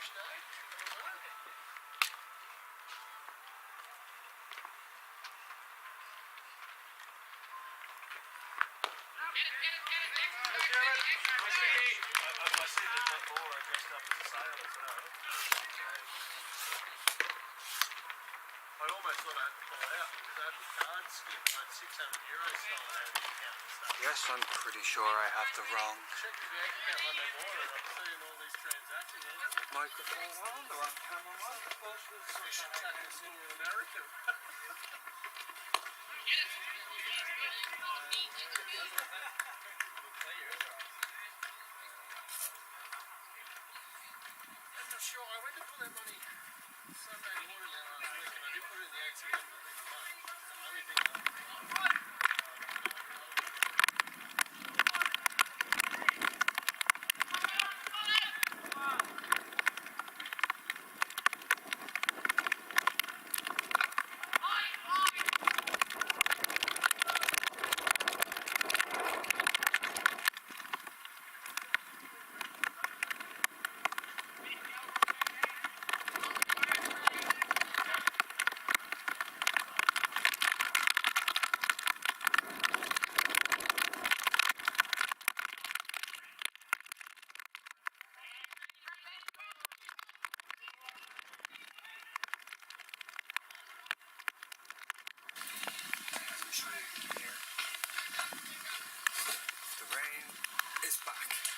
I see that Laura dressed up as a sailor as well. I almost thought I had to pull out because I had the card skip like €600 still on our account and stuff. Yes, I'm pretty sure I have the wrong Check the bank account Monday morning and I'm seeing all these transactions. microphone on, the wrong camera on. You should take this to an American. I'm not sure. I went to put that money Sunday morning last week and I did put it in the ATM. The only thing The rain is back.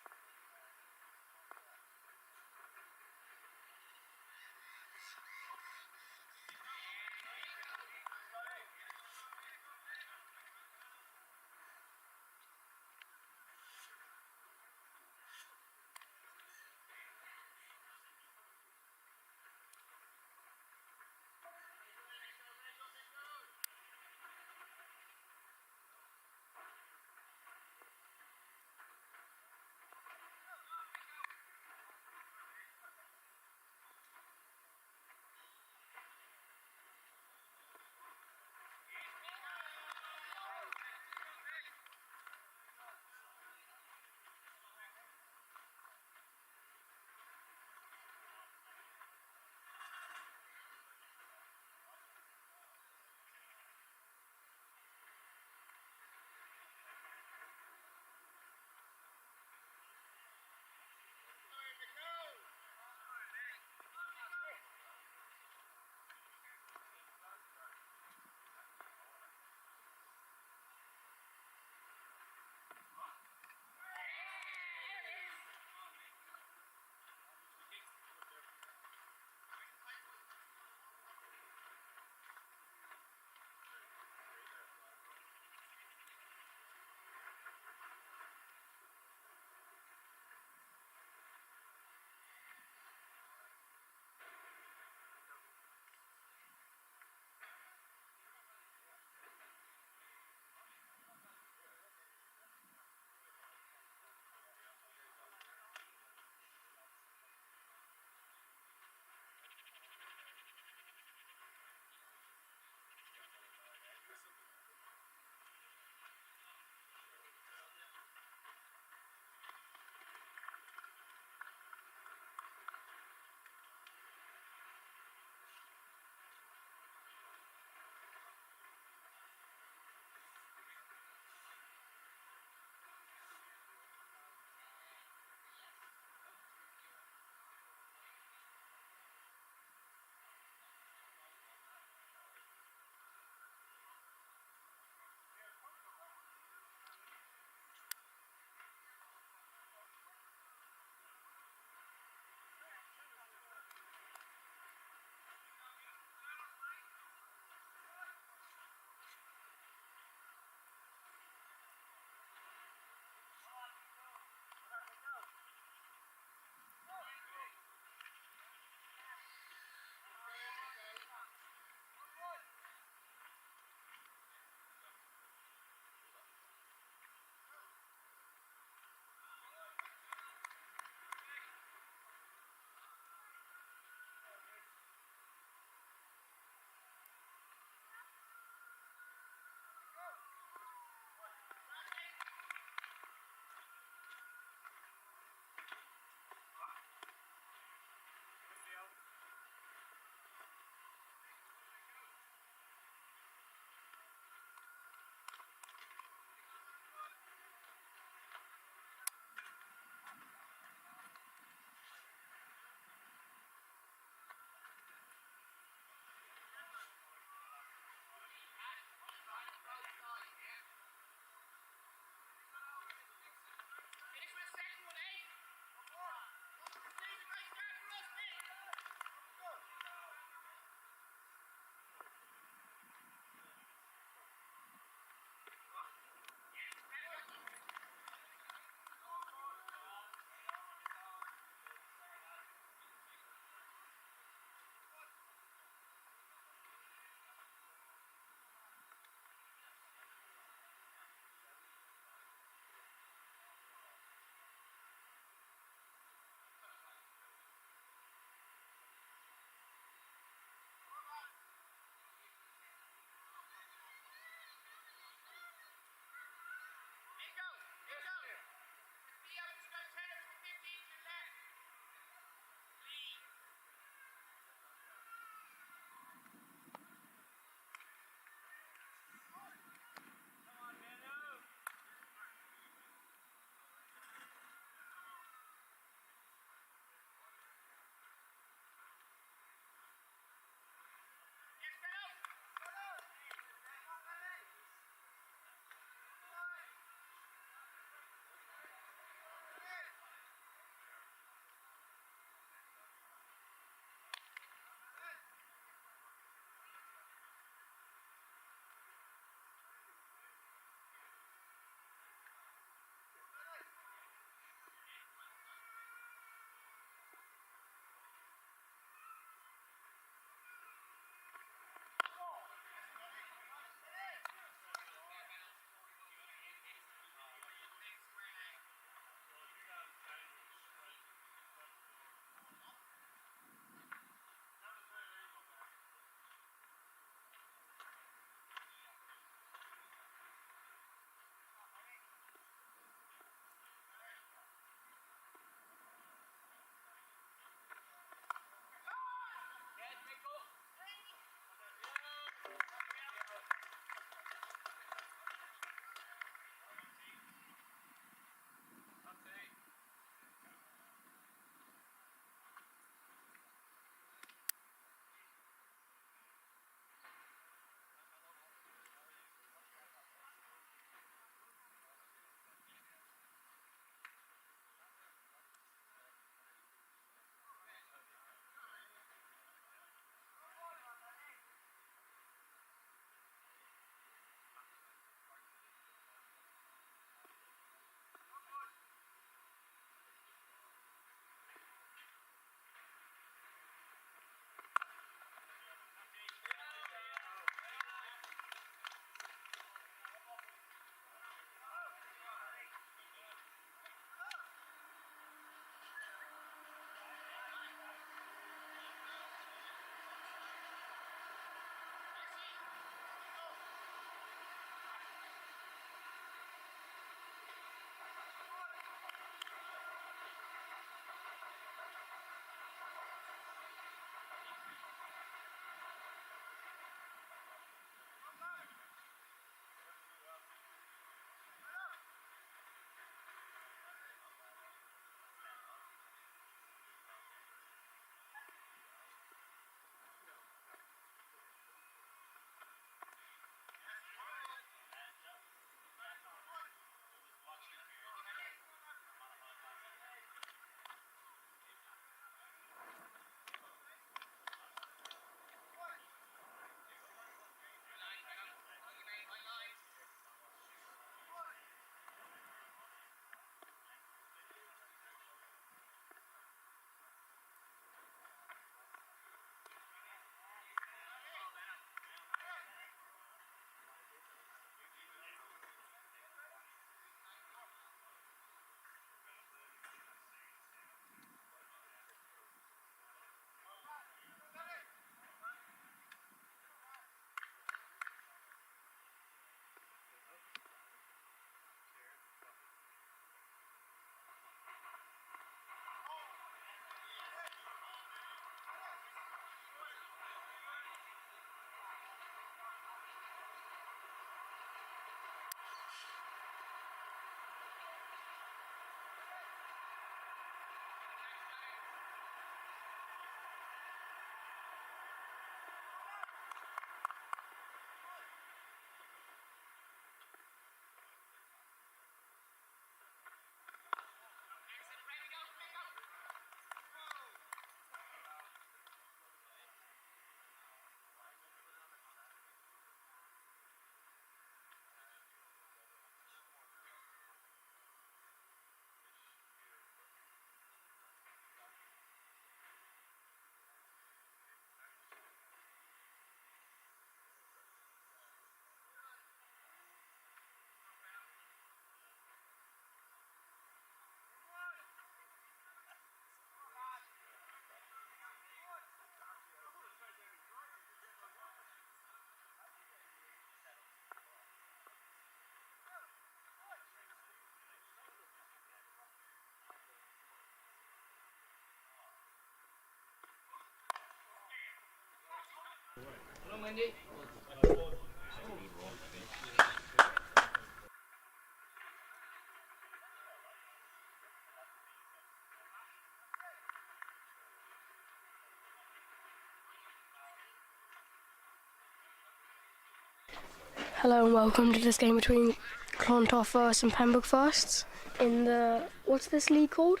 Hello and welcome to this game between Clontarf first and Pembroke first in the, what's this league called?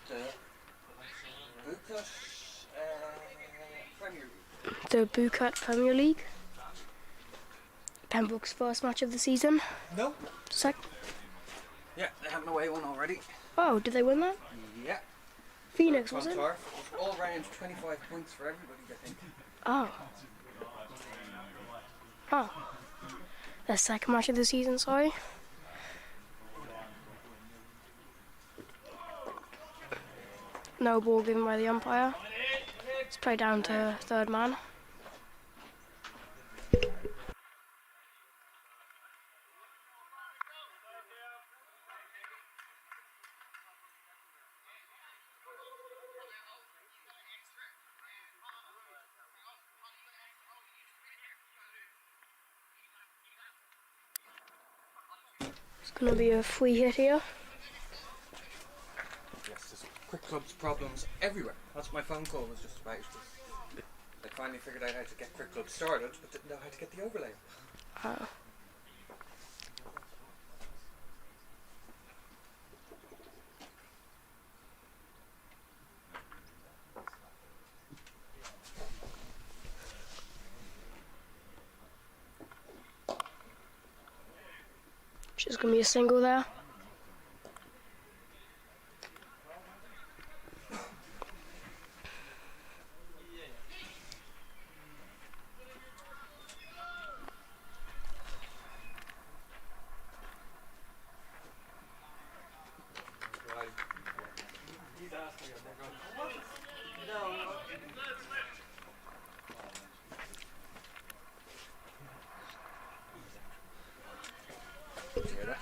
The BUAKIT Premier League. The BUAKIT Premier League. Pembroke's first match of the season. No. Yeah, they had an away one already. Oh, did they win that? Yeah. Phoenix, was it? Clontarf. All round 25 points for everybody, I think. Oh. Oh. Their second match of the season, sorry. No ball given by the umpire. Let's play down to third man. It's going to be a free hit here. Yes, there's quick clubs problems everywhere. That's what my phone call was just about. They finally figured out how to get quick clubs started, but didn't know how to get the overlay. Oh. Just going to be a single there. Did you hear that?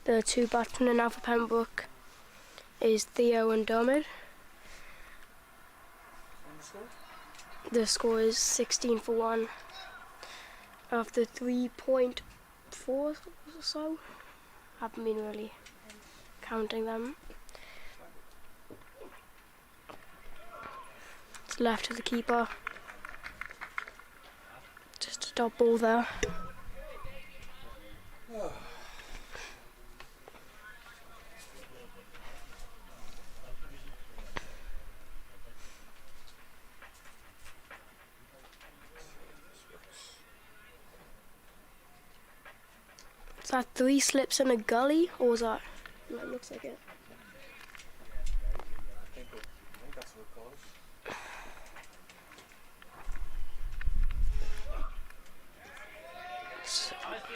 The two batsmen now for Pembroke is Theo and Dermot. And the score? The score is 16-1 after 3.4 or so. Haven't been really counting them. It's left to the keeper. Just a dot ball there. Oh. Is that 3 slips in a gully, or is that? That looks like it. I think that's what it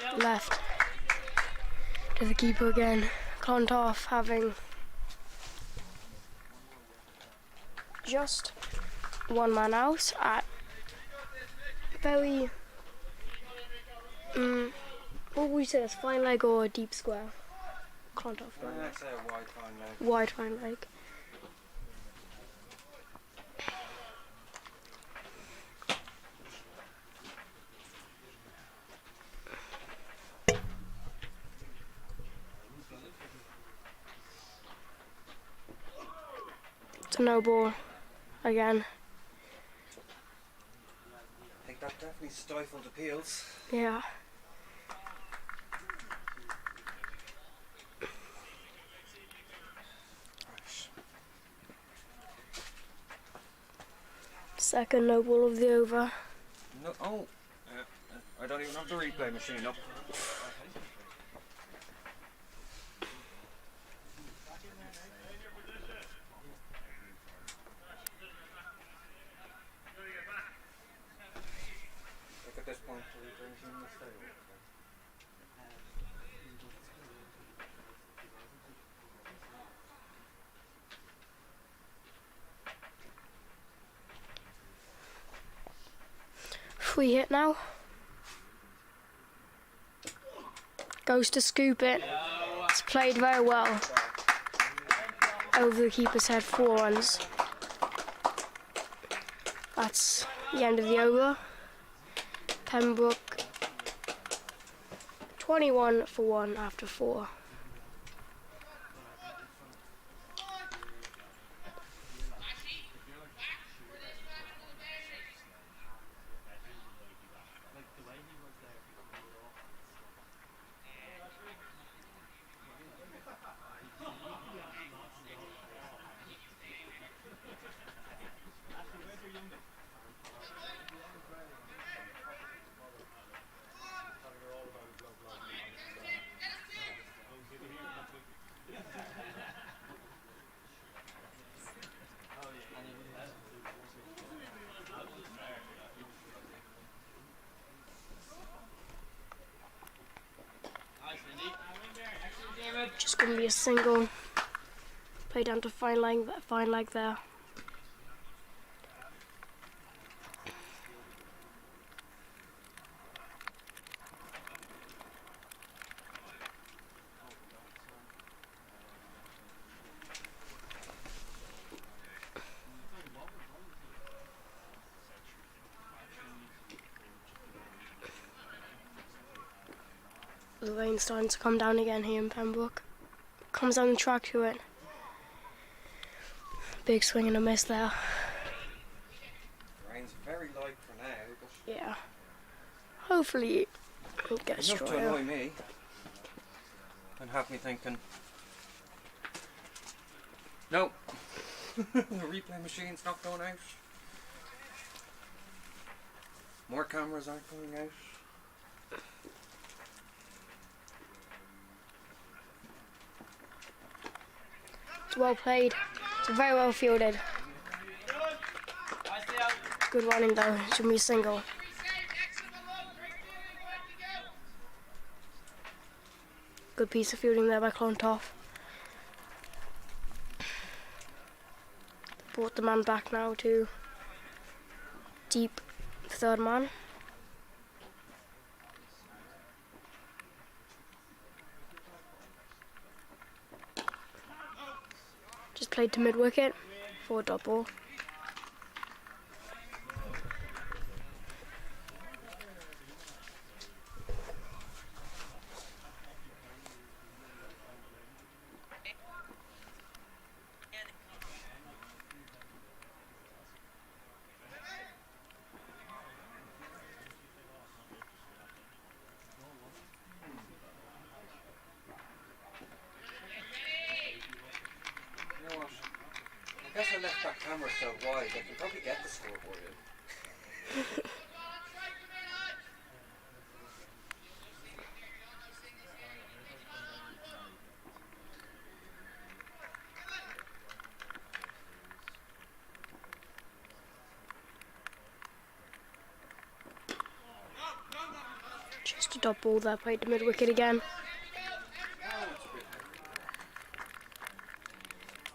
calls. Left to the keeper again. Clontarf having just one man out at very what would you say, it's fine leg or a deep square? Clontarf fine leg. I'd say a wide fine leg. Wide fine leg. It's a no ball again. I think that definitely stifled appeals. Yeah. Second no ball of the over. No, oh, I don't even have the replay machine up. Look at this point, the replay machine is Free hit now. Goes to scoop it. It's played very well. Over the keeper's head, 4 runs. That's the end of the over. Pembroke 21 for 1 after 4. Just going to be a single. Play down to fine leg there. The rain's starting to come down again here in Pembroke. Comes down the track to it. Big swing and a miss there. The rain's very light for now, but Yeah. Hopefully it'll get enough to stronger. annoy me and have me thinking, no, the replay machine's not going out. More cameras aren't going out. It's well played. It's very well fielded. Good running though. It should be a single. Good piece of fielding there by Clontarf. Brought the man back now to deep third man. Just played to mid wicket for a dot ball. You know what? I guess I left that camera so wide, I can probably get the scoreboard in. Just a dot ball there, played to mid wicket again.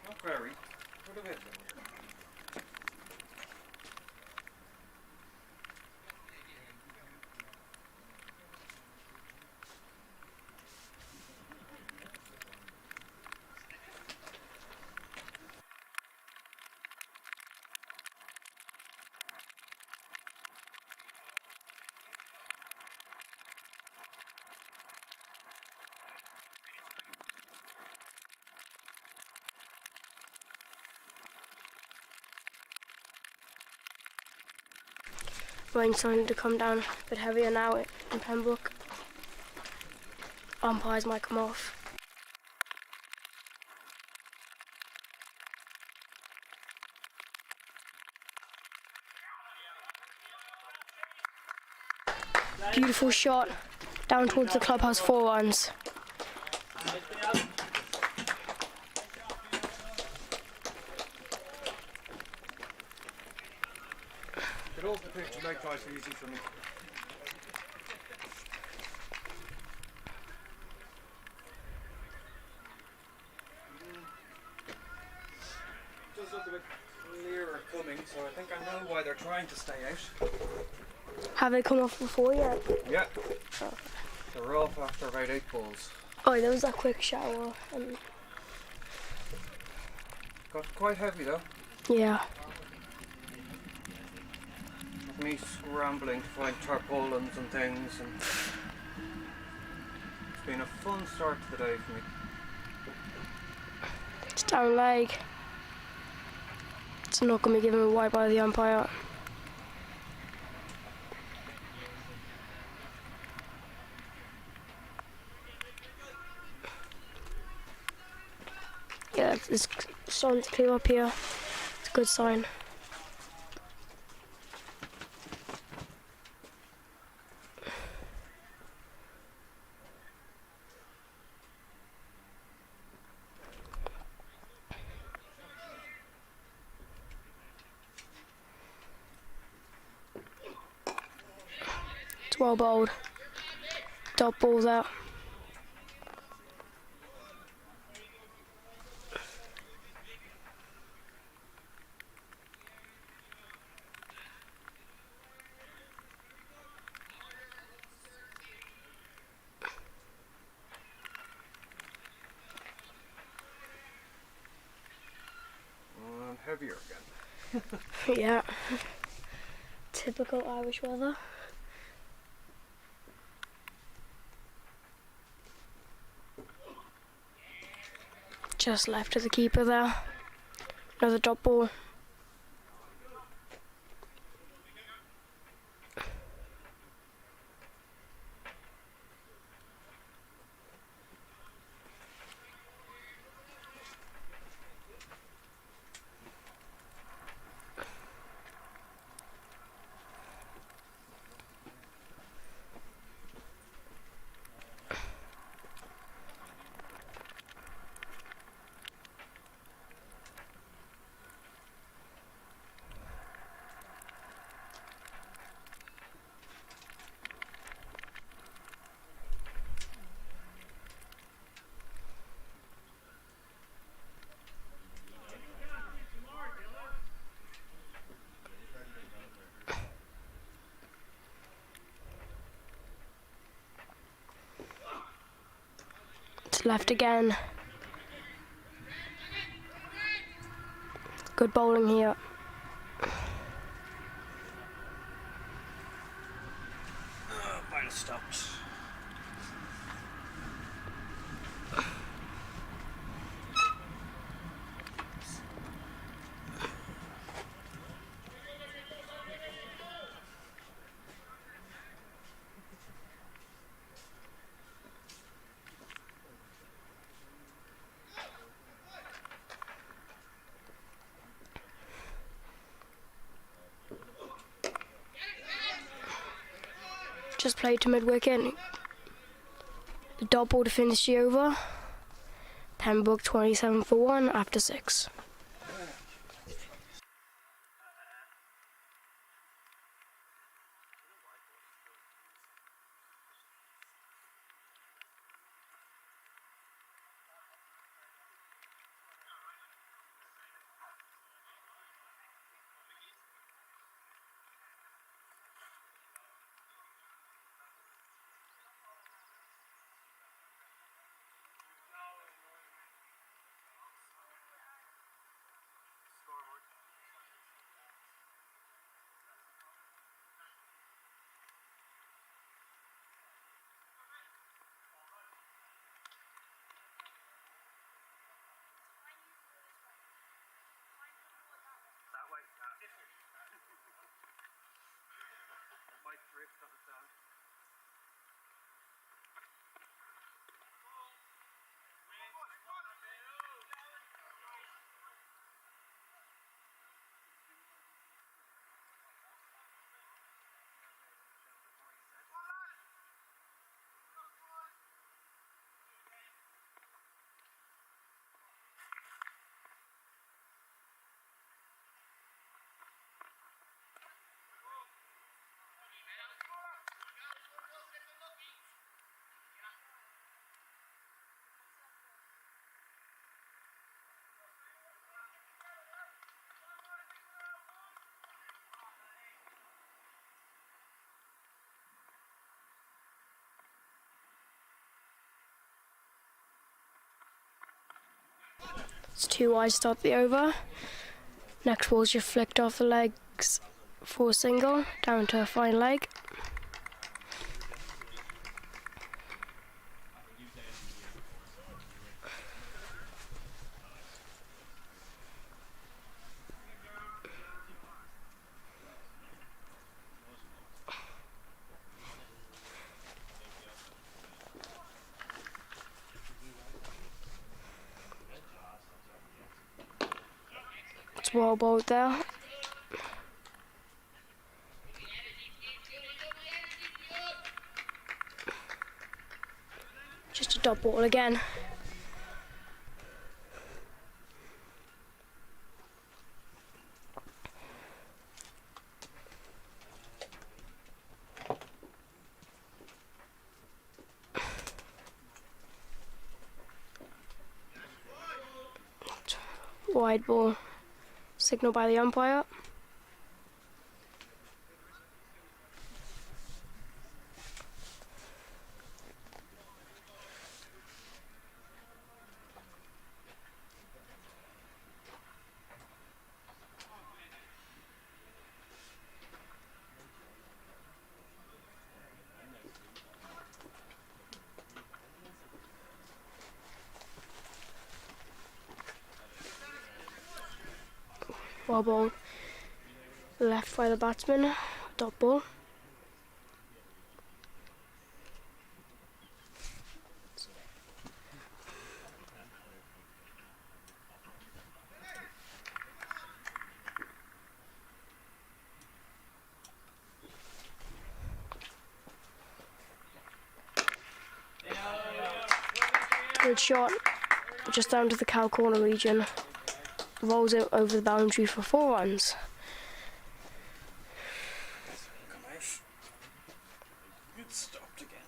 Not very, but a bit. Rain's starting to come down a bit heavier now in Pembroke. Umpires might come off. Beautiful shot down towards the clubhouse, 4 runs. Get off the pitch, make life easy for me. It does look a bit clearer coming, so I think I know why they're trying to stay out. Have they come off before yet? Yeah. They're off after about 8 balls. Oh, there was that quick shower. And Got quite heavy though. yeah. With me scrambling to find tarpaulins and things, and it's been a fun start to the day for me. It's down leg. It's not going to be given a white by the umpire. Yeah, it's starting to clear up here. It's a good sign. It's well bowled. Dot ball's out. Heavier again. Yeah. Typical Irish weather. Just left of the keeper there. Another dot ball. It's left again. Good bowling here. Might have stopped. Just played to mid-wicket. The dot ball to finish the over. Pembroke 27 for 1 after 6. It's too wide to start the over. Next ball's just flicked off the legs for a single, down to a fine leg. It's well bowled there. Just a dot ball again. Wide ball, signal by the umpire. Well ball, left by the batsman, dot ball. Good shot, just down to the cow corner region. Rolls it over the boundary for 4 runs. Come out. It stopped again.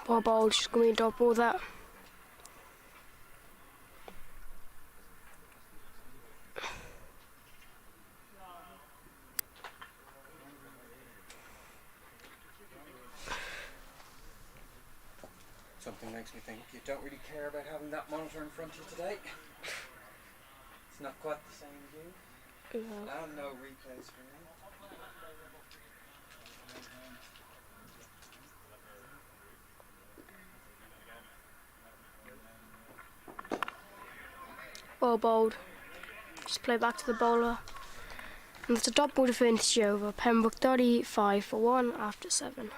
Well bowled, just going to dot ball that. Something makes me think you don't really care about having that monitor in front of you today. It's not quite the same view. No. And no replays for me. Well bowled, just play back to the bowler. And it's a dot ball to finish the over. Pembroke 35 for 1 after 7.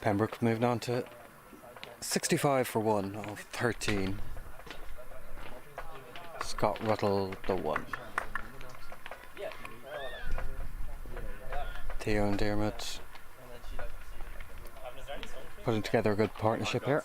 Pembroke moved on to 65 for 1 of 13. Scott Ruttle the 1. Theo and Dermot putting together a good partnership here.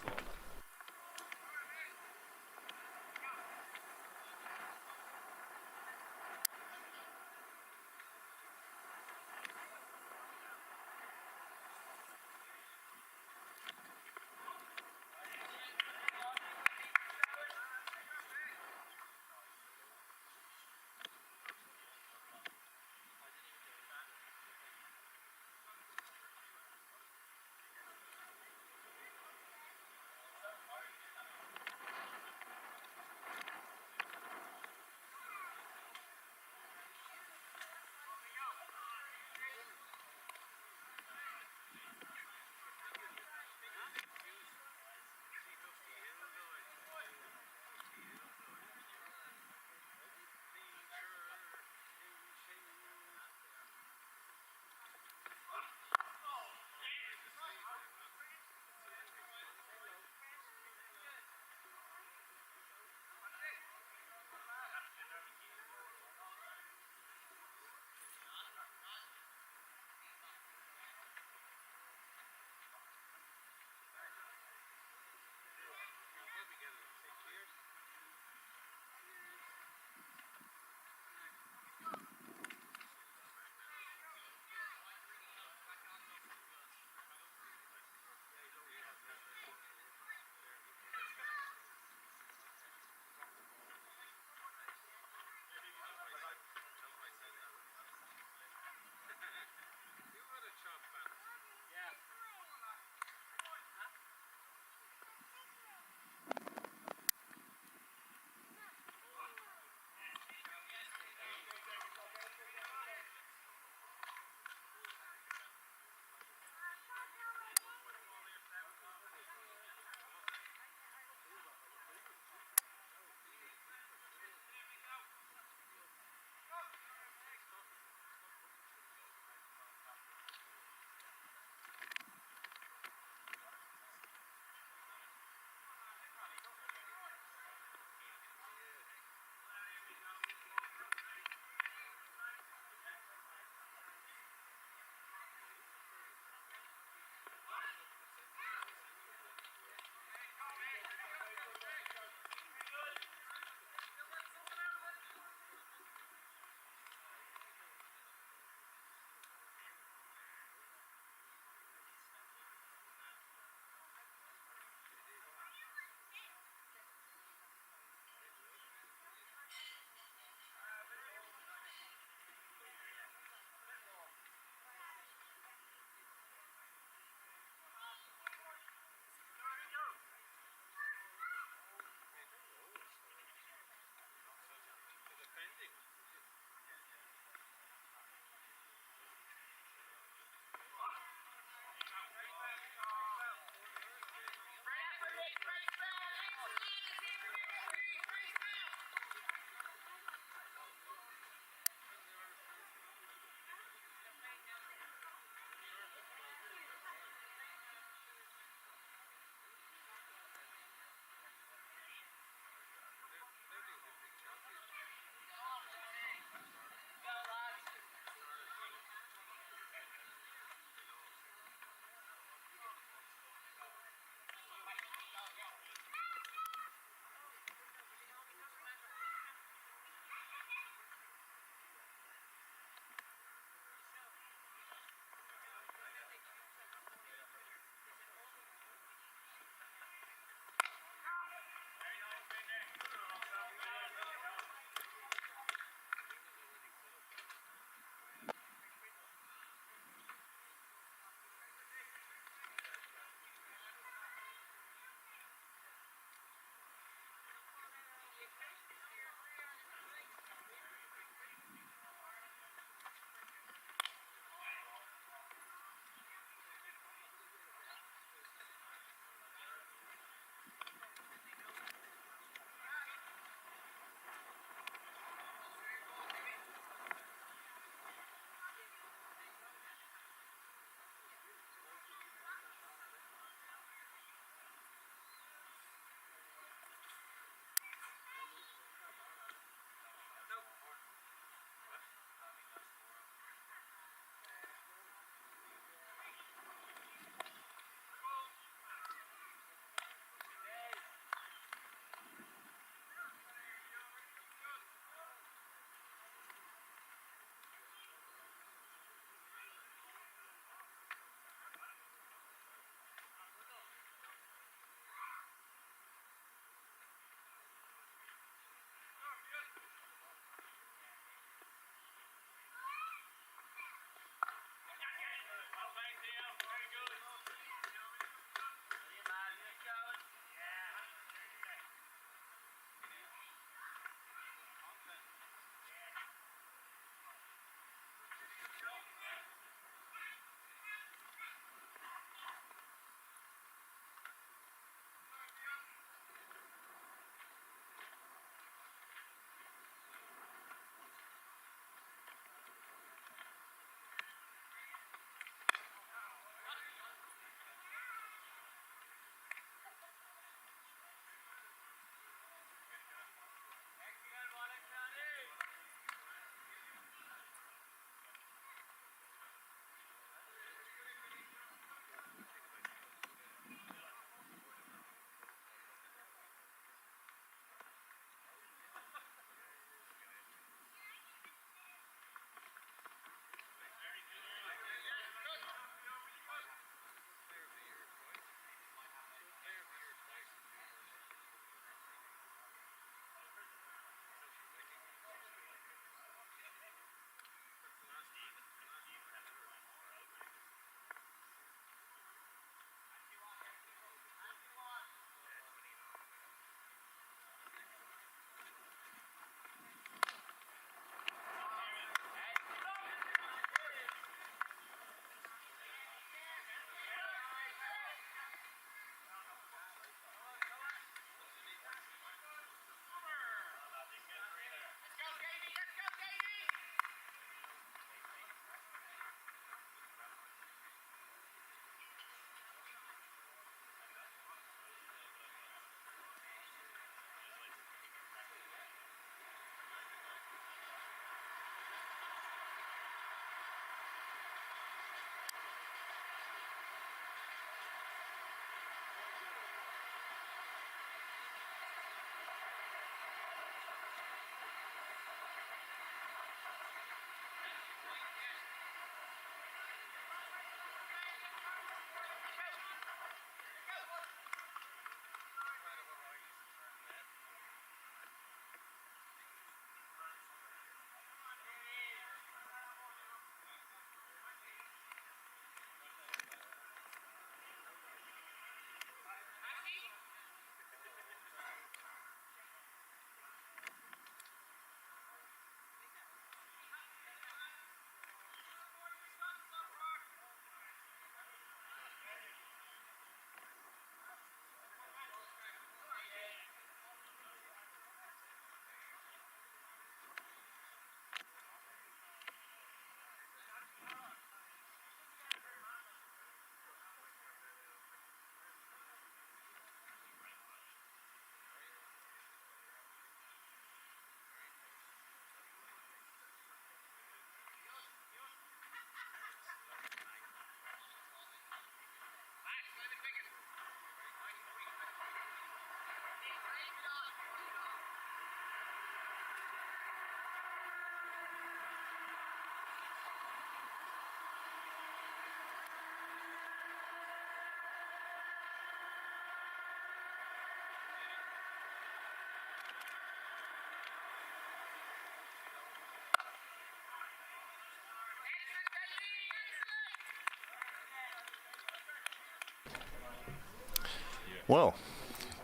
Well,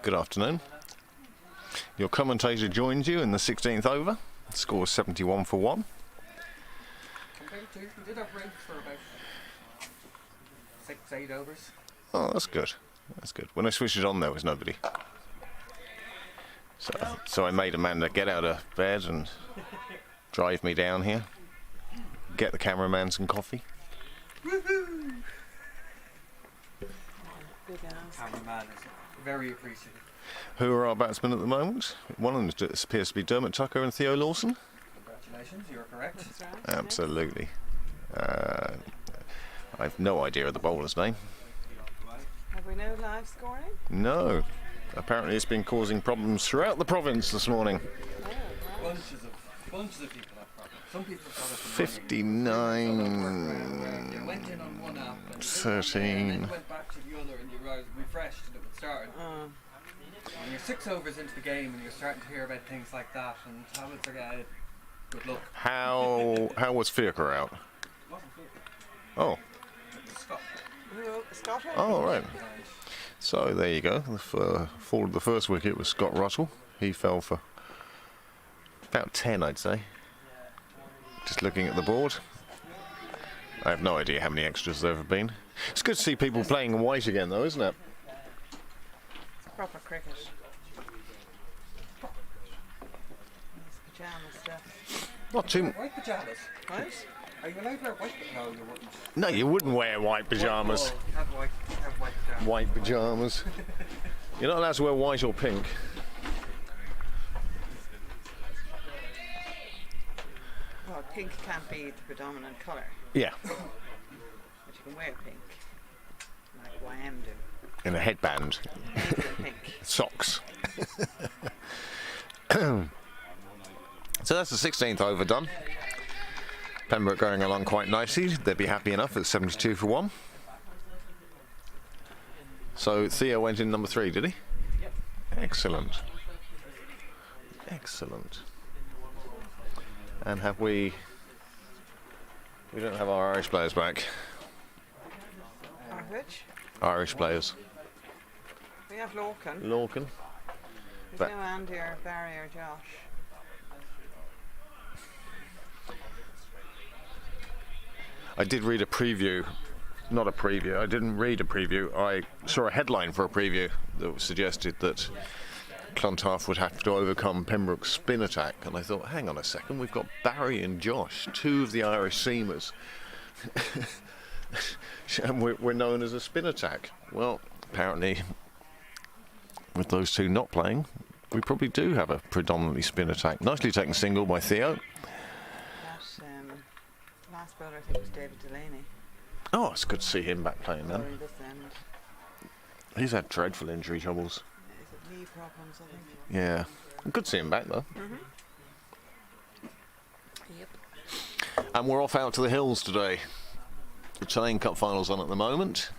good afternoon. Your commentator joins you in the 16th over. The score is 71 for 1. Compared to, we did have rain for about 6-8 overs. Oh, that's good. That's good. When I switched it on, there was nobody. So I made Amanda get out of bed and drive me down here. Get the cameraman some coffee. Woohoo! Cameraman is very appreciative. Who are our batsmen at the moment? One of them appears to be Dermot Tucker and Theo Lawson. Congratulations, you're correct. That's right. Absolutely. I've no idea of the bowler's name. Have we no live scoring? No. Apparently it's been causing problems throughout the province this morning. Bunches of people have problems. Some people have got it. 59, You went in on one app and 13. and then you went back to the other and you refreshed and it would start. And you're 6 overs into the game and you're starting to hear about things like that and how it's good luck. How was Fiacre out? Oh. Scott? Oh, right. So there you go. The fall of the first wicket was Scott Russell. He fell for about 10, I'd say. Just looking at the board. I have no idea how many extras there have been. It's good to see people playing in white again, though, isn't it? It's proper cricket. It's pyjama stuff. Not too. White pyjamas. What? Are you allowed to wear white? No, you wouldn't. No, you wouldn't wear white pyjamas. Have white pyjamas. White pyjamas. You're not allowed to wear white or pink. Well, pink can't be the predominant colour, Yeah, but you can wear pink, like YM do. in a headband. Pink and pink. Socks. So that's the 16th over done. Pembroke going along quite nicely. They'd be happy enough at 72 for 1. So Theo went in number 3, did he? Yep. Excellent. Excellent. And have we don't have our Irish players back. Or which? Irish players. We have Lorcan. Lorcan. There's But- no Andy or Barry or Josh. I did read a preview. Not a preview. I didn't read a preview. I saw a headline for a preview that suggested that Clontarf would have to overcome Pembroke's spin attack, and I thought, hang on a second, we've got Barry and Josh, 2 of the Irish seamers, and we're known as a spin attack. Well, apparently, with those 2 not playing, we probably do have a predominantly spin attack. Nicely taken single by Theo. That last bowler, I think, was David Delaney. Oh, it's good to see him back playing then. Bowling this end. He's had dreadful injury troubles. Is it knee problems, I think? Yeah. Good to see him back though. Yep. And we're off out to the hills today. The Chilean Cup final's on at the moment,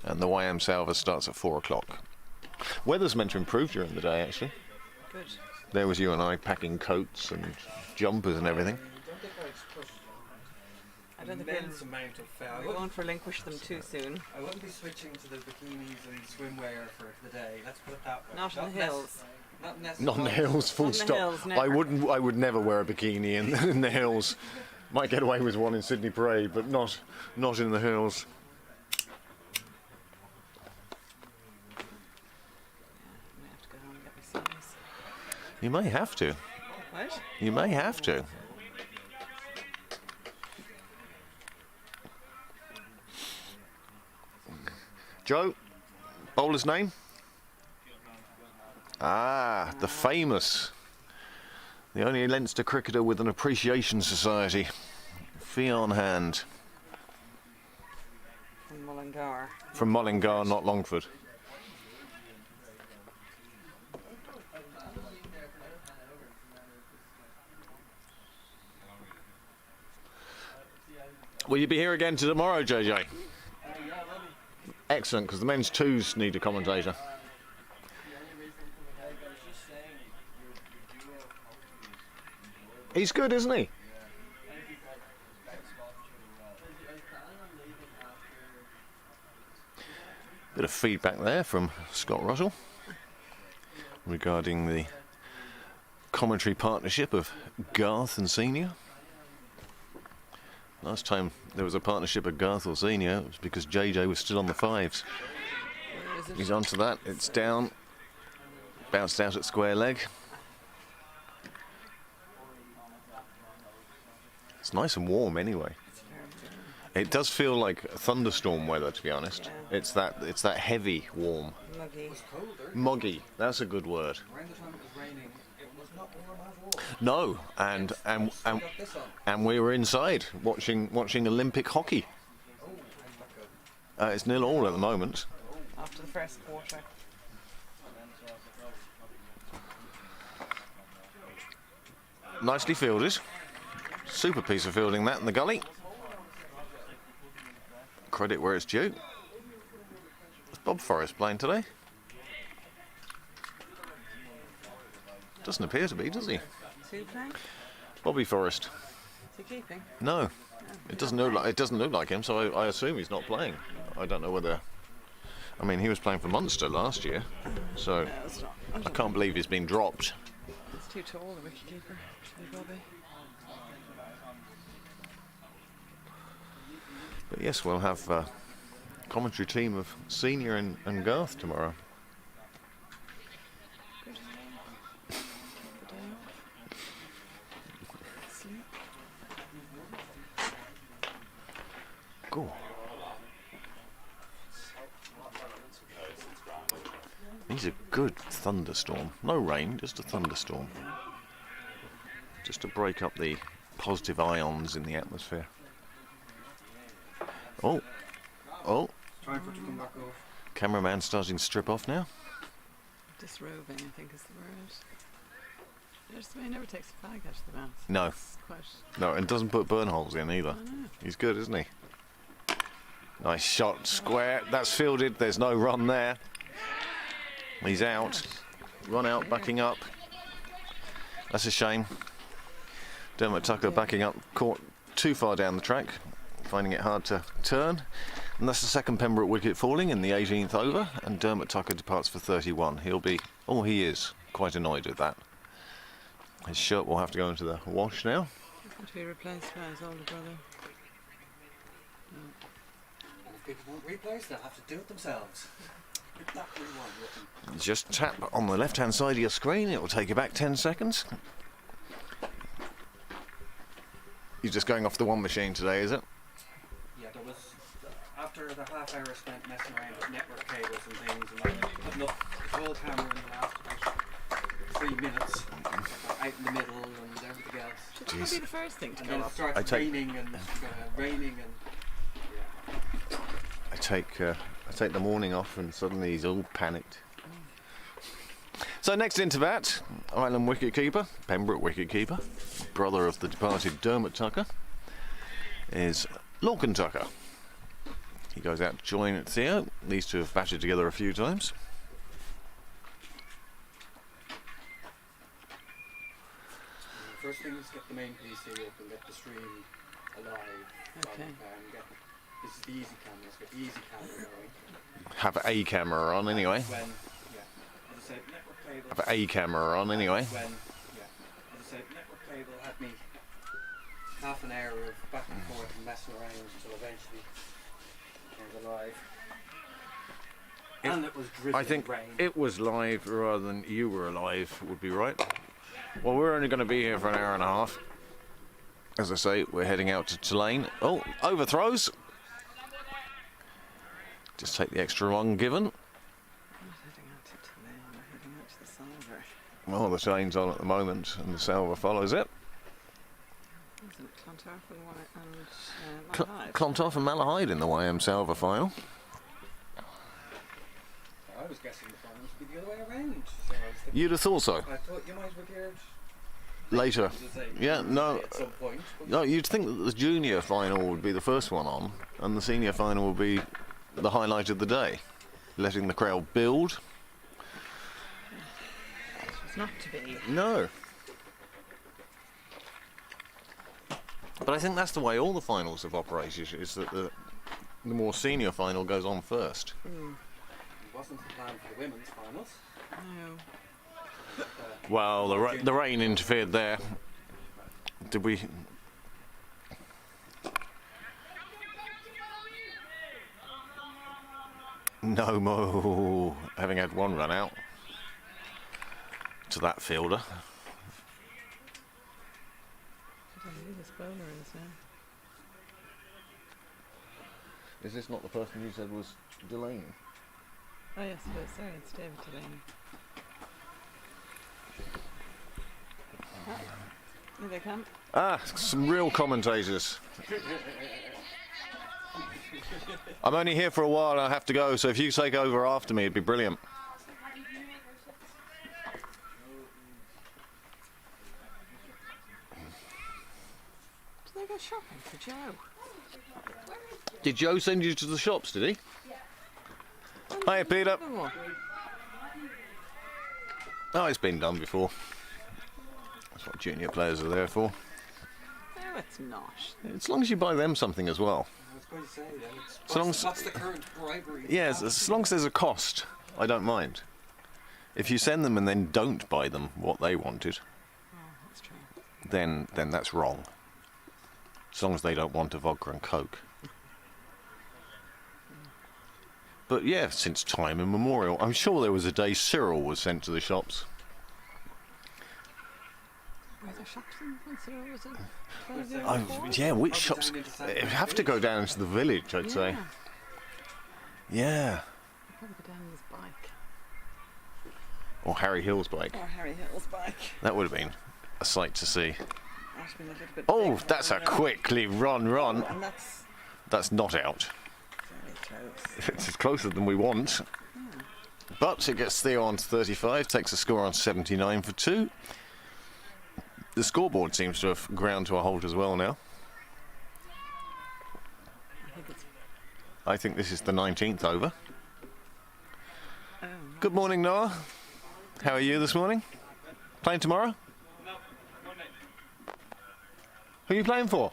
and the YM Salva starts at 4 o'clock. Weather's meant to improve during the day, actually. Good. There was you and I packing coats and jumpers and everything. I don't think immense amount of we won't relinquish them too soon. I wouldn't be switching to the bikinis and swimwear for the day. Let's put it that way. Not in the hills. Not Not in the hills, full Not in the stop. hills, I never. would never wear a bikini in the hills. Might get away with one in Sydney Parade, but not in the hills. I have to go home and get my sons. You may have to. What? You may have to. Joe, bowler's name? Ah, the famous. The only Leinster cricketer with an appreciation society. Fionn Hand. From Mullingar. From Mullingar, not Longford. Will you be here again tomorrow, JJ? Excellent, because the men's twos need a commentator. He's good, isn't he? Bit of feedback there from Scott Russell regarding the commentary partnership of Garth and Senior. Last time there was a partnership of Garth or Senior, it was because JJ was still on the fives. Where is it? He's onto that, it's down, bounced out at square leg. It's nice and warm anyway. It does feel like thunderstorm weather, to be honest. Yeah. It's that heavy warm. Muggy. Colder. Moggy, that's a good word. Around the time it was raining, it was not warm at all. No, and We got this on. and we were inside watching Olympic hockey. Oh, how's that go? It's 0-0 at the moment. After the first quarter. Nicely fielded. Super piece of fielding that in the gully. Credit where it's due. Is Bob Forrest playing today? Doesn't appear to be, does he? Is he playing? Bobby Forrest. Is he keeping? No, it doesn't look like him. So I assume he's not playing. I don't know whether. I mean, he was playing for Munster last year, so No, it's not. I can't believe he's been dropped. It's too tall, the wicketkeeper. Should be Bobby. But yes, we'll have a commentary team of Senior and Garth tomorrow. Good. The day off. Sleep. Go. He's a good thunderstorm. No rain, just a thunderstorm. Just to break up the positive ions in the atmosphere. Oh, Trying for it to come back off. cameraman starting to strip off now. Disrobing, I think, is the word. There's the way he never takes a fag out of the mouth. No, It's quite. no, and doesn't put burn holes in either. I know. He's good, isn't he? Nice shot, square. That's fielded. There's no run there. He's out. Run out, backing up. That's a shame. Dermot Tucker backing up, caught too far down the track, finding it hard to turn. And that's the second Pembroke wicket falling in the 18th over, and Dermot Tucker departs for 31. He is quite annoyed at that. His shirt will have to go into the wash now. To be replaced by his older brother. And if people won't replace, they'll have to do it themselves. Exactly one. Just tap on the left-hand side of your screen. It will take you back 10 seconds. You're just going off the one machine today, is it? Yeah, there was, after the half hour spent messing around with network cables and things, and I putting up the whole camera in the last about 3 minutes, out in the middle and everything else. Should that be the first thing to And go then it up? starts raining and yeah. I take the morning off, and suddenly he's all panicked. So next into bat, Island wicketkeeper, Pembroke wicketkeeper, brother of the departed Dermot Tucker, is Lorcan Tucker. He goes out to join Theo. These two have batted together a few times. The first thing is get the main PC up and get the stream alive. Okay. This is the easy camera. Let's get the easy camera going. Have a camera on anyway. When, yeah, as I said, network cable. Have a camera on anyway. When, yeah, as I said, network cable had me half an hour of back and forth and messing around until eventually it was alive. And it was drizzling I think rain. it was live rather than you were alive would be right. Well, we're only going to be here for an hour and a half. As I say, we're heading out to Tulane. Oh, overthrows. Just take the extra long given. Not heading out to Tulane, we're heading out to the Salver. Well, the Tulane's on at the moment, and the Salver follows it. Isn't it Clontarf and Malahide? Clontarf and Malahide in the YM Salver final. I was guessing the finals would be the other way around. So I was thinking, You'd have thought so. I thought you might have appeared Later. as I say, Yeah, no. at some point. But No, you'd think that the junior final would be the first one on, and the senior final would be the highlight of the day. Letting the crowd build. It's not to be. No. But I think that's the way all the finals have operated, is that the more senior final goes on first. wasn't the plan for the women's finals. No. Well, the rain interfered there. Did we? No more. Having had one run out to that fielder. I don't know who this bowler is now. Is this not the person you said was Delaney? Oh yes, it is. Sorry, it's David Delaney. Here they come. Ah, some real commentators. I'm only here for a while and I have to go, so if you take over after me, it'd be brilliant. Did they go shopping for Joe? Did Joe send you to the shops, did he? Hiya, Peter. Oh, Oh, it's been done before. That's what junior players are there for. no, it's not. As long as you buy them something as well. I was going to say, So long as- what's the current bribery? Yes, as long as there's a cost, I don't mind. If you send them and then don't buy them what they wanted, Oh, that's true. then that's wrong. As long as they don't want a vodka and coke. But yeah, since time immemorial, I'm sure there was a day Cyril was sent to the shops. Were there shops in Cyril? Was it? Yeah, which shops? It'd have to go down into the village, I'd say. Yeah. I'd probably go down on his bike. Or Harry Hill's bike. Or Harry Hill's bike. That would have been a sight to see. That's been a little bit Oh, big, that's a but, quickly run. And that's That's not out. very close. It's closer than we want. But it gets Theo on to 35, takes a score on 79 for 2. The scoreboard seems to have ground to a halt as well now. I think it's. I think this is the 19th over. Oh, Good morning, Noah. How are you this morning? Playing tomorrow? Who are you playing for?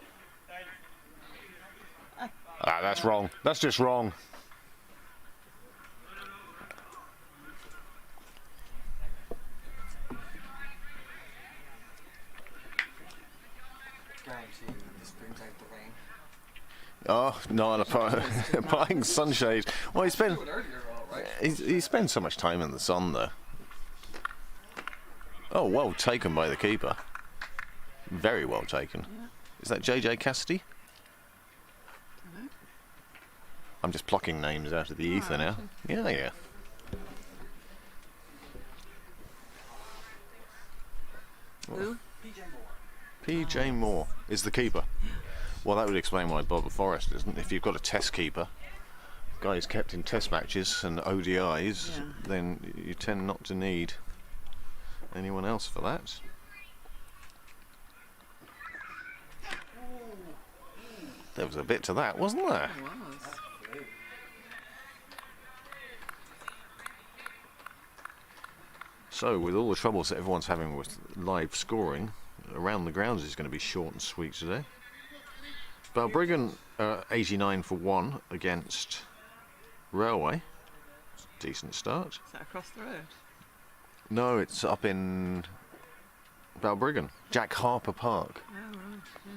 Ah, that's wrong. That's just wrong. Guarantee this brings out the rain. Oh, no, and applying sunshade. Well, he spent Do it earlier, all right. he spends so much time in the sun, though. Oh, well taken by the keeper. Very well taken. Yeah. Is that JJ Cassidy? Dunno. I'm just plucking names out of the ether now. Yeah, yeah. Who? PJ Moore is the keeper. Well, that would explain why Bob at Forest isn't. If you've got a test keeper, guy who's kept in test matches and ODIs, Yeah. then you tend not to need anyone else for that. There was a bit to that, wasn't there? It was. So, with all the troubles that everyone's having with live scoring, around the grounds is going to be short and sweet today. Balbriggan 89 for 1 against Railway. Decent start. Is that across the road? No, it's up in Balbriggan. Jack Harper Park. Oh, right, yes.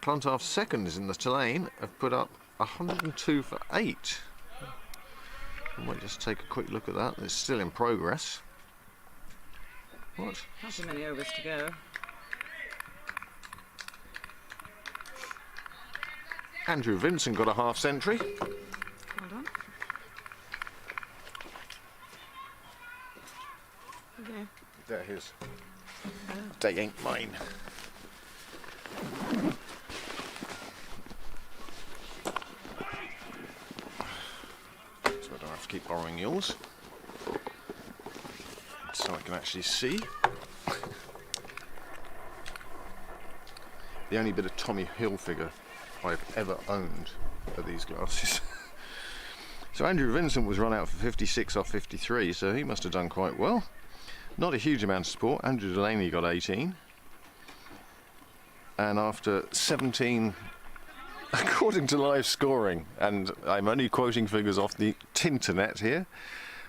Clontarf second is in the Tulane. Have put up 102 for 8. I might just take a quick look at that. It's still in progress. What? Not too many overs to go. Andrew Vincent got a half century. Hold on. Okay. They're his. They ain't mine. So I don't have to keep borrowing yours. So I can actually see. The only bit of Tommy Hilfiger I've ever owned are these glasses. So Andrew Vincent was run out for 56 off 53, so he must have done quite well. Not a huge amount of support. Andrew Delaney got 18. And after 17 According to live scoring, and I'm only quoting figures off the Tinternet here,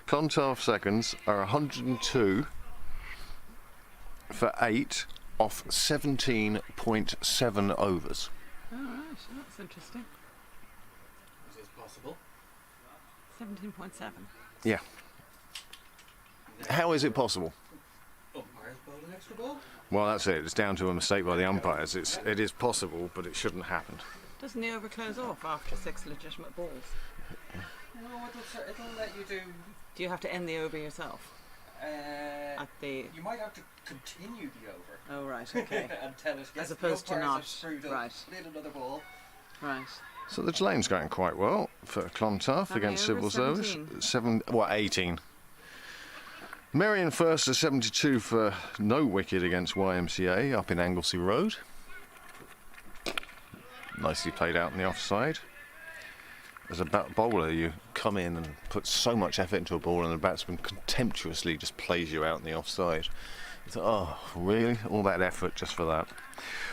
Clontarf seconds are 102 for 8 off 17.7 overs. Oh, right, that's interesting. Is this possible? 17.7. Yeah. How is it possible? Umpires bowled an extra ball? Well, that's it. It's down to a mistake by the umpires. It is possible, but it shouldn't happen. Doesn't the over close off after 6 legitimate balls? No, it'll let you do. Do you have to end the over yourself? At the. You might have to continue the over. Oh, right, okay. And tell us, yes, As opposed the to umpires not. have screwed up. Right. Played another ball. Right. So the lane's going quite well for Clontarf How many against Civil overs? Service. 18. Merion first to 72 for no wicket against YMCA up in Anglesey Road. Nicely played out in the offside. As a bowler, you come in and put so much effort into a ball, and the batsman contemptuously just plays you out in the offside. You thought, oh, really? All that effort just for that.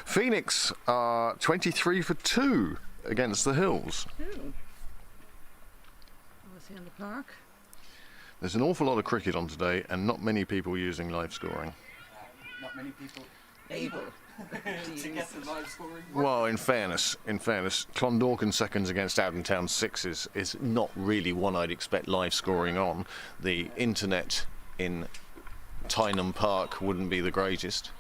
Phoenix are 23 for 2 against the Hills. Ooh. Was he in the park? There's an awful lot of cricket on today, and not many people using live scoring. Not many people Able. to get the live scoring. Well, in fairness, Clondalkin seconds against Adentown sixes is not really one I'd expect live scoring on. The internet in Tyneham Park wouldn't be the greatest.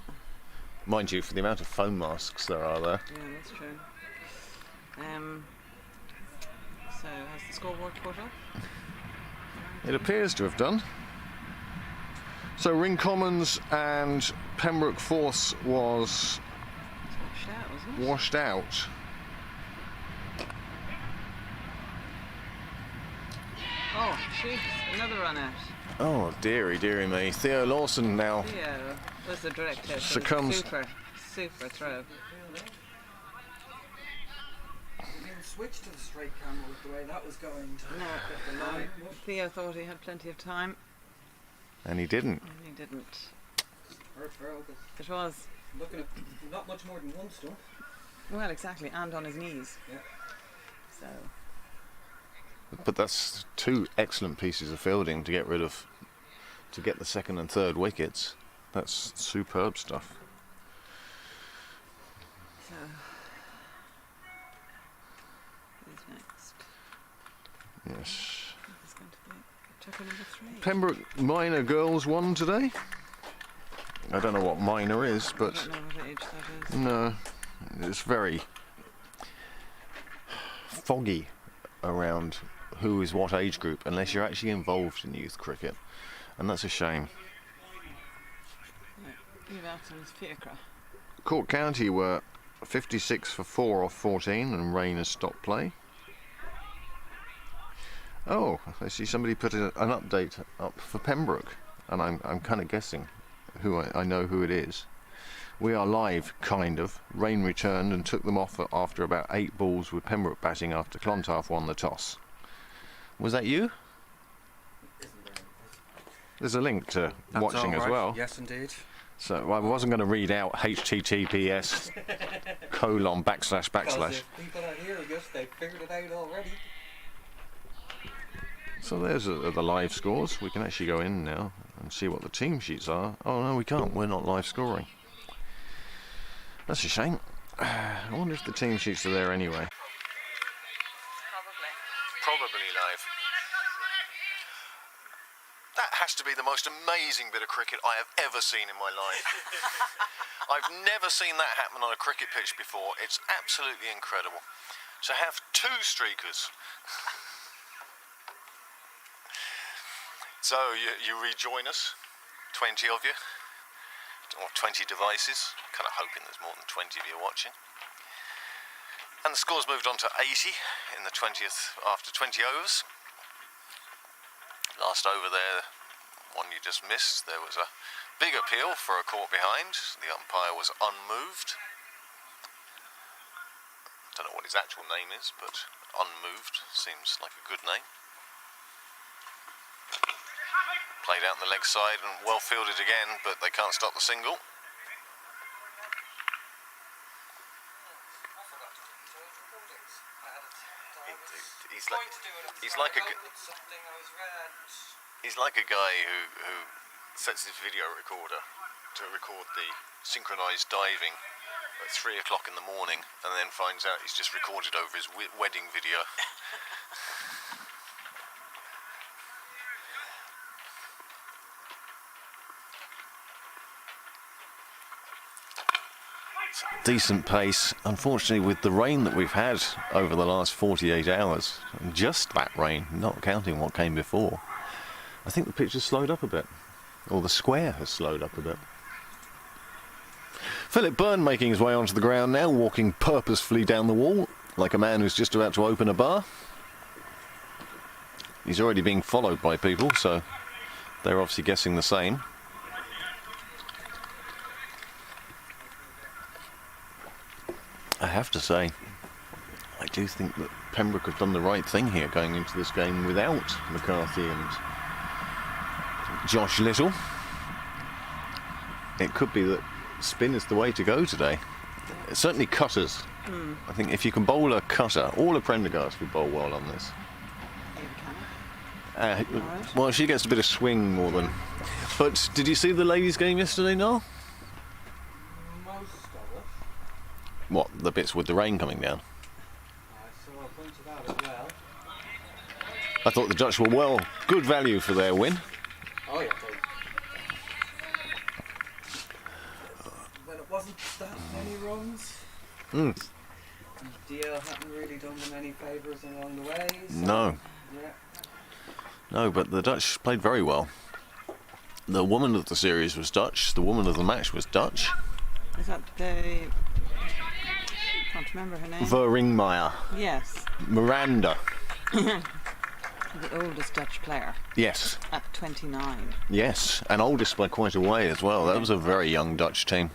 Mind you, for the amount of phone masks there are there. Yeah, that's true. So, has the scoreboard put up? It appears to have done. So Ring Commons and Pembroke Force was Washed out, wasn't it? washed out. Oh, jeez, another run out. Oh, dearie me. Theo Lawson now. Theo was the director. Succumbs. Super throw. Didn't switch to the straight camera with the way that was going. No, Theo thought he had plenty of time, And he didn't. and he didn't. Her throw, but It was, looking at not much more than one stump. well, exactly, and on his knees. Yeah. So, But that's 2 excellent pieces of fielding to get rid of, to get the second and third wickets. That's superb stuff. who's next? Yes. It's going to be checker number 3. Pembroke Minor girls won today. I don't know what minor is, I but don't know what age that is. no, it's very foggy around who is what age group unless you're actually involved in youth cricket, and that's a shame. You've Alton's Fiacre. Cork County were 56 for 4 off 14, and rain has stopped play. Oh, I see somebody put an update up for Pembroke, and I'm kind of guessing who I know who it is. We are live, kind of. Rain returned and took them off after about 8 balls with Pembroke batting after Clontarf won the toss. Was that you? Isn't there? There's a link to That's watching all as right. well. Yes, indeed. So I wasn't going to read out HTTPS : // Because if people are hearing us, they've figured it out already. So there's the live scores. We can actually go in now and see what the team sheets are. Oh no, we can't. We're not live scoring. That's a shame. I wonder if the team sheets are there anyway. Probably live. That has to be the most amazing bit of cricket I have ever seen in my life. I've never seen that happen on a cricket pitch before. It's absolutely incredible. To have 2 streakers. So you rejoin us, 20 of you, or 20 devices. Kind of hoping there's more than 20 of you watching. And the score's moved on to 80 in the 20th after 20 overs. Last over there, one you just missed, there was a big appeal for a caught behind. The umpire was unmoved. Don't know what his actual name is, but unmoved seems like a good name. Played out on the leg side and well fielded again, but they can't stop the single. Sundays. I had it. He's Going like to do it. he's like a something I was read. he's like a guy who sets his video recorder to record the synchronized diving at 3 o'clock in the morning, and then finds out he's just recorded over his wedding video. Decent pace. Unfortunately, with the rain that we've had over the last 48 hours, just that rain, not counting what came before, I think the pitch has slowed up a bit, or the square has slowed up a bit. Philip Byrne making his way onto the ground now, walking purposefully down the wall like a man who's just about to open a bar. He's already being followed by people, so they're obviously guessing the same. I have to say, I do think that Pembroke have done the right thing here going into this game without McCarthy and Josh Little. It could be that spin is the way to go today. Certainly cutters. I think if you can bowl a cutter, all of Prendergast would bowl well on this. Well, she gets a bit of swing more than... But did you see the ladies' game yesterday, Noel? Most of it. What, the bits with the rain coming down? I saw a bunch of that as well. I thought the Dutch were well, good value for their win. Oh yeah. When it wasn't that many runs, DL hadn't really done them any favours along the way. So, No. Yeah. No, but the Dutch played very well. The woman of the series was Dutch, the woman of the match was Dutch. Is that the... can't remember her name. Veringmeyer. Yes. Miranda. The oldest Dutch player Yes. at 29. Yes, and oldest by quite a way as well. That was a very young Dutch team.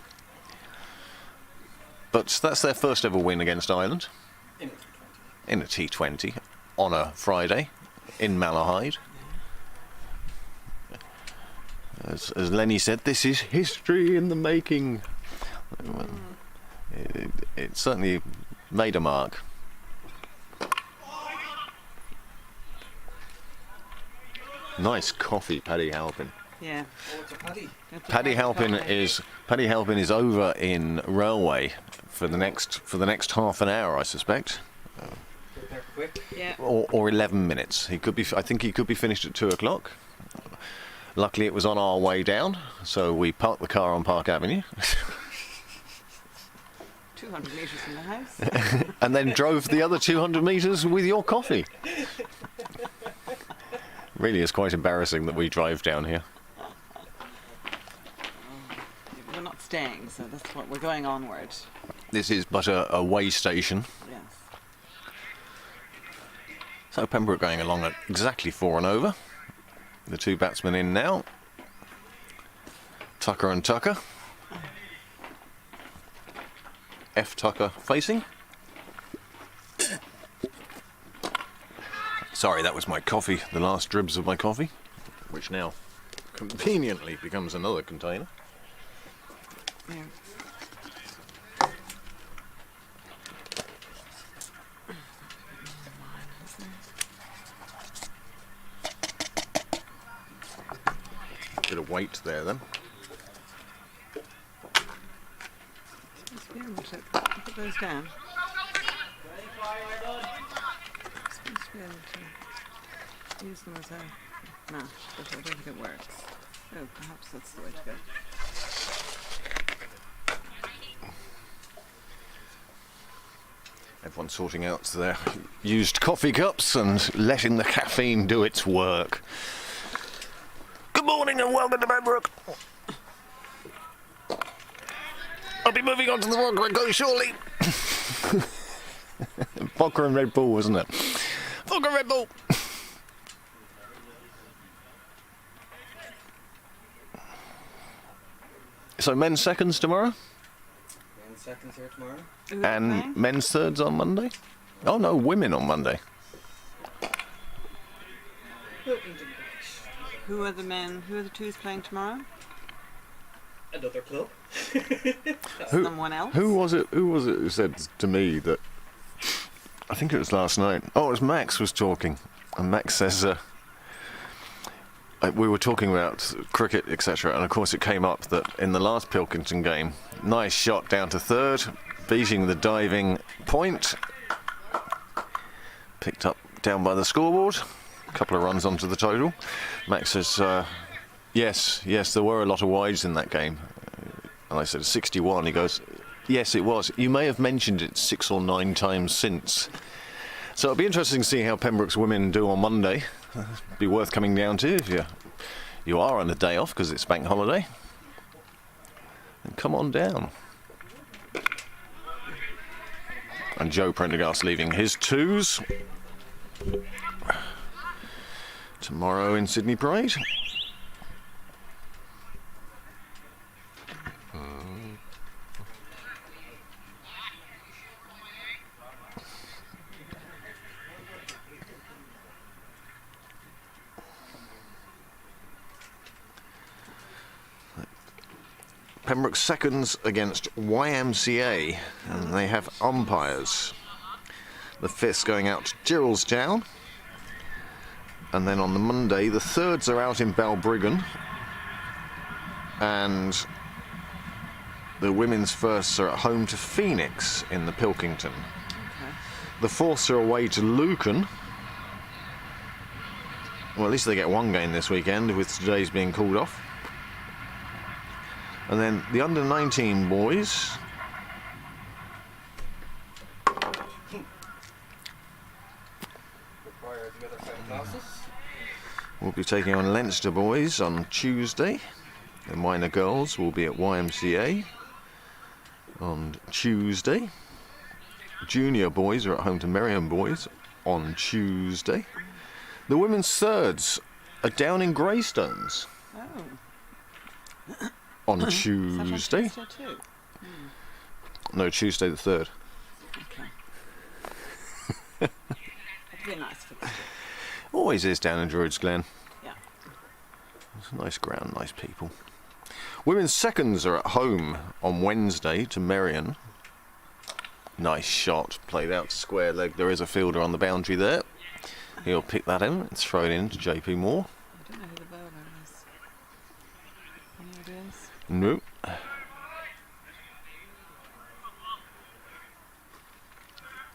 But that's their first ever win against Ireland. In a T20. In a T20 on a Friday in Malahide. As Lenny said, this is history in the making. It certainly made a mark. Nice coffee, Paddy Halpin. Yeah. Oh, it's a paddy. Paddy Halpin is over in Railway for the next half an hour, I suspect, Get there quick. Yeah. or 11 minutes. He could be. I think he could be finished at 2 o'clock. Luckily, it was on our way down, so we parked the car on Park Avenue. 200 metres from the house. And then drove the other 200 metres with your coffee. Really is quite embarrassing that we drive down here. We're not staying, so that's what we're going onward. This is but a way station. Yes. So Pembroke going along at exactly 4 and over. The two batsmen in now. Tucker and Tucker. F. Tucker facing. Sorry, that was my coffee, the last dribs of my coffee, which now conveniently becomes another container. Yeah. Bit of weight there then. Supposed to be able to put those down. Supposed to be able to use them as a mat, but I don't think it works. Oh, perhaps that's the way to go. Everyone's sorting out their used coffee cups and letting the caffeine do its work. Good morning and welcome to Pembroke. I'll be moving on to the Vodka and Go shortly. Vodka and Red Bull, wasn't it? Vodka and Red Bull. So men's seconds tomorrow? Men's seconds here tomorrow. Who are they And playing? men's thirds on Monday? Oh no, women on Monday. Who are the men? Who are the twos playing tomorrow? Another club. Who- Someone else? Who was it who said to me that I think it was last night. Oh, it was Max was talking, and Max says we were talking about cricket, etc., and of course it came up that in the last Pilkington game, nice shot down to third, beating the diving point, picked up down by the scoreboard, a couple of runs onto the total. Max says, yes, there were a lot of wides in that game, and I said 61. He goes, yes, it was. You may have mentioned it 6 or 9 times since. So it'll be interesting to see how Pembroke's women do on Monday. Be worth coming down to if you are on a day off because it's bank holiday. And come on down. And Joe Prendergast leaving his 2s tomorrow in Sydney Parade. Pembroke seconds against YMCA, and they have umpires. The 5th going out to Girrelstown, and then on the Monday the 3rds are out in Balbriggan, and the women's firsts are at home to Phoenix in the Pilkington. Okay. The 4ths are away to Lucan. Well, at least they get one game this weekend, with today's being called off. And then the under-19 boys will be taking on Leinster boys on Tuesday. The minor girls will be at YMCA on Tuesday. Junior boys are at home to Merriam boys on Tuesday. The women's 3rds are down in Greystones Oh. on Is that on Tuesday. Tuesday too? No, Tuesday the 3rd. Okay. That'd be a nice fixture. Always is down in Druids Glen. Yeah. It's a nice ground, nice people. Women's 2nds are at home on Wednesday to Merion. Nice shot, played out to square leg. There is a fielder on the boundary there. He'll pick that in and throw it in to JP Moore. I don't know who the bowler is. Any ideas? Nope.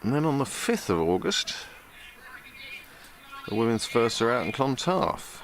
And then on the 5th of August, the women's firsts are out in Clontarf.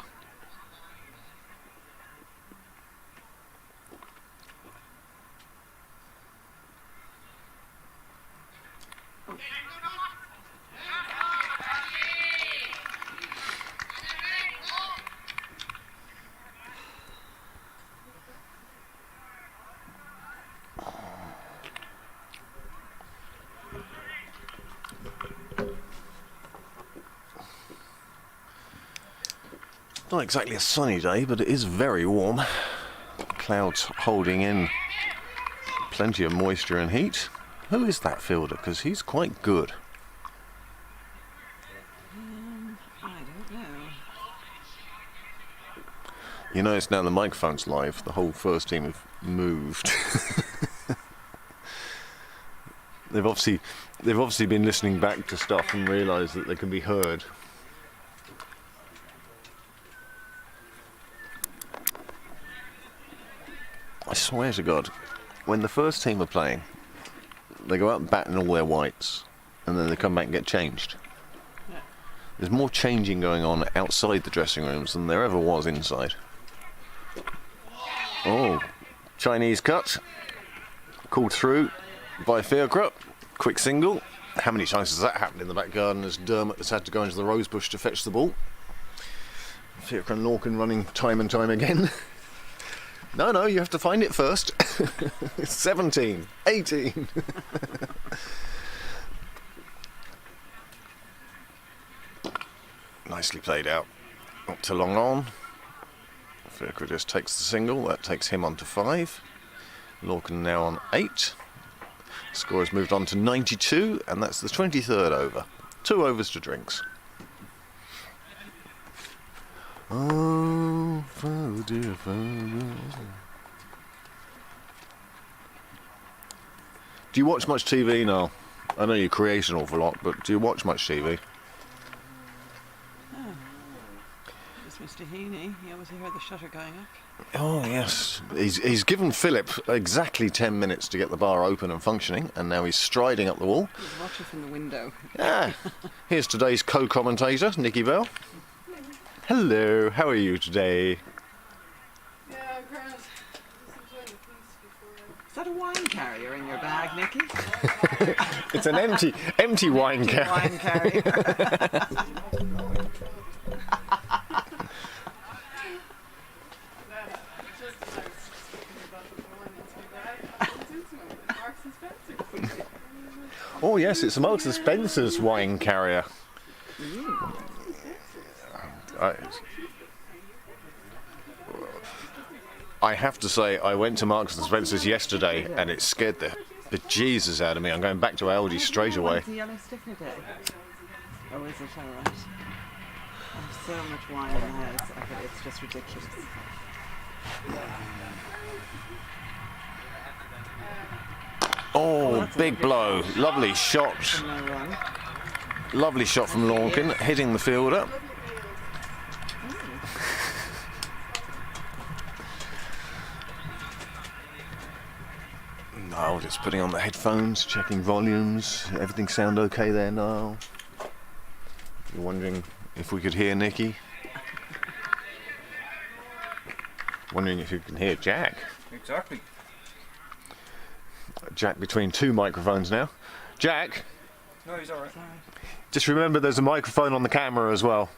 Not exactly a sunny day, but it is very warm. Clouds holding in plenty of moisture and heat. Who is that fielder? Because he's quite good. I don't know. You notice now the microphone's live. The whole first team have moved. They've obviously been listening back to stuff and realised that they can be heard. I swear to God, when the first team are playing, they go out and bat in all their whites, and then they come back and get changed. Yeah. There's more changing going on outside the dressing rooms than there ever was inside. Oh, Chinese cut. Called through by Fiacre. Quick single. How many times has that happened in the back garden as Dermot has had to go into the rose bush to fetch the ball? Fiacre and Lorcan running time and time again. No, you have to find it first. 17, 18. Nicely played out. Up to long on. Fiacre just takes the single. That takes him on to 5. Lorcan now on 8. Score has moved on to 92, and that's the 23rd over. 2 overs to drinks. Oh, Father, dear Father. Do you watch much TV now? I know you create an awful lot, but do you watch much TV? There's Mr. Heaney. You obviously heard the shutter going up. Oh yes, he's given Philip exactly 10 minutes to get the bar open and functioning, and now he's striding up the wall. He's watching from the window. Ah, here's today's co-commentator, Nikki Bell. Hello, how are you today? Yeah, grand. Is that a wine carrier in your bag, Nicky? It's an empty wine can. Wine carrier. Oh yes, it's a Marks and Spencer's wine carrier. I have to say, I went to Marks and Spencer's yesterday, and it scared the bejesus out of me. I'm going back to Aldi straight away. It's a yellow sticker day. Oh, is it alright? I have so much wine in the house. It's just ridiculous. Oh, big blow. Lovely shot. No run. Lovely shot from Lorcan, hitting the fielder. Niall just putting on the headphones, checking volumes. Everything sound okay there, Niall? You're wondering if we could hear Nicky? Wondering if you can hear Jack? Exactly. Jack between two microphones now. Jack, No, he's alright. just remember there's a microphone on the camera as well.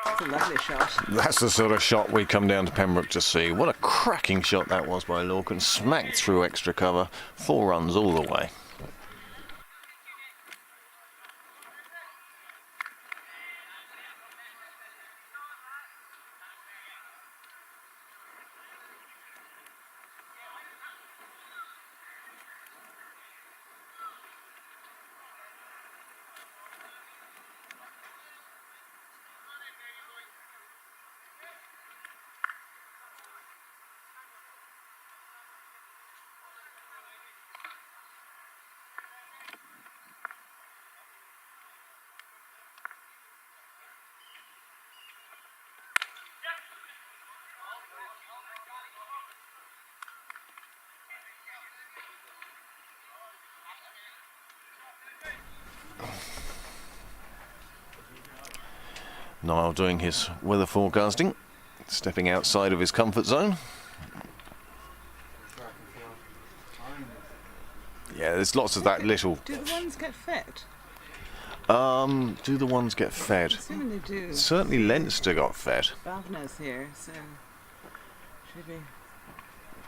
That's a lovely shot. That's the sort of shot we come down to Pembroke to see. What a cracking shot that was by Lorcan. Smacked through extra cover. 4 runs all the way. Niall doing his weather forecasting, stepping outside of his comfort zone. Yeah, there's lots of that little... Do the ones get fed? Do the ones get fed? I'm assuming they do. Certainly Leinster got fed. Bavna's here, so should be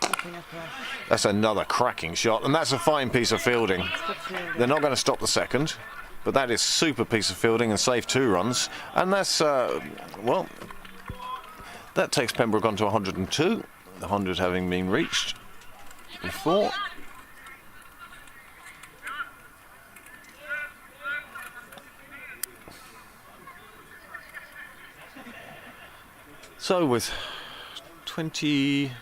picking up that. That's another cracking shot, and that's a fine piece of fielding. Good field. They're not going to stop the second, but that is super piece of fielding and saved 2 runs. And that's, well, that takes Pembroke on to 102, the 100 having been reached before. So with 20...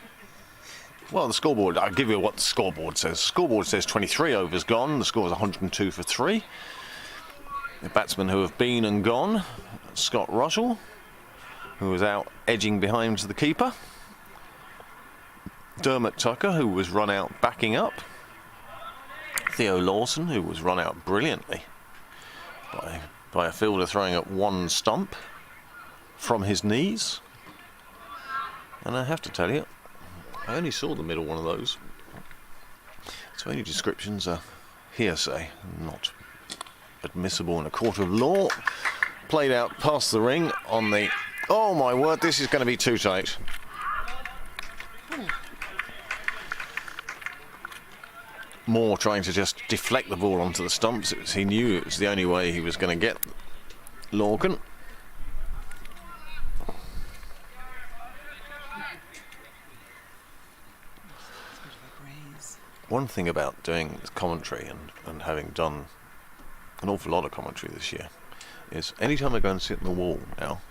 Well, the scoreboard, I'll give you what the scoreboard says. The scoreboard says 23 overs gone. The score is 102 for 3. The batsmen who have been and gone: Scott Russell, who was out edging behind the keeper; Dermot Tucker, who was run out backing up; Theo Lawson, who was run out brilliantly by a fielder throwing at one stump from his knees. And I have to tell you, I only saw the middle one of those, so any descriptions are hearsay, not admissible in a court of law. Played out past the ring on the... Oh my word, this is going to be too tight. Moore trying to just deflect the ball onto the stumps. He knew it was the only way he was going to get Lorcan. Breeze. One thing about doing commentary and having done an awful lot of commentary this year, is anytime I go and sit in the wall now,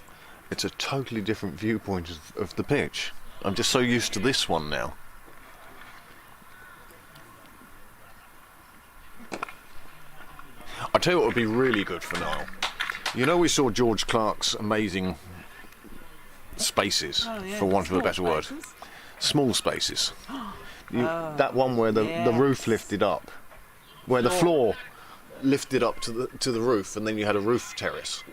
it's a totally different viewpoint of the pitch. I'm just so used to this one now. I'll tell you what would be really good for Niall. You know, we saw George Clark's amazing spaces, Oh, yeah, for want of a small better word. spaces. Small spaces. That one where the yes. roof lifted up, where the floor lifted up to the roof, and then you had a roof terrace.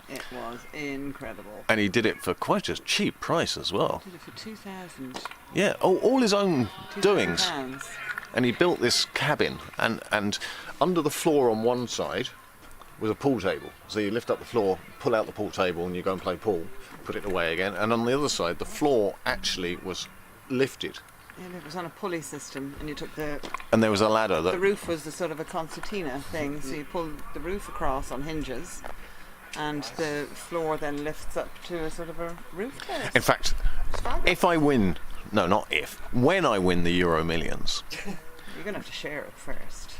It was incredible. And he did it for quite a cheap price as well. Did it for 2,000. Yeah, all his own doings. £2,000. And he built this cabin, and under the floor on one side was a pool table. So you lift up the floor, pull out the pool table, and you go and play pool, put it away again. And on the other side, the floor actually was lifted. And it was on a pulley system, and you took the And there was a ladder that... roof was the sort of a concertina thing, so you pull the roof across on hinges, and the floor then lifts up to a sort of a roof terrace. In fact, if I win... No, not if. When I win the Euro Millions... You're going to have to share it first.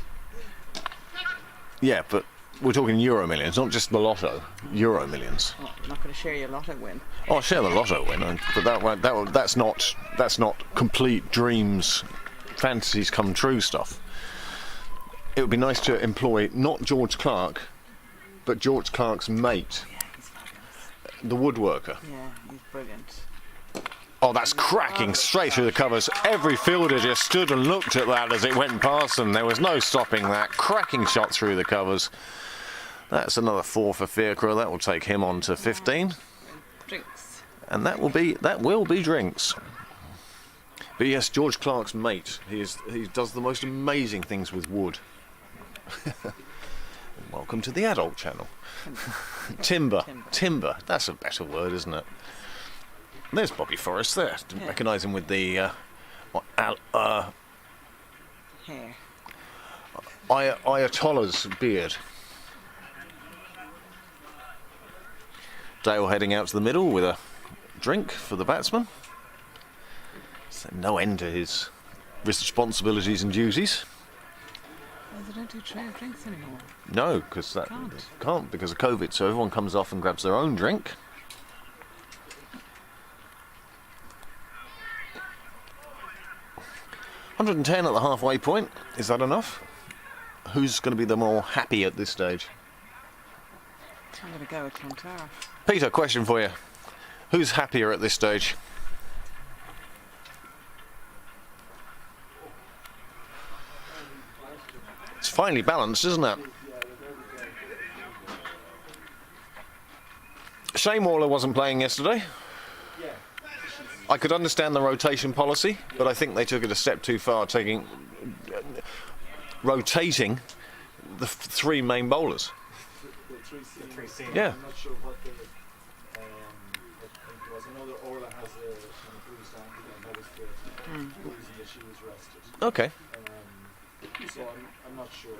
Yeah, but we're talking Euro Millions, not just the lotto. Euro Millions. Oh, you're not going to share your lotto win. Oh, I'll share the lotto win, but that's not complete dreams, fantasies come true stuff. It would be nice to employ not George Clark, but George Clark's mate, Yeah, he's fabulous. the woodworker. Yeah, he's brilliant. Oh, that's cracking straight through the covers. Every fielder just stood and looked at that as it went past them. There was no stopping that. Cracking shot through the covers. That's another 4 for Fiacre. That will take him on to 15. Drinks. And that will be drinks. But yes, George Clark's mate. He does the most amazing things with wood. Welcome to the adult channel. Timber. That's a better word, isn't it? There's Bobby Forrest there. Didn't Yeah. recognise him with the Hair. Ayatollah's beard. Dale heading out to the middle with a drink for the batsman. So no end to his responsibilities and duties. Oh, they don't do tray of drinks anymore. No, because that can't because of COVID. So everyone comes off and grabs their own drink. $110 at the halfway point. Is that enough? Who's going to be the more happy at this stage? I'm going to go with Clontarf. Peter, question for you. Who's happier at this stage? It's finely balanced, isn't it? Shane Waller wasn't playing yesterday. I could understand the rotation policy, but I think they took it a step too far, rotating the three main bowlers. Yeah. I'm not sure what the I think there was another Orla has an bruised ankle, and that was the reason that she was rested. Okay. So I'm not sure.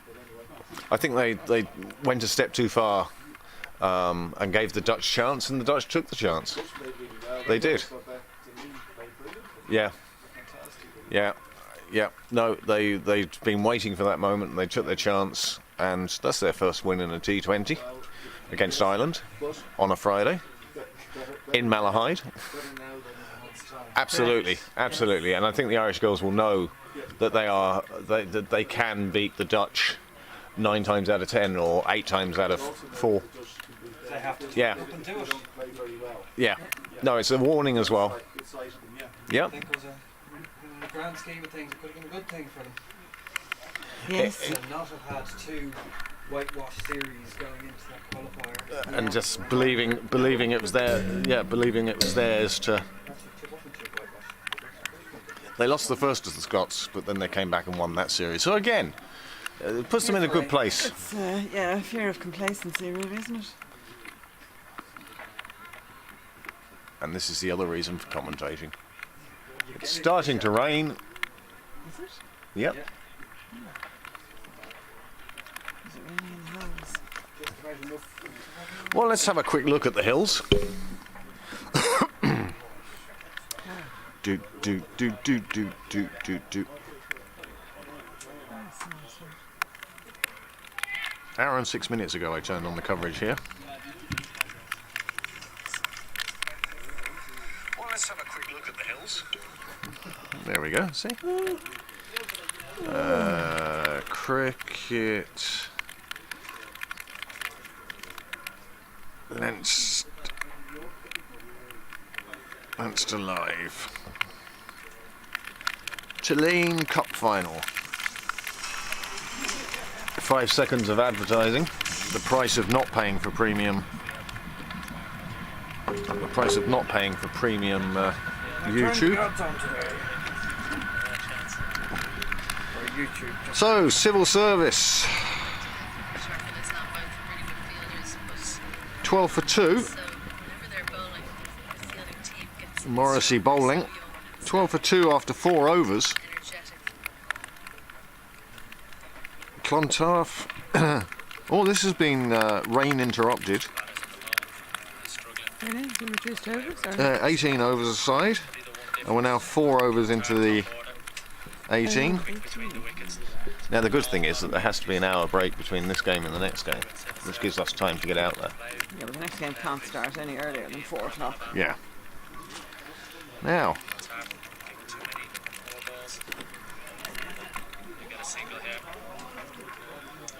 But anyway. I think they went a step too far and gave the Dutch chance, and the Dutch took the chance. Dutch played really well. They did. So back to me, played brilliant. Yeah. Fantastic. Yeah. No, they'd been waiting for that moment, and they took their chance, and that's their first win in a T20 against Ireland on a Friday in Malahide. Better now than in a month's time. Absolutely, and I think the Irish girls will know that that they can beat the Dutch 9 times out of 10 or 8 times out of 4. They have to Yeah. up and do it. Don't play very well. Yeah. No, it's a warning as well. Good sight of them, Yep. yeah. I think it was in the grand scheme of things, it could have been a good thing for them. Yes. To not have had 2 whitewash series going into that qualifier. And just believing it was believing it was theirs to. It wasn't 2 whitewash. They lost the first to the Scots, but then they came back and won that series. So again, it puts them in a good place. It's a fear of complacency, really, isn't it? And this is the other reason for commentating. It's starting to rain. Is it? Yep. Yeah. Is it raining in the hills? Just about enough. Well, let's have a quick look at the hills. do do do do do do do do. Hour and 6 minutes ago I turned on the coverage here. Well, let's have a quick look at the hills. There we go, see? Cricket. Leinster Live. Tulane Cup Final. 5 seconds of advertising. The price of not paying for premium. The price of not paying for premium YouTube. So, civil service. 12 for 2. Morrissey bowling. 12 for 2 after 4 overs. Clontarf. Oh, this has been rain interrupted. 18 overs aside. And we're now 4 overs into the 18. Now the good thing is that there has to be an hour break between this game and the next game, which gives us time to get out there. Yeah, but the next game can't start any earlier than 4 o'clock. Yeah. Now.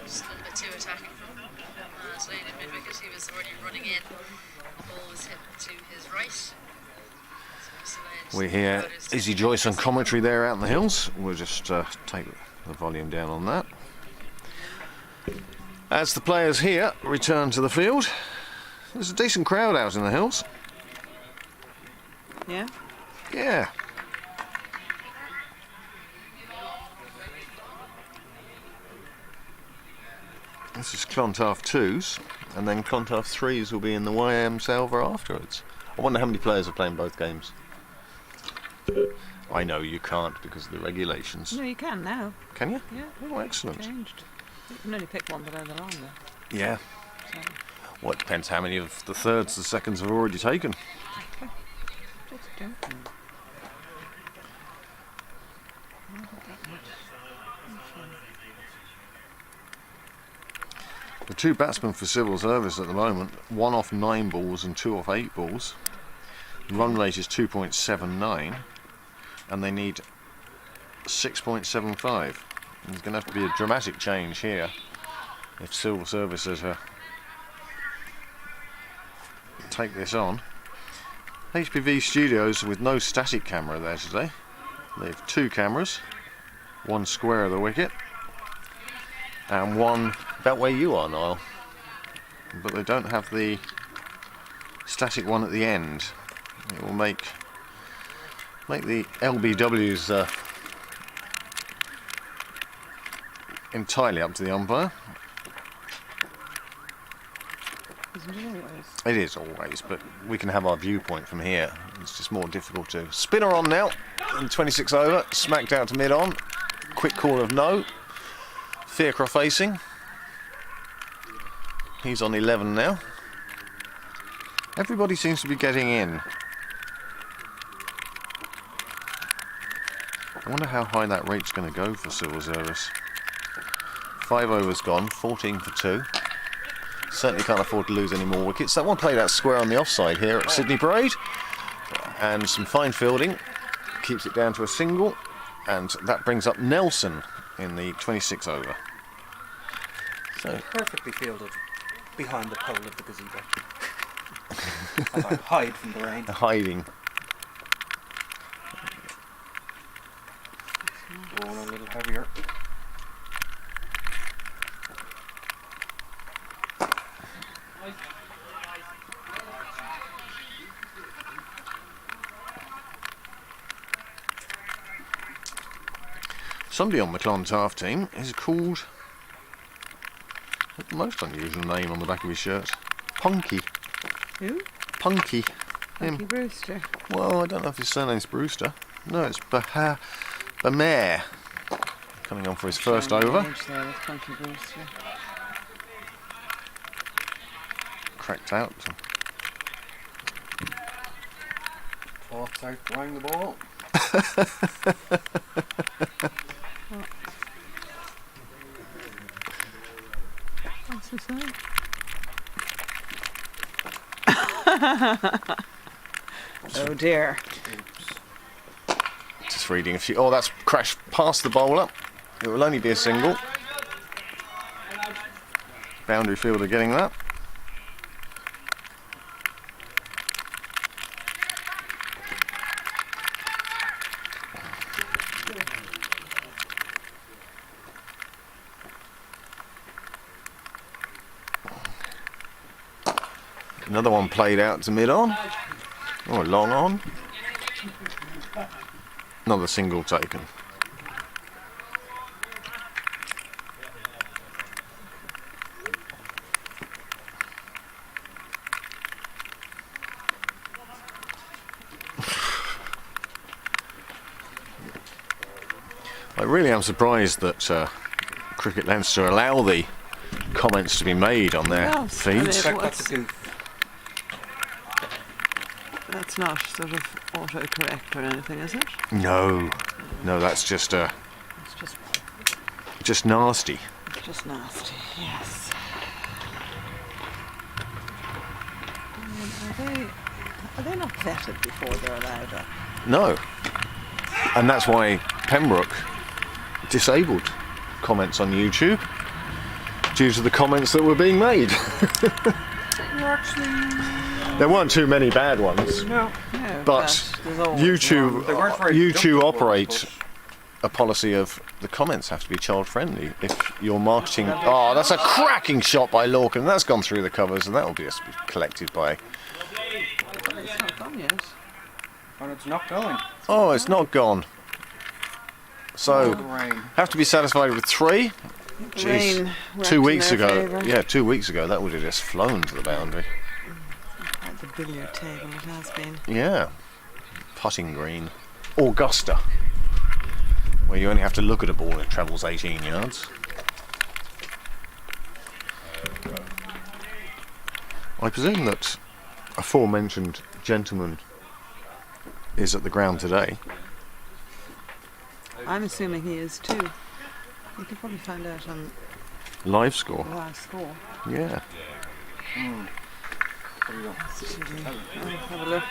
Just a little bit too attacking from Slade in mid-wicket. He was already running in. The ball was hit to his right. We hear Izzy Joyce on commentary there out in the hills. We'll just take the volume down on that. As the players here return to the field, there's a decent crowd out in the hills. Yeah? Yeah. This is Clontarf 2s, and then Clontarf 3s will be in the YM Salver afterwards. I wonder how many players are playing both games. I know you can't because of the regulations. No, you can now. Can you? Yeah. Oh, excellent. Changed. You can only pick one below the line though. Yeah. So, Well, it depends how many of the thirds the seconds have already taken. just don't. The 2 batsmen for civil service at the moment, 1 off 9 balls and 2 off 8 balls. Run rate is 2.79 and they need 6.75. There's going to have to be a dramatic change here if civil service is to take this on. HPV Studios with no static camera there today. They have 2 cameras, 1 square of the wicket and 1 about where you are, Niall, but they don't have the static one at the end. It will make the LBWs entirely up to the umpire. Isn't it always? It is always, but we can have our viewpoint from here. It's just more difficult to. Spinner on now, in 26 over, smacked out to mid on. Quick call of no. Theacroft facing. He's on 11 now. Everybody seems to be getting in. I wonder how high that rate's going to go for civil service. 5 overs gone, 14 for 2. Certainly can't afford to lose any more wickets. That one played out square on the offside here at Sydney Parade. And some fine fielding. Keeps it down to a single. And that brings up Nelson in the 26 over. So Perfectly fielded behind the pole of the gazebo. As I hide from the rain. hiding. Going a little heavier. Somebody on the Clontarf team is called, the most unusual name on the back of his shirt, Punky. Who? Punky. Punky Brewster. Well, I don't know if his surname's Brewster. No, it's Bamare. Coming on for his first Showing over. the age there with Punky Brewster. Cracked out. Thoughts out throwing the ball. we say? Oh dear. Just reading a few. Oh, that's crashed past the bowler. It will only be a single. Boundary fielder getting that. Another one played out to mid-on. Oh, long on. Another single taken. I really am surprised that Cricket Leinster allow the comments to be made on their Well, feeds. and That's a goof. that's not sort of autocorrect or anything, is it? No, no, that's just It's just nasty. just nasty. Yes. Are they not vetted before they're allowed up? No, and that's why Pembroke disabled comments on YouTube due to the comments that were being made. There weren't too many bad ones, No. No, but there's always YouTube They weren't very YouTube productive operate ones, a policy of the comments have to be child friendly. If you're marketing, oh, that's a cracking shot by Lorcan. That's gone through the covers, and that will be collected by. It's not gone yet. And it's not going. Oh, it's not gone. So The rain. have to be satisfied with 3. Jeez. Rain worked 2 in weeks their ago, favour. yeah, 2 weeks ago, that would have just flown to the boundary. Like the billiard table it has been. Yeah, putting green, Augusta, where you only have to look at a ball and it travels 18 yards. I presume that aforementioned gentleman is at the ground today. I'm assuming he is too. You could probably find out on Live score, the live score. yeah. There you go. Have a look.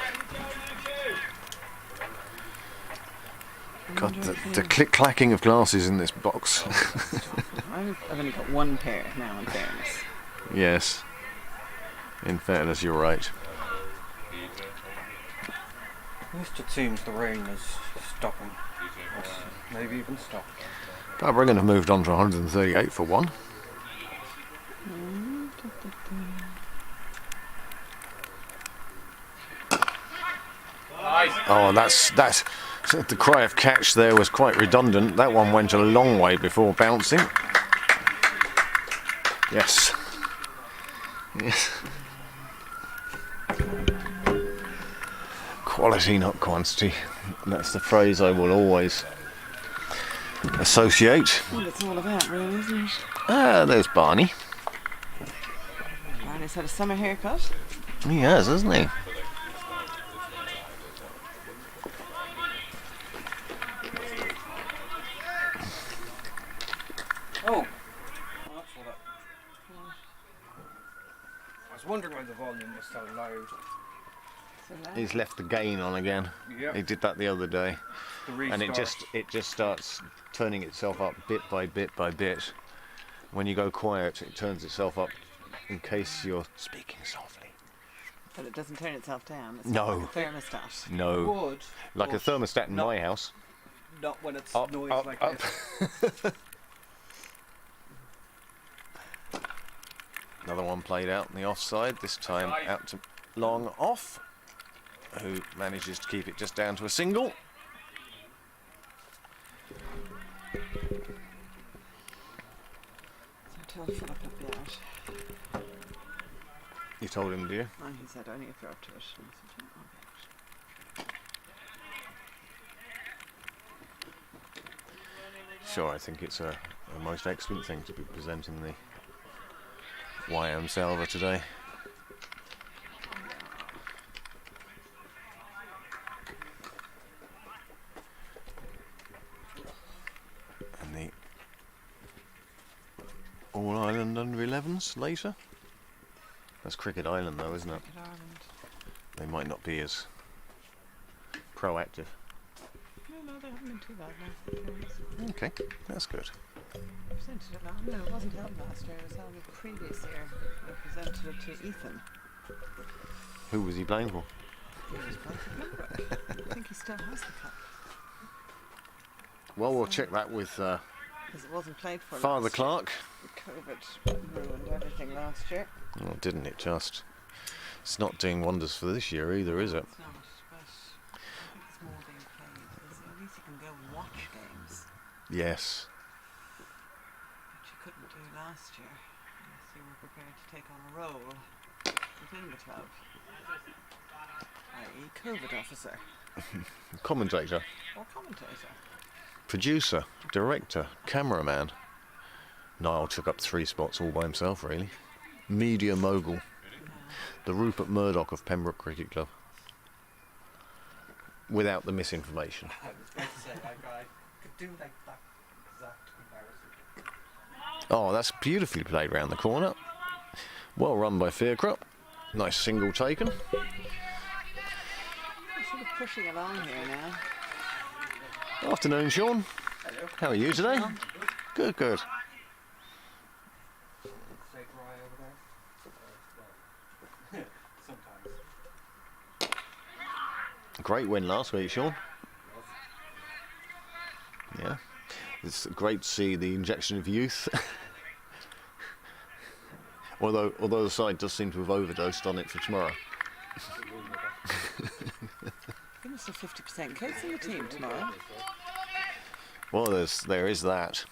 God, the click-clacking of glasses in this box. I've only got one pair now, in fairness. Yes, in fairness, you're right. At least it seems the rain is stopping. Maybe even stopped. Pembroke have moved on to 138 for 1. Oh, that's the cry of catch there was quite redundant. That one went a long way before bouncing. Yes. Yes. Quality, not quantity. That's the phrase I will always associate. Well, it's all about, really, isn't it? Ah, there's Barney. Barney's had a summer haircut. He has, hasn't he? Oh! That's what I was wondering why the volume was so loud. So loud. He's left the gain on again. Yep. He did that the other day. The And restart. it just starts turning itself up bit by bit by bit. When you go quiet, it turns itself up in case you're speaking softly. But it doesn't turn itself down. It's No. not like a thermostat. No, Would, like a but thermostat in not- my house. not when it's Up, noise up, like up. this. Another one played out in the offside. This time out to long off, who manages to keep it just down to a single. So tell Philip up the out. You told him, do you? And he said only if you're up to it. And I said, "Yeah, okay." Sure, I think it's a most excellent thing to be presenting the YM Salver today. And the All Ireland under 11s. minutes later. That's Cricket Island though, isn't it? Cricket Ireland. They might not be as proactive. No, they haven't been too bad now. in fairness. Okay, that's good. I presented it last. No, it wasn't held last year. It was held the previous year. I presented it to Ethan. Who was he playing for? He was playing for Pembroke. I think he still has the cup. Well, we'll check that with Because it wasn't played for Father last Clark. year. COVID ruined everything last year. Oh, didn't it just? It's not doing wonders for this year either, is it? It's not, but I think it's more being played. Because at least you can go watch games, Yes. which you couldn't do last year unless you were prepared to take on a role within the club, i.e. COVID officer Commentator, or commentator. producer, director, cameraman. Niall took up 3 spots all by himself, really. Media mogul. The Rupert Murdoch of Pembroke Cricket Club. Without the misinformation. I was going to say, I could do like that exact comparison. Oh, that's beautifully played round the corner. Well run by Faircroft. Nice single taken. We're sort of pushing along here now. Afternoon, Sean. Hello. How are you today? Sean. Good, good. Stay dry over there. Sometimes. Great win last week, Sean. Yeah. It's great to see the injection of youth. although the side does seem to have overdosed on it for tomorrow. You must have 50% kids in the team tomorrow. Well, there is that.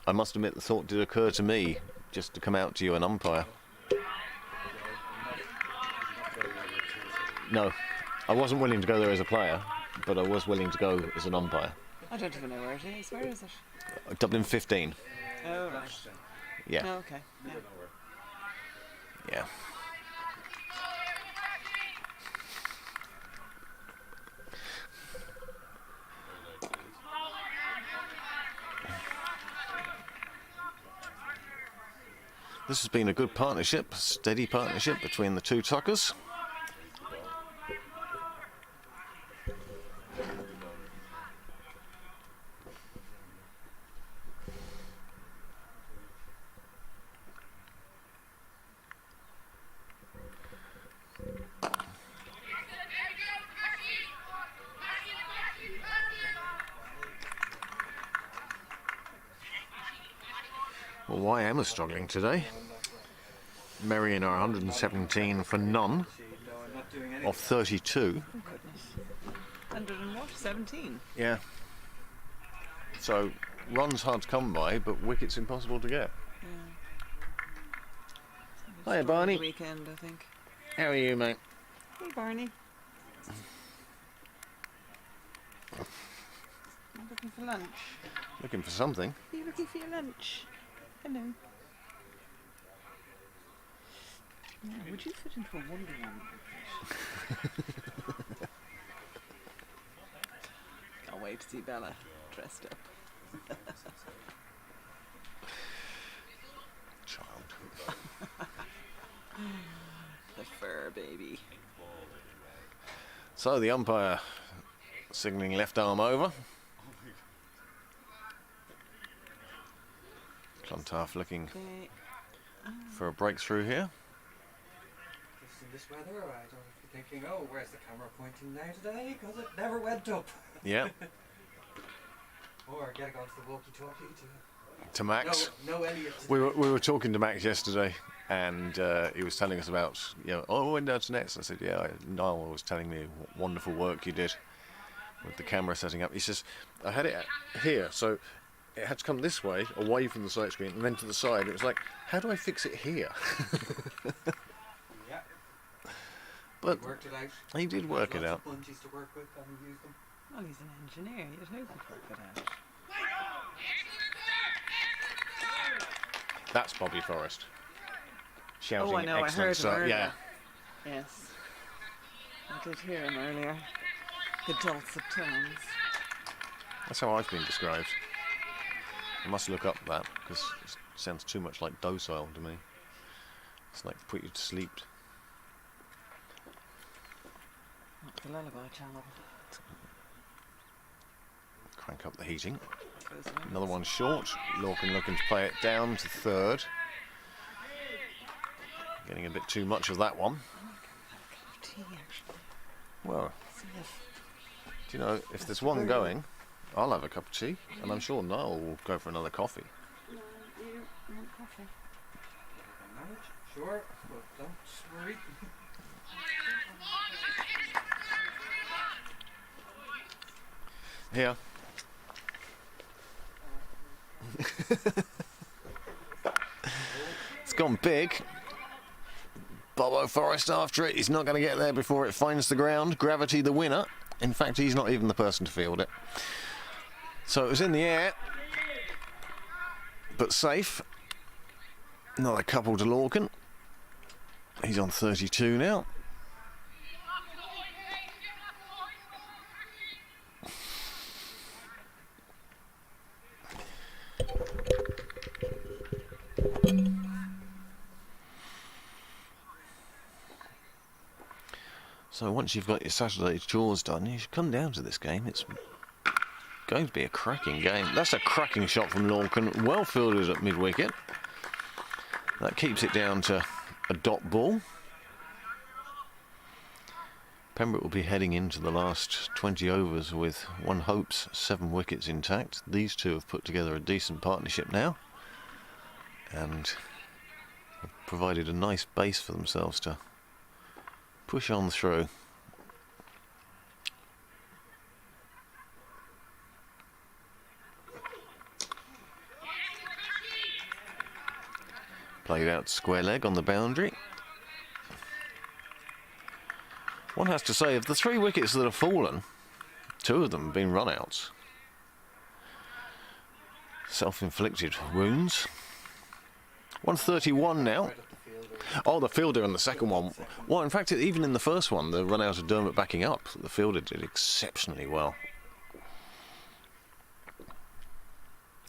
I must admit the thought did occur to me just to come out to you and umpire. No, I wasn't willing to go there as a player, but I was willing to go as an umpire. I don't even know where it is. Where is it? Dublin 15. Oh, right. Yeah, Oh, okay. Yeah. yeah. This has been a good partnership, steady partnership between the two Tuckers. Well, why am I struggling today? Marion are 117 for none of 32. Oh, goodness. 117. Yeah. So runs hard to come by, but wickets impossible to get. Yeah. Hiya, Barney. Weekend, I think. How are you, mate? Hey, Barney. I'm looking for lunch. Looking for something. Are you looking for your lunch? Hello. Yeah, would you fit into a Wonder Woman outfit? Can't wait to see Bella dressed up. Child. The fur baby. So the umpire signalling left arm over. Clontarf looking Okay. for a breakthrough here. Just in this weather, I don't know if you're thinking, oh, where's the camera pointing now today? Because it never went up. Yeah, Or getting onto the walkie-talkie to Max. No Elliot. We were talking to Max yesterday, and he was telling us about, oh, when down to nets. I said, yeah, Niall was telling me what wonderful work you did with the camera setting up. He says, I had it here, so it had to come this way, away from the sight screen, and then to the side. It was like, how do I fix it here? Yeah, But worked it out. he did work it out. Lots of bungees to work with and use them. Well, he's an engineer. You'd hope he'd work it out. That's Bobby Forrest. Shouting Oh, I know. I excellent heard him stuff. earlier. Yeah. Yes. I did hear him earlier. The dulcet tones. That's how I've been described. I must look up that, because Sounds too much like docile to me. It's like put you to sleep. The lullaby channel. Crank up the heating. Goes around. Another one short. Lorcan looking to play it down to third. Getting a bit too much of that one. Tea, actually. Well, See if do you know, if there's one going, I'll have a cup of tea, and I'm sure Niall will go for another coffee. you want coffee. Manage? Sure, but don't worry. Here. It's gone big. Bobo Forrest after it. He's not going to get there before it finds the ground. Gravity the winner. In fact, he's not even the person to field it. So it was in the air, but safe. Another couple to Lorcan. He's on 32 now. So once you've got your Saturday chores done, you should come down to this game. It's going to be a cracking game. That's a cracking shot from Lorcan, well fielded at mid-wicket. That keeps it down to a dot ball. Pembroke will be heading into the last 20 overs with, one hopes, 7 wickets intact. These two have put together a decent partnership now and have provided a nice base for themselves to push on through. Played out square leg on the boundary. One has to say, of the 3 wickets that have fallen, 2 of them have been run-outs. Self-inflicted wounds. 131 now. Oh, the fielder in the second one. Well, in fact, even in the first one, the run out of Dermot backing up, the fielder did exceptionally well.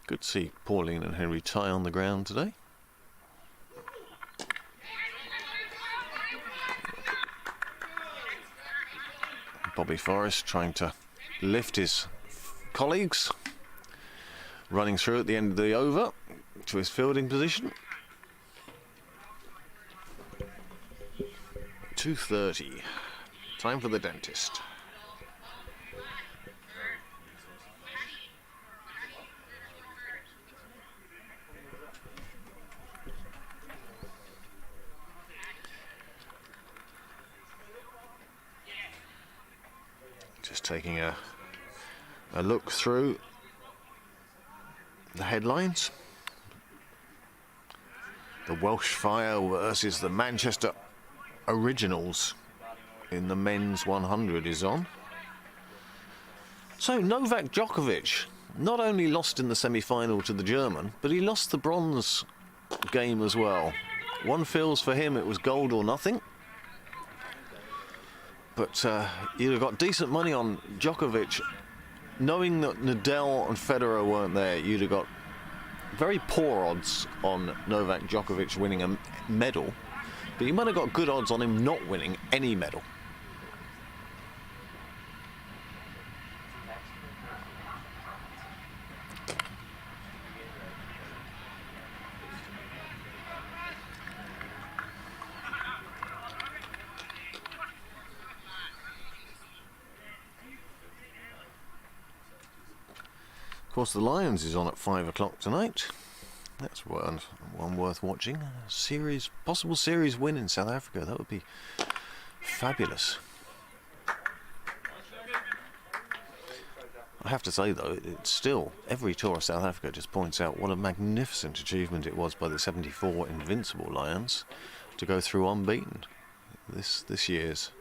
Good to see Pauline and Henry tie on the ground today. Bobby Forrest trying to lift his colleagues. Running through at the end of the over to his fielding position. 2:30. Time for the dentist. Just taking a look through the headlines. The Welsh Fire versus the Manchester Originals in the men's 100 is on. So Novak Djokovic not only lost in the semi-final to the German, but he lost the bronze game as well. One feels for him it was gold or nothing. But you'd have got decent money on Djokovic. Knowing that Nadal and Federer weren't there, you'd have got very poor odds on Novak Djokovic winning a medal. But you might have got good odds on him not winning any medal. Of course, the Lions is on at 5 o'clock tonight. That's one worth watching. A possible series win in South Africa. That would be fabulous. I have to say, though, it's still, every tour of South Africa just points out what a magnificent achievement it was by the 74 invincible Lions to go through unbeaten. This year's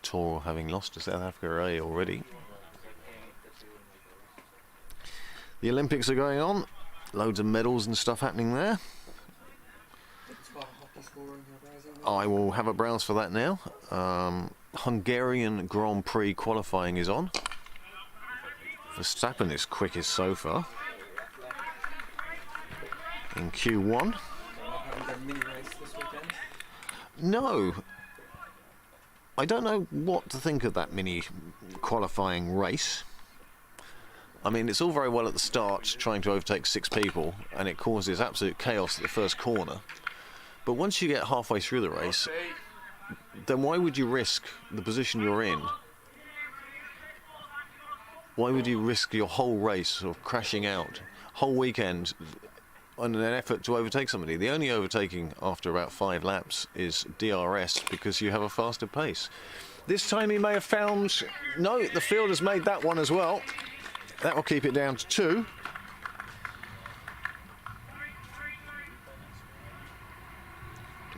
tour, having lost to South Africa A already. The Olympics are going on. Loads of medals and stuff happening there. I will have a browse for that now. Hungarian Grand Prix qualifying is on. Verstappen is quickest so far. in Q1. Having their mini race this weekend. No. I don't know what to think of that mini qualifying race. I mean, it's all very well at the start trying to overtake 6 people, and it causes absolute chaos at the first corner. But once you get halfway through the race, then why would you risk the position you're in? Why would you risk your whole race of crashing out, whole weekend, in an effort to overtake somebody? The only overtaking after about 5 laps is DRS, because you have a faster pace. This time he may have found... No, the field has made that one as well. That will keep it down to 2.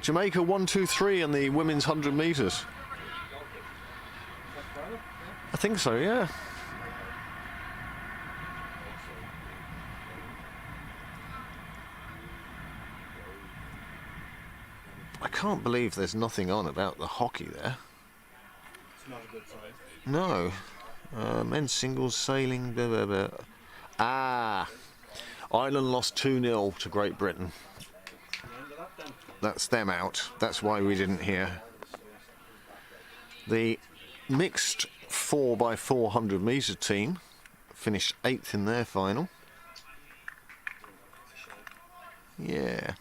Jamaica 1, 2, 3 in the women's 100 metres. I think so, yeah. I can't believe there's nothing on about the hockey there. It's not a good sign. No. Men's singles, sailing, blah, blah, blah. Ah. Ireland lost 2-0 to Great Britain. That's them out. That's why we didn't hear. The mixed 4x400 metre team finished 8th in their final. Yeah.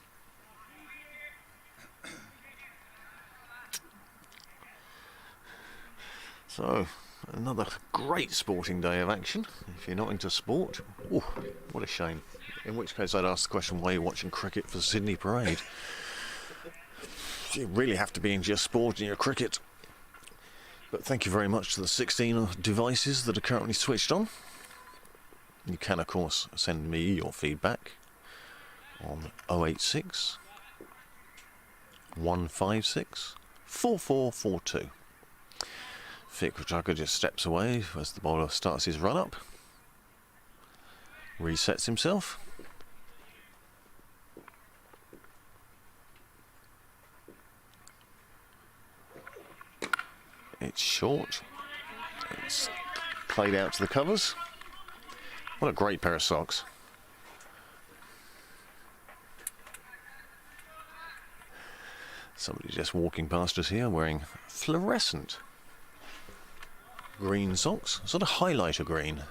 So, another great sporting day of action. If you're not into sport, ooh, what a shame. In which case I'd ask the question, why are you watching cricket for the Sydney Parade? You really have to be into your sport and your cricket. But thank you very much to the 16 devices that are currently switched on. You can, of course, send me your feedback on 086 156 4442. Fiacre Jugger just steps away as the bowler starts his run up, resets himself. It's short. It's played out to the covers. What a great pair of socks. Somebody just walking past us here wearing fluorescent green socks, sort of highlighter green.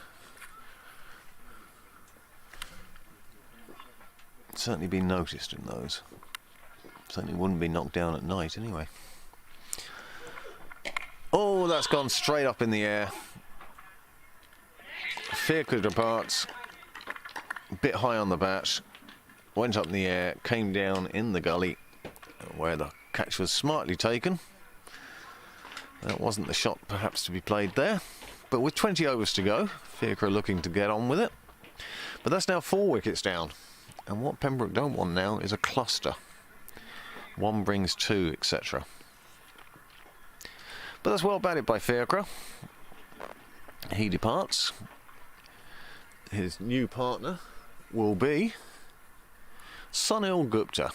Certainly been noticed in those. Certainly wouldn't be knocked down at night anyway. Oh, that's gone straight up in the air. Fiacre departs, a bit high on the bat, went up in the air, came down in the gully where the catch was smartly taken. That wasn't the shot perhaps to be played there, but with 20 overs to go, Fiacre looking to get on with it. But that's now 4 wickets down, and what Pembroke don't want now is a cluster. 1 brings 2, etc. But that's well batted by Fiacre. He departs. His new partner will be Sunil Gupta.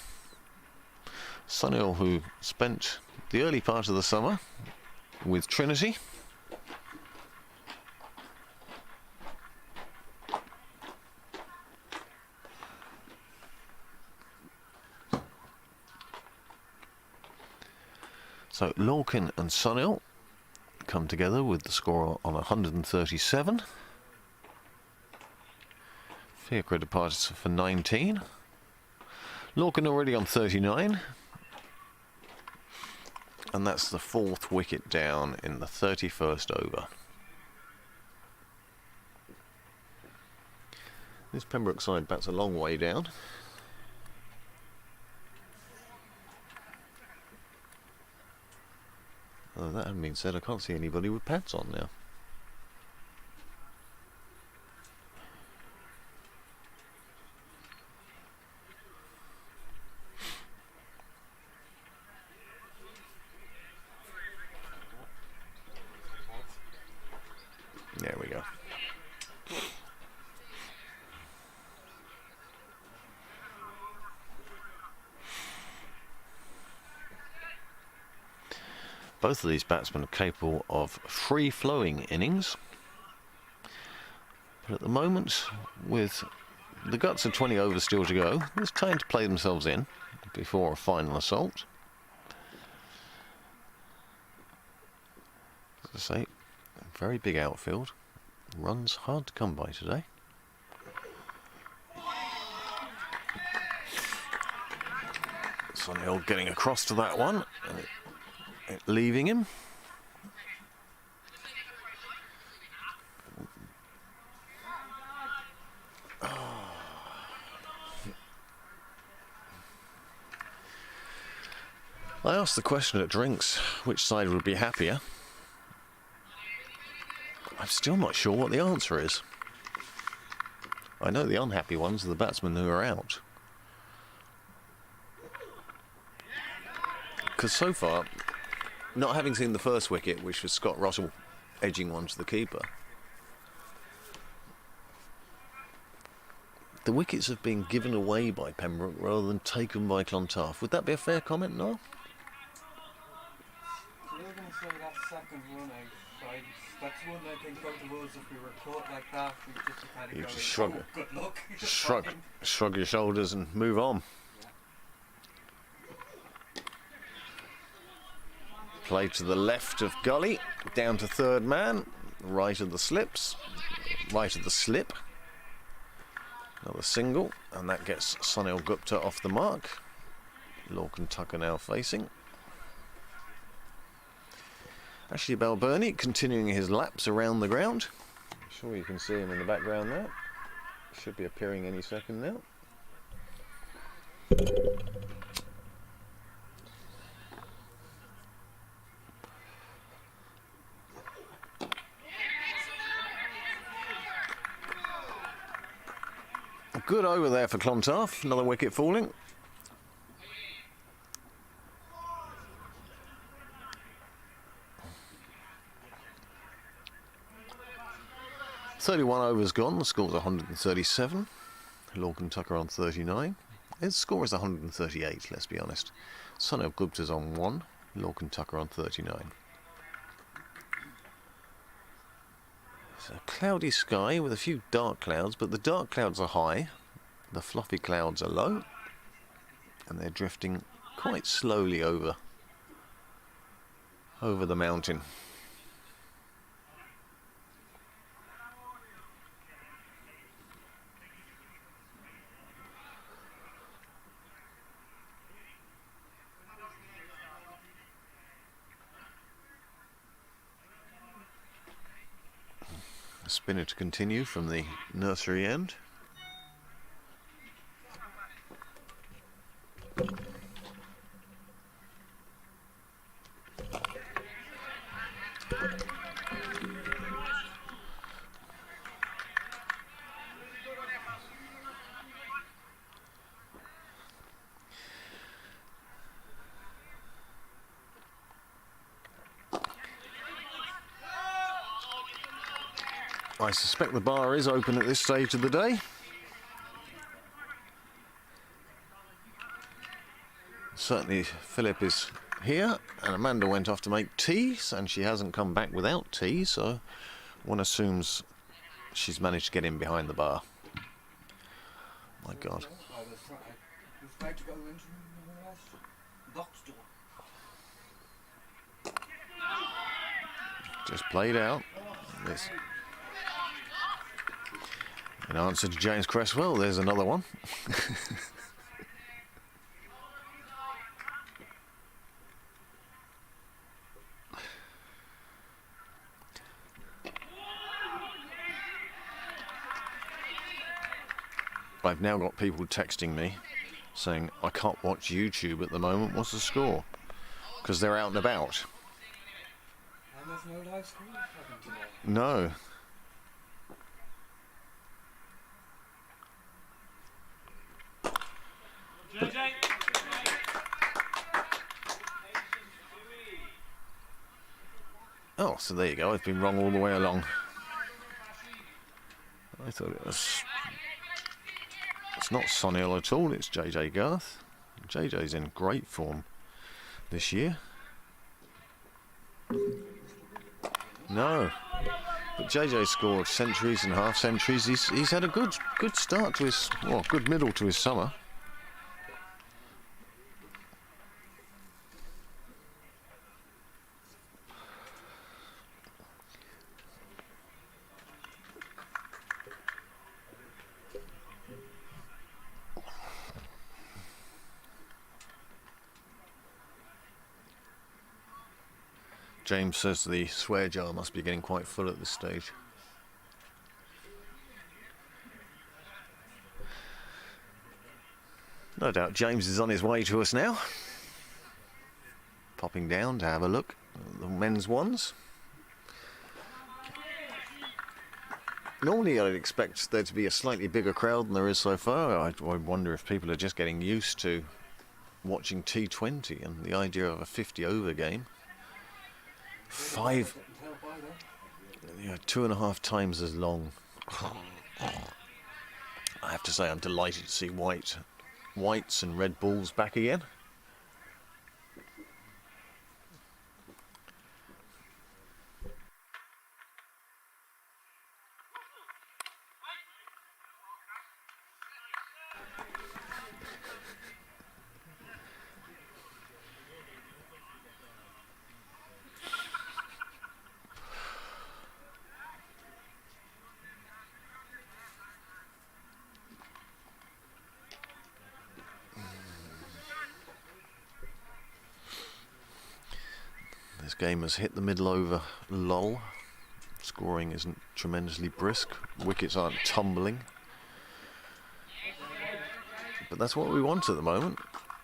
Sunil, who spent the early part of the summer with Trinity. So Lorcan and Sunil come together with the score on 137. Fiacre departs for 19. Lorcan already on 39. And that's the 4th wicket down in the 31st over. This Pembroke side bats a long way down. Oh, that having been said, I can't see anybody with pads on now. There we go. Both of these batsmen are capable of free-flowing innings. But at the moment, with the guts of 20 overs still to go. There's time to play themselves in before a final assault. As I say, a very big outfield. Runs hard to come by today. Sonhill getting across to that one, and it leaving him. I asked the question at drinks, which side would be happier? I'm still not sure what the answer is. I know the unhappy ones are the batsmen who are out. Because so far, not having seen the first wicket, which was Scott Russell edging one to the keeper, the wickets have been given away by Pembroke rather than taken by Clontarf. Would that be a fair comment, Noel? So you're going to say that second run outside, that's one I think out of us, if we were caught like that, we just kind of You go, just shrug oh, it. good luck. Shrug your shoulders and move on. Play to the left of Gully, down to third man, right of the slips, right of the slip. Another single, and that gets Sunil Gupta off the mark. Lorcan Tucker now facing. Ashley Balburney continuing his laps around the ground. I'm sure you can see him in the background there. Should be appearing any second now. Good over there for Clontarf, another wicket falling. "31 overs gone, the score's 137. Lorcan Tucker on 39. His score is 138, let's be honest. Sunil Gupta's on 1, Lorcan Tucker on 39. It's a cloudy sky with a few dark clouds, but the dark clouds are high, the fluffy clouds are low, and they're drifting quite slowly over the mountain. A spinner to continue from the nursery end. I suspect the bar is open at this stage of the day. Certainly Philip is here, and Amanda went off to make tea, and she hasn't come back without tea, so one assumes she's managed to get in behind the bar. My God. I was about to go into the box door. Just played out. This. In answer to James Cresswell, there's another one. I've now got people texting me saying, I can't watch YouTube at the moment, what's the score? Because they're out and about. And there's no live screen today. No. Oh, so there you go. I've been wrong all the way along. I thought it was... It's not Sonhill at all, it's JJ Garth. JJ's in great form this year. No. But JJ scored centuries and half centuries. He's had a good start to his, well, good middle to his summer. James says the swear jar must be getting quite full at this stage. No doubt James is on his way to us now. Popping down to have a look at the men's ones. Normally I'd expect there to be a slightly bigger crowd than there is so far. I wonder if people are just getting used to watching T20 and the idea of a 50 over game. 2.5 times as long. I have to say I'm delighted to see whites and red balls back again. This game has hit the middle over lull. Scoring isn't tremendously brisk. Wickets aren't tumbling. But that's what we want at the moment.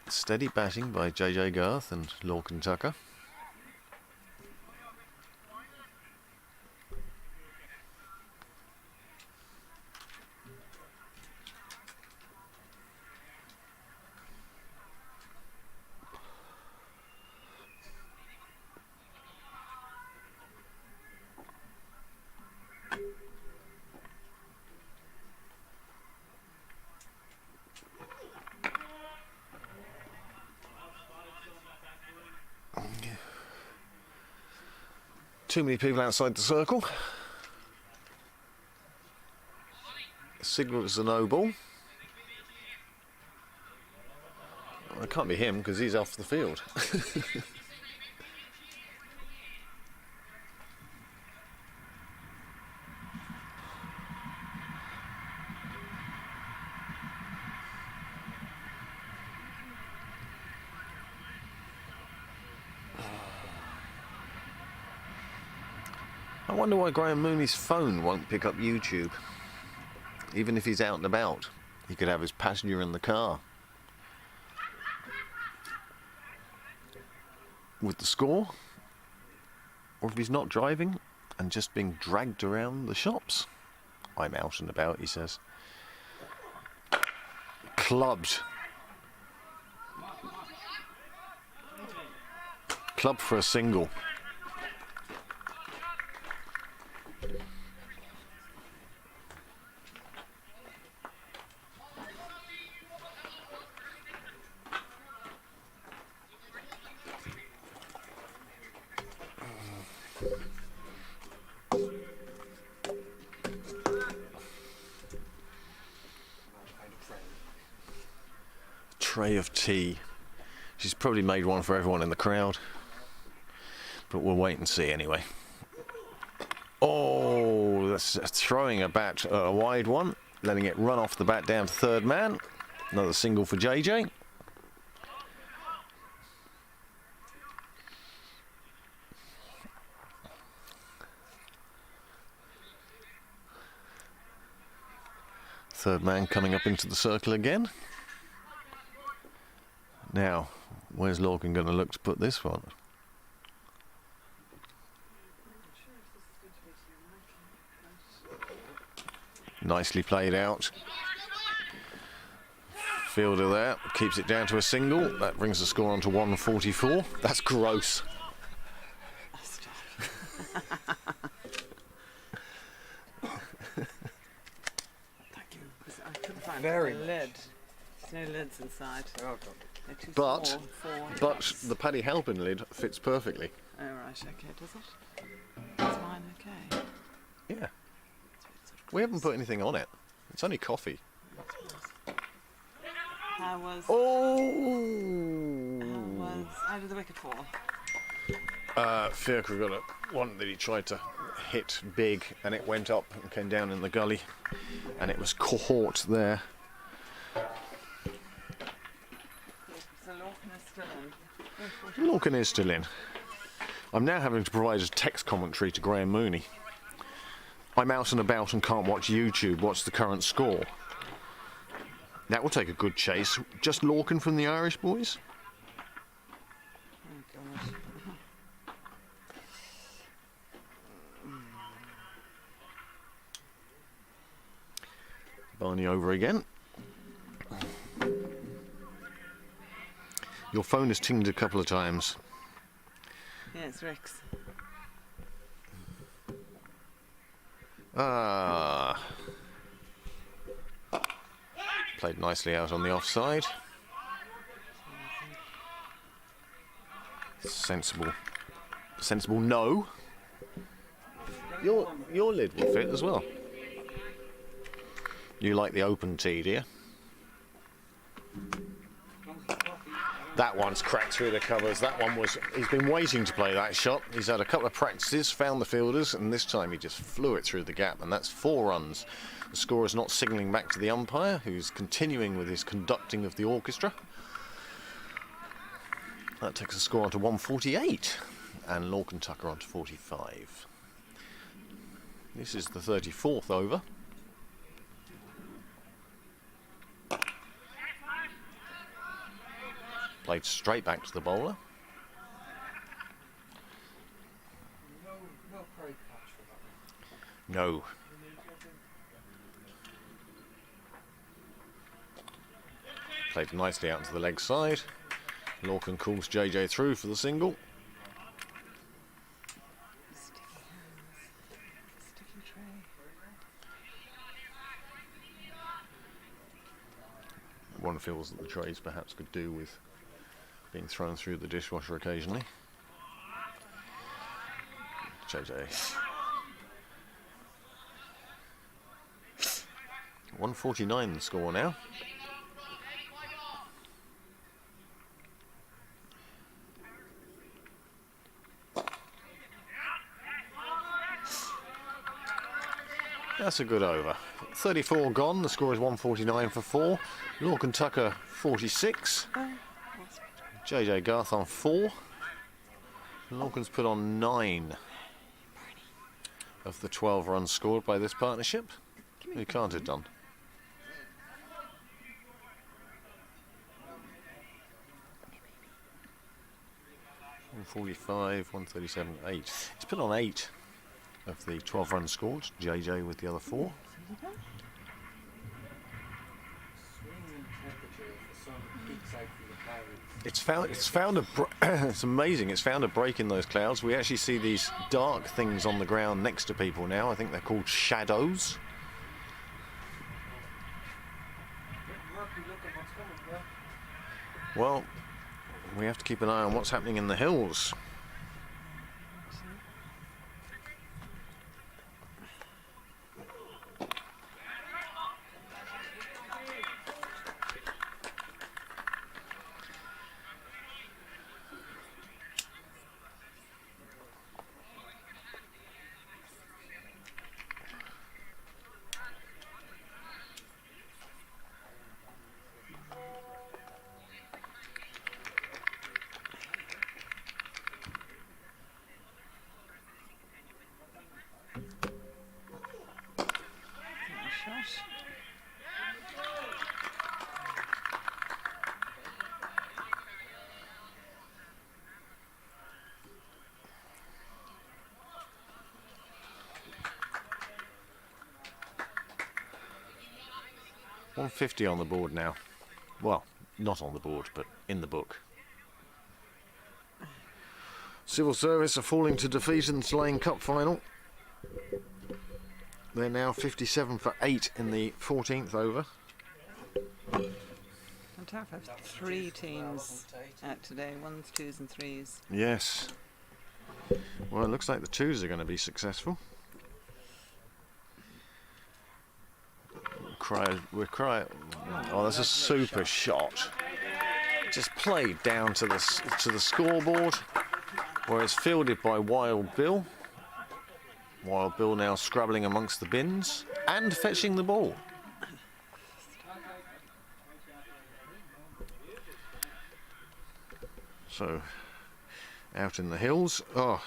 Steady batting by JJ Garth and Lorcan Tucker. Too many people outside the circle. Signal is a no ball. Well, it can't be him because he's off the field. I wonder why Graham Mooney's phone won't pick up YouTube. Even if he's out and about, he could have his passenger in the car. With the score, or if he's not driving and just being dragged around the shops. I'm out and about, he says. Clubbed. Club for a single. Tray of tea. She's probably made one for everyone in the crowd, but we'll wait and see anyway. Oh, that's throwing a bat, a wide one, letting it run off the bat down to third man. Another single for JJ. Third man coming up into the circle again. Now, where's Lorcan going to look to put this one? Nicely played out. Fielder there, keeps it down to a single. That brings the score on to 144. That's gross. Thank you. I couldn't find Very a lid. There's no lids inside. Oh, They're too But, small for but the Paddy Halpin lid fits perfectly. Oh right, okay, does it? That's mine, okay. We haven't put anything on it. It's only coffee. How did the wicket fall? Firker got one that he tried to hit big, and it went up and came down in the gully, and it was caught there. So Lorcan is still in. Lorcan is still in. I'm now having to provide a text commentary to Graham Mooney. I'm out and about and can't watch YouTube. What's the current score? That will take a good chase. Just Lorcan from the Irish boys? Oh God. Barney over again. Your phone has tinged a couple of times. Yeah, it's Rick's. Played nicely out on the offside. Sensible no. Your lid will fit as well. You like the open tee, do you? That one's cracked through the covers. That one was... He's been waiting to play that shot. He's had a couple of practices, found the fielders, and this time he just flew it through the gap, and that's 4 runs. The scorer is not signalling back to the umpire, who's continuing with his conducting of the orchestra. That takes the score on to 148, and Lorcan Tucker on to 45. This is the 34th over. Played straight back to the bowler. No break patch for that. No. Played nicely out to the leg side. Lorcan calls JJ through for the single. Sticky tray. One feels that the trays perhaps could do with being thrown through the dishwasher occasionally. JJ. 149 the score now. That's a good over. 34 gone, the score is 149 for 4. Lorcan Tucker 46. JJ Garth on 4. Lorcan's put on 9 of the 12 runs scored by this partnership. He can't have done. .145, 137, 8. He's put on 8 of the 12 runs scored. JJ with the other 4. Swinging temperature as the sun peeks out from the clouds. It's amazing. It's found a break in those clouds. We actually see these dark things on the ground next to people now. I think they're called shadows. Murphy, look at what's coming, bro. Well, we have to keep an eye on what's happening in the hills. Shot. 150 on the board now. Well, not on the board, but in the book. Civil Service are falling to defeat in the Slane Cup final. They're now 57 for 8 in the 14th over. Clontarf have 3 teams out today, 1s, 2s and 3s. Yes. Well, it looks like the 2s are going to be successful. We're crying. Oh, that's a super shot. Just played down to the scoreboard, where it's fielded by Wild Bill. Wild Bill now scrabbling amongst the bins and fetching the ball. So, out in the hills. Oh,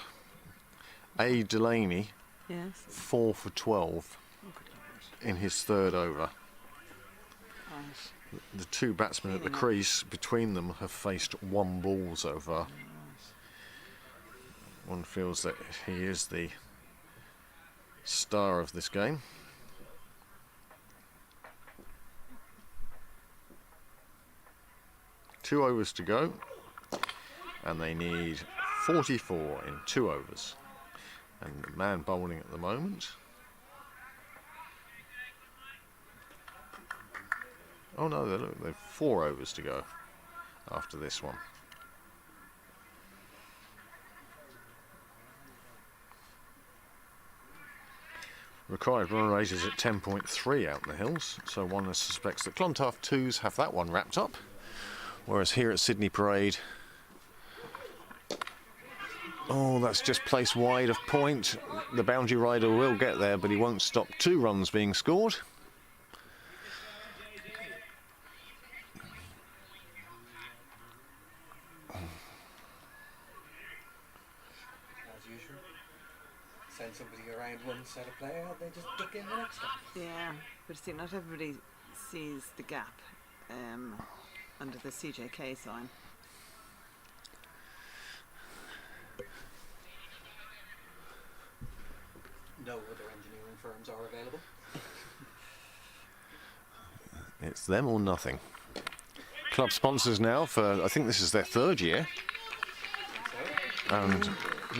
A. Delaney, Yes. 4 for 12 in his third over. Right. The two batsmen at the Cleaning up. crease, between them, have faced 1 ball so far. One feels that he is the star of this game. Two overs to go, and they need 44 in 2 overs. And the man bowling at the moment. Oh no, they've 4 overs to go after this one. Required run rate is at 10.3 out in the hills, so one suspects that Clontarf 2s have that one wrapped up, whereas here at Sydney Parade, oh, that's just placed wide of point. The boundary rider will get there, but he won't stop 2 runs being scored. As usual. Send somebody around one set of player, they just duck in the next one. Yeah, but see, not everybody sees the gap under the CJK sign. No other engineering firms are available. It's them or nothing. Club sponsors now for, I think this is their 3rd year. And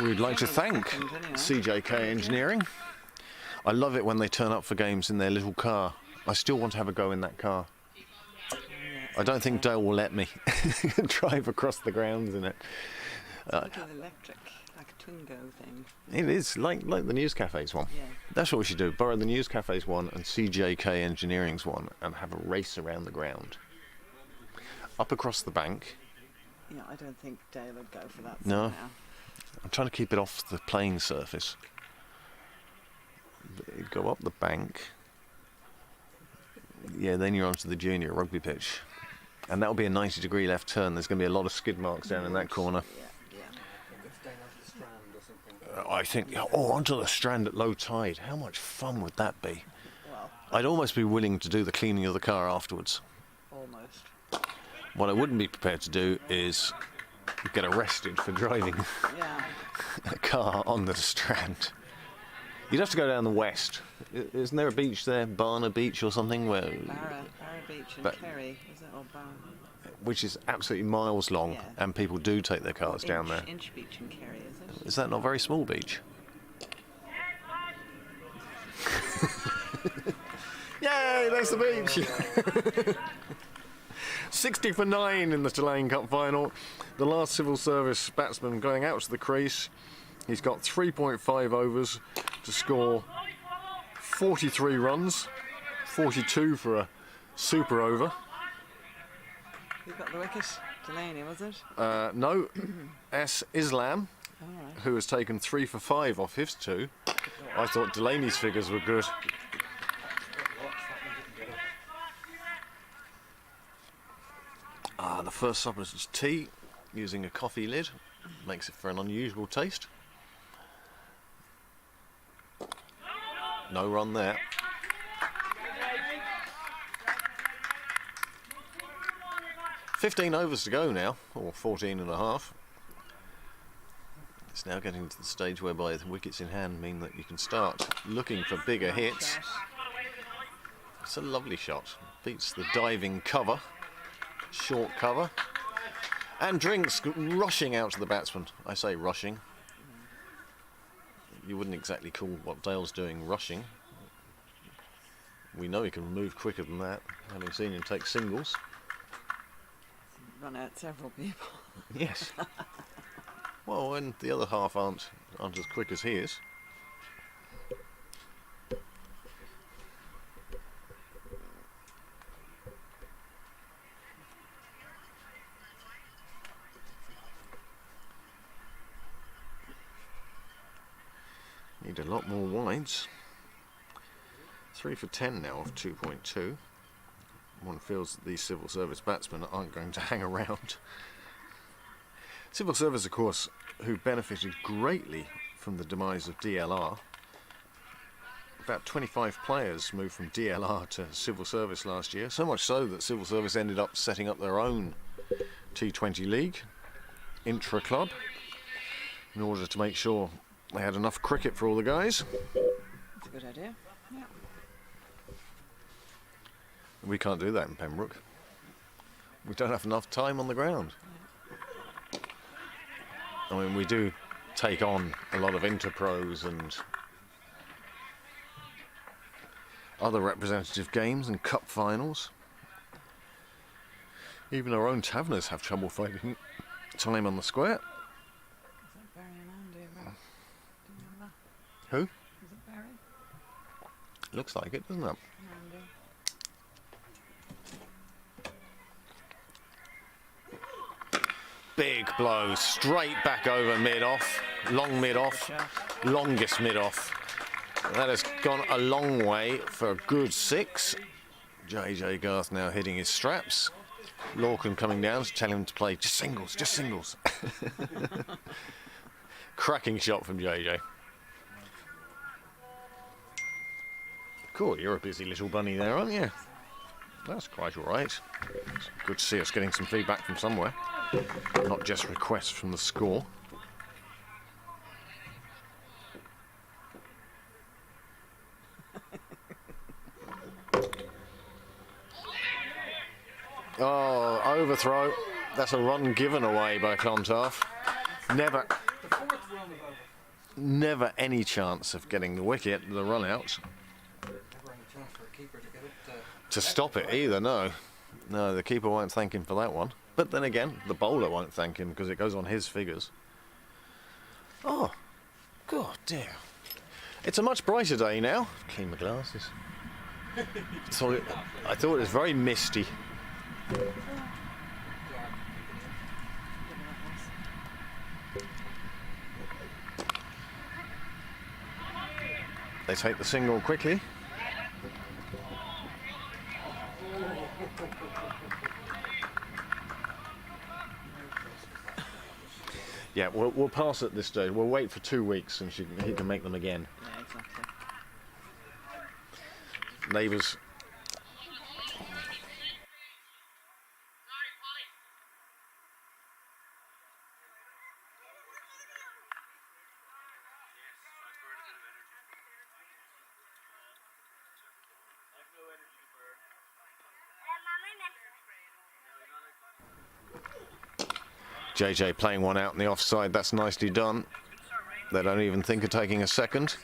we'd like to thank CJK Engineering. I love it when they turn up for games in their little car. I still want to have a go in that car. I don't think Dale will let me drive across the grounds in it. It's like an electric, like a Twingo thing. It is like the News Cafes one. Yeah. That's what we should do. Borrow the News Cafes one and CJK Engineering's one and have a race around the ground. Up across the bank. Yeah, I don't think Dale would go for that. No. Somehow. I'm trying to keep it off the playing surface. Go up the bank. Yeah, then you're onto the junior rugby pitch. And that'll be a 90-degree left turn. There's going to be a lot of skid marks down in that corner. Yeah, It's down onto the strand or something. I think, oh, onto the strand at low tide. How much fun would that be? well, I'd almost be willing to do the cleaning of the car afterwards. almost. What I wouldn't be prepared to do is get arrested for driving Yeah. a car on the strand. You'd have to go down the west. Isn't there a beach there, Barna Beach or something, where Barra Beach and But- Kerry, is it? Or Barra? which is absolutely miles long, Yeah. and people do take their cars down there. Inch Beach and Kerry, is it? Is that not a very small beach? Yay, there's the beach! 60 for 9 in the Tulane Cup final. The last civil service batsman going out to the crease. He's got 3.5 overs to score 43 runs, 42 for a super over. Who got the wicket? Delaney, was it? No, S. Islam, All right. who has taken 3 for 5 off his 2. I thought Delaney's figures were good. The first supplement's tea, using a coffee lid, makes it for an unusual taste. No run there. "15 overs to go now, or 14 and a half. It's now getting to the stage whereby the wickets in hand mean that you can start looking for bigger hits. Shot. It's a lovely shot. Beats the diving cover, short cover. And Drinks rushing out to the batsman. I say rushing. You wouldn't exactly call what Dale's doing rushing. We know he can move quicker than that, having seen him take singles. Run out several people. Yes. Well, and the other half aren't as quick as he is. Need a lot more wides. 3 for 10 now off 2.2. One feels that these civil service batsmen aren't going to hang around. Civil service, of course, who benefited greatly from the demise of DLR. About 25 players moved from DLR to civil service last year, so much so that civil service ended up setting up their own T20 league, intra-club, in order to make sure they had enough cricket for all the guys. That's a good idea. Yeah. We can't do that in Pembroke. We don't have enough time on the ground. I mean, we do take on a lot of interpros and other representative games and cup finals. Even our own taverners have trouble finding time on the square. Is that Barry and Andy? Do you know that? Who? Is it Barry Looks like it, doesn't it? and Andy? Big blow, straight back over mid-off, long mid-off, longest mid-off. That has gone a long way for a good 6. JJ Garth now hitting his straps. Lorcan coming down to tell him to play just singles, just singles. Cracking shot from JJ. Cool, you're a busy little bunny there, aren't you? That's quite all right. It's good to see us getting some feedback from somewhere, not just requests from the score. Oh, overthrow. That's a run given away by Clontarf. Never any chance of getting the wicket, the run out. To stop it either, no. No, the keeper won't thank him for that one. But then again, the bowler won't thank him because it goes on his figures. Oh, God dear. It's a much brighter day now. Clean my glasses. I thought it was very misty. They take the single quickly. Yeah, we'll pass at this stage. We'll wait for 2 weeks and he can make them again. Yeah, exactly. Neighbours. JJ playing one out in the offside, that's nicely done. They don't even think of taking a second.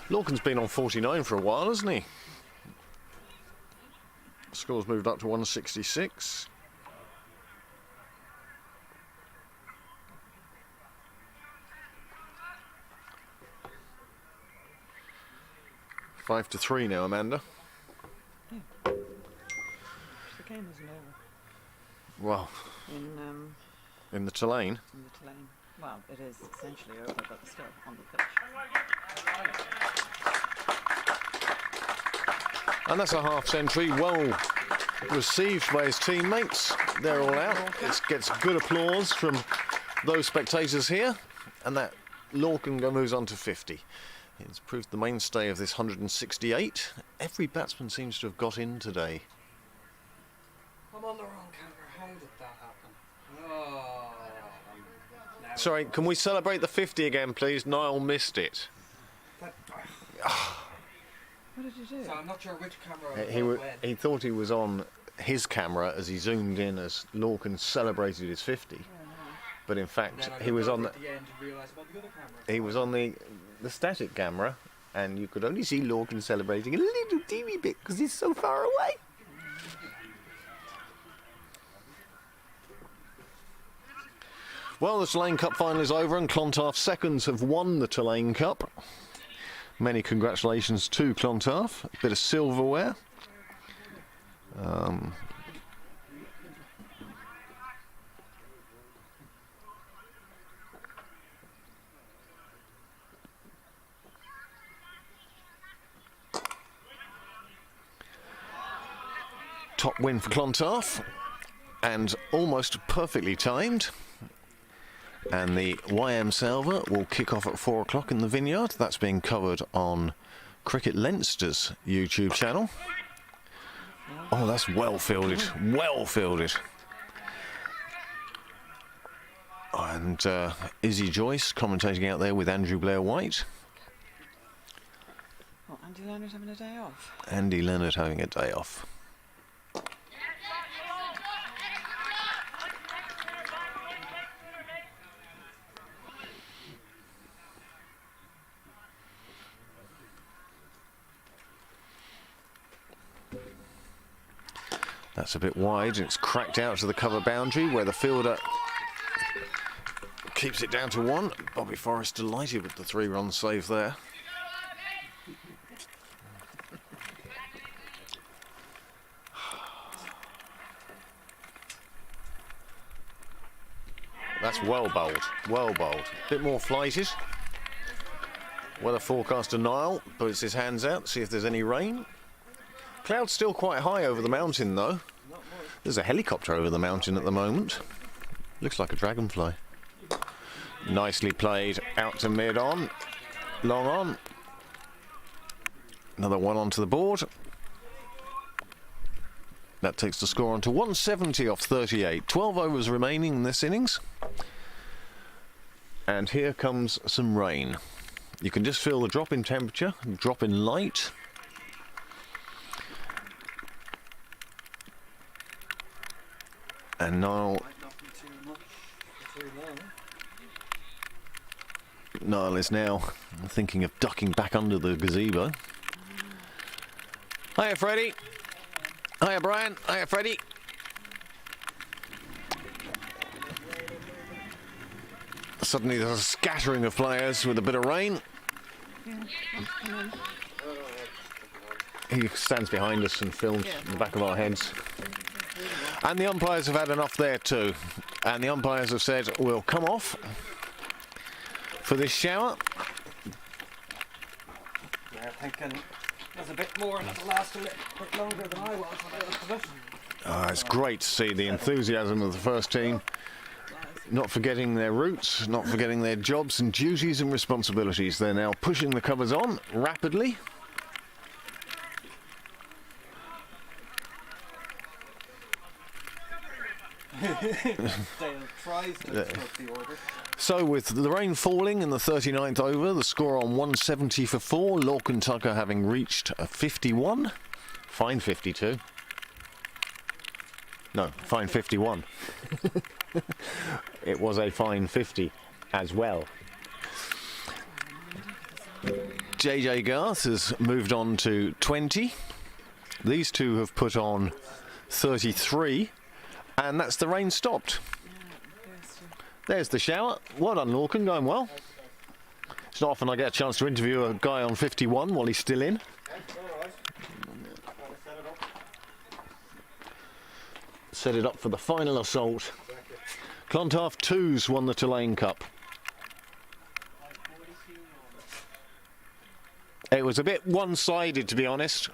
Lorcan's been on 49 for a while, hasn't he? Score's moved up to 166. Five to 3 now, Amanda. The game isn't over. Well, in the Tulane. In the Tulane. Well, it is essentially over, but still on the pitch. And that's a half century, well received by his teammates. They're all out. It gets good applause from those spectators here. And that Lorcan moves on to 50. It's proved the mainstay of this 168. Every batsman seems to have got in today. I'm on the wrong camera. How did that happen? Oh. Sorry, can we celebrate the 50 again, please? Niall missed it. That, What did you do? so I'm not sure which camera. He thought he was on his camera as he zoomed in as Lorcan celebrated his 50. But in fact, he was on the he was on the static camera, and you could only see Lorcan celebrating a little teeny bit because he's so far away. Well, the Tulane Cup final is over, and Clontarf seconds have won the Tulane Cup. Many congratulations to Clontarf. A bit of silverware. top win for Clontarf, and almost perfectly timed. And the YM Salver will kick off at 4 o'clock in the Vineyard. That's being covered on Cricket Leinster's YouTube channel. Oh, that's well fielded, well fielded. And Izzy Joyce commentating out there with Andrew Blair White. Oh, Andy Leonard having a day off. Andy Leonard having a day off. That's a bit wide. It's cracked out to the cover boundary where the fielder keeps it down to 1. Bobby Forrest delighted with the 3-run save there. That's well bowled, well bowled. Bit more flighted. Weather forecaster Niall puts his hands out, see if there's any rain. Cloud's still quite high over the mountain though. There's a helicopter over the mountain at the moment. Looks like a dragonfly. Nicely played, out to mid on, long on. Another one onto the board. That takes the score on to 170 off 38. 12 overs remaining in this innings. And here comes some rain. You can just feel the drop in temperature, drop in light. And Niall is now thinking of ducking back under the gazebo. Hiya, Freddie. Hiya, Brian. Hiya, Freddie. Suddenly there's a scattering of players with a bit of rain. He stands behind us and films in the back of our heads. And the umpires have had enough there too. And the umpires have said, we'll come off for this shower. They're thinking there's a bit more and it'll last a bit longer than I was when I looked at it. It's great to see the enthusiasm of the first team. Not forgetting their roots, not forgetting their jobs and duties and responsibilities. They're now pushing the covers on rapidly. So with the rain falling in the 39th over, the score on 170 for 4, Lorcan Tucker having reached a 51, fine 52. No, fine 51. It was a fine 50 as well. JJ Garth has moved on to 20. These two have put on 33. And that's the rain stopped. There's the shower. Well done, Lorcan, going well. It's not often I get a chance to interview a guy on 51 while he's still in. Set it up for the final assault. Clontarf 2's won the Tulane Cup. It was a bit one-sided, to be honest.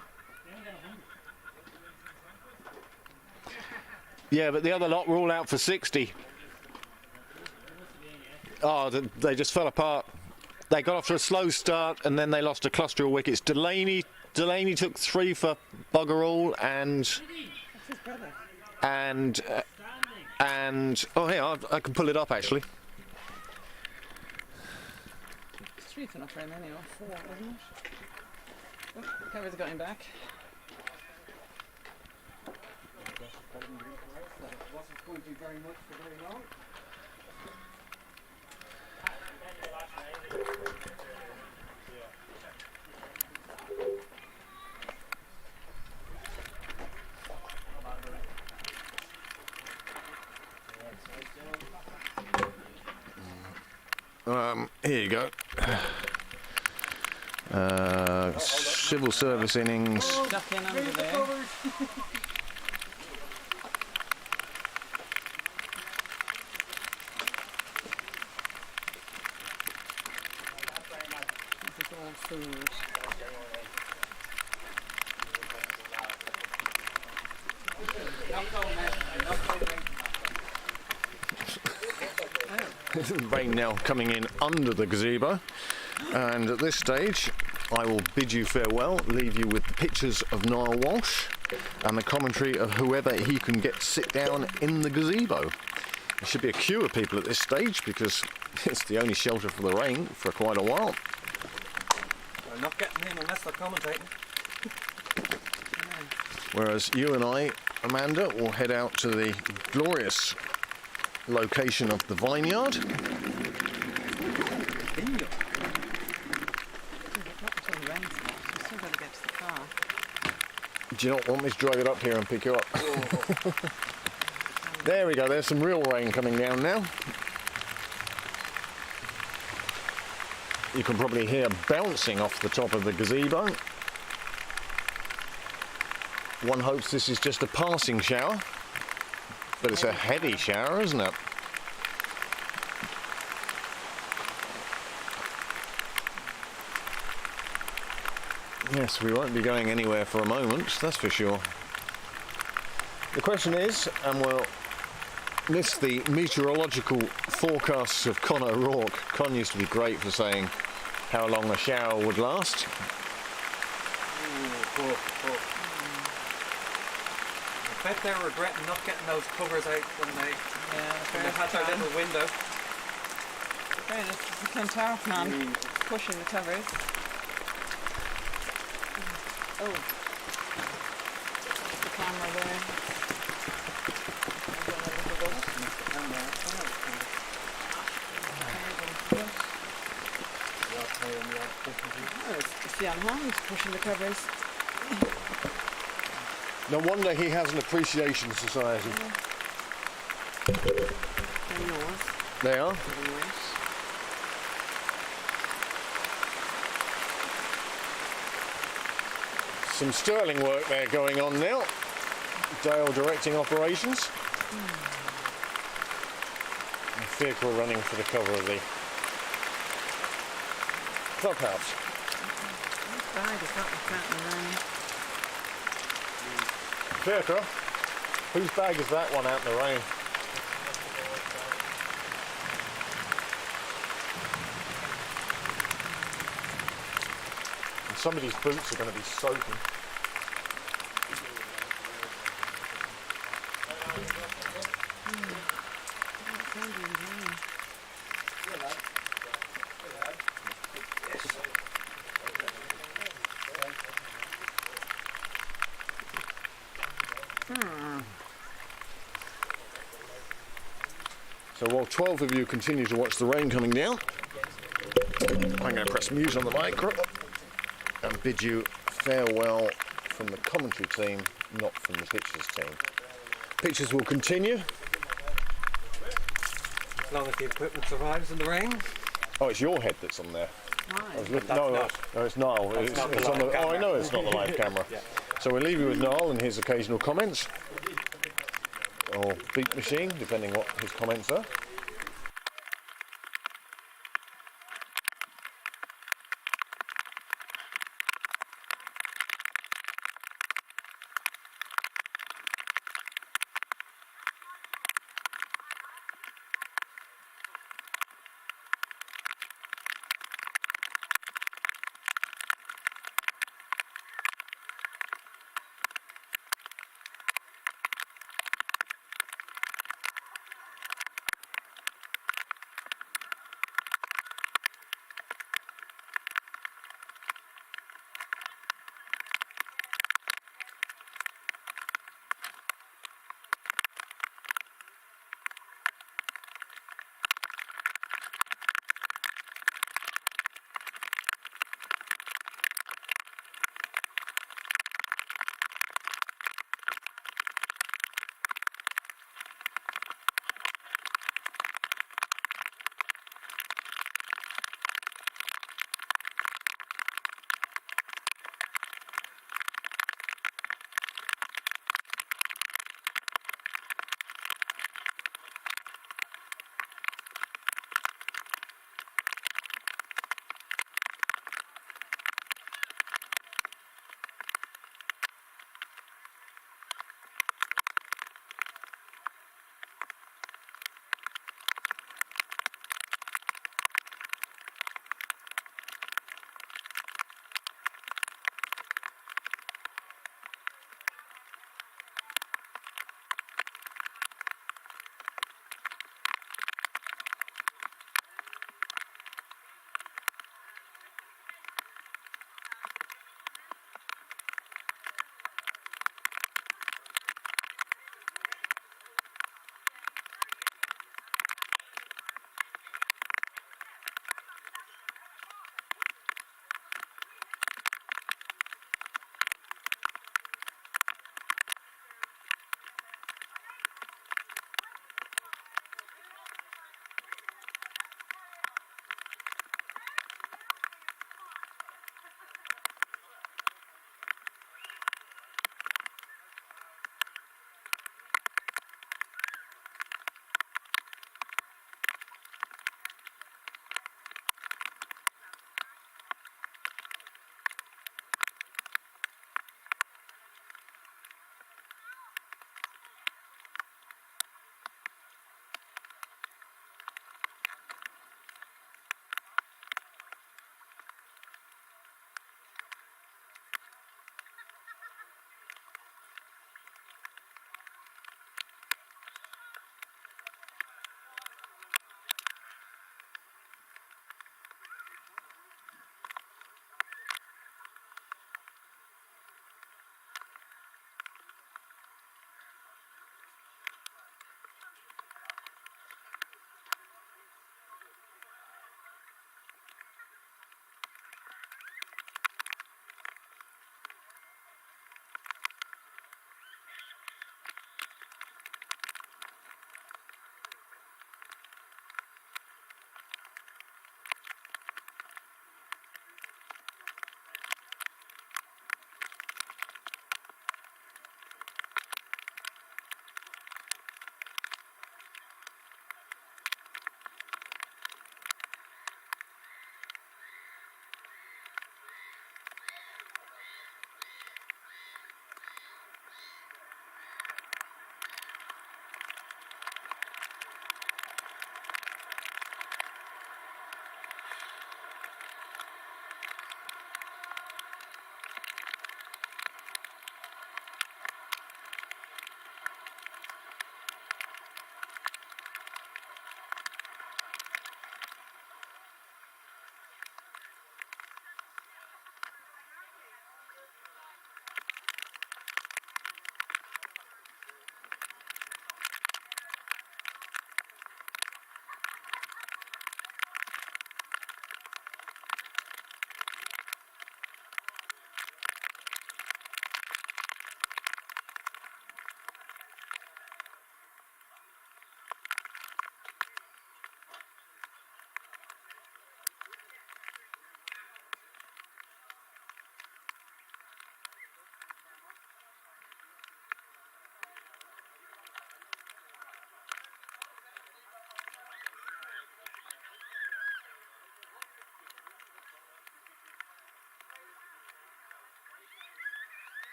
Yeah, but the other lot were all out for 60. Oh, they just fell apart. They got off to a slow start and then they lost a cluster of wickets. Delaney took 3 for bugger all and oh, here, I can pull it up actually. It's 3 for not very many, or 4, isn't it? Oh, Kevin's going back. Wasn't going to be very much for very long. Here you go. Civil service innings. Duck in under there. Food. Rain now coming in under the gazebo, and at this stage I will bid you farewell, leave you with the pictures of Niall Walsh and the commentary of whoever he can get to sit down in the gazebo. There should be a queue of people at this stage because it's the only shelter for the rain for quite a while. They're not getting in unless they're commentating. Whereas you and I, Amanda, will head out to the glorious location of the vineyard. Not until the rain's stopped. We've still got to get to the car. Do you not want me to drive it up here and pick you up? There we go, there's some real rain coming down now. You can probably hear bouncing off the top of the gazebo. One hopes this is just a passing shower, but it's a heavy shower, isn't it? Yes, we won't be going anywhere for a moment, that's for sure. The question is, and we'll miss the meteorological forecasts of Con O'Rourke. Con used to be great for saying how long a shower would last. I bet they're regretting not getting those covers out when they had their little window. There it is, the Clontarf man pushing the covers. Oh, the camera there. Oh, it's Jan Hans pushing the covers. No wonder he has an appreciation society. They're yours. They are. They're yours. Some sterling work there going on now. Dale directing operations. A vehicle running for the cover of the clubhouse. Whose bag is that that's out in the rain? Vehicle? Whose bag is that one out in the rain? And somebody's boots are going to be soaking. So while 12 of you continue to watch the rain coming down, I'm going to press mute on the micro and bid you farewell from the commentary team, not from the pictures team. Pictures will continue. As long as the equipment survives in the rain. Oh, it's your head that's on there. I was looking, That's no, not. no, it's Niall. That's not the It's on live the, oh, I camera. know it's not the live camera. Yeah. So we'll leave you with Niall and his occasional comments, or beat machine, depending what his comments are.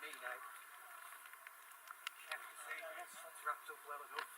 me now. Check to say, yes, that's wrapped up well enough.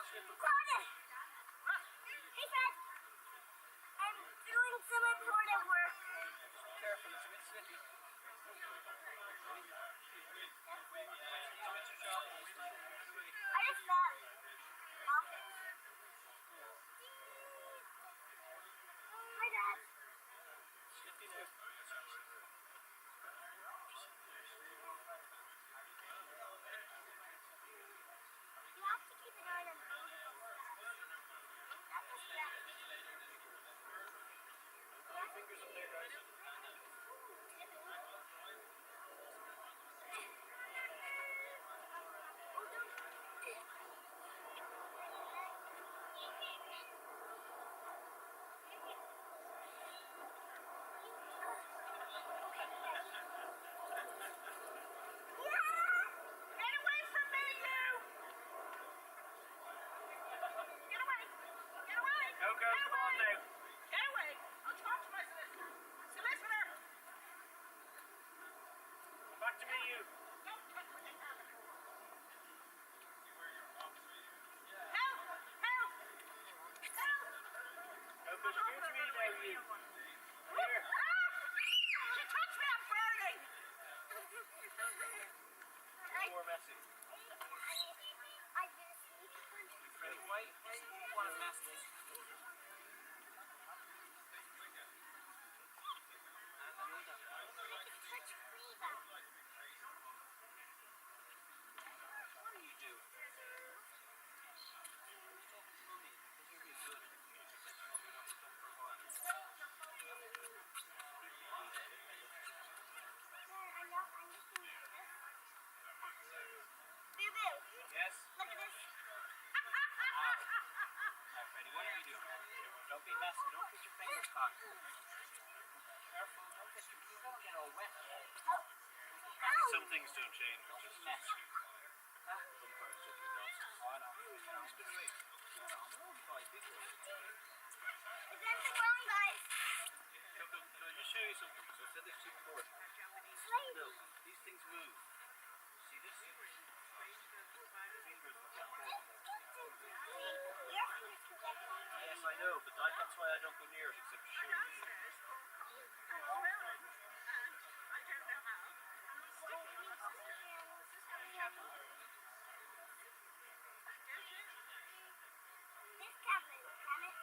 Connor! Hey, Fred. I'm doing some important work. Be careful, it's a bit slippy. I just fell off it. Hi, Dad. Slippy now. You have to keep an eye on the road. Not just that. Fingers up there, guys. Get away from me, you! Get away! Get away! Go, Get come on away! now. Get away! I'll talk to my solicitor. Solicitor! Back to me, you. Don't touch my camera. Help! Help! Help! How could you do to me now, you? Here. Ah! She touched me, I'm burning! More messy. I did a sneaky one. Freddy, why do you want to mess this? Touch Reba. What are you doing? I'm looking at this. Boo-boo. Yes? Look at this. Now, Freddy, what are you doing? Don't be messy. Don't put your fingers caught. Careful. You don't get all wet. Some things don't change. It's just mess. Some parts just nonsense. Oh, no. Spin away. Is everything wrong, guys? Can I just show you something? So I said this to you before. Slade. Look, these things move. See this? Fingers will get caught. Your fingers can get caught. Yes, I know, but that's why I don't go near it except to show you. This can't move, can it?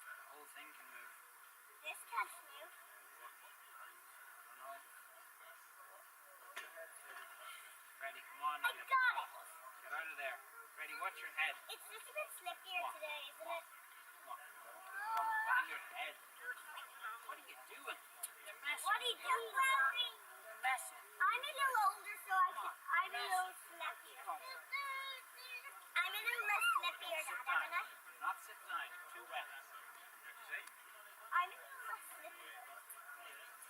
The whole thing can move. This can't move. I don't know. Freddy, come on. I got it. Get out of there. Freddy, watch your head. It's just a bit slippier today, isn't it? Come on. Don't bang your head. What are you doing? You're messing. What are you doing? You're messing. I'm a little older, so I'm a little slippier. I'm a little less slippier, Sit Dad, down. haven't I? Not sit down. Too wet. What'd you say? I'm a little less slippier. Just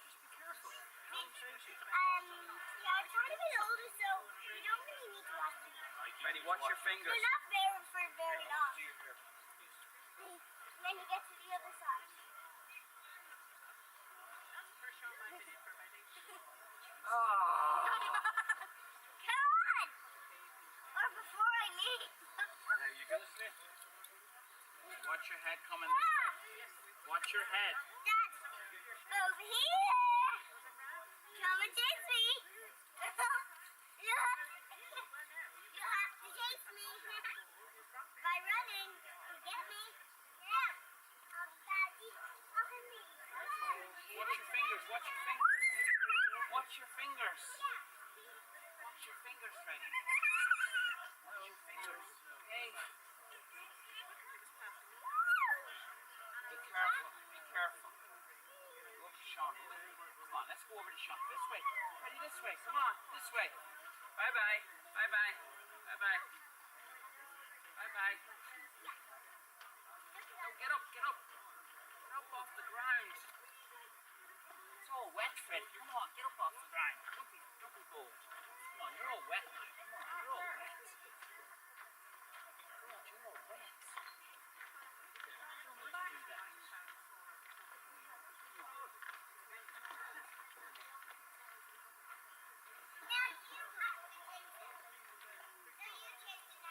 be careful. Don't change it. Yeah, I'm trying to be older, so you don't really need to watch me. Freddy, watch your fingers. You're not there for very long. Do your hair. And then you get to the other side. Come on! Or before I leave. Now you're gonna sit. Watch your head coming this way. Watch your head. Dad, over here. Come and chase me. You have to chase me. By running, you get me. Yeah. Daddy, look at me. Watch your fingers. Watch your fingers. Watch your fingers. Watch your fingers, Freddy. Watch your fingers. Hey. Be careful. Be careful. Go to Sean. Come on, let's go over to Sean. This way. Freddy, this way. Come on. This way. Bye-bye. Bye-bye. Bye-bye. Bye-bye. No, get up. Get up. Get up off the ground. It's all wet, Fred. Come on, get up off the ground. Don't be bold. Come on, you're all wet now. Come on, you're all wet. God, you're all wet. Don't need to do that. Now you have to chase me. Now you chase me.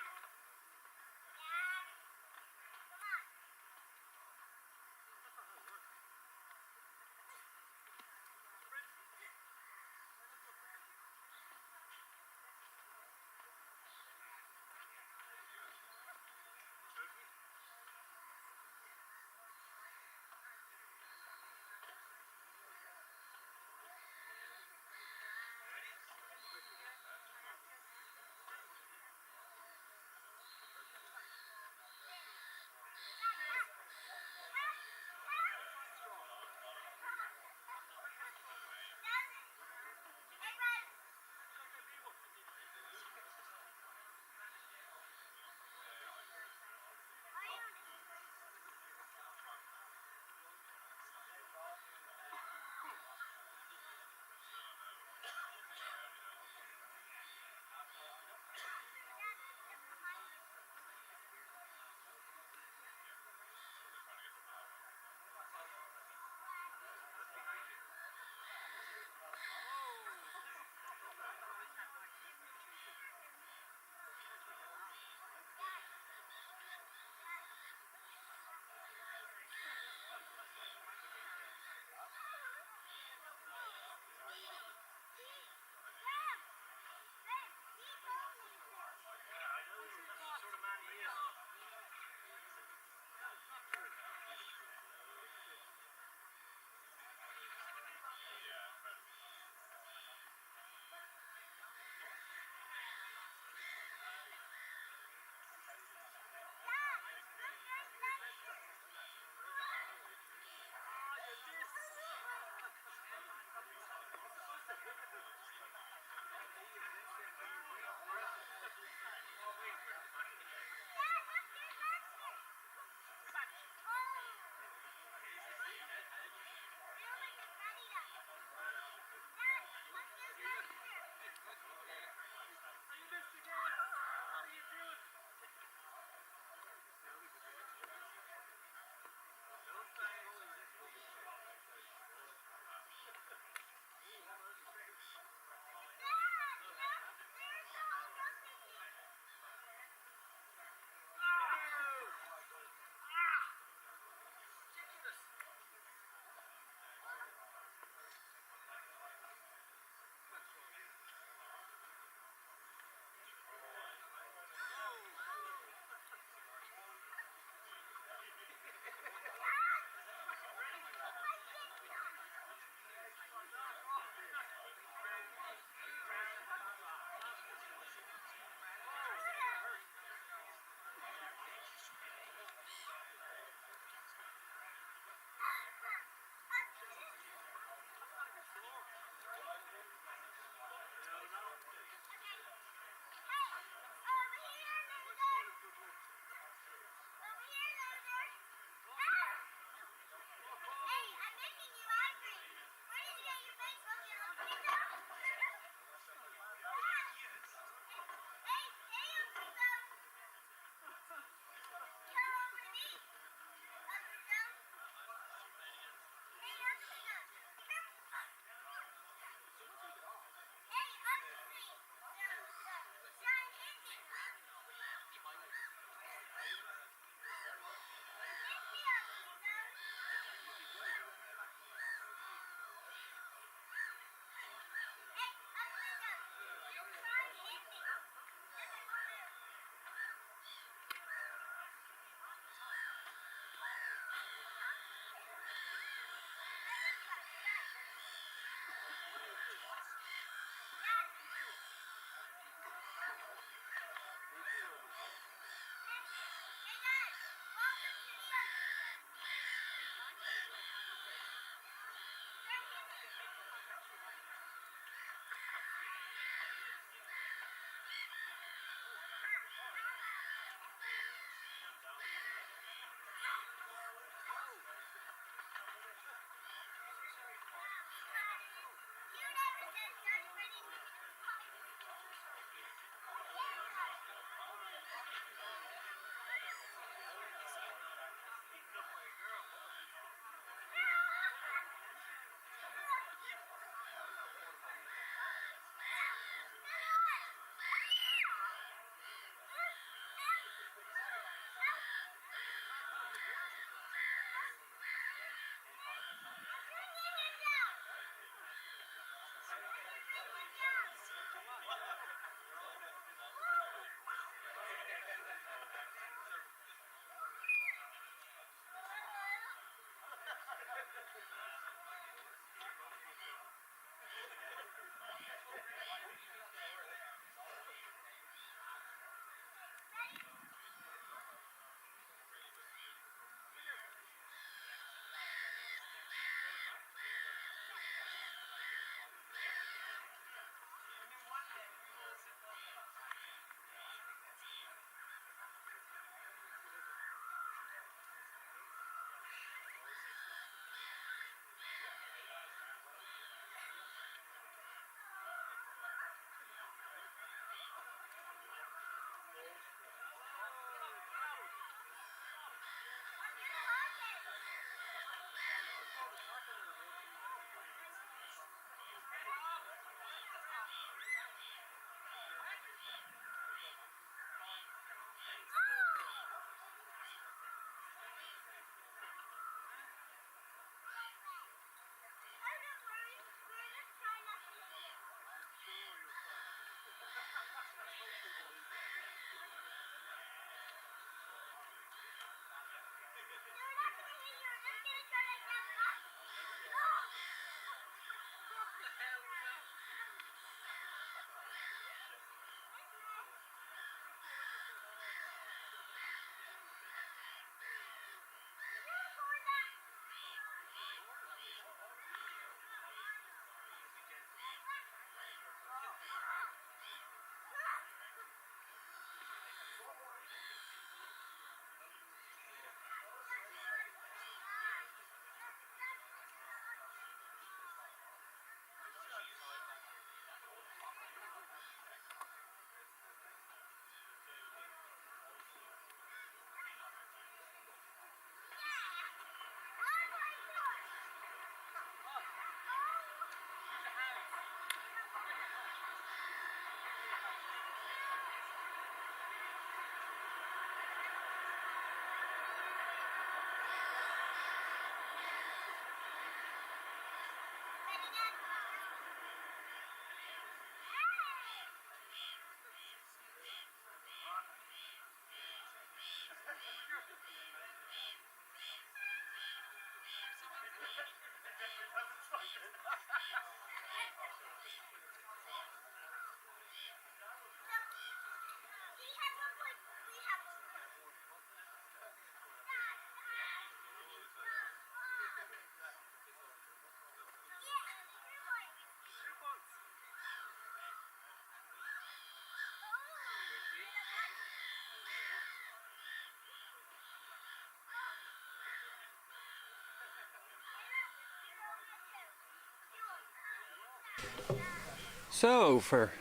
So, for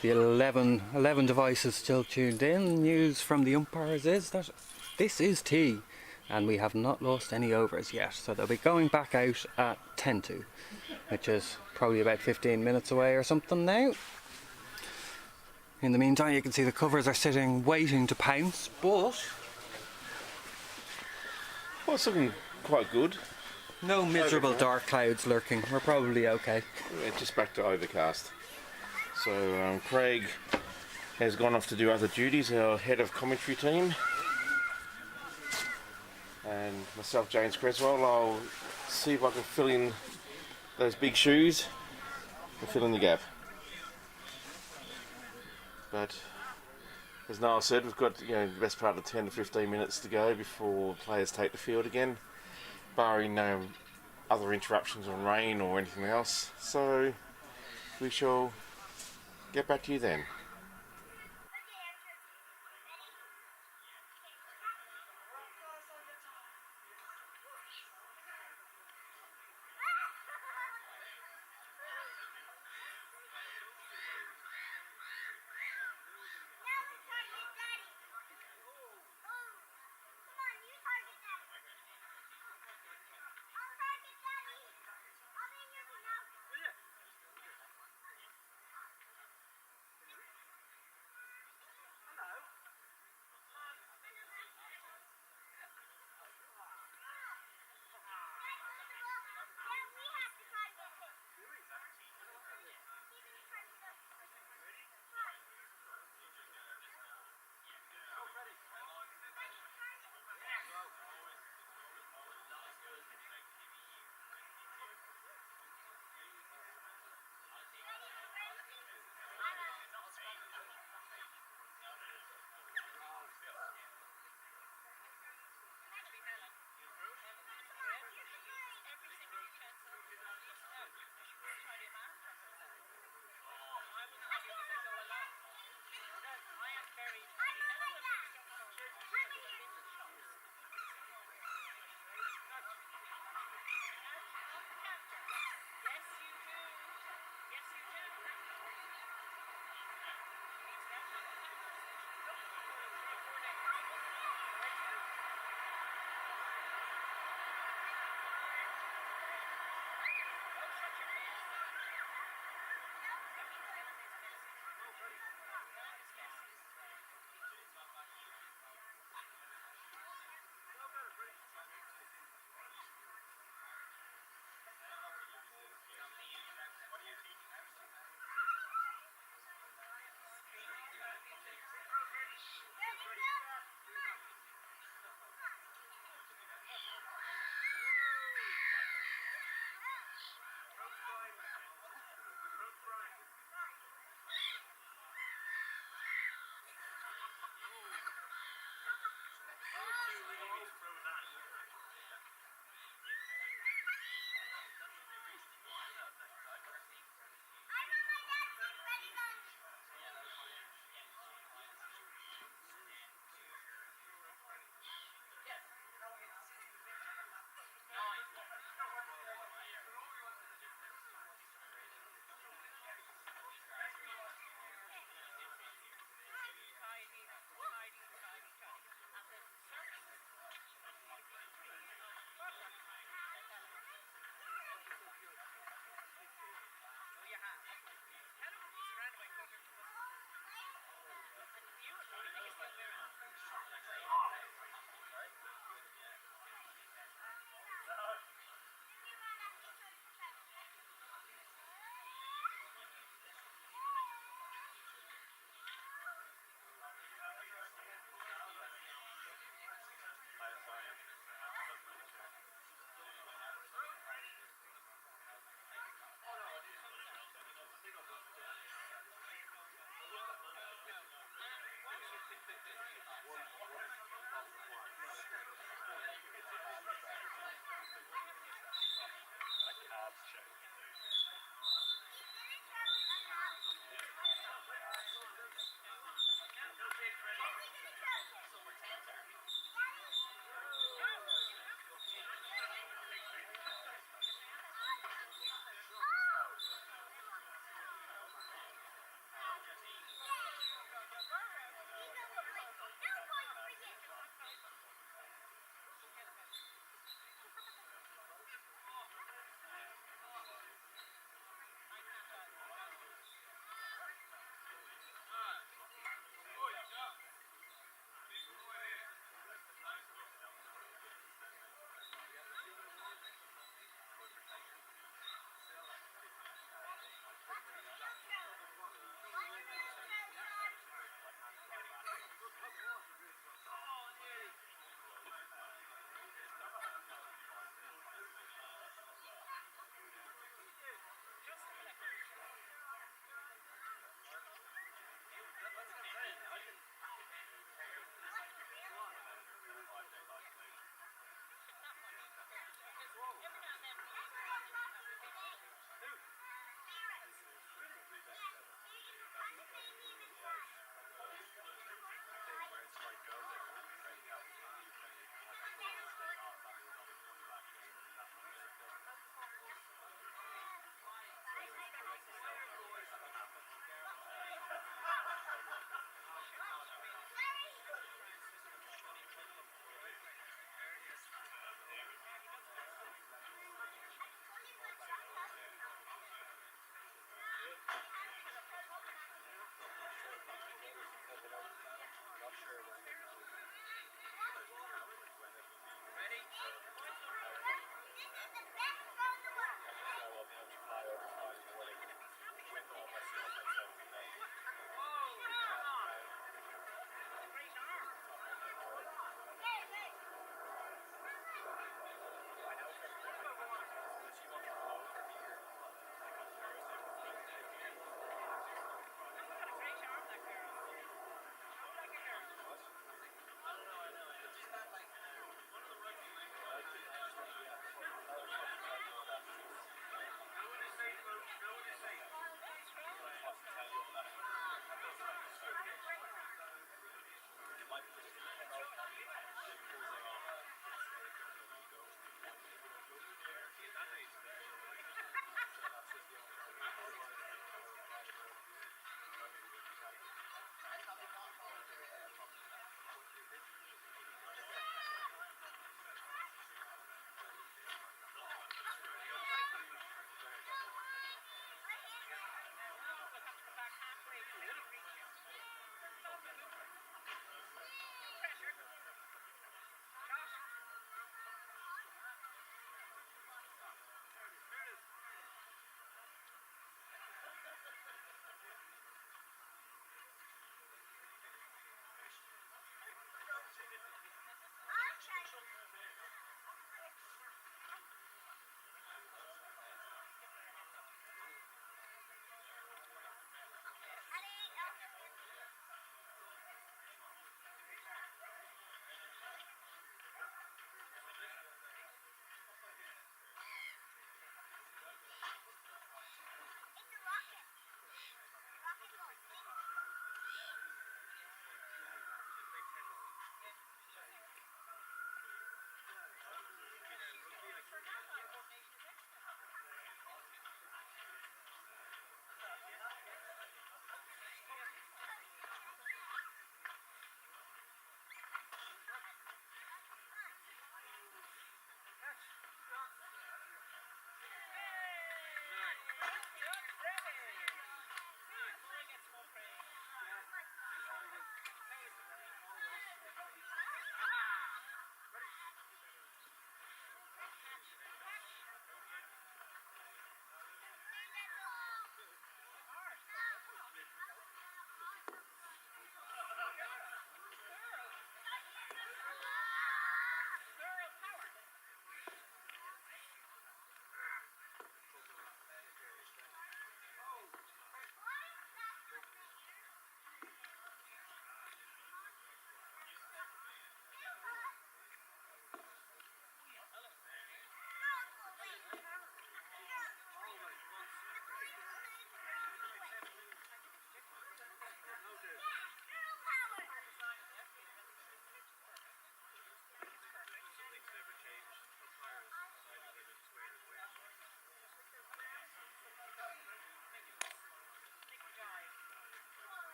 the 11 devices still tuned in, news from the umpires is that this is tea, and we have not lost any overs yet. So they'll be going back out at 10-2, which is probably about 15 minutes away or something now. In the meantime, you can see the covers are sitting waiting to pounce, but Well, it's looking quite good. no miserable dark clouds lurking. We're probably okay. Yeah, just back to overcast. So Craig has gone off to do other duties, our head of commentary team. And myself, James Creswell, I'll see if I can fill in those big shoes and fill in the gap. But as Niall said, we've got the best part of 10 to 15 minutes to go before players take the field again, barring no other interruptions on rain or anything else. So we shall get back to you then.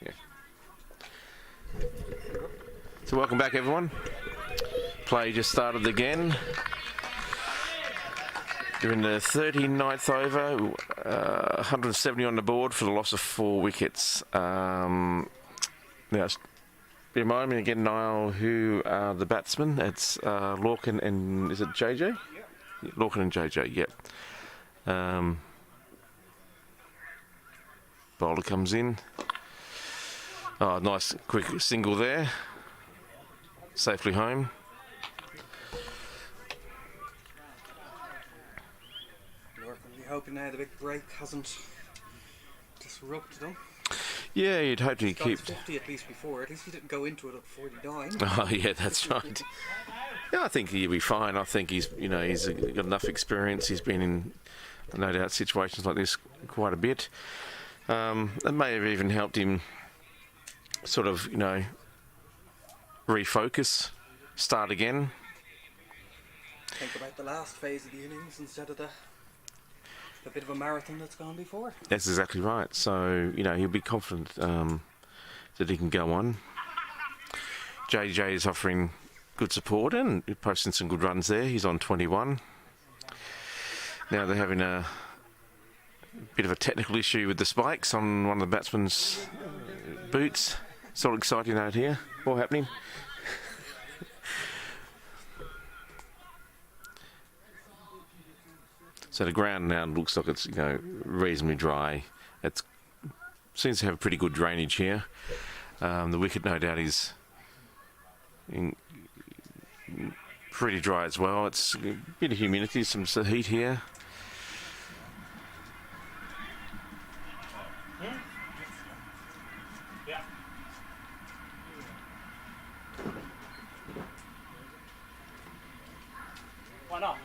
Yeah. So welcome back, everyone. Play just started again. You're in the 39th over, 170 on the board for the loss of 4 wickets. Now, remind me again, Niall, who are the batsmen? It's Lorcan and, is it JJ? Yeah. Lorcan and JJ, yep. Bowler comes in. Oh, nice quick single there. Safely home. We're hoping now the big break hasn't disrupted them. Yeah, you'd hope to He's got keep. 50 at least before. At least he didn't go into it at 49. Oh yeah, that's right. Yeah, I think he'll be fine. I think he's got enough experience. He's been in, no doubt, situations like this quite a bit. It may have even helped him sort of, refocus, start again. Think about the last phase of the innings instead of the bit of a marathon that's gone before. That's exactly right. So, he'll be confident that he can go on. JJ is offering good support and posting some good runs there. He's on 21. Now they're having a bit of a technical issue with the spikes on one of the batsmen's boots. It's all exciting out here. All happening. So the ground now looks like it's reasonably dry. It seems to have pretty good drainage here. The wicket, no doubt, is pretty dry as well. It's a bit of humidity, some heat here. Yeah. Why not?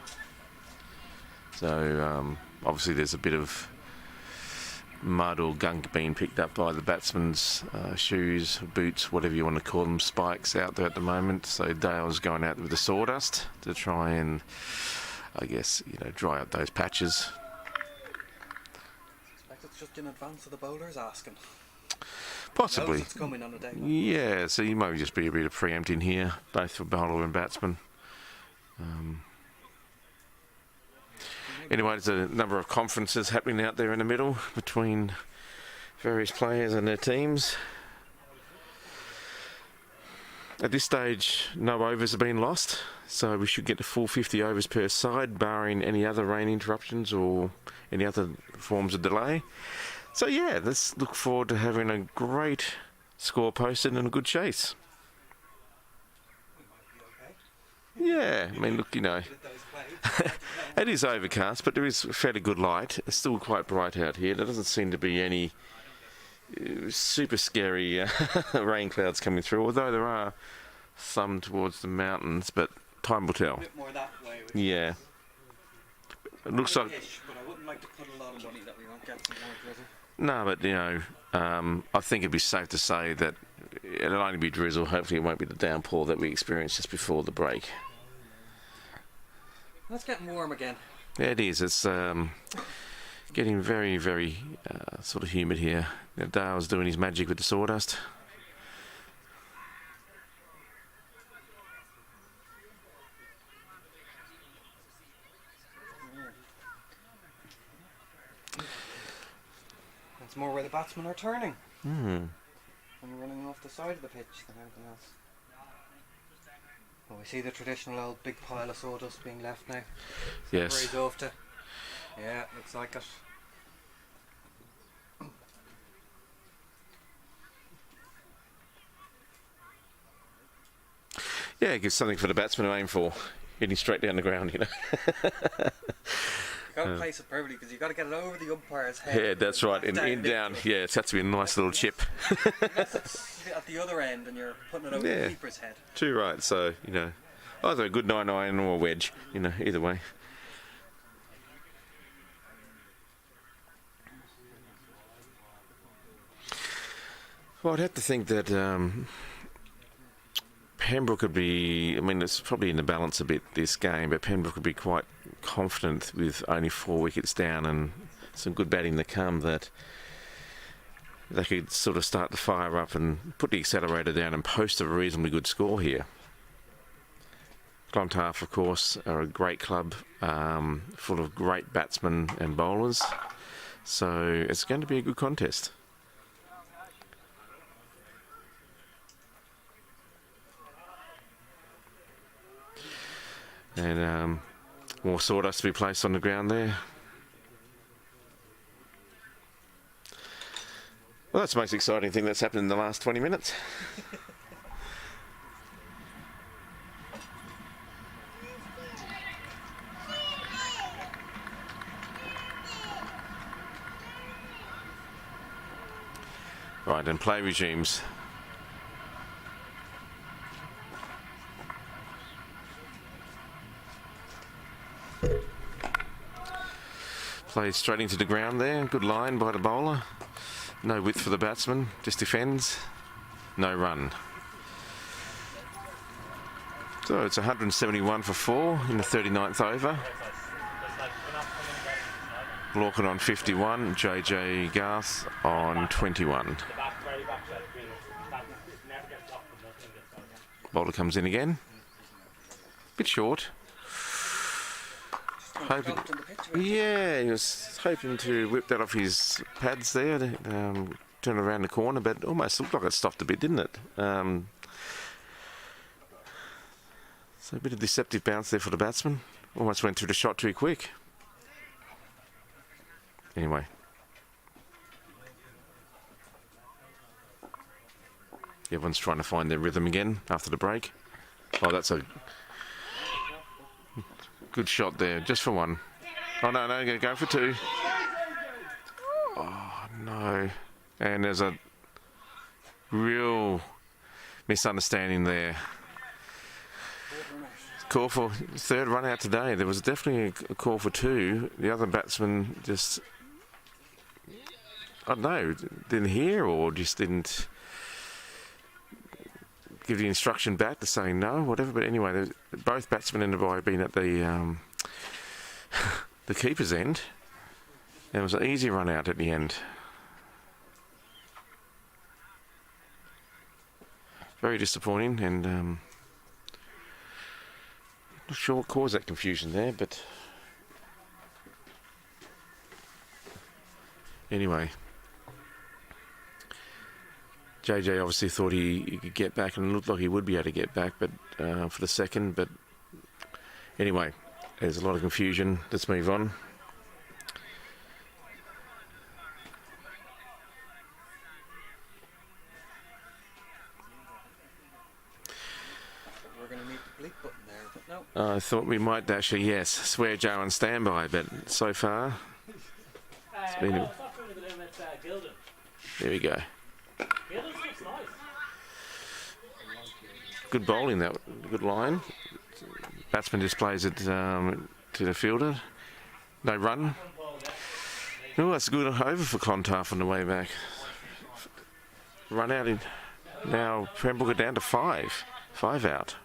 So obviously there's a bit of mud or gunk being picked up by the batsman's shoes, boots, whatever you want to call them, spikes out there at the moment. So Dale's going out with the sawdust to try and, I guess, dry out those patches. I suspect it's just in advance of the bowlers asking. Possibly. It's coming on a day. Yeah, so you might just be a bit of preempting here, both for bowler and batsman. Anyway, there's a number of conferences happening out there in the middle between various players and their teams. At this stage, no overs have been lost, so we should get the full 50 overs per side, barring any other rain interruptions or any other forms of delay. So yeah, let's look forward to having a great score posted and a good chase. Yeah, I mean, look, it is overcast, but there is fairly good light. It's still quite bright out here. There doesn't seem to be any super scary rain clouds coming through, although there are some towards the mountains, but time will tell. A bit more that way. Yeah. It looks like... But I wouldn't like to put a lot of money that we won't get some more drizzle. No, but, I think it'd be safe to say that it'll only be drizzle. Hopefully it won't be the downpour that we experienced just before the break. It's getting warm again. Yeah, it is. It's getting very, very sort of humid here. Dale's doing his magic with the sawdust. It's more where the batsmen are turning Hmm. and running off the side of the pitch than anything else. Well, we see the traditional old big pile of sawdust being left now. Yes. Where he's off to. Yeah, looks like it. Yeah, it gives something for the batsman to aim for. Hitting straight down the ground, You've got to place it perfectly because you've got to get it over the umpire's head. Yeah, that's right. In down. Yeah, it's has to be a nice little chip. Unless it's at the other end and you're putting it over Yeah. the keeper's head. Too right. So either a good 9-iron or a wedge. Either way. Well, I'd have to think that Pembroke could be, it's probably in the balance a bit this game, but Pembroke would be quite confident with only 4 wickets down and some good batting to come that they could sort of start to fire up and put the accelerator down and post a reasonably good score here. Clontarf, of course, are a great club, full of great batsmen and bowlers, so it's going to be a good contest. And more sawdust to be placed on the ground there. Well, that's the most exciting thing that's happened in the last 20 minutes. Right, and play resumes. Plays straight into the ground there. Good line by the bowler. No width for the batsman. Just defends. No run. So it's 171 for 4 in the 39th over. Lorcan on 51. JJ Garth on 21. Bowler comes in again. Bit short. Hoping, yeah, he was hoping to whip that off his pads there, turn around the corner, but almost looked like it stopped a bit, didn't it? So a bit of deceptive bounce there for the batsman. Almost went through the shot too quick. Anyway. Everyone's trying to find their rhythm again after the break. Oh, that's a good shot there, just for one. Oh, no, going to go for 2. Oh, no. And there's a real misunderstanding there. Call for 3rd run out today. There was definitely a call for 2. The other batsman just, I don't know, didn't hear or just didn't give the instruction back to say no, whatever. But anyway, both batsmen in the bye have been at the the keeper's end. And it was an easy run out at the end. Very disappointing, and not sure what caused that confusion there, but anyway. JJ obviously thought he could get back, and it looked like he would be able to get back, but for the second. But anyway, there's a lot of confusion. Let's move on. We're going to need the bleep button there, but no. I thought we might actually, yes, swear Joe on standby, but so far it's been. There we go. Good bowling, that good line. Batsman just plays it to the fielder. No run. Oh, that's a good over for Clontarf on the way back. Run out in now. Pembroke are down to 5. 5 out.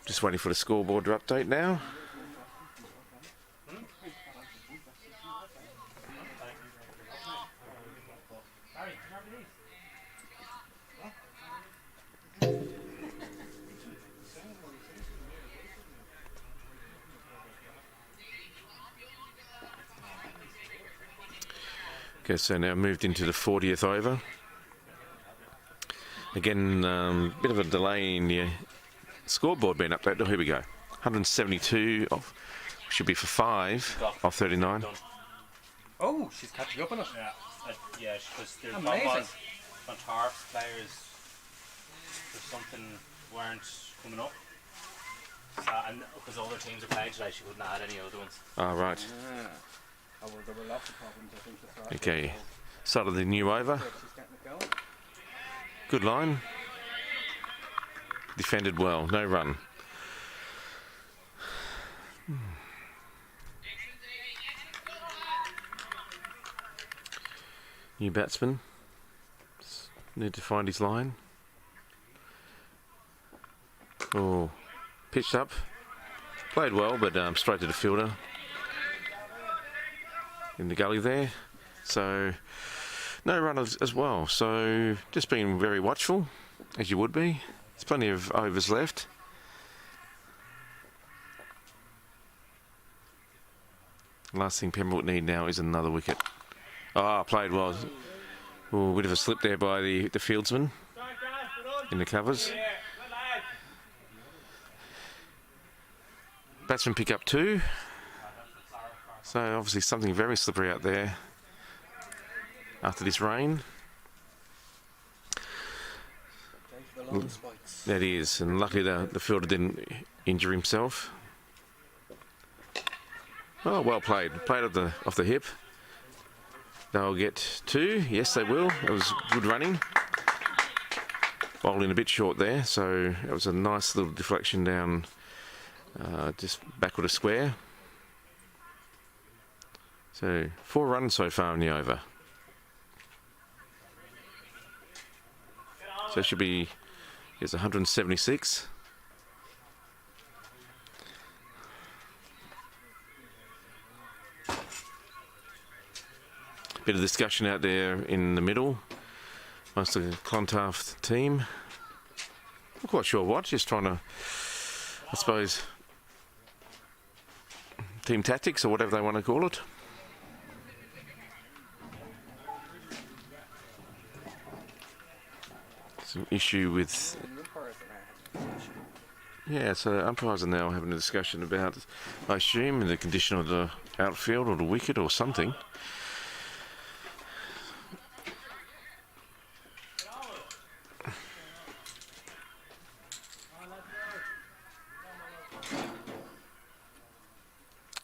Just waiting for the scoreboard to update now. Okay, so now moved into the 40th over. Again, bit of a delay in the scoreboard being updated. Oh, here we go. 172 off. Should be for 5 off 39. Oh, she's catching up on it. Yeah, because there's Amazing. Clontarf players for something weren't coming up. And because other teams are playing today, she wouldn't have had any other ones. Ah, right. Yeah. Oh, well, there were lots of problems, I think. That's right. Okay. Start of the new over. She's getting it going. Good line. Defended well. No run. New batsman. Need to find his line. Oh, pitched up. Played well, but straight to the fielder. In the gully there. So no runners as well. So just being very watchful, as you would be. There's plenty of overs left. Last thing Pembroke need now is another wicket. Ah, played well. Ooh, a bit of a slip there by the fieldsman in the covers. Batsman pick up 2. So obviously something very slippery out there after this rain. That is, and luckily the fielder didn't injure himself. Oh, well played. Played off the hip. They'll get 2. Yes, they will. It was good running. Bowling a bit short there, so it was a nice little deflection down just backward a square. So 4 runs so far in the over. So it should be, it's 176. Bit of discussion out there in the middle amongst the Clontarf team. Not quite sure what, just trying to, I suppose, team tactics or whatever they want to call it. Some issue with... Yeah, so umpires are now having a discussion about, I assume, the condition of the outfield or the wicket or something.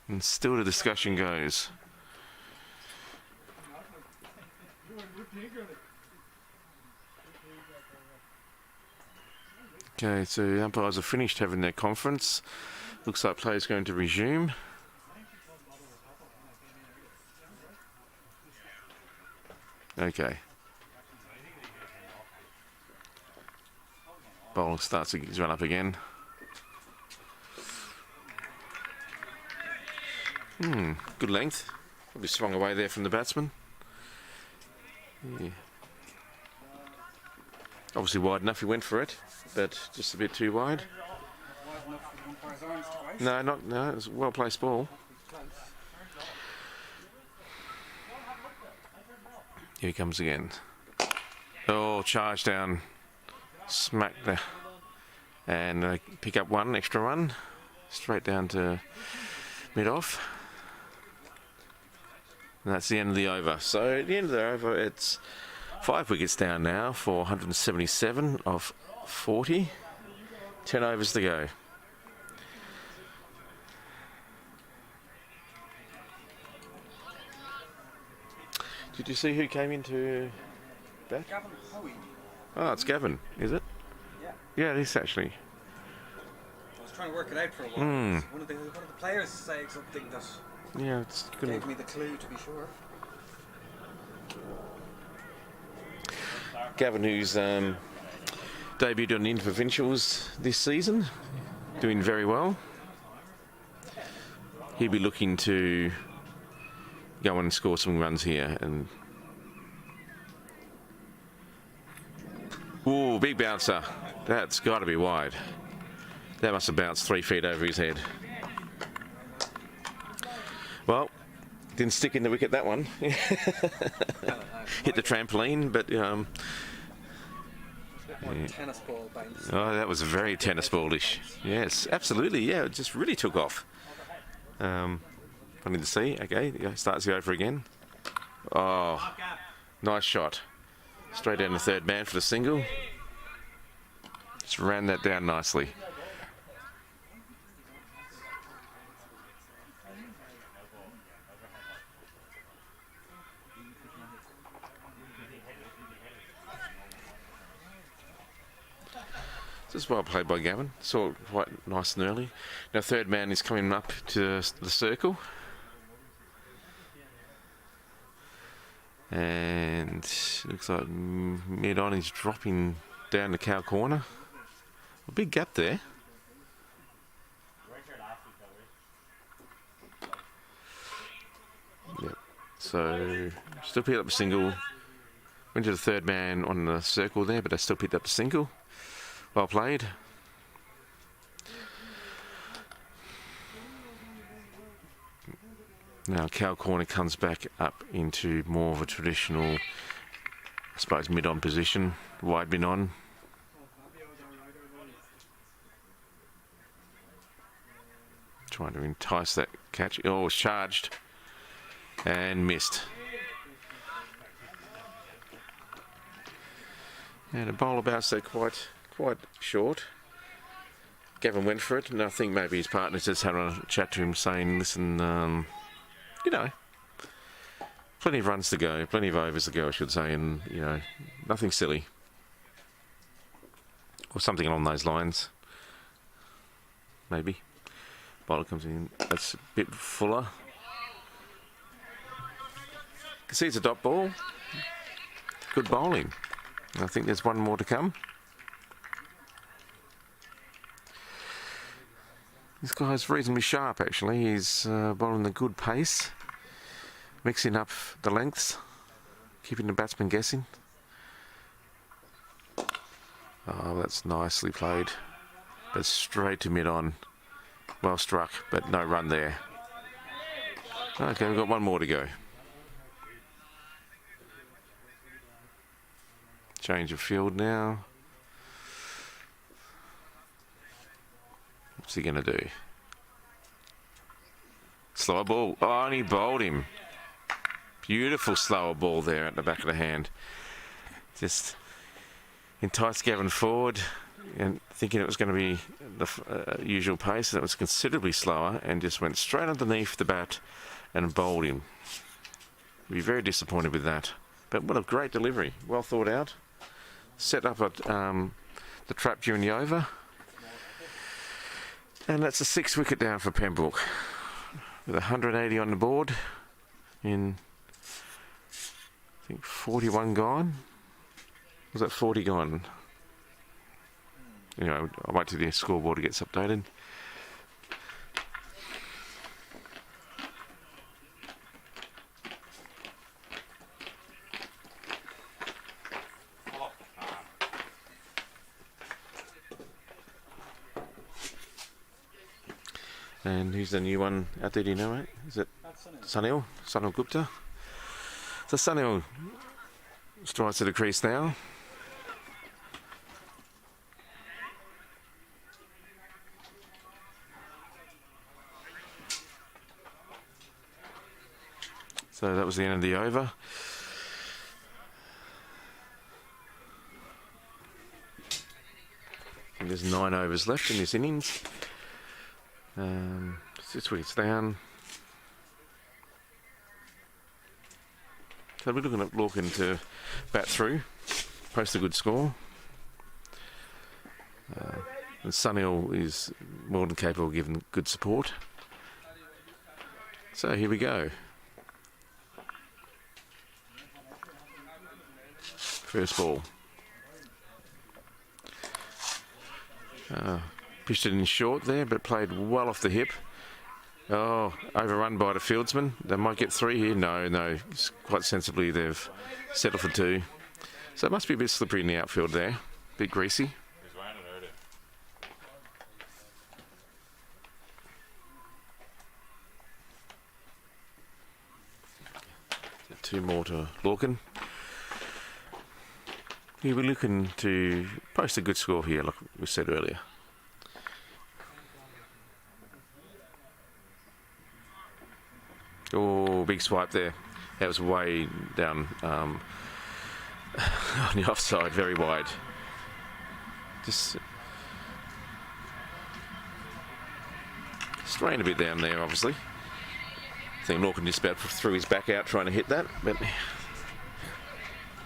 And still the discussion goes. Okay, so the umpires have finished having their conference. Looks like play's going to resume. Okay. Bowler starts his run up again. Good length. Probably swung away there from the batsman. Yeah. Obviously wide enough, he went for it, but just a bit too wide. No, it was a well placed ball. Here he comes again. Oh, charge down. Smack there. And pick up 1 extra run. Straight down to mid-off. And that's the end of the over. So at the end of the over, it's 5 wickets down now for 177 of 40. 10 overs to go. Did you see who came into bat? Gavin Howie. Oh, it's Gavin, is it? Yeah. Yeah, it is actually. I was trying to work it out for a while. One of the players saying something that Yeah, it's good. gave me the clue, to be sure. Gavin, who's debuted on the Interprovincials this season, doing very well. He'll be looking to go and score some runs here. And ooh, big bouncer. That's got to be wide. That must have bounced 3 feet over his head. Well, didn't stick in the wicket, that one. Hit the trampoline, but More tennis ball bounce. oh, that was very tennis ballish. Yes, absolutely. Yeah, it just really took off. Funny to see. Okay, starts the over again. Oh, nice shot. Straight down the third man for the single. Just ran that down nicely. This is well played by Gavin. Saw it quite nice and early. Now third man is coming up to the circle. And looks like mid-on he's dropping down the cow corner. A big gap there. Yep. So still picked up a single. Went to the third man on the circle there, but I still picked up a single. Well played. Now Cow Corner comes back up into more of a traditional, I suppose, mid-on position, wide mid-on. Trying to entice that catch. Oh, it's charged and missed. And a bowler bounced that quite short. Gavin went for it, and I think maybe his partner just had a chat to him saying, listen, you know, plenty of runs to go, plenty of overs to go, I should say, and, you know, nothing silly. Or something along those lines. Maybe. Bowler comes in, that's a bit fuller. You can see it's a dot ball. Good bowling. I think there's one more to come. This guy's reasonably sharp actually. He's bowling a good pace, mixing up the lengths, keeping the batsman guessing. Oh, that's nicely played. But straight to mid-on. Well struck, but no run there. Okay, we've got one more to go. Change of field now. What's he going to do? Slower ball. Oh, and he bowled him. Beautiful slower ball there at the back of the hand. Just enticed Gavin forward and thinking it was going to be the usual pace, and it was considerably slower and just went straight underneath the bat and bowled him. Be very disappointed with that. But what a great delivery. Well thought out. Set up at the trap during the over. And that's a 6 wicket down for Pembroke. With 180 on the board in, I think, 41 gone. Was that 40 gone? Anyway, I'll wait till the scoreboard gets updated. And who's the new one out there, do you know, mate? Is it Sunil? Sunil Gupta? So Sunil strides to the crease now. So that was the end of the over. And there's 9 overs left in this innings. 6 wickets down. So we're looking at Lorcan to bat through, post a good score. And Sunil is more than capable of giving good support. So here we go. First ball. Pitched it in short there, but played well off the hip. Oh, overrun by the fieldsman. They might get 3 here. No. Quite sensibly, they've settled for 2. So it must be a bit slippery in the outfield there. A bit greasy. 2 more to Lorcan. Yeah, we're looking to post a good score here, like we said earlier. Oh, big swipe there. That was way down on the offside, very wide. Just strained a bit down there, obviously. I think Lorcan just about threw his back out trying to hit that, but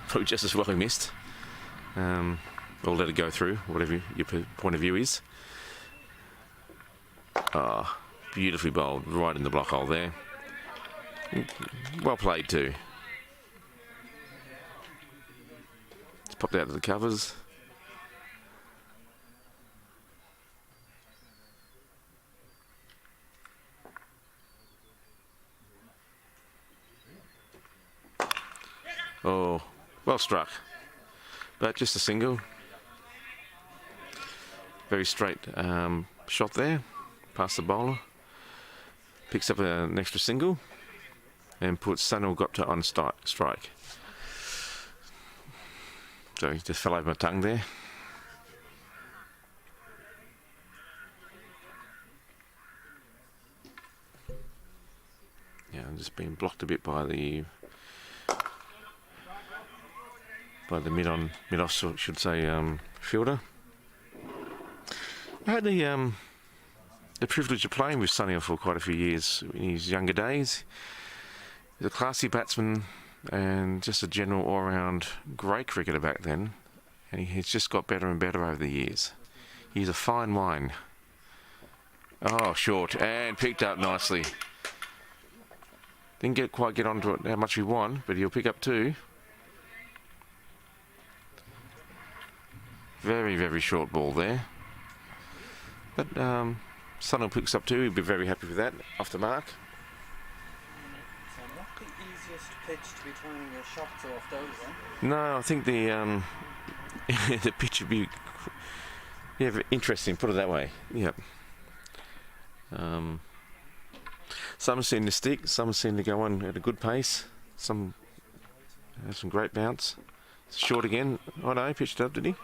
probably just as well he missed. Or let it go through, whatever your point of view is. Ah, beautifully bowled, right in the block hole there. Well played too. It's popped out of the covers. Oh, well struck. But just a single. Very straight shot there. Past the bowler. Picks up an extra single. And puts Sunil Gupta on strike. So he just fell over my tongue there. Yeah, I'm just being blocked a bit by the mid-off, should say, fielder. I had the privilege of playing with Sunil for quite a few years in his younger days. He's a classy batsman and just a general all-round great cricketer back then, and he's just got better and better over the years. He's a fine wine. Oh, short, and picked up nicely. Didn't quite get onto it how much he won, but he'll pick up 2. Very, very short ball there. But Sunil picks up 2, he'll be very happy with that, off the mark. So not the easiest pitch to be trying your shots off those, No, I think the the pitch would be interesting, put it that way. Yep. Some seem to stick, some seem to go on at a good pace, some have some great bounce. Short again. Oh no, he pitched up, did he?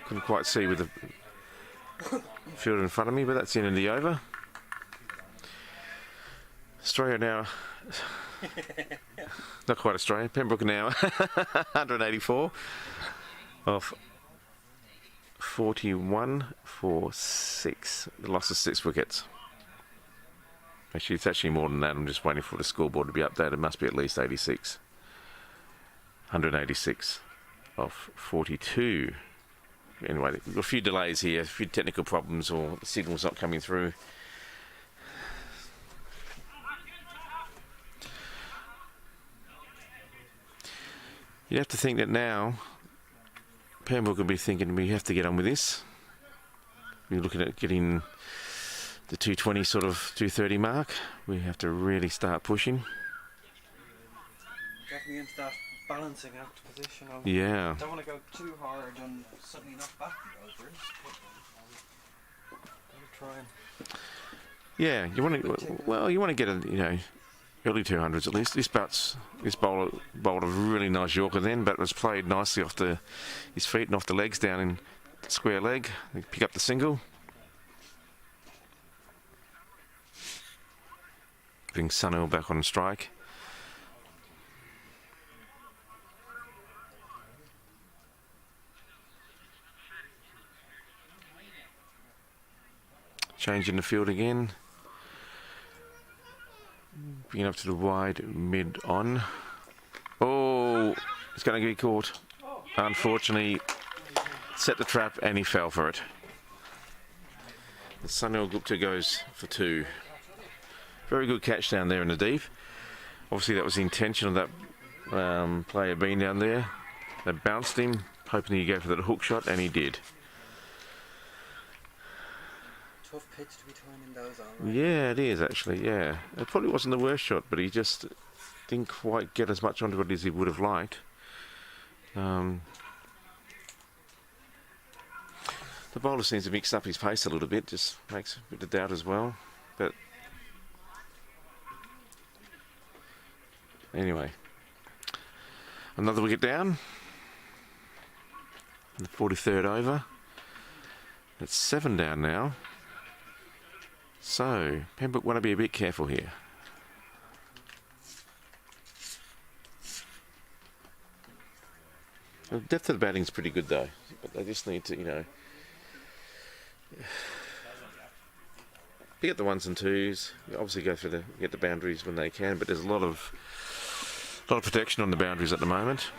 Couldn't quite see with the fielder in front of me, but that's the end of the over. Australia now, not quite Australia, Pembroke now 184 off 41 for 6. The loss of 6 wickets. Actually, it's actually more than that. I'm just waiting for the scoreboard to be updated. It must be at least 86. 186 off 42. Anyway, a few delays here, a few technical problems, or the signal's not coming through. You have to think that now, Pembroke will be thinking we have to get on with this. We're looking at getting the 220 sort of 230 mark. We have to really start pushing. Getting into that balancing act position. Yeah. Don't want to go too hard and suddenly knock back the overs. Try and Yeah, you want to. Well, you want to get a early 200s at least. This bowler bowled a really nice Yorker then, but was played nicely off his feet and off the legs down in square leg. They pick up the single. Bring Sunil back on strike. Changing the field again. Bringing up to the wide mid on. Oh, it's going to be caught. Unfortunately, set the trap and he fell for it. And Sunil Gupta goes for 2. Very good catch down there in the deep. Obviously that was the intention of that player being down there. They bounced him, hoping he'd go for that hook shot, and he did. tough pitch to be timing those on. Right? Yeah, it is actually, yeah. It probably wasn't the worst shot, but he just didn't quite get as much onto it as he would have liked. The bowler seems to mix up his pace a little bit, just makes a bit of doubt as well. But anyway, another wicket down. The 43rd over. It's 7 down now. So Pembroke want to be a bit careful here. The depth of the batting is pretty good though, but they just need to, you know, pick up the 1s and 2s. Obviously go for get the boundaries when they can, but there's a lot of protection on the boundaries at the moment.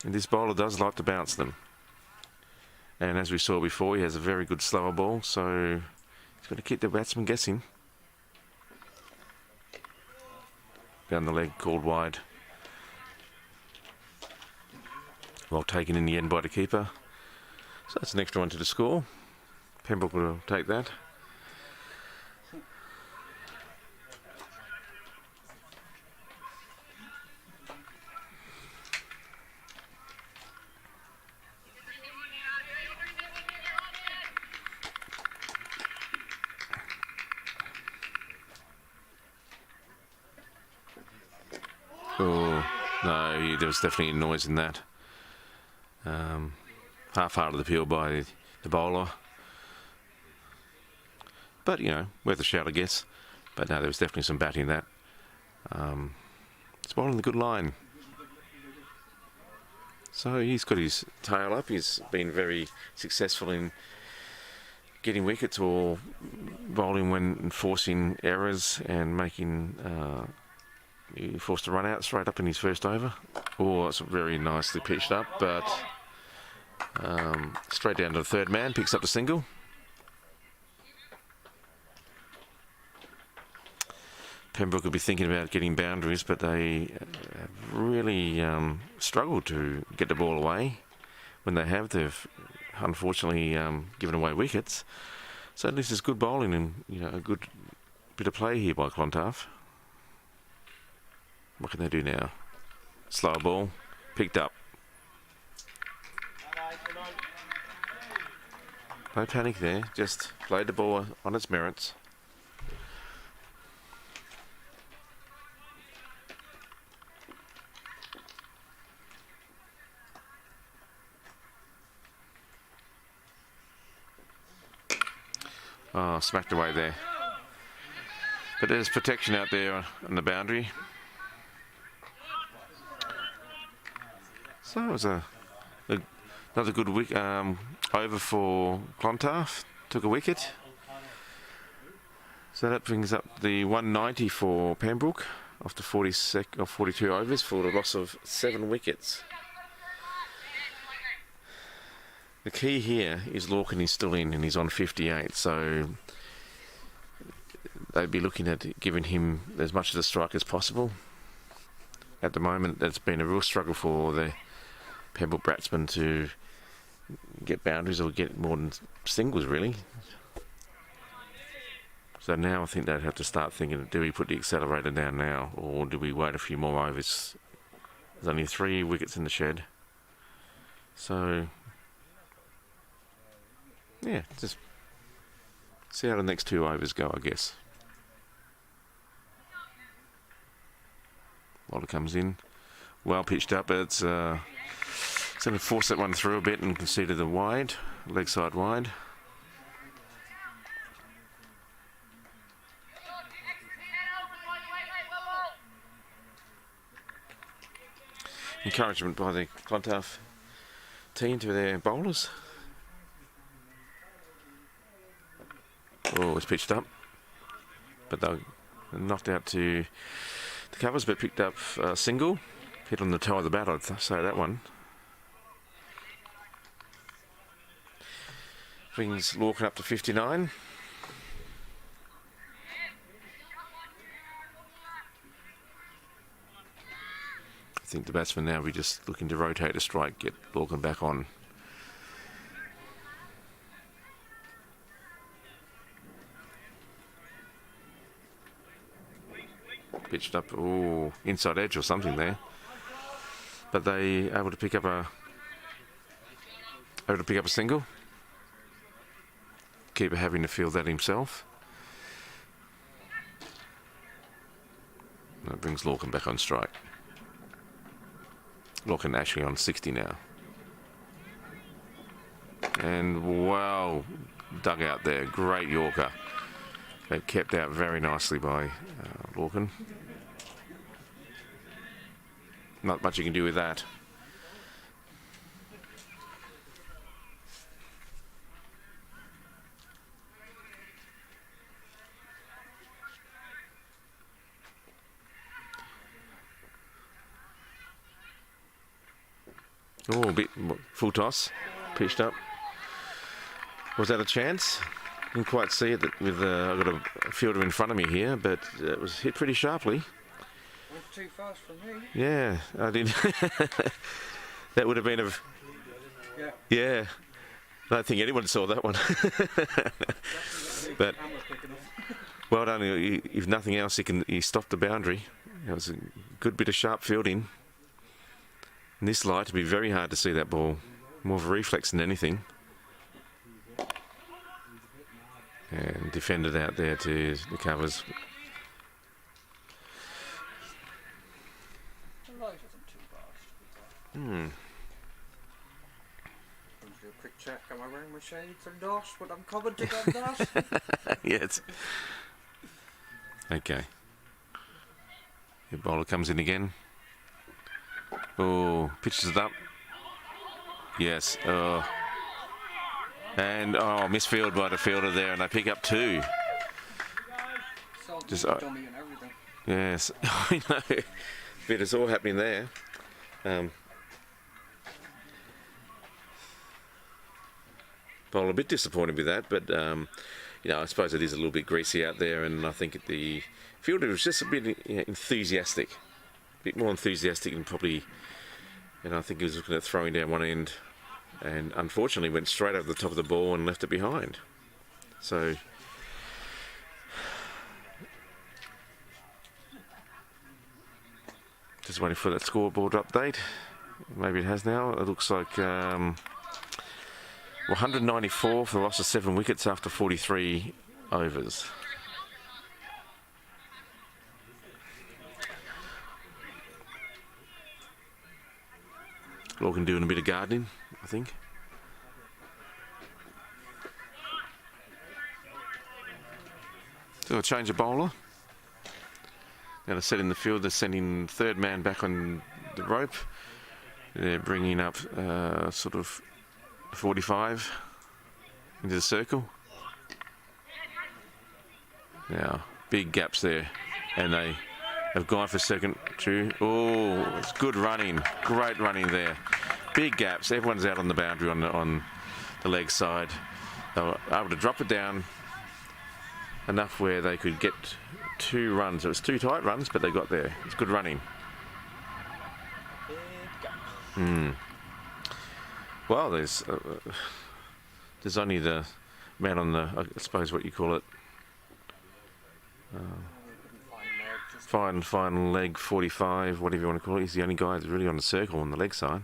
And this bowler does like to bounce them. And as we saw before, he has a very good slower ball, so he's got to keep the batsman guessing. Down the leg, called wide. Well taken in the end by the keeper. So that's an extra one to the score. Pembroke will take that. No, there was definitely noise in that. Half-hearted appeal by the bowler. But, you know, worth a shout, I guess. But no, there was definitely some bat in that. It's bowling the good line. So he's got his tail up. He's been very successful in getting wickets or bowling when forcing errors and making... he forced a run out straight up in his first over. Oh, it's very nicely pitched up, but straight down to the third man, picks up the single. Pembroke will be thinking about getting boundaries, but they have really struggled to get the ball away. When they have, they've unfortunately given away wickets. So at least there's good bowling and, you know, a good bit of play here by Clontarf. What can they do now? Slower ball, picked up. No panic there, just played the ball on its merits. Oh, smacked away there. But there's protection out there on the boundary. So it was another good over for Clontarf. Took a wicket. So that brings up the 190 for Pembroke after 42 overs for the loss of 7 wickets. The key here is Lorcan is still in and he's on 58, so they'd be looking at giving him as much of the strike as possible. At the moment, that's been a real struggle for the Pembroke batsmen to get boundaries or get more than singles, really. So now I think they'd have to start thinking, do we put the accelerator down now, or do we wait a few more overs? There's only 3 wickets in the shed. So, yeah, just see how the next 2 overs go, I guess. Waller comes in, well pitched up, but it's going to force that one through a bit and conceded the wide, leg side wide. Encouragement by the Clontarf team to their bowlers. Oh, it's pitched up, but they're knocked out to the covers, but picked up a single. Hit on the toe of the bat, I'd say that one. Brings Lorcan up to 59. I think the batsman now will be just looking to rotate a strike, get Lorcan back on. Pitched up, oh, inside edge or something there. But they able to pick up a single. Keeper having to field that himself. That brings Lorcan back on strike. Lorcan actually on 60 now. And wow, dug out there, great Yorker. They kept out very nicely by Lorcan. Not much you can do with that. Oh, a bit full toss, pitched up. Was that a chance? Didn't quite see it with I've got a fielder in front of me here, but it was hit pretty sharply. Went too fast for me. Yeah, I did. That would have been a... Yeah. I don't think anyone saw that one. But well done. If nothing else, he stopped the boundary. It was a good bit of sharp fielding. In this light, it'd be very hard to see that ball. More of a reflex than anything. And defended out there to the covers. The light isn't too Going to do a quick check. Am I wearing my shades or not? But I'm commenting on that. Yes. Okay. The bowler comes in again. Oh, pitches it up. Yes. Oh. And misfield by the fielder there, and they pick up 2. Just Dummy and everything. yes, I know. But it's all happening there. Bowler a bit disappointed with that, but I suppose it is a little bit greasy out there, and I think the fielder was just a bit enthusiastic, a bit more enthusiastic than probably. And I think he was looking at throwing down one end, and unfortunately went straight over the top of the ball and left it behind. So just waiting for that scoreboard update. Maybe it has now. It looks like 194 for the loss of 7 wickets after 43 overs. Lorcan doing a bit of gardening, I think. So a change of bowler. Now to set in the field, they're sending third man back on the rope. They're bringing up sort of 45 into the circle. Now, big gaps there. And they have gone for second, Drew. Oh, it's good running. Great running there. Big gaps. Everyone's out on the boundary on the leg side. They were able to drop it down enough where they could get 2 runs. It was 2 tight runs, but they got there. It's good running. Well, there's only the man on the, I suppose what you call it, fine leg 45, whatever you want to call it. He's the only guy that's really on the circle on the leg side.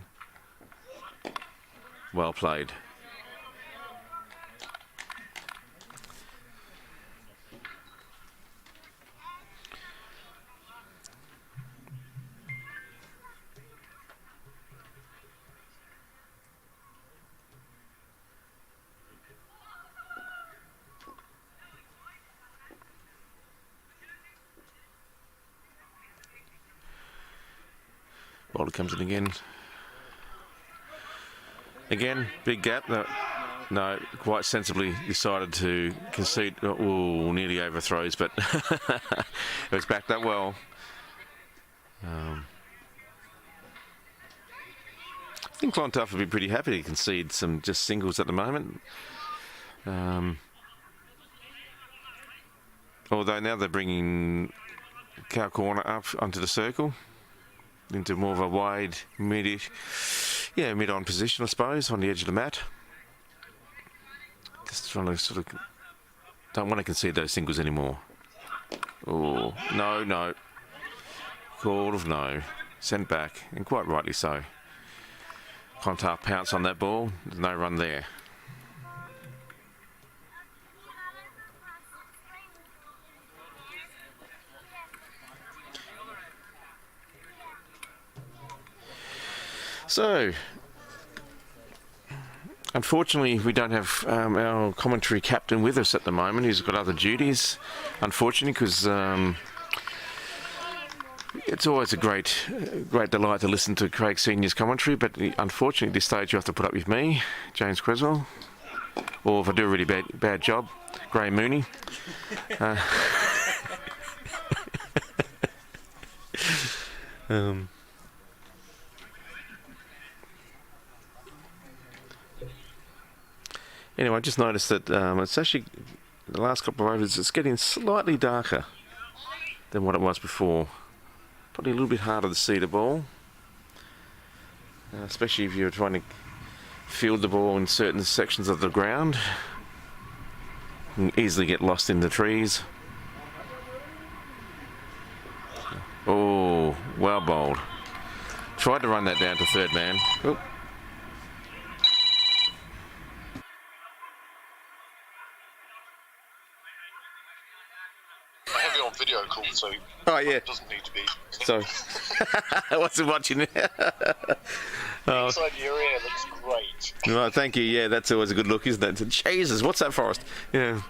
Well played. Bowler comes in again. Again, big gap. No, quite sensibly decided to concede. Oh, nearly overthrows, but it was backed up well. I think Clontarf would be pretty happy to concede some just singles at the moment. Although now they're bringing Cow Corner up onto the circle, into more of a wide mid-on position, I suppose, on the edge of the mat. Just trying to sort of don't want to concede those singles anymore. Oh, no. Call of no. Sent back, and quite rightly so. Clontarf pounce on that ball. There's no run there. So, unfortunately, we don't have our commentary captain with us at the moment. He's got other duties, unfortunately, because it's always a great delight to listen to Craig Senior's commentary, but unfortunately, at this stage, you have to put up with me, James Creswell, or if I do a really bad job, Graham Mooney. Anyway, I just noticed that it's actually, the last couple of overs, it's getting slightly darker than what it was before. Probably a little bit harder to see the ball, especially if you're trying to field the ball in certain sections of the ground. You can easily get lost in the trees. Oh, well bowled. Tried to run that down to third man. Oop. Heavy on video calls so Oh, yeah. it doesn't need to be. So, I wasn't watching it. Inside your ear looks great. Right, thank you. Yeah, that's always a good look, isn't it? Jesus, what's that forest? Yeah.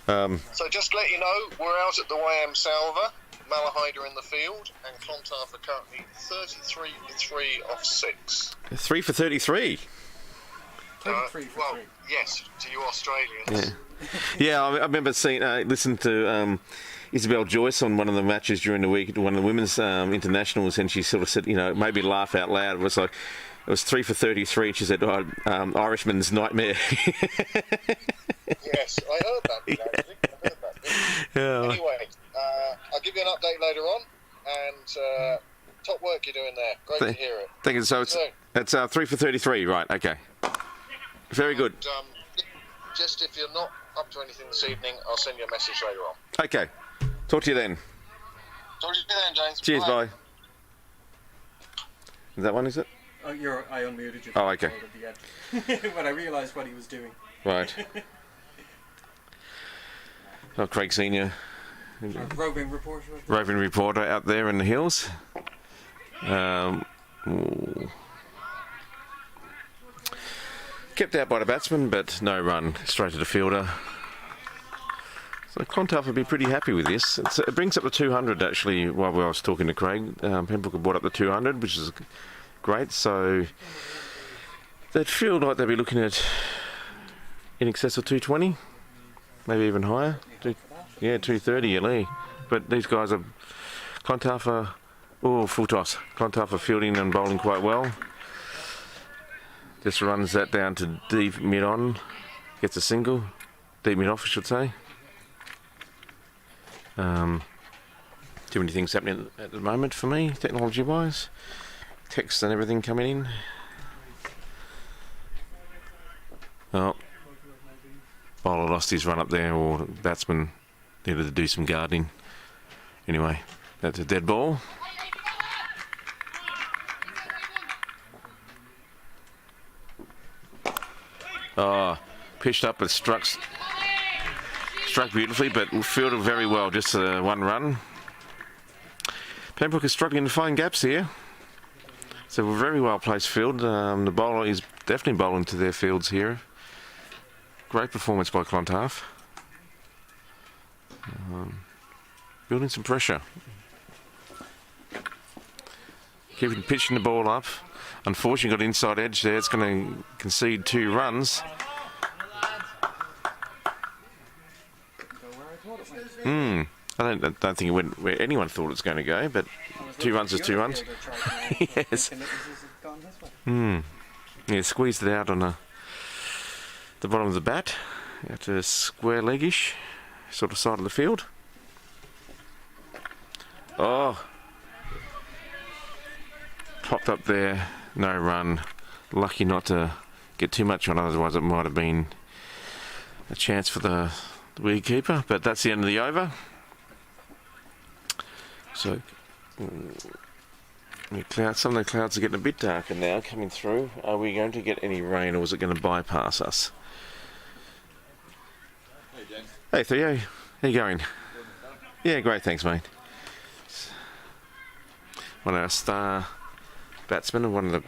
So just to let you know, we're out at the YM Salva. Malahide are in the field, and Clontarf are currently 33 for 3 off 6. 3 for 33. 33 for well, 3. yes, to you Australians. Yeah, I remember listening to Isabel Joyce on one of the matches during the week, one of the women's internationals, and she sort of said, maybe laugh out loud. It was like, it was 3 for 33, and she said, Irishman's nightmare. Yes, I heard that bit, actually. Yeah. Anyway, I'll give you an update later on, and top work you're doing there. Great to hear it. Thank you. So it's 3 for 33, right? Okay. Very good. And, just if you're not up to anything this evening, I'll send you a message later on. Okay. Talk to you then. Talk to you then, James. Cheers, bye. Is that one, is it? Oh, I unmuted you. Oh, okay. At the end. When I realised what he was doing. Right. Oh, Craig Senior. Roving reporter. Roving reporter out there in the hills. Kept out by the batsman, but no run. Straight to the fielder. So Clontarf would be pretty happy with this. It brings up the 200 actually while I was talking to Craig. Pembroke had brought up the 200, which is great. So they'd feel like they'd be looking at in excess of 220, maybe even higher. 230 LE. But these guys are Clontarf are full toss. Clontarf are fielding and bowling quite well. Just runs that down to deep mid on, gets a single, deep mid off I should say. Too many things happening at the moment for me, technology wise. Text and everything coming in. Oh, bowler lost his run up there, or the batsman needed to do some gardening. Anyway, that's a dead ball. Oh, pitched up but struck beautifully, but fielded very well. Just one run. Pembroke is struggling to find gaps here. So a very well placed field. The bowler is definitely bowling to their fields here. Great performance by Clontarf. Building some pressure. Keeping pitching the ball up. Unfortunately, got inside edge there. It's going to concede 2 runs. I don't think it went where anyone thought it was going to go, but 2 runs is 2 runs. Yes. Yeah, squeezed it out on the bottom of the bat, out to square leggish, sort of side of the field. Oh, popped up there, no run. Lucky not to get too much on, otherwise it might have been a chance for the wicketkeeper. But that's the end of the over. So some of the clouds are getting a bit darker now coming through. Are we going to get any rain, or is it going to bypass us? Hey, James. Hey Theo, how you going? Yeah, great, thanks mate. One of our star batsmen and one of the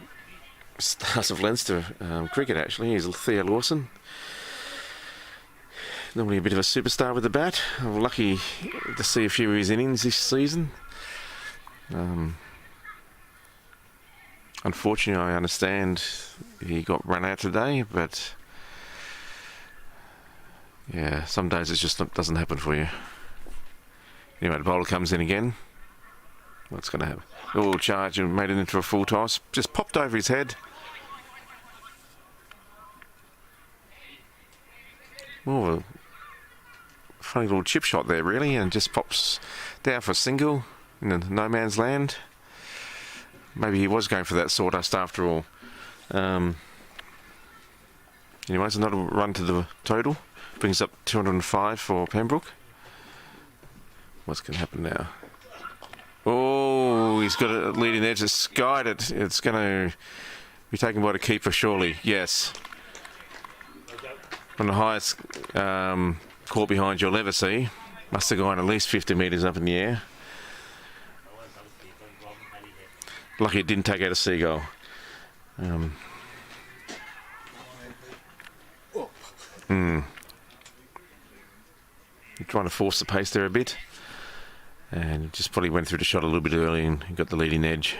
stars of Leinster cricket actually is Theo Lawson. Normally a bit of a superstar with the bat. I'm lucky to see a few of his innings this season. Unfortunately, I understand he got run out today, but yeah, some days it just doesn't happen for you. Anyway, the bowler comes in again. What's going to happen? Oh, charge and made it into a full toss. Just popped over his head. Oh, a funny little chip shot there, really, and just pops down for a single in the no man's land. Maybe he was going for that sawdust after all. Anyways, another run to the total. Brings up 205 for Pembroke. What's going to happen now? Oh, he's got a leading edge. It's skied it. It's going to be taken by the keeper, surely. Yes. One of the highest caught behind you'll ever see. Must have gone at least 50 metres up in the air. Lucky it didn't take out a seagull. Trying to force the pace there a bit, and just probably went through the shot a little bit early and got the leading edge.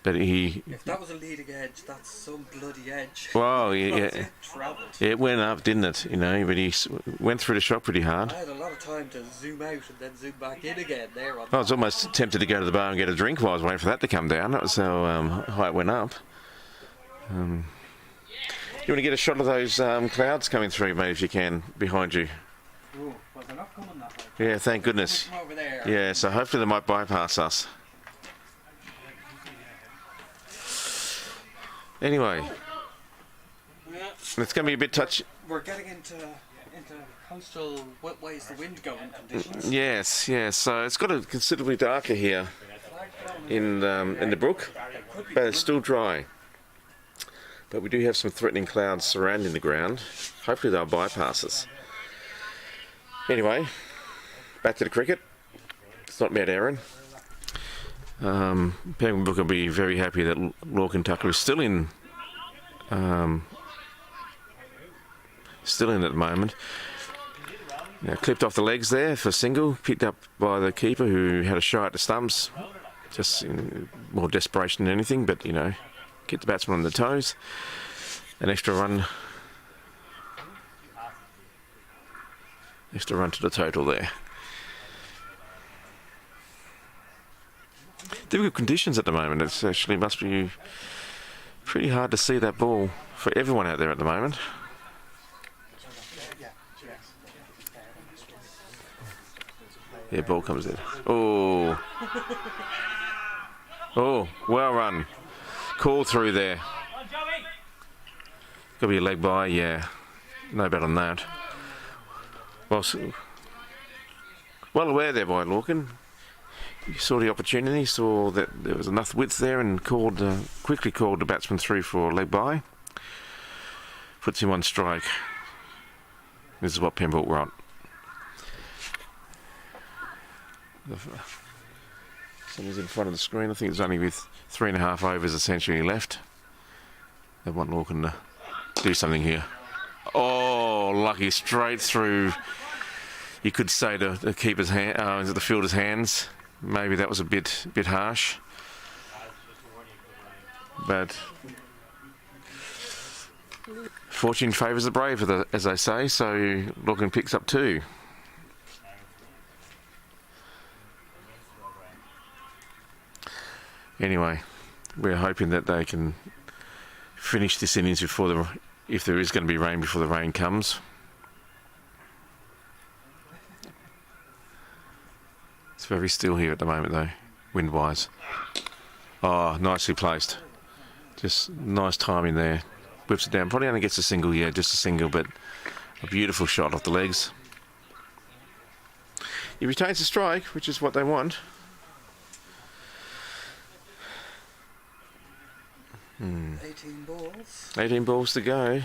But If that was a leading edge, that's some bloody edge. Well, It travelled. it went up, didn't it? You know, but he went through the shot pretty hard. I had a lot of time to zoom out and then zoom back in again there. I was almost tempted to go to the bar and get a drink while I was waiting for that to come down. That was how high it went up. You want to get a shot of those clouds coming through, mate, if you can, behind you. Oh, well, they're not coming that way. Yeah, thank goodness. From over there. Yeah, so hopefully they might bypass us. Anyway, it's going to be a bit touchy. We're getting into coastal wet ways the wind going conditions. Yes, yes. So it's got a considerably darker here in the brook, but it's still dry. But we do have some threatening clouds surrounding the ground. Hopefully they'll bypass us. Anyway, back to the cricket. It's not Mount Aaron. Pembroke will be very happy that Clontarf is still in at the moment. Now, clipped off the legs there for single, picked up by the keeper who had a shot at the stumps. Just in more desperation than anything, but you know, get the batsman on the toes. An extra run to the total there. Difficult conditions at the moment. It's actually must be pretty hard to see that ball for everyone out there at the moment. Yeah, ball comes in. Oh, oh, well run. Call through there. Got to be a leg by, yeah. No bet on that. Well aware there by Lorcan. You saw the opportunity, saw that there was enough width there, and quickly called the batsman through for a leg by. Puts him on strike. This is what Pembroke want. Someone's in front of the screen. I think it's only with 3.5 overs essentially left. They want Lorcan to do something here. Oh, lucky, straight through. You could say the keeper's hand, the fielder's hands. Maybe that was a bit harsh, but fortune favours the brave, as they say. So Lorcan picks up 2. Anyway, we're hoping that they can finish this innings before if there is going to be rain, before the rain comes. It's very still here at the moment though, wind-wise. Oh, nicely placed. Just nice timing there. Whips it down. Probably only gets a single, yeah, just a single, but a beautiful shot off the legs. He retains the strike, which is what they want. 18 balls. 18 balls to go.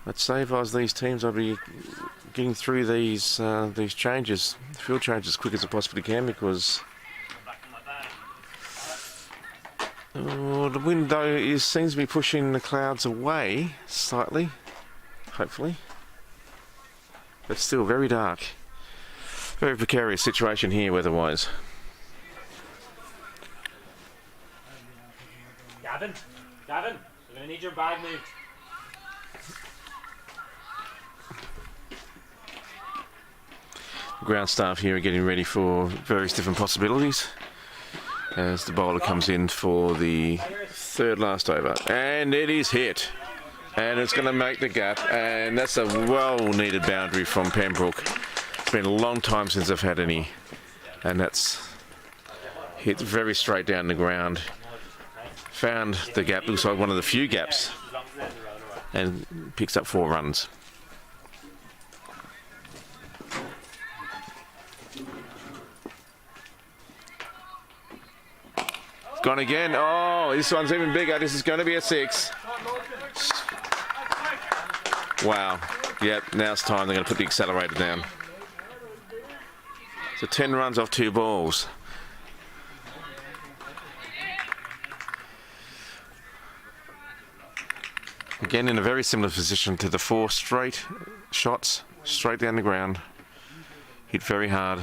I'd say if I was these teams, I'd be getting through these changes, field changes, as quick as I possibly can, because the wind though seems to be pushing the clouds away slightly, hopefully, but still very dark. Very precarious situation here weather-wise. Gavin, we're going to need your bag moved. Ground staff here are getting ready for various different possibilities as the bowler comes in for the 3rd last over, and it is hit, and it's going to make the gap, and that's a well-needed boundary from Pembroke. It's been a long time since I've had any, and that's hit very straight down the ground. Found the gap, looks like one of the few gaps, and picks up 4 runs. Gone again. Oh, this one's even bigger. This is going to be a 6. Wow. Yep, now it's time. They're going to put the accelerator down. So 10 runs off 2 balls. Again, in a very similar position to the 4 straight shots, straight down the ground. Hit very hard.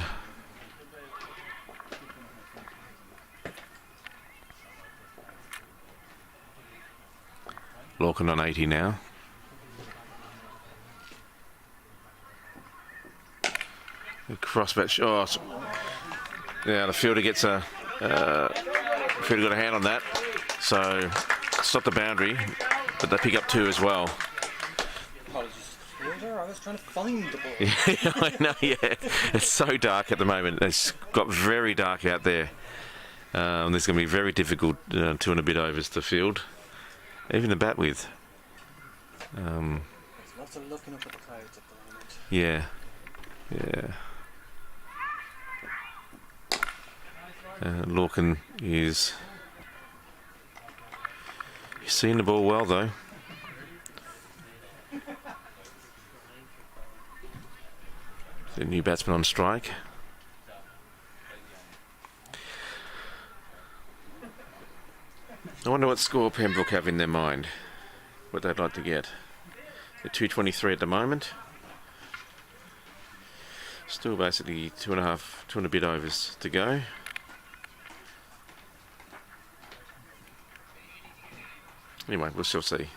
Lorcan on 80 now. Crossbat shot. Yeah, the fielder gets a fielder got a hand on that, so it's not the boundary, but they pick up 2 as well. Apologies, fielder. I was trying to find the ball. Yeah, I know. Yeah, it's so dark at the moment. It's got very dark out there. There's going to be very difficult 2 and a bit overs to field, even the bat with. There's lots of looking up at the clouds at the moment. Yeah, yeah. Lorcan is he's seeing the ball well though. The new batsman on strike. I wonder what score Pembroke have in their mind, what they'd like to get. They're 223 at the moment. Still basically 2 and a bit overs to go. Anyway, we'll still see.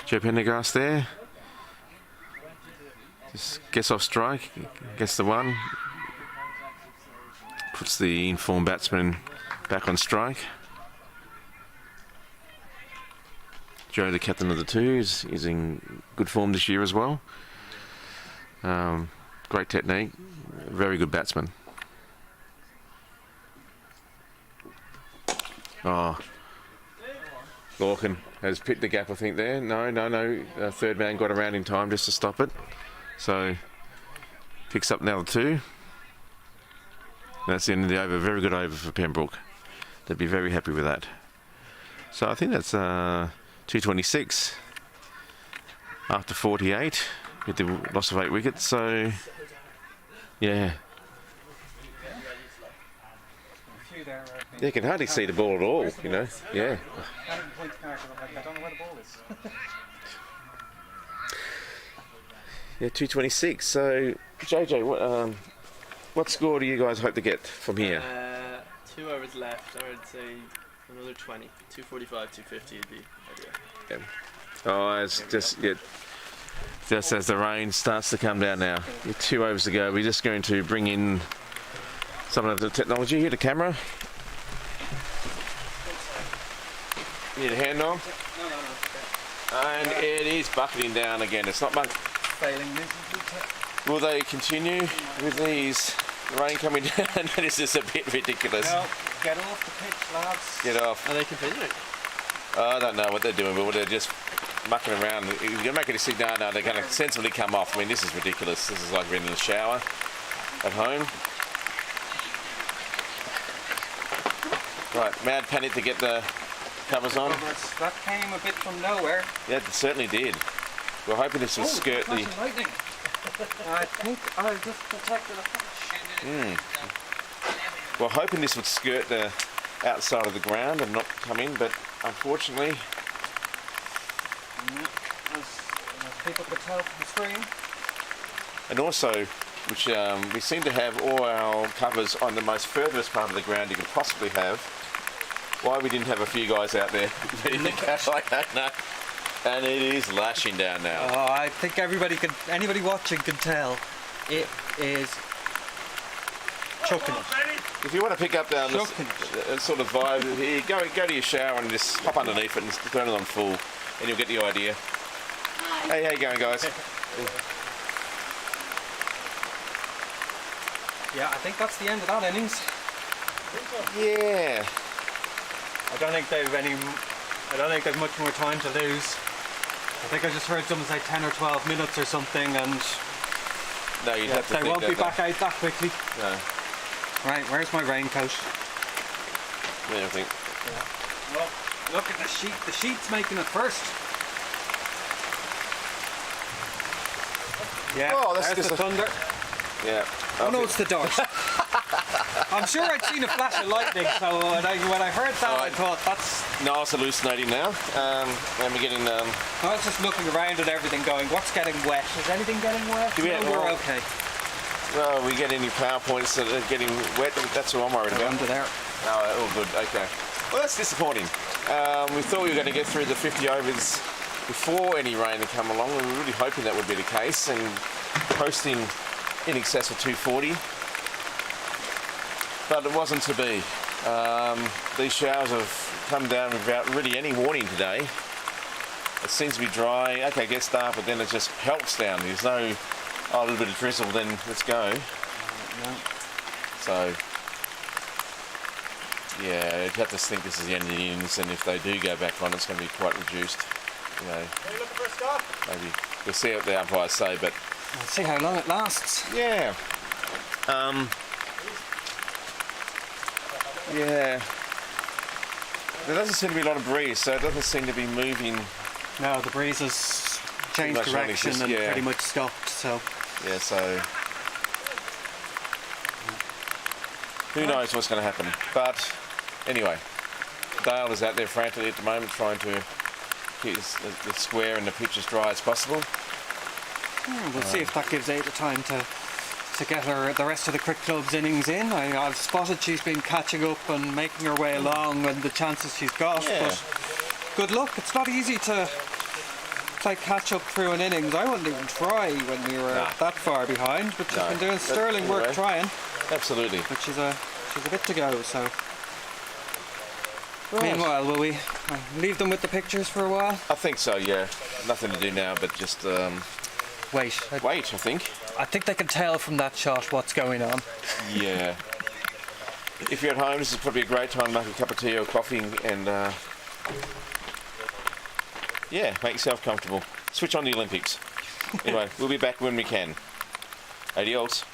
Joe Pendergrass there. Just gets off strike, gets the one. Puts the informed batsman back on strike. Joe, the captain of the 2, is in good form this year as well. Great technique, very good batsman. Oh, Lorcan has picked the gap, I think, there. No. Third man got around in time just to stop it. So, picks up now the 2. That's the end of the over. Very good over for Pembroke. They'd be very happy with that. So I think that's 226 after 48 with the loss of 8 wickets. So, yeah. Yeah, you can hardly see the ball at all, you know. Yeah. I don't know where the ball is. Yeah, 226. So, JJ, what score do you guys hope to get from here? 2 overs left. I would say another 20. 245, 250 would be ideal. Yeah. Oh, it's just as the rain starts to come down now. 2 overs to go. We're just going to bring in some of the technology here, the camera. Need a hand on? No. And it is bucketing down again. It's not much. Failing miserably. Will they continue with these rain coming down? This is a bit ridiculous. No, get off the pitch, lads. Get off. Are they continuing? I don't know what they're doing, but they're just mucking around. If you're going to make it a signal now, they're going to sensibly come off. I mean, this is ridiculous. This is like being in the shower at home. Right, mad panic to get the covers on. That came a bit from nowhere. Yeah, it certainly did. We're hoping this will skirt the... lightning. I think I just detected a flash. We're hoping this would skirt the outside of the ground and not come in, but unfortunately... As people could tell from the screen. And also, which we seem to have all our covers on the most furthest part of the ground you could possibly have. Why we didn't have a few guys out there ready to go, I don't know. And it is lashing down now. Oh, I think anybody watching can tell. It is chucking it. If you want to pick up this sort of vibe, here, go to your shower and just hop underneath it and turn it on full, and you'll get the idea. Hey, how you going, guys? Yeah, I think that's the end of that innings. Yeah. I don't think they've much more time to lose. I think I just heard someone say 10 or 12 minutes or something, and no, you'd have to they won't be back out that quickly. No. Right, where's my raincoat? Yeah, I think. Yeah. Well, look at the sheet. The sheet's making it first. Yeah. Oh, that's there's just the thunder. Yeah. Oh no, it's the dart. I'm sure I'd seen a flash of lightning, so when I heard that, I thought that's. No, it's hallucinating now. And we're getting. I was just looking around at everything, going, "What's getting wet? Is anything getting wet?" We're okay. Well, we get any PowerPoints that are getting wet. That's what I'm worried about. Under there. Oh, all good. Okay. Well, that's disappointing. We thought we were going to get through the 50 overs before any rain had come along. We were really hoping that would be the case, and posting in excess of 240. But it wasn't to be. These showers have come down without really any warning today. It seems to be dry. Okay, it gets dark, but then it just pelts down. There's no, a little bit of drizzle, then let's go. No. So, yeah, you'd have to think this is the end of the innings, and if they do go back on, it's going to be quite reduced. You know, Are you looking for a stop? maybe we'll see what the umpires say, but We'll see how long it lasts. yeah. Yeah. There doesn't seem to be a lot of breeze, so it doesn't seem to be moving. No, the breeze has changed much direction like this, and yeah. pretty much stopped. So Yeah, so who knows what's going to happen. But anyway, Dale is out there frantically at the moment trying to keep the square and the pitch as dry as possible. we'll see if that gives Ada time to get the rest of the Cricket Club's innings in. I've spotted she's been catching up and making her way along, and the chances she's got. Yeah. But good luck. It's not easy to play catch up through an innings. I wouldn't even try when we were that far behind, but she's been doing sterling work trying. Absolutely. But she's a bit to go. So Right. meanwhile, will we leave them with the pictures for a while? I think so, yeah. Nothing to do now, but just Wait. wait, I think. I think they can tell from that shot what's going on. Yeah. If you're at home, this is probably a great time to make a cup of tea or coffee and yeah, make yourself comfortable. Switch on the Olympics. Anyway, we'll be back when we can. Adios.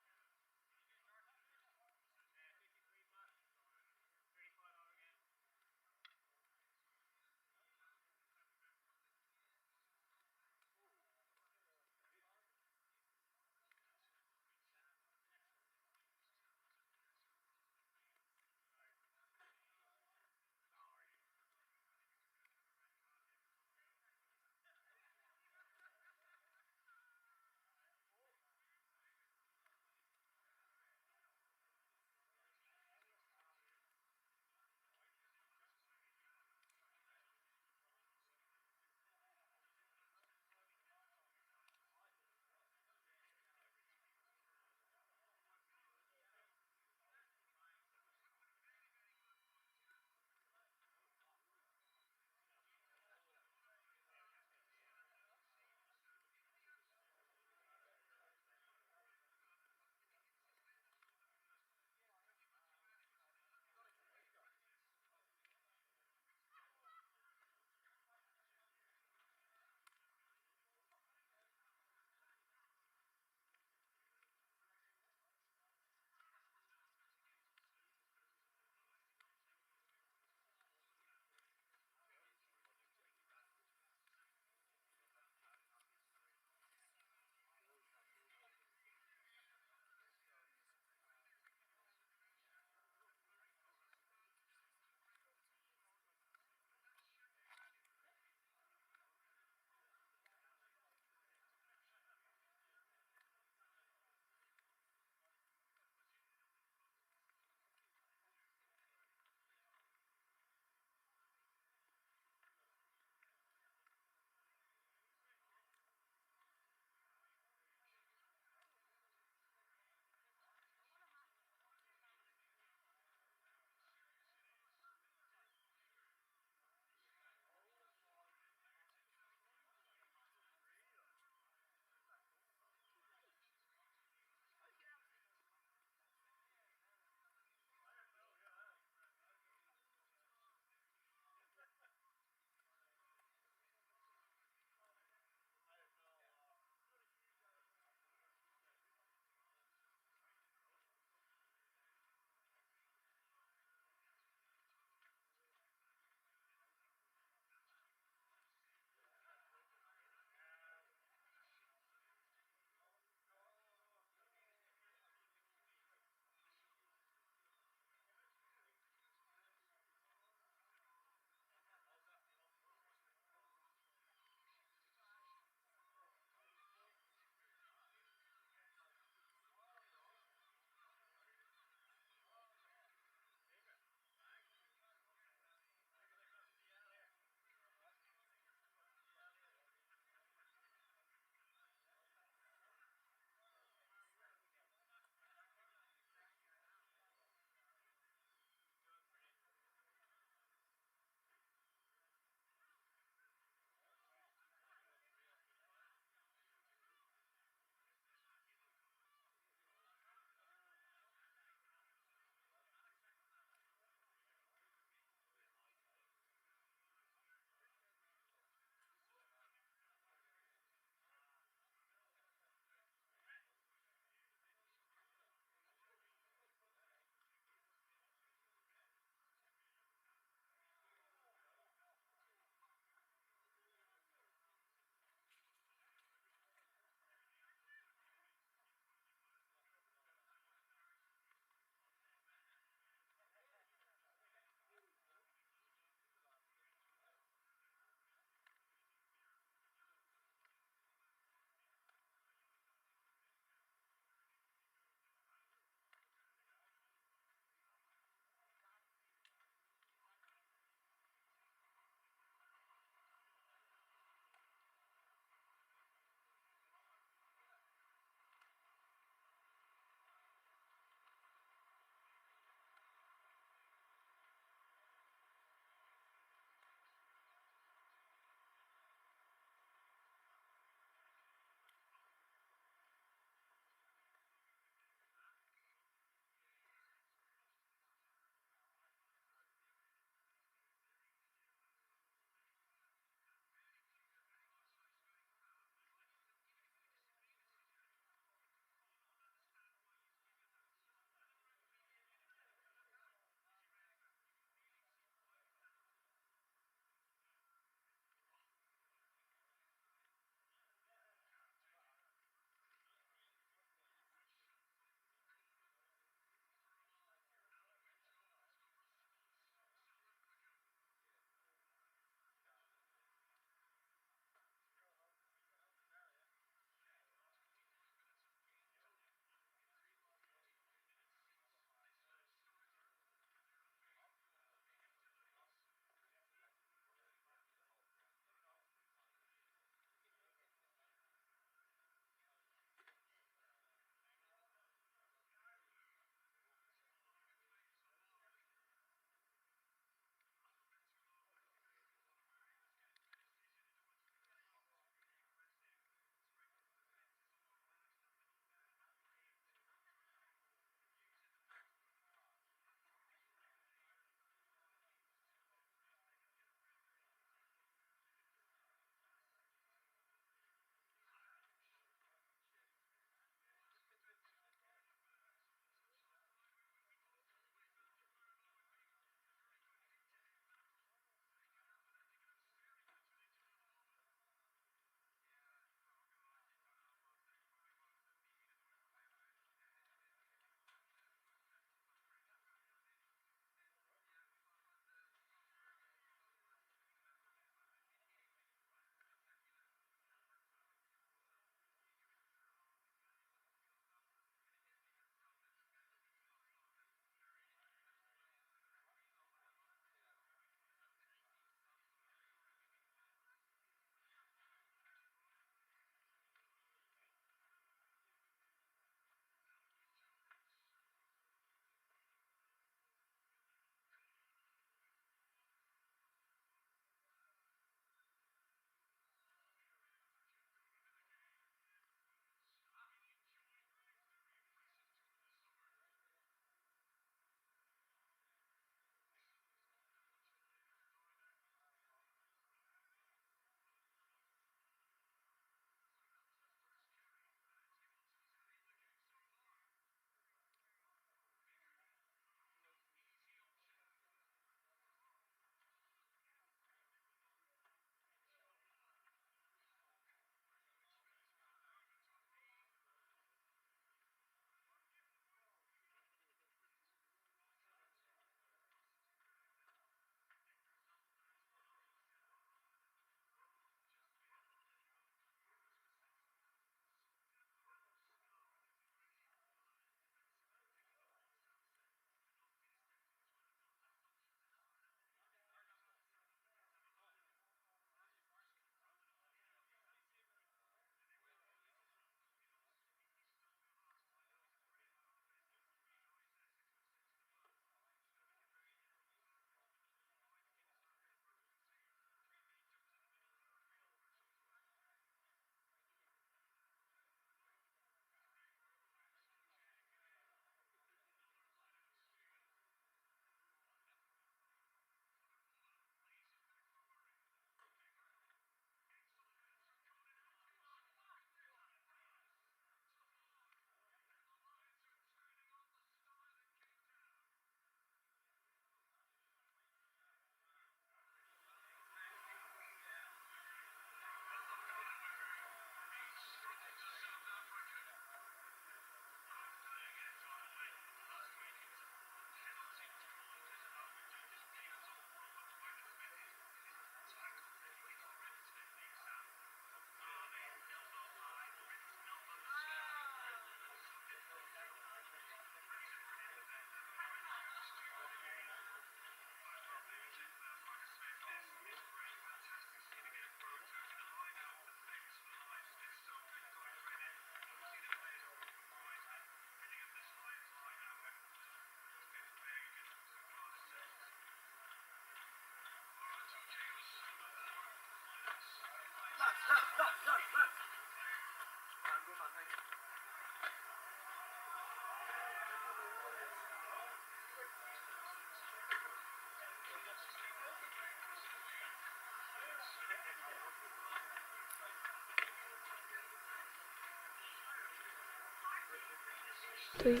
Three.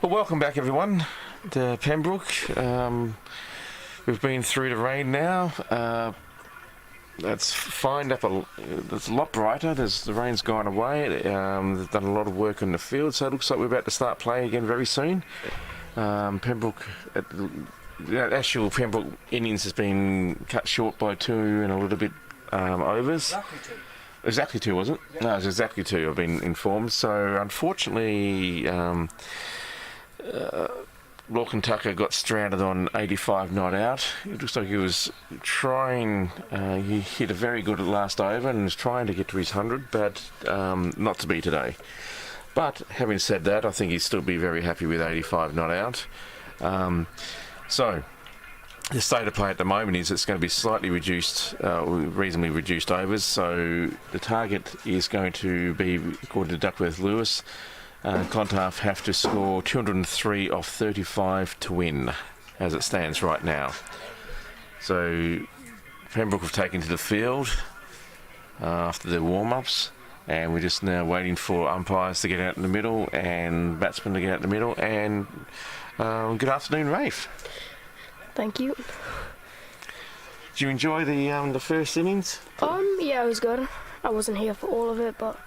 Well, welcome back everyone to Pembroke. We've been through the rain now. It's fined up it's a lot brighter. The rain's gone away. They've done a lot of work in the field, so it looks like we're about to start playing again very soon. Pembroke, the actual Pembroke innings has been cut short by 2 and a little bit overs. Exactly two, was it? No, it was exactly 2, I've been informed. So, unfortunately, Lorcan Tucker got stranded on 85 not out. It looks like he was trying, he hit a very good last over and was trying to get to his 100, but not to be today. But, having said that, I think he'd still be very happy with 85 not out. So, the state of play at the moment is it's going to be slightly reduced, reasonably reduced overs. So the target is going to be, according to Duckworth Lewis, Clontarf have to score 203 off 35 to win, as it stands right now. So Pembroke have taken to the field after their warm-ups, and we're just now waiting for umpires to get out in the middle and batsmen to get out in the middle. And good afternoon, Rafe. Thank you. Did you enjoy the first innings? Yeah, it was good. I wasn't here for all of it, but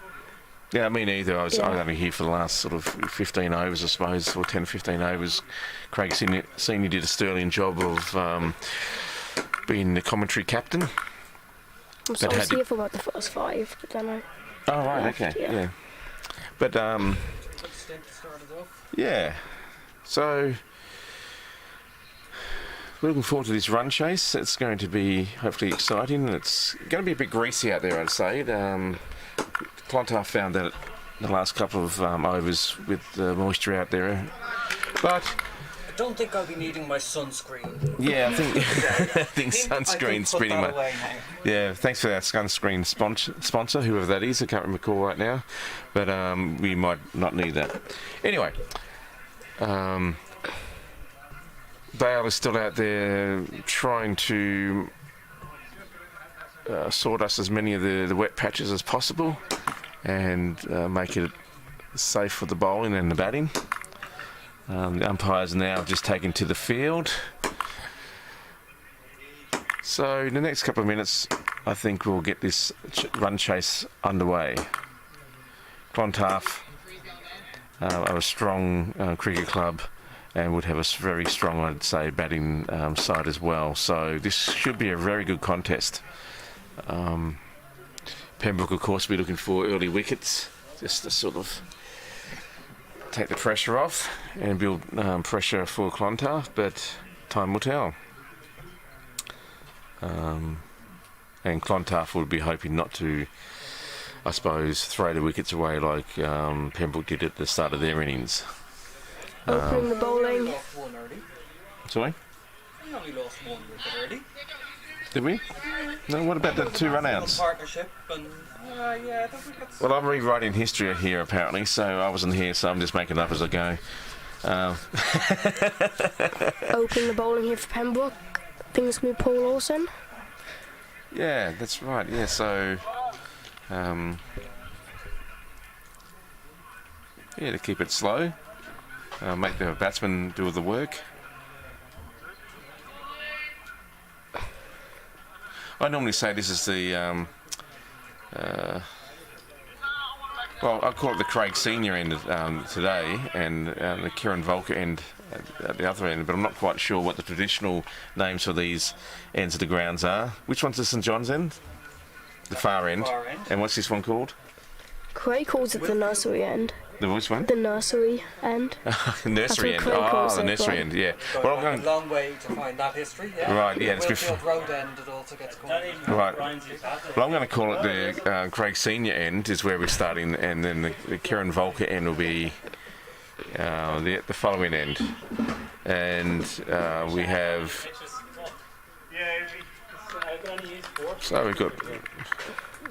Yeah, me neither. I was only here for the last sort of 15 overs, I suppose, or 10, 15 overs. Craig Senior did a sterling job of being the commentary captain. I was here for about the first 5, but then I... Oh, right, okay, yeah. But, yeah. So, we're looking forward to this run chase. It's going to be hopefully exciting. It's going to be a bit greasy out there, I'd say. Clontarf found that in the last couple of overs with the moisture out there. But I don't think I'll be needing my sunscreen. yeah, I think sunscreen's pretty much. Yeah, thanks for that sunscreen sponsor, whoever that is. I can't recall right now, but we might not need that. Anyway, Dale is still out there trying to sort us as many of the wet patches as possible and make it safe for the bowling and the batting. The umpires now just taken to the field. So in the next couple of minutes, I think we'll get this run chase underway. Clontarf are a strong cricket club and would have a very strong, I'd say, batting side as well. So this should be a very good contest. Pembroke, of course, will be looking for early wickets just to sort of take the pressure off and build pressure for Clontarf, but time will tell. And Clontarf would be hoping not to, I suppose, throw the wickets away like Pembroke did at the start of their innings. Opening the bowling. Sorry? We only lost 1 wicket early. Did we? No, what about the 2 run-outs? Partnership and yeah, the wickets. Well, I'm rewriting history here apparently, so I wasn't here, so I'm just making it up as I go. Opening the bowling here for Pembroke. I think it's going to be Paul Lawson. Yeah, that's right. Yeah, so yeah, to keep it slow, make the batsman do the work. I normally say this is the well, I'll call it the Craig Senior end today, and the Kieran Volker end at the other end, but I'm not quite sure what the traditional names for these ends of the grounds are. Which one's the St John's end? The far end. And what's this one called? Craig calls it the nursery end. The which one? The nursery end. Nursery end. Craig calls the it, nursery right. end, yeah. So Well, a long way to find that history, yeah. Right, yeah, it's Wilfield Road end, it also gets called. Right. Well, I'm going to call it the Craig Senior end is where we're starting, and then the Kieran Volker end will be the following end. And we have... So we've got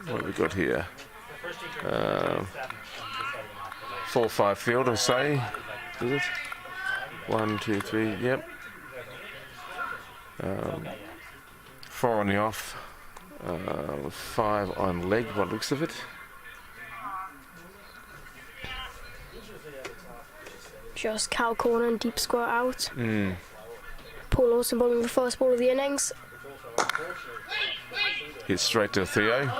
what have we got here? 4-5 field, I'll say. Is it? 1, 2, 3. Yep. 4 on the off. 5 on leg. What looks of it. Just cow corner and deep square out. Paul Lawson bowling the first ball of the innings. Hit straight to Theo.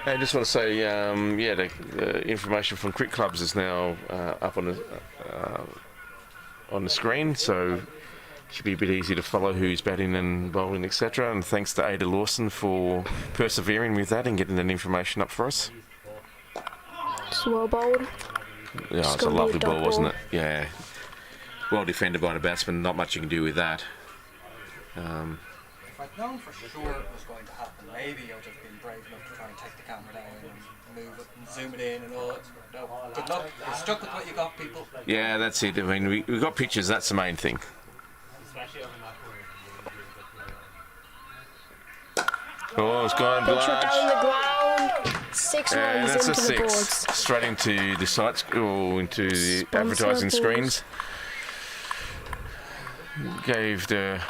I just want to say, yeah, the information from Cricket Clubs is now up on the screen, so should be a bit easy to follow who's batting and bowling, etc. And thanks to Ada Lawson for persevering with that and getting that information up for us. It's well bowled. Yeah, it's a lovely ball, wasn't it? Yeah. Well defended by the batsman, not much you can do with that. If I'd known for sure it was going to happen, maybe I would have been brave enough to try and take the camera down and move it and zoom it in and all that. No, good luck. You're stuck with what you got, people. Yeah, that's it. I mean, we got pictures, that's the main thing. Oh, it's gone Big shot down the large. ground. 6 And runs that's into a the 6. boards. Straight into the sites, or into the Sponsor advertising balls. screens. Gave the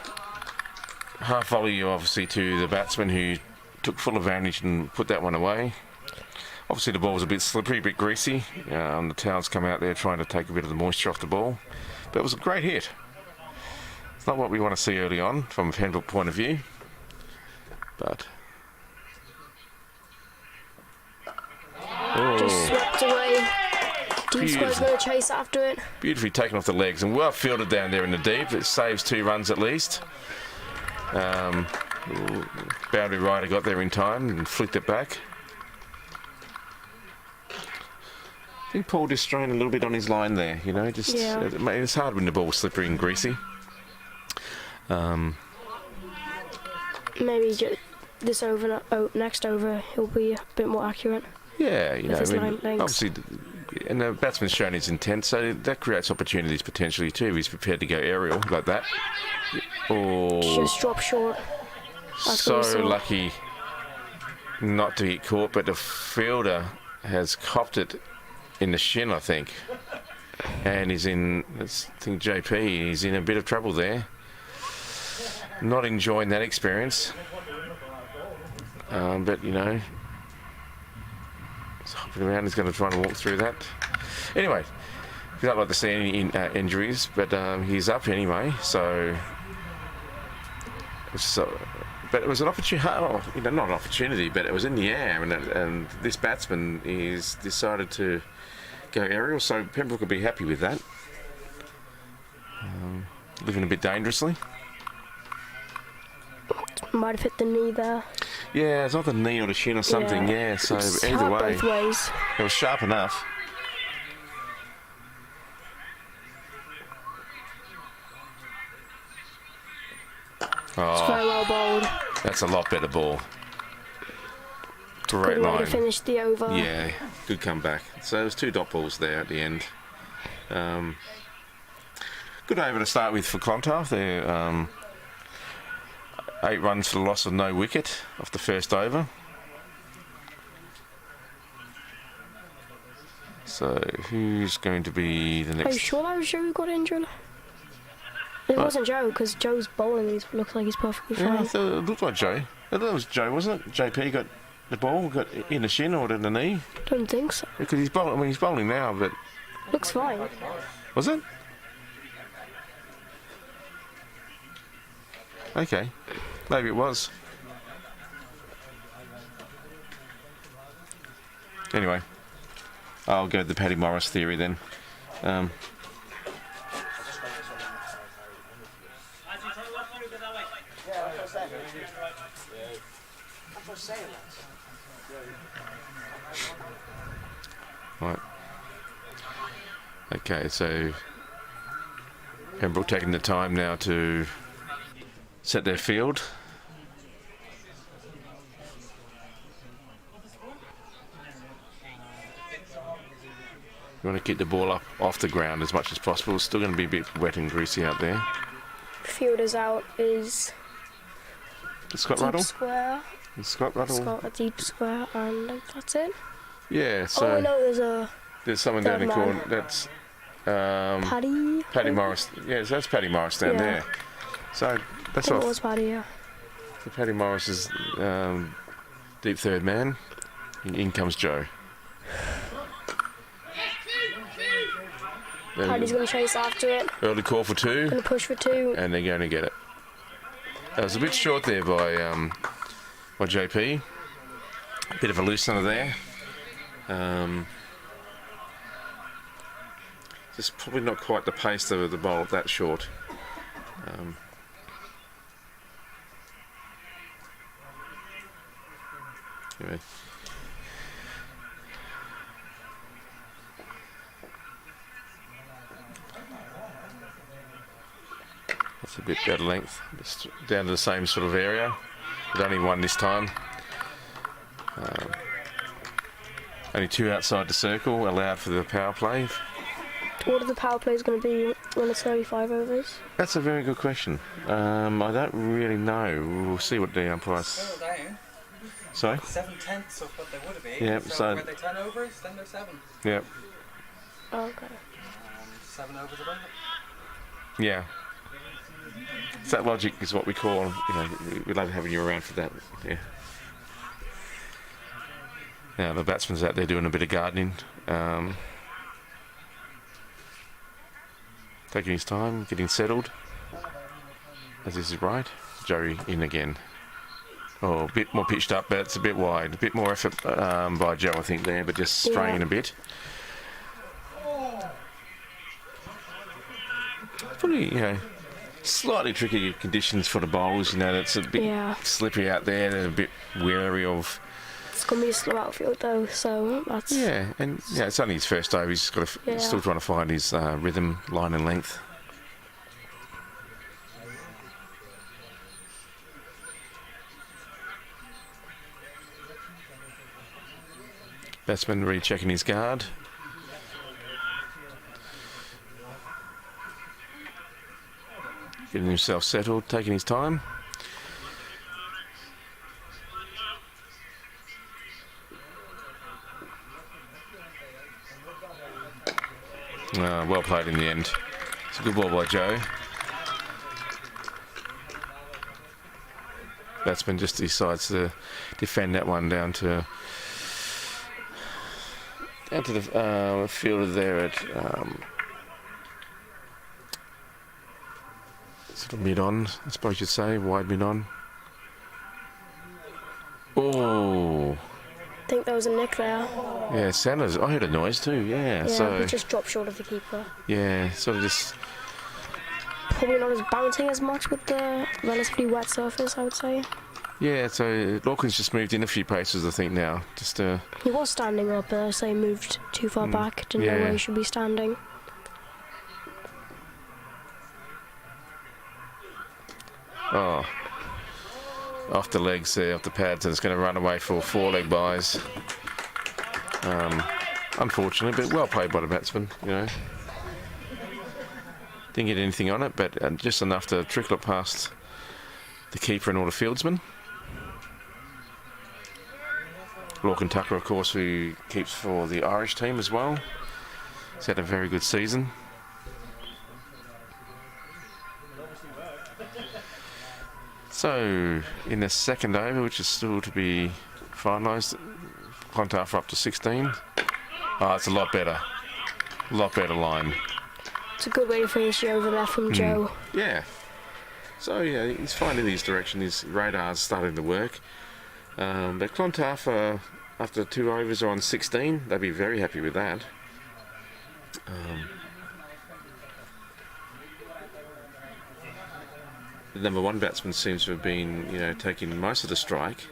half volley, obviously, to the batsman who took full advantage and put that one away. Obviously, the ball was a bit slippery, a bit greasy. The towels come out there trying to take a bit of the moisture off the ball. But it was a great hit. It's not what we want to see early on from a Pembroke point of view. But Just swept away. Deep square's going to chase after it. beautifully taken off the legs and well fielded down there in the deep. It saves 2 runs at least. Boundary rider got there in time and flicked it back. I think Paul just strained a little bit on his line there, you know, just it's hard when the ball's slippery and greasy. Maybe this over, next over, he'll be a bit more accurate. Yeah, you know, his I mean, line lengths. obviously, and the batsman's shown his intent, so that creates opportunities potentially too. He's prepared to go aerial like that. Or Just drop short. so lucky not to get caught, but the fielder has copped it in the shin, I think. And he's in, I think JP, he's in a bit of trouble there. Not enjoying that experience. But, you know, he's hopping around, he's going to try and walk through that. Anyway, we don't like to see any injuries, but he's up anyway, so... But it was an opportunity, you know, not an opportunity, but it was in the air, and this batsman is decided to go aerial, so Pembroke will be happy with that. Living a bit dangerously. Might have hit the knee there. Yeah, it's not the knee or the shin or something, yeah, so It's either hard way, both ways. it was sharp enough. It's very well bowled. That's a lot better ball. Great Good way to line. finish the over. Yeah, good comeback. So there's 2 dot balls there at the end. Good over to start with for Clontarf. They're 8 runs for the loss of no wicket off the first over. So who's going to be the Are you next? sure that was Joe who got injured? It wasn't Joe, because Joe's bowling. He looks like he's perfectly Yeah, I fine. thought it looked like Joe. I thought it was Joe, wasn't it? JP got the ball, got in the shin or in the knee. Don't think so. Because he's bowling. I mean, he's bowling now, but Looks fine. was it? Okay, maybe it was. Anyway, I'll go with the Paddy Morris theory then. Right. Okay, so Pembroke taking the time now to set their field. You want to keep the ball up off the ground as much as possible. It's still going to be a bit wet and greasy out there. fielders out is Scott deep Ruddle. square. Scott Ruddle. Scott a deep square, and that's it. Yeah. So Oh no, there's someone third down the man. corner. That's Paddy. Paddy Morris. Yes, that's Paddy Morris down Yeah. there. So that's I think off. it was Paddy. Yeah. So Paddy Morris is deep third man. In comes Joe. Paddy's going to chase after it. Early call for 2, Going to push for 2. and they're going to get it. That was a bit short there by JP. A bit of a loosener there. Just probably not quite the pace of the bowl that short. Anyway. That's a bit better length. It's down to the same sort of area. But only one this time. Only 2 outside the circle allowed for the power play. What are the power plays going to be when it's 35 overs? That's a very good question. I don't really know. We'll see what the umpires. Still down. Sorry? 7/10 of what they would have been. Yeah, So so- were they 10 overs? Then they're 7. Yeah. Oh, okay. 7 overs about it. Yeah. So that logic is what we call, we love having you around for that. Yeah. Now the batsman's out there doing a bit of gardening. Taking his time, getting settled. As this is right. Joey in again. Oh, a bit more pitched up, but it's a bit wide. A bit more effort by Joe, I think, there, but just straying a bit. Probably, slightly tricky conditions for the bowlers. It's a bit slippery out there. They're a bit wary of. It's going to be a slow outfield though, so that's... Yeah, and it's only his first over. He's got still trying to find his rhythm, line and length. Batsman rechecking his guard. Getting himself settled, taking his time. Well played in the end. It's a good ball by Joe. Batsman just decides to defend that one down to the fielder there at sort of mid-on, I suppose you'd say, wide mid-on. Oh. I think there was a nick there. Yeah, Sanders. I heard a noise too. Yeah, so he just dropped short of the keeper. yeah, sort of just Probably not as bouncing as much with the relatively wet surface, I would say. yeah. So Lawkins just moved in a few paces, I think now. Just He was standing up, but I say moved too far back. Didn't know yeah. where he should be standing. oh, off the legs there, off the pads, and it's going to run away for 4-leg buys. Unfortunate, but well played by the batsman. Didn't get anything on it, but just enough to trickle it past the keeper and all the fieldsmen. Lorcan Tucker, of course, who keeps for the Irish team as well. He's had a very good season. So, in the second over, which is still to be finalised, Clontarf are up to 16. Oh, it's a lot better. A lot better line. It's a good way to finish the over there from Joe. Yeah. So, he's finding his direction. His radar's starting to work. But Clontarf, after 2 overs, are on 16. They'd be very happy with that. The number 1 batsman seems to have been, taking most of the strike.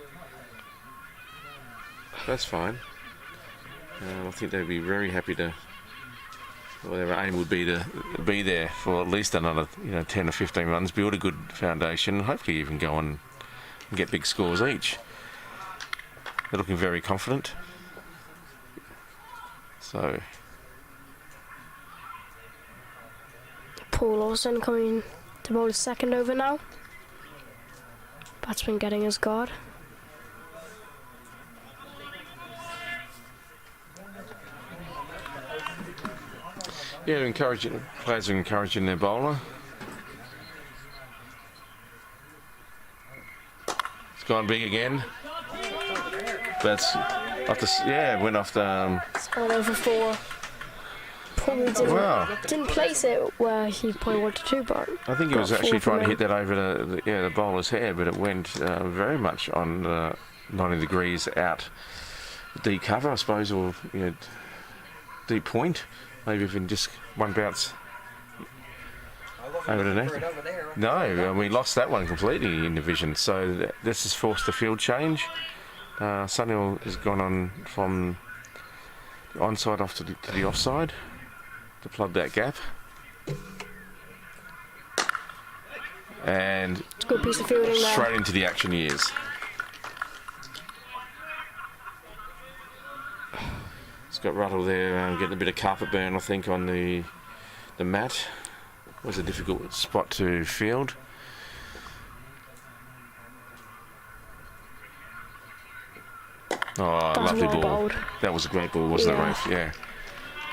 That's fine. I think they'd be very happy to. Well, their aim would be to be there for at least another, 10 or 15 runs, build a good foundation, and hopefully even go on and get big scores each. They're looking very confident. So. Paul Lawson coming To bowl his second over now. Batsman getting his guard. Yeah, players are encouraging their bowler. It's gone big again. That's off the, went off the. It's gone over 4. Probably didn't place it where he probably wanted to, but I think he was actually trying to hit that over the bowler's head, but it went very much on 90 degrees out. Deep cover, I suppose, or deep point. Maybe even just one bounce over the net. No, we lost that one completely in division. So this has forced the field change. Sunil has gone on from the onside off to the offside to plug that gap. And it's a good piece of fielding there. Straight into the action he is. It's got Ruddle there getting a bit of carpet burn, I think, on the mat. It was a difficult spot to field. Oh, lovely ball. Bowled. That was a great ball, wasn't it, Rafe? Yeah.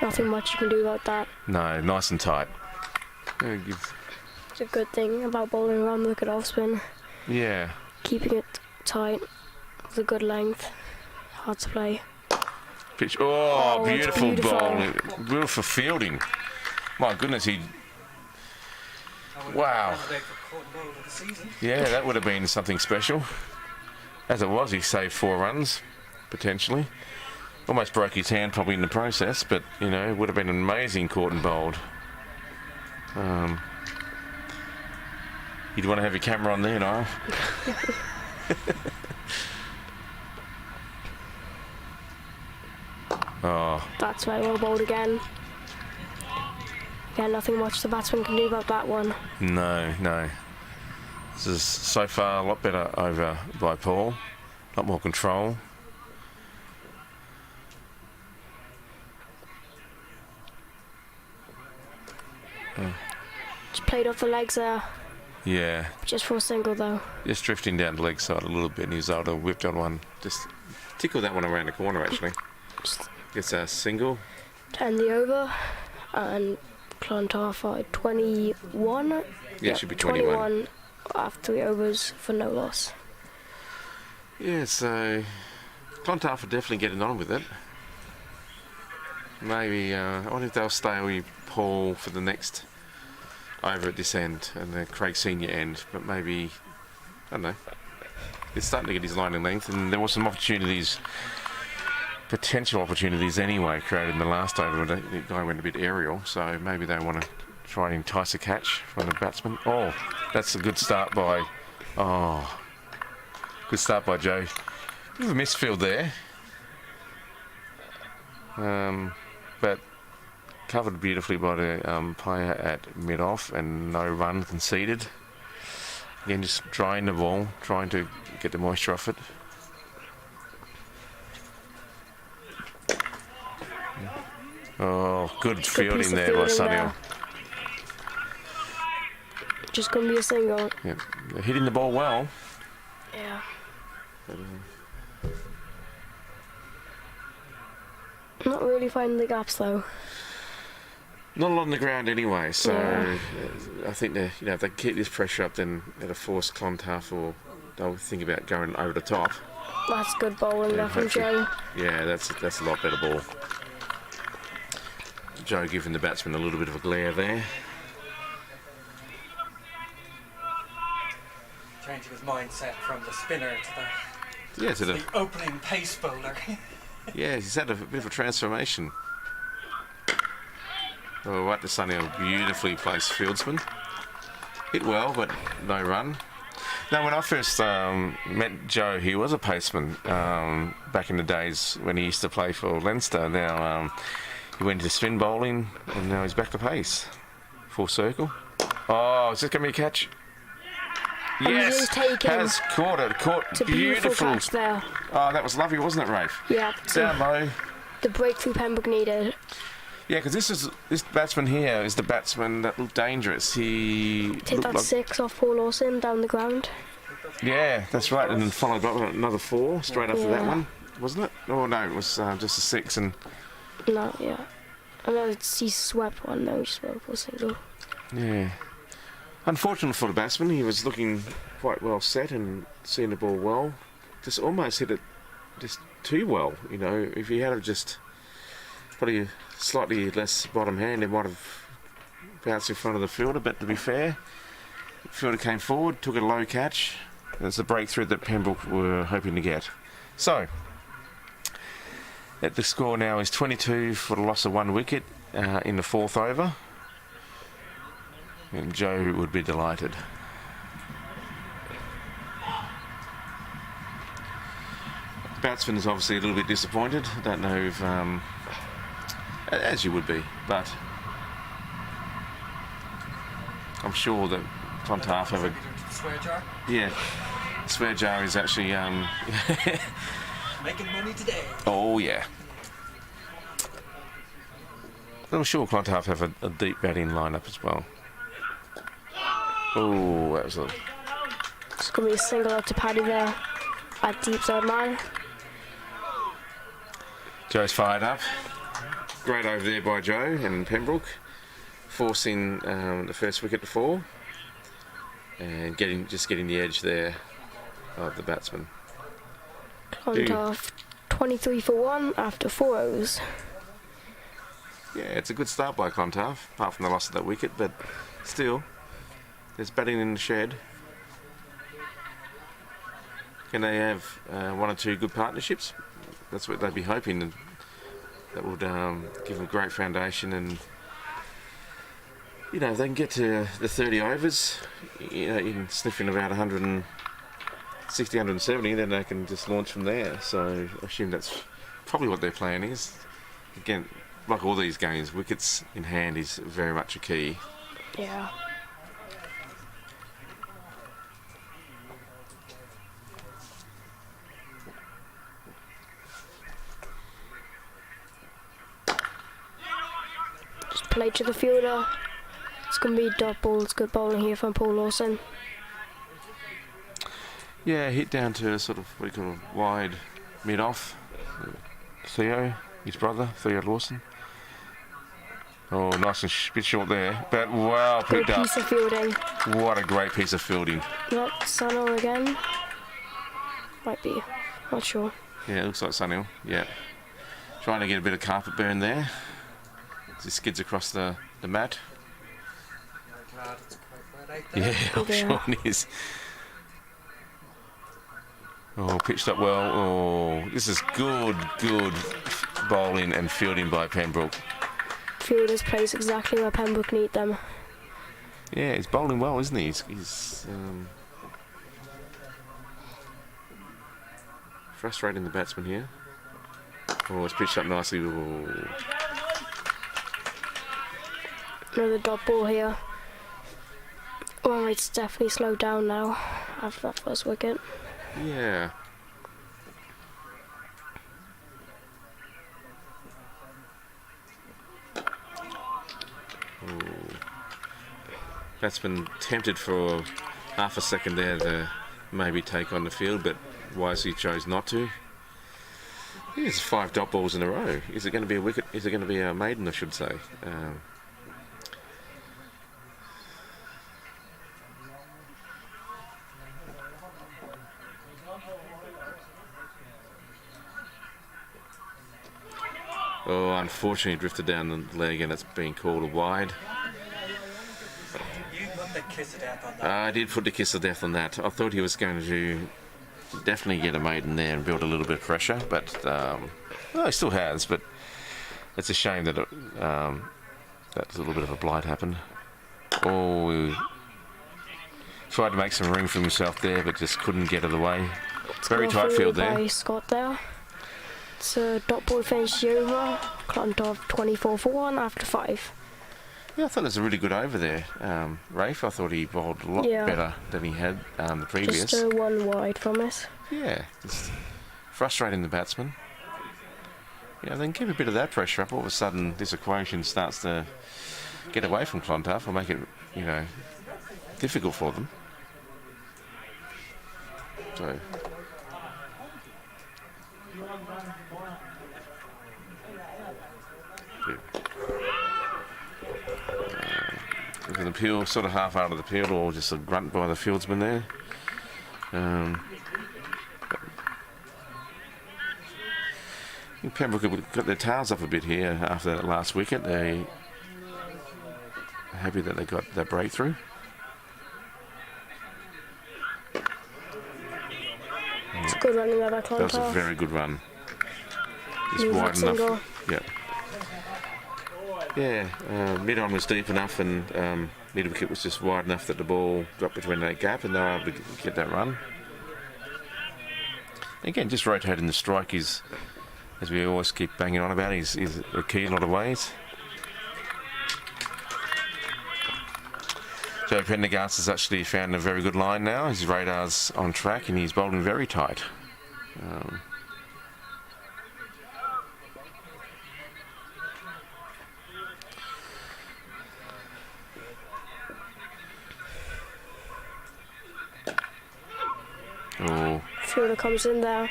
Nothing much you can do about that. No, nice and tight. It's a good thing about bowling around the wicket off spin. Yeah. Keeping it tight with a good length. Hard to play. Pitch. Oh, beautiful bowl. Beautiful fielding. My goodness, wow. Yeah, that would have been something special. As it was, he saved 4 runs, potentially. Almost broke his hand probably in the process, but, it would have been an amazing caught and bowled. You'd want to have your camera on there, Niall. Oh. That's very well bowled again. Again, nothing much the batsman can do about that one. No. This is so far a lot better over by Paul. A lot more control. Just played off the legs there. Yeah. Just for a single though. Just drifting down the leg side a little bit, and he's able to whip on one. Just tickle that one around the corner actually. Gets a single. To end the over. And Clontarf are 21. Yeah, it should be 21. After 3 overs for no loss. Yeah, so Clontarf are definitely getting on with it. Maybe, I wonder if they'll stay with Paul for the next over at this end and the Craig Senior end, but maybe, I don't know. It's starting to get his line in length, and there were some potential opportunities anyway created in the last over when the guy went a bit aerial, so maybe they want to try and entice a catch from the batsman. Oh, that's a good start by Joe. Bit of a misfield there, but covered beautifully by the umpire at mid-off, and no run conceded. Again, just drying the ball, trying to get the moisture off it. Oh, good fielding there by Sunil. Just gonna be a single. Yeah, they're hitting the ball well. Yeah. But, not really finding the gaps though. not a lot on the ground anyway, so I think that if they keep this pressure up, then it'll force Clontarf, or they'll think about going over the top. That's good bowling there from Joe. Yeah, that's a lot better ball. Joe giving the batsman a little bit of a glare there. Changing his mindset from the spinner to the opening pace bowler. Yeah, he's had a bit of a transformation. Oh, right to Sunil, beautifully placed fieldsman. Hit well, but no run. Now, when I first met Joe, he was a paceman back in the days when he used to play for Leinster. Now he went into spin bowling, and now he's back to pace. Full circle. Oh, is this going to be a catch? Yes, has caught it. It's a beautiful catch there. Oh, that was lovely, wasn't it, Rafe? Yeah. Down low. The breakthrough Pembroke needed. Yeah, because this batsman here is the batsman that looked dangerous. He Take looked that like, 6 off Paul Lawson down the ground. yeah, that's right, and then followed up with another 4 straight after that Yeah. one, wasn't it? Oh no, it was just a 6 and No, yeah. I know he swept one though, just went for a single. yeah. Unfortunate for the batsman, he was looking quite well set and seeing the ball well. Just almost hit it just too well, you know. If he had have just probably slightly less bottom hand, it might have bounced in front of the fielder, but to be fair, the fielder came forward, took a low catch. That's the breakthrough that Pembroke were hoping to get. So, the score now is 22 for the loss of 1 wicket in the 4th over. And Joe would be delighted. Batsman is obviously a little bit disappointed. I don't know if, as you would be, but I'm sure that Clontarf have a Swear jar. yeah. Swear jar is actually Making money today. oh yeah. I'm sure Clontarf have a deep batting lineup as well. Oh, that was a It's going to be a single out to Paddy there at deep side man. Joe's fired up. Great over there by Joe and Pembroke, forcing the first wicket to fall and getting the edge there of the batsman. Clontarf 23 for 1 after 4 overs. Yeah, it's a good start by Clontarf, apart from the loss of that wicket, but still, there's batting in the shed. Can they have 1 or 2 good partnerships? That's what they'd be hoping, and that would give them a great foundation. And you know, if they can get to the 30 overs, you know, in sniffing about 160, 170, then they can just launch from there. So I assume that's probably what their plan is. Again, like all these games, wickets in hand is very much a key. Yeah. Just play to the fielder. It's going to be dot ball. It's good bowling here from Paul Lawson. Yeah, hit down to sort of what do you call a wide mid-off. Theo, his brother, Theo Lawson. Oh, nice and bit short there, but wow, Good picked up. piece of fielding. What a great piece of fielding. Not Sunil again. Might be. Not sure. Yeah, it looks like Sunil. Yeah, trying to get a bit of carpet burn there. As he skids across the mat. Glad it's quite wet out there. Yeah, I'm Yeah. sure it is. Oh, pitched up well. Oh, this is good bowling and fielding by Pembroke. Fielders plays exactly where Pembroke need them. Yeah, he's bowling well, isn't he? He's frustrating the batsman here. Oh, it's pitched up nicely. Oh. Another dot ball here. Run rate's definitely slowed down now after that first wicket. Yeah. Oh. Batsman tempted for half a second there to maybe take on the field, but wisely chose not to. It's 5 dot balls in a row. Is it going to be a wicket? Is it going to be a maiden, I should say? Oh, unfortunately drifted down the leg and it's been called a wide. You put the kiss of death on that. I did put the kiss of death on that. I thought he was going to definitely get a maiden there and build a little bit of pressure, but well, he still has, but it's a shame that that little bit of a blight happened. Oh, he tried to make some room for himself there, but just couldn't get of the way. Very Well, tight field there. by Scott there. It's a dot ball finished over. Clontarf 24 for 1 after 5. Yeah, I thought it was a really good over there, Rafe. I thought he bowled a lot Yeah. better than he had the previous. Just a 1 wide from it. Yeah, just frustrating the batsman. You know, then keep a bit of that pressure up. All of a sudden, this equation starts to get away from Clontarf or make it, you know, difficult for them. So. With the peel, sort of half out of the peel, or just a grunt by the fieldsman there. I think Pembroke have got their tails up a bit here after that last wicket. They are happy that they got that breakthrough. It's a good run in that Clontarf. That was a very good run. Just wide enough. Yeah. Yeah, mid-on was deep enough and mid-wicket was just wide enough that the ball got between that gap and they were able to get that run. Again, just rotating the strike is, as we always keep banging on about, is a key in a lot of ways. Joe Prendergast has actually found a very good line now. His radar's on track and he's bowling very tight. Fielder comes in there,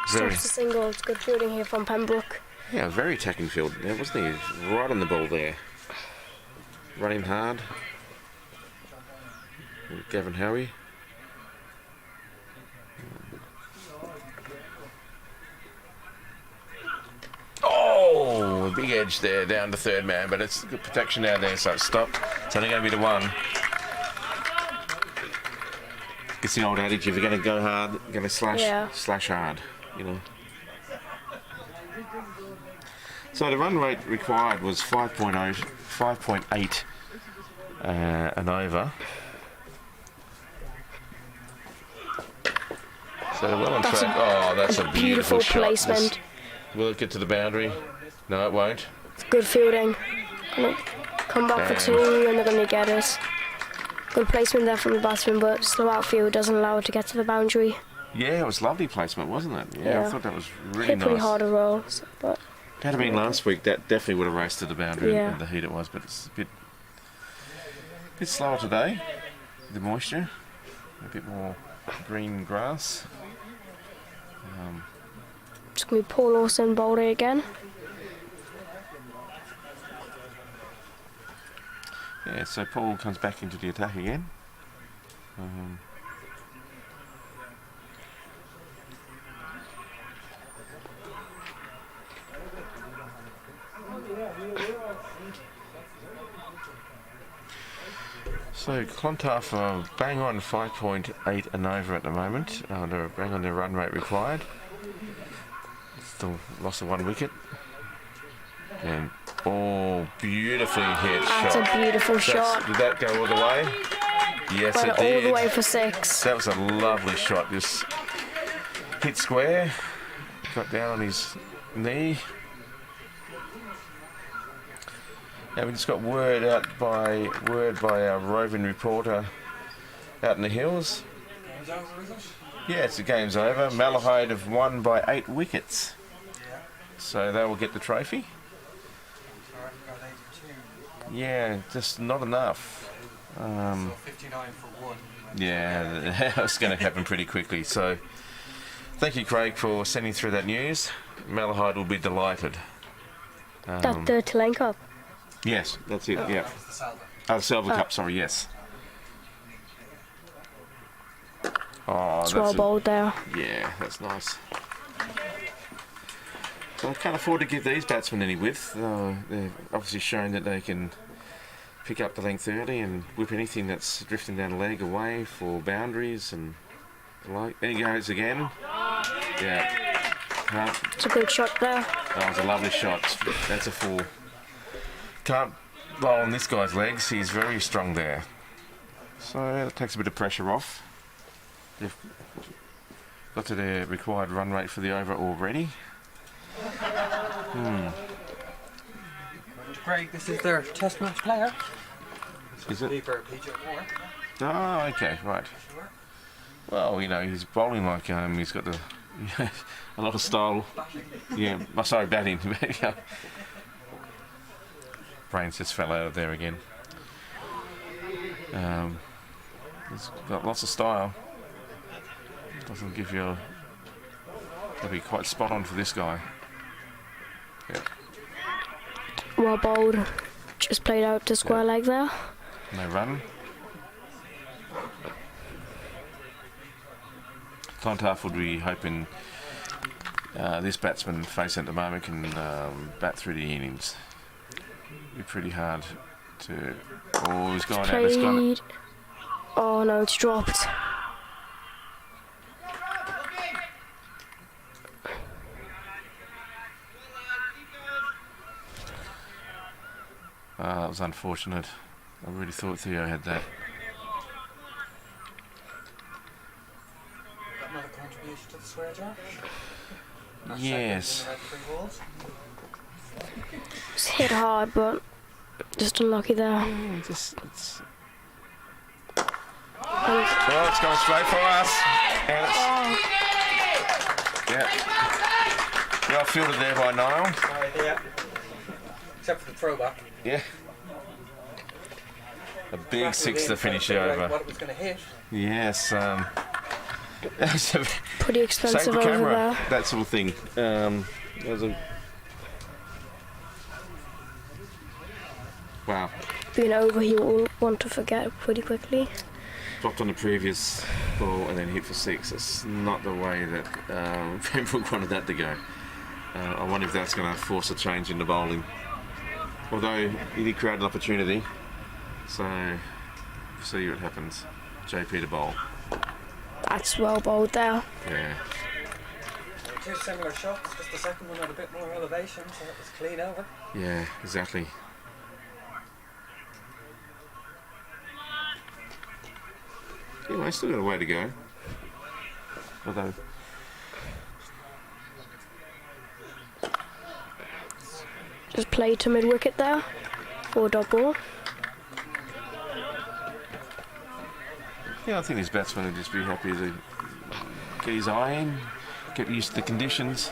stops the single. It's good fielding here from Pembroke. Yeah, very attacking field there, wasn't he? Right on the ball there. Running hard. Gavin Howie. Oh, big edge there down to third man, but it's good protection out there, so it's stopped. It's only going to be the one. It's the old adage, if you're going to go hard, you're going to slash hard, you know. So the run rate required was 5.8 and over. So they're well on track. Oh, that's a beautiful shot. Placement. Will it get to the boundary? No, it won't. It's good fielding. Come back for two and they're going to get us. Good placement there from the batsman, but slow outfield doesn't allow it to get to the boundary. Yeah, it was lovely placement, wasn't it? Yeah, I thought that was really nice. Pretty hard to roll, but if it had been last week, that definitely would have raced to the boundary and the heat it was, but it's a bit slower today. The moisture, a bit more green grass. It's going to be Paul Lawson bowling again. Yeah, so Paul comes back into the attack again. So Clontarf are bang on 5.8 and over at the moment. They're bang on their run rate required. Still lost one wicket. And beautifully hit shot. That's a beautiful shot. Did that go all the way? Yes, it did. All the way for 6. That was a lovely shot. Just hit square. Got down on his knee. And we just got word by our roving reporter out in the hills. Game's over, is it? Yes, the game's over. Malahide have won by 8 wickets. So they will get the trophy. Yeah, just not enough. So 59 for 1. Yeah, that's going to happen pretty quickly. So thank you, Craig, for sending through that news. Malahide will be delighted. That's the Tulane Cup. Yes, that's it, yeah. The Salva. The Silver Cup, sorry, yes. Oh, It's well bowled there. Yeah, that's nice. So I can't afford to give these batsmen any width. They've obviously shown that they can pick up the length early and whip anything that's drifting down the leg away for boundaries and the like. There he goes again. Yeah. It's a good shot there. That was a lovely shot. That's a 4. Can't bowl on this guy's legs. He's very strong there. So that takes a bit of pressure off. They've got to their required run rate for the over already. Craig, this is their test match player. Is it? PJ Moore. Oh, okay, right. Well, you know, he's bowling like he's got the A lot of style. Yeah, sorry, batting. Yeah. Brains just fell out of there again. He's got lots of style. Doesn't give you a... That'll be quite spot on for this guy. Yeah. Well bowled. Just played out to square leg there. No run. Clontarf would be hoping this batsman facing at the moment can bat through the innings. Be pretty hard to... Oh, he's gone out. It's gone. Oh no, it's dropped. That was unfortunate. I really thought Theo had that. Another contribution to the square jar? Yes. It's hit hard, but just unlucky there. Yeah, it's... Oh, it's going straight for us. And it's... Yeah. Well fielded there by Niall. Sorry, yeah. Except for the throwback. Yeah. A big six to finish over. What it was going to hit. Yes. Pretty expensive save the over camera, there. that sort of thing. There's a... Wow. Being over, he will want to forget pretty quickly. Dropped on the previous ball and then hit for six. That's not the way that Pembroke wanted that to go. I wonder if that's going to force a change in the bowling. Although he did create an opportunity, so see what happens. JP to bowl. That's well bowled there. Yeah. Two similar shots, just the second one had a bit more elevation, so it was clean over. Yeah, exactly. Anyway, still got a way to go. Although... Just played to mid-wicket there. For dot ball. Yeah, I think this batsman would just be happy to get his eye in, get used to the conditions.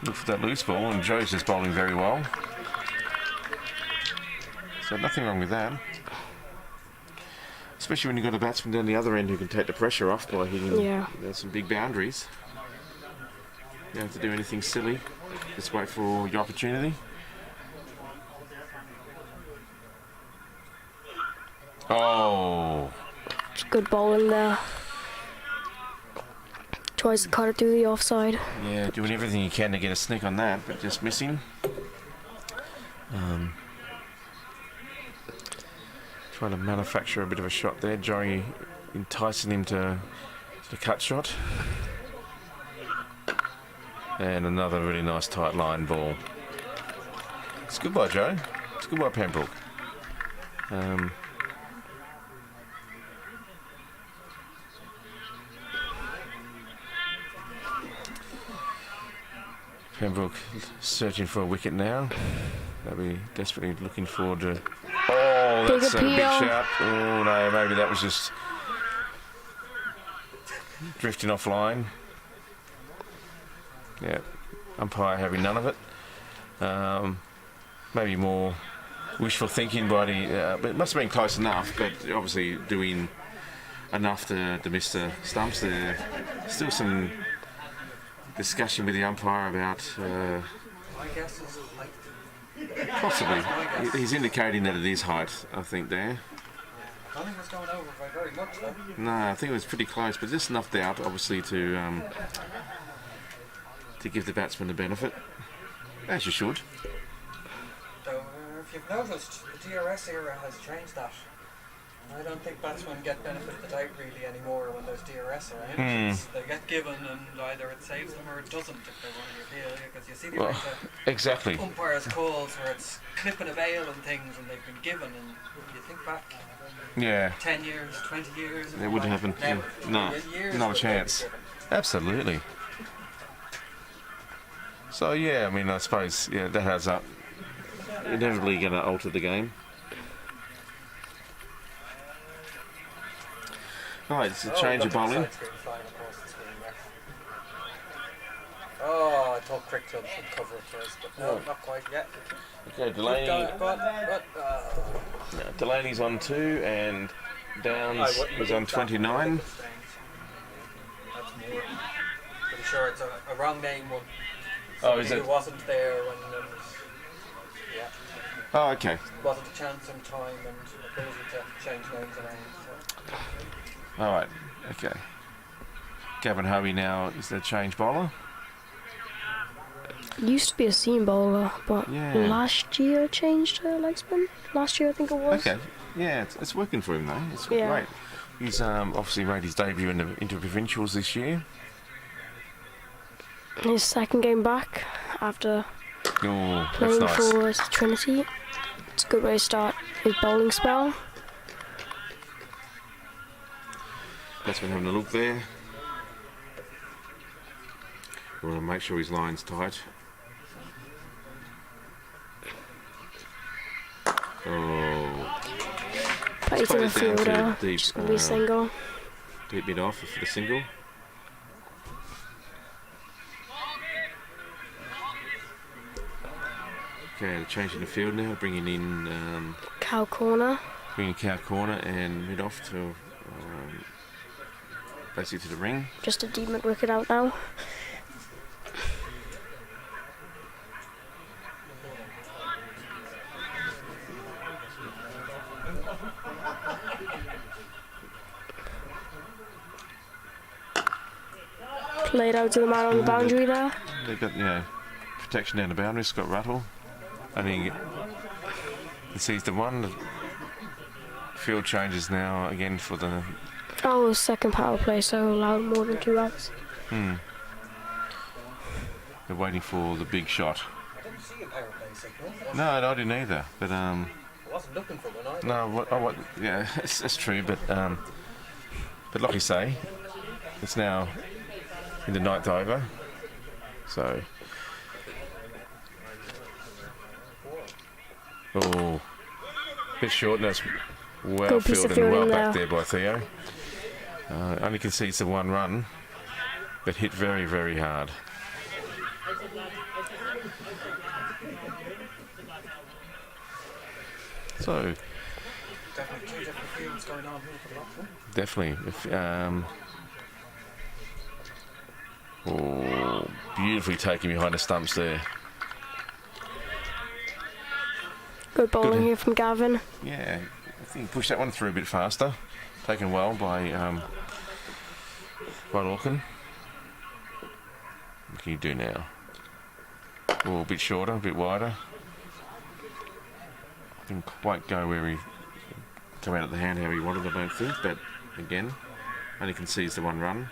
Look for that loose ball, and Joe's just bowling very well. So nothing wrong with that. Especially when you've got a batsman down the other end who can take the pressure off by hitting some big boundaries. You don't have to do anything silly. Just wait for your opportunity. Oh. It's good bowling there. Tries to cut it through the offside. Yeah, doing everything you can to get a snick on that, but just missing. Trying to manufacture a bit of a shot there. Joey enticing him to the cut shot. And another really nice tight line ball. It's good by Joe. It's good by Pembroke. Pembroke searching for a wicket now. They'll be desperately looking forward to... Oh, that's a big shout. Oh no, maybe that was just drifting offline. Yeah, umpire having none of it. Maybe more wishful thinking by the... but it must have been close enough, but obviously doing enough to miss the stumps there. Still some discussion with the umpire about... My guess is height. Possibly. He's indicating that it is height, I think, there. I don't think it's going over by very much, though. No, I think it was pretty close, but just enough doubt, obviously, to give the batsman the benefit. As you should. So, if you've noticed, the DRS era has changed that. I don't think batsmen get benefit of the doubt really anymore when there's DRS around. They get given, and either it saves them or it doesn't if they're running a field. Because you see the exactly. Umpires' calls where it's clipping a bail and things, and they've been given, and you think back 10 years, 20 years, it wouldn't happen. Never. No, not a chance. Absolutely. So yeah, I mean, I suppose that has inevitably going to alter the game. Right, it's a change of bowling. Oh, I thought Crick Club would cover it for us, but no, not quite yet. Okay, Delaney. No, Delaney's on 2 and Downs is on 29. That's more. Pretty sure it's a wrong name one. Oh, is it? It wasn't there when. Yeah. Oh, okay. Wasn't a chance in time and ability to change names around. So. All right. Okay. Gavin Hovey now is the change bowler. Used to be a seam bowler, but Yeah. last year changed to leg spin. Last year I think it was. Okay. Yeah, it's working for him though. It's Yeah. great. He's obviously made his debut in the interprovincials this year. His second game back after Oh, that's playing nice. for Trinity. It's a good way to start his bowling spell. That's been having a look there. We want to make sure his line's tight. Oh, But he's in the played it down to fielder. deep, Just gonna be a single. deep mid off for the single. Okay, they're changing the field now, bringing in Cow corner. Cow corner and mid off to basically to the ring. Just a deep mid wicket out now. Played out to the man on the boundary there. They've got protection down the boundary. Scott Rattle. I think he sees the one. The field changes now again for the. Oh, second power play, so allowed more than 2 outs. They're waiting for the big shot. I didn't see a power play signal. No, I didn't either. But I wasn't looking for one either. no, yeah, that's true. But like you say, it's now in the 9th over. So. Oh, bit short, and that's well Good piece of fielded and well fielding back there by Theo. Only concedes the 1 run, but hit very, very hard. So, Definitely 2 different fields going on here for the last one. definitely. Oh, beautifully taken behind the stumps there. Good bowling here from Gavin. Yeah, I think he pushed that one through a bit faster. Taken well by Lorcan. What can you do now? Oh, a bit shorter, a bit wider. Didn't quite go where he come out at the hand how he wanted, I don't think, but again, only concedes the 1 run.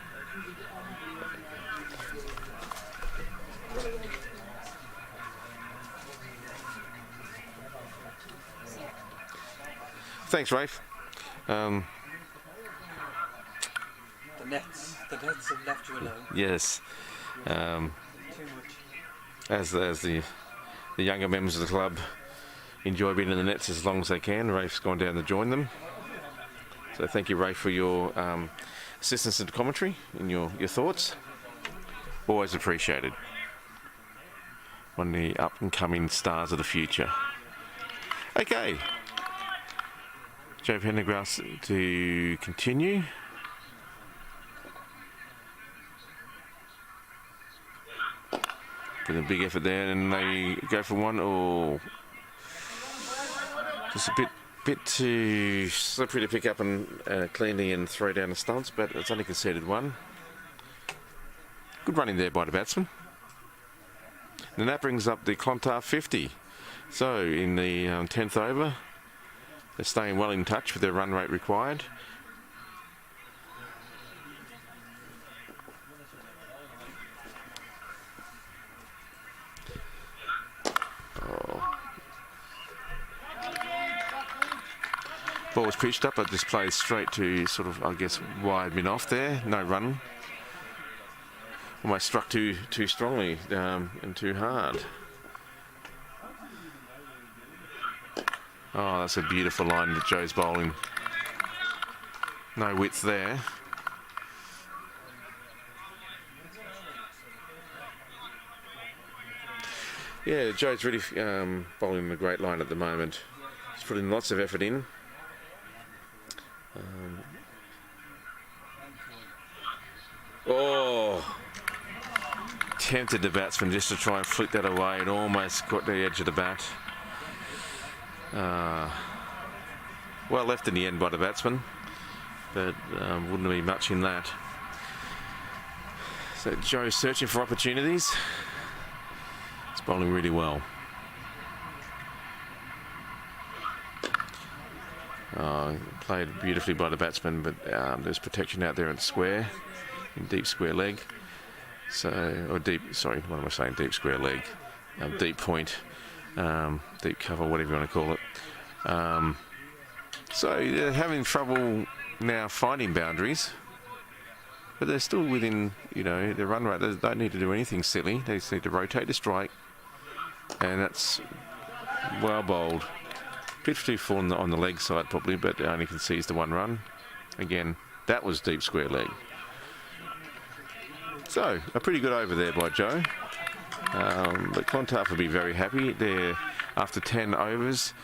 Thanks, Rafe. The nets have left you alone. Yes. Too much. As the younger members of the club enjoy being in the nets as long as they can, Rafe's gone down to join them. So thank you, Rafe, for your assistance in the commentary and your thoughts. Always appreciated. One of the up and coming stars of the future. Okay. Joe Pendergrass to continue. With a big effort there, and they go for 1. Oh, just a bit too slippery to pick up and cleanly and throw down the stumps, but it's only conceded 1. Good running there by the batsman. And that brings up the Clontarf 50. So in the 10th over, they're staying well in touch with their run rate required. Ball was pitched up, but this plays straight to sort of, I guess, wide mid off there. No run. Almost struck too strongly and too hard. Oh, that's a beautiful line that Joe's bowling. No width there. Yeah, Joe's really bowling a great line at the moment. He's putting lots of effort in. Tempted the batsman just to try and flick that away and almost got the edge of the bat. Well left in the end by the batsman, but wouldn't be much in that. So Joe's searching for opportunities. He's bowling really well. Played beautifully by the batsman, but there's protection out there in square, in deep square leg. So, or deep, sorry, what am I saying? Deep square leg, deep point, deep cover, whatever you want to call it. So they're having trouble now finding boundaries, but they're still within, you know, the run rate. They don't need to do anything silly. They just need to rotate the strike, and that's well bowled. Bit too full on the leg side probably, but only concedes the 1 run. Again, that was deep square leg. So, a pretty good over there by Joe. But Clontarf will be very happy. They're, after 10 overs,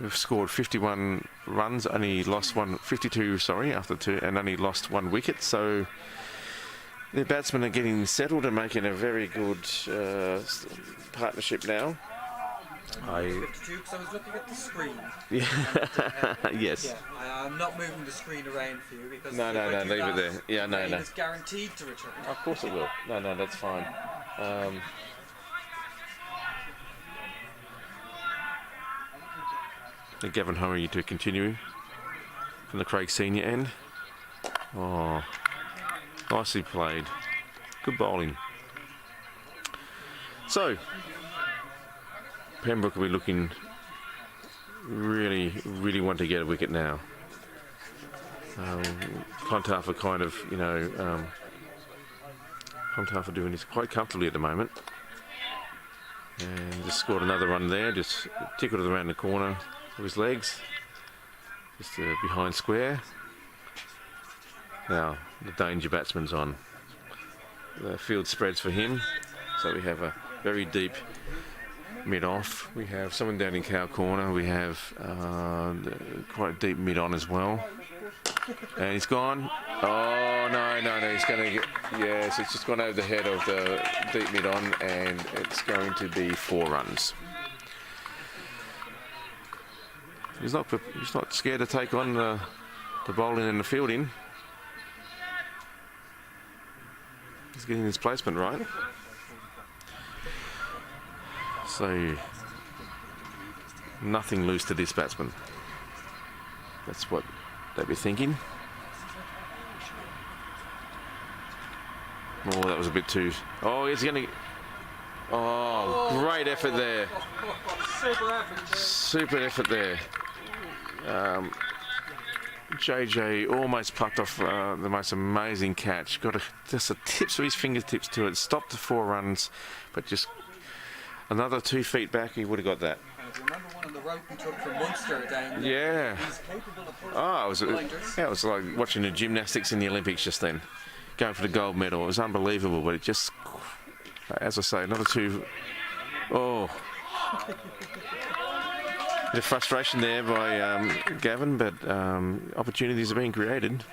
we've scored 51 runs, only lost 52, sorry, after 2, and only lost 1 wicket. So, their batsmen are getting settled and making a very good partnership now. I was looking at the screen. Yeah. Yes. Yeah, I'm not moving the screen around for you because No, leave it there. Yeah, no. It's guaranteed to return. Of course it will. No, that's fine. Gavin Hurry to continue from the Craig Senior end. Oh, nicely played. Good bowling. So, Pembroke will be looking really want to get a wicket now. Clontarf are kind of, you know, Clontarf are doing this quite comfortably at the moment. And just scored another run there, just tickled it around the corner of his legs. Just behind square. Now, the danger batsman's on. The field spreads for him. So we have a very deep mid-off. We have someone down in cow corner. We have quite deep mid-on as well. And he's gone. Oh, no. He's going to get... Yes, it's just gone over the head of the deep mid-on, and it's going to be 4 runs. He's not scared to take on the bowling and the fielding. He's getting his placement right. So, nothing loose to this batsman. That's what they'd be thinking. Oh, that was a bit too... Oh, he's going to... Oh, great effort there. Super effort there. JJ almost plucked off the most amazing catch. Got just the tips of his fingertips to it. Stopped the 4 runs, but just another 2 feet back, he would have got that. Remember one on the rope he took from Munster down there? Yeah. He's capable of pulling it was like watching the gymnastics in the Olympics just then. Going for the gold medal. It was unbelievable, but it just, as I say, another 2. Oh. Bit of frustration there by Gavin, but opportunities are being created.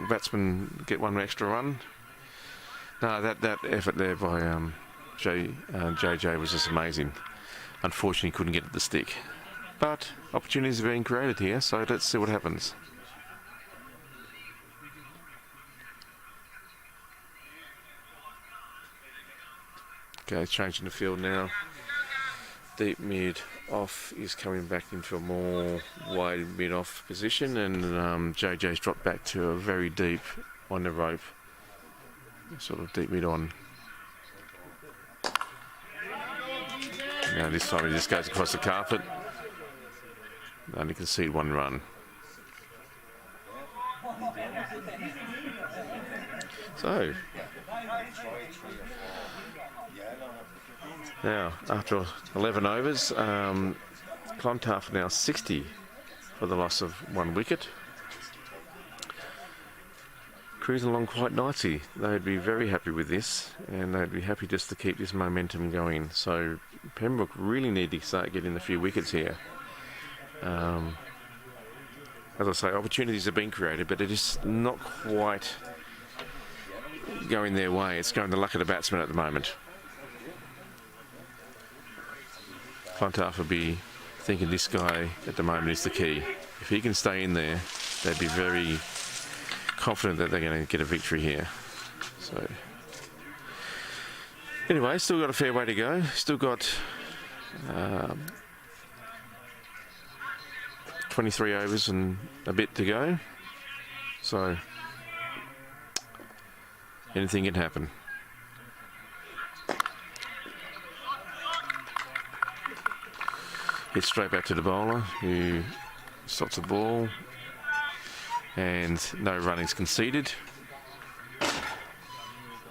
Batsmen get 1 extra run. No, that effort there by JJ was just amazing. Unfortunately, couldn't get at the stick. But opportunities are being created here, so let's see what happens. Okay, changing the field now. Deep mid off is coming back into a more wide mid off position, and JJ's dropped back to a very deep on the rope, sort of deep mid on. Now this time he just goes across the carpet. Only concede 1 run. So now, after 11 overs, Clontarf now 60 for the loss of 1 wicket. cruising along quite nicely. They'd be very happy with this, and they'd be happy just to keep this momentum going. So Pembroke really need to start getting a few wickets here. As I say, opportunities have been created, but it is not quite going their way. It's going the luck of the batsman at the moment. Clontarf will be thinking this guy at the moment is the key. If he can stay in there, they'd be very confident that they're going to get a victory here. So anyway, still got a fair way to go. Still got 23 overs and a bit to go. So anything can happen. Hit straight back to the bowler, who stops the ball, and no runnings conceded.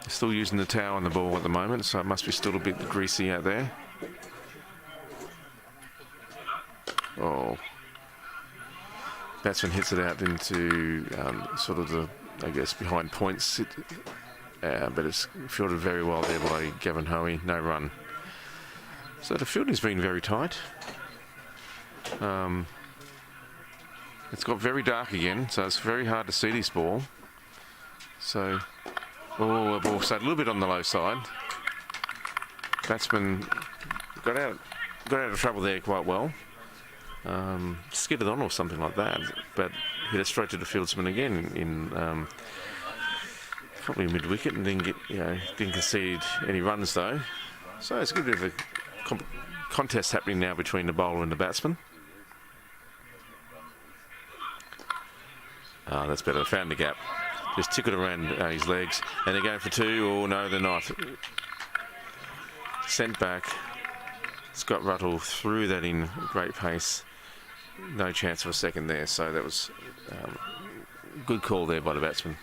Still using the towel on the ball at the moment, so it must be still a bit greasy out there. Oh, batsman hits it out into sort of the, I guess, behind points, but it's fielded very well there by Gavin Hoey. No run. So the fielding's been very tight. It's got very dark again, so it's very hard to see this ball. So, the ball stayed a little bit on the low side. Batsman got out of trouble there quite well. Skidded on or something like that, but hit it straight to the fieldsman again in probably mid-wicket, and didn't concede any runs though. So it's a good bit of a contest happening now between the bowler and the batsman. That's better. Found the gap. Just tickled around his legs, and they're going for two. Oh no, they're not. Sent back. Scott Russell threw that in great pace. No chance of a second there. So that was good call there by the batsman.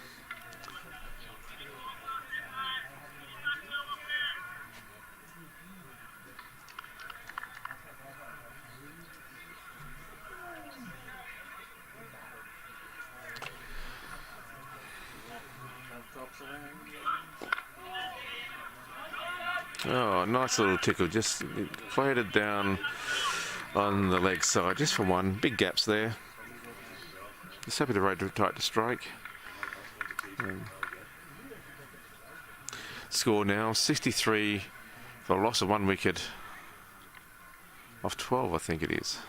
Oh, nice little tickle. Just played it down on the leg side, just for one. Big gaps there. Just happy to rate tight to strike. Score now 63 for a loss of 1 wicket off 12, I think it is.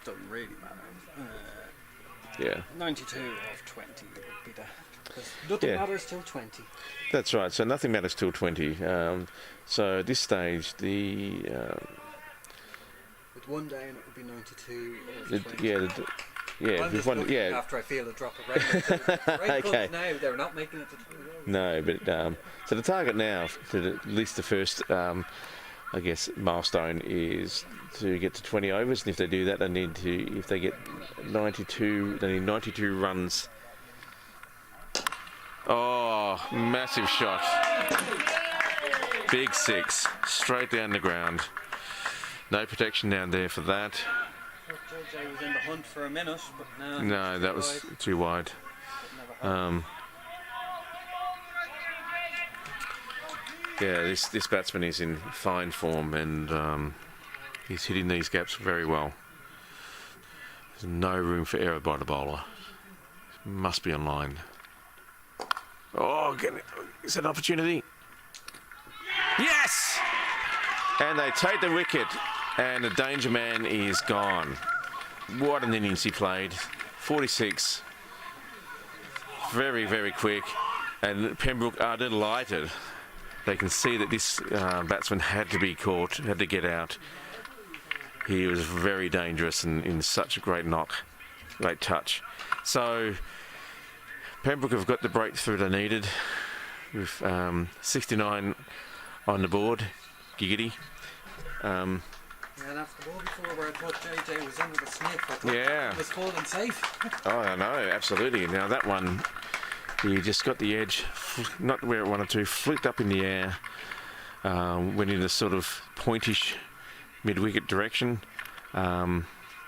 Doesn't really matter. Yeah. 92 off 20 would be that. Because nothing matters till 20. That's right. So nothing matters till 20. So at this stage, with one down, it would be 92 off 20. After I feel a drop of rain. Okay. Now they're not making it to 20. No, but so the target now, to at least the first, I guess, milestone is to get to 20 overs, and if they do that, they need to. If they get 92, they need 92 runs. Oh, massive shot! Big six, straight down the ground. No protection down there for that. JJ was in the hunt for a minute, but no. No, that was too wide. Yeah, this batsman is in fine form, and he's hitting these gaps very well. There's no room for error by the bowler. Must be on line. Oh, is that an opportunity? Yes! And they take the wicket, and the danger man is gone. What an innings he played. 46. Very, very quick. And Pembroke are delighted. They can see that this batsman had to be caught, had to get out. He was very dangerous and in such a great knock, great touch. So Pembroke have got the breakthrough they needed with 69 on the board. Giggity. And after the ball before where I thought JJ was in with a sniff, I thought he was holding safe. Oh, I know, absolutely. Now that one, he just got the edge, not where it wanted to, flicked up in the air, went in a sort of pointish mid-wicket direction. So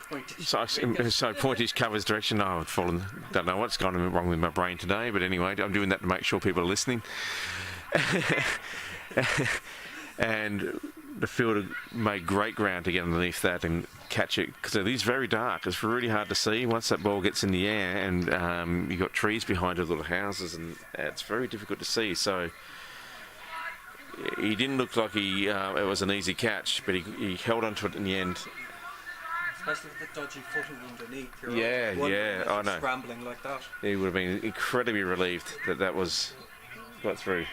pointish covers direction. Oh, I've fallen. Don't know what's gone wrong with my brain today, but anyway, I'm doing that to make sure people are listening. And the fielder made great ground to get underneath that and catch it, because it is very dark. It's really hard to see once that ball gets in the air, and you've got trees behind it, little houses, and it's very difficult to see. So he didn't look like it was an easy catch, but he held onto it in the end. Especially with the dodgy footing underneath. Yeah, I know. Scrambling like that. He would have been incredibly relieved that that was got through.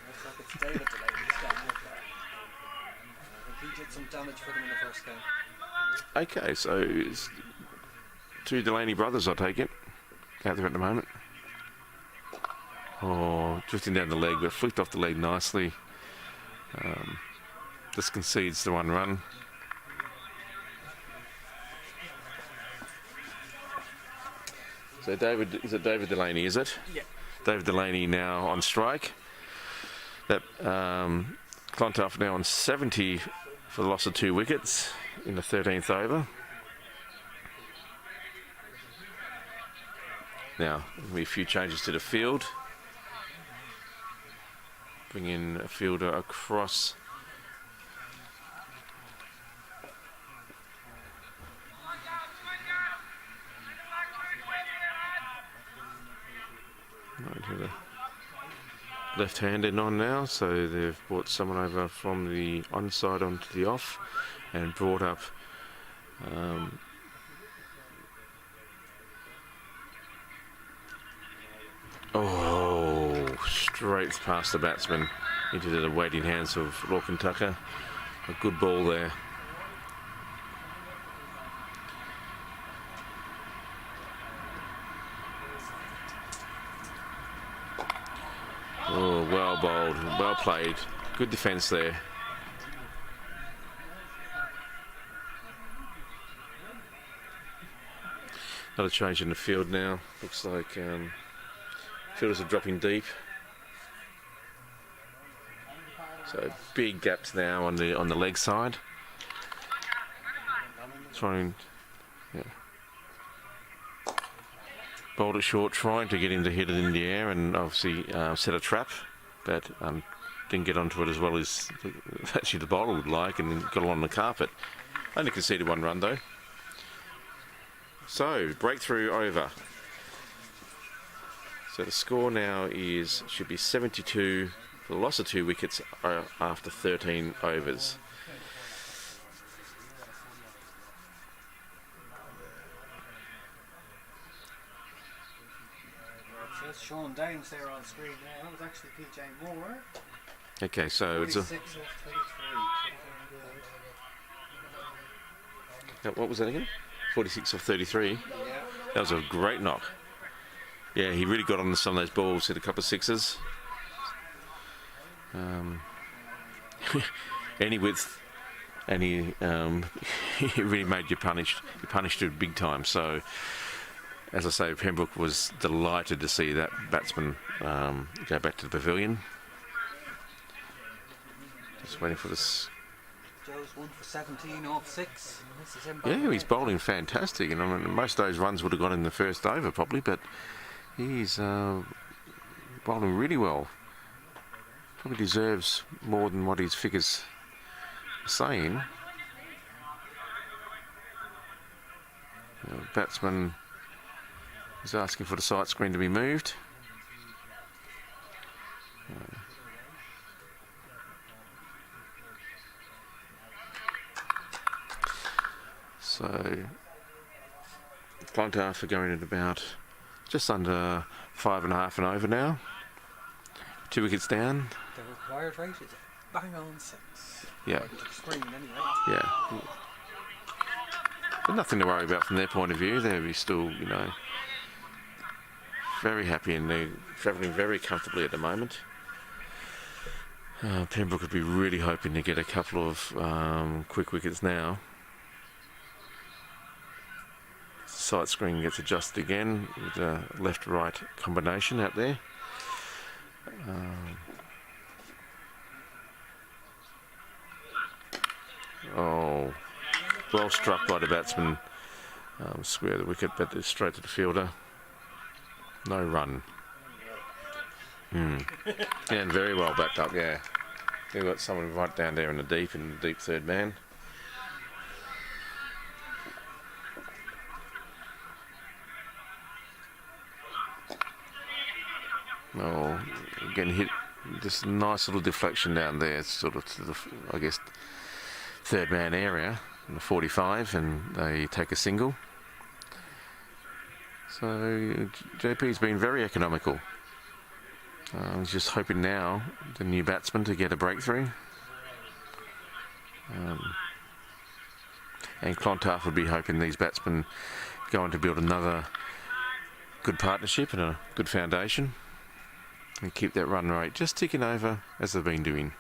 Looks like it's David Delaney standing up there. I think he did some damage for them in the first game. Okay, so it's two Delaney brothers, I take it, out there at the moment. Oh, drifting down the leg, but flicked off the leg nicely. Just concedes the 1 run. So is it David Delaney, is it? Yeah. David Delaney now on strike. That Clontarf now on 70 for the loss of 2 wickets in the 13th over. Now, there'll be a few changes to the field. Bring in a fielder across. Left-handed on now, so they've brought someone over from the onside onto the off and brought up straight past the batsman into the waiting hands of Lorcan Tucker. A good ball there. Oh, well bowled, well played. Good defence there. Another change in the field now. Looks like fielders are dropping deep. So big gaps now on the leg side. Trying, bowled it short, trying to get him to hit it in the air, and obviously set a trap, but didn't get onto it as well as actually the bowler would like, and then got along the carpet. Only conceded 1 run though. So breakthrough over. So the score now should be 72 for the loss of 2 wickets after 13 overs. It says Sean Downs there on screen now. That was actually PJ Moore. Okay, so it's a... 46 off 33. What was that again? 46 off 33. Yeah. That was a great knock. Yeah, he really got on some of those balls, hit a couple of sixes. Any width, and he really made you punished. He punished it big time. So, as I say, Pembroke was delighted to see that batsman go back to the pavilion. Just waiting for this. Joe's 1 for 17 off 6. This is him. Yeah, he's bowling fantastic, and I mean, most of those runs would have gone in the first over probably, but he's bowling really well. Probably deserves more than what his figures are saying. Batsman is asking for the sight screen to be moved. So Clontarf are going at about just under 5.5 and over now. 2 wickets down. The required rate is bang on 6. Yeah. To the screen anyway. Yeah. But nothing to worry about from their point of view. They're still, very happy, and they're travelling very comfortably at the moment. Pembroke would be really hoping to get a couple of quick wickets now. Sight screen gets adjusted again with a left-right combination out there. Oh, well struck by the batsman. Square the wicket, but it's straight to the fielder. No run. And very well backed up, yeah. You've got someone right down there in the deep third man. Oh, again hit just a nice little deflection down there, sort of to the, I guess, third man area in the 45, and they take a single. So JP's been very economical. He's just hoping now, the new batsman, to get a breakthrough. And Clontarf would be hoping these batsmen go on to build another good partnership and a good foundation and keep that run rate just ticking over as they've been doing.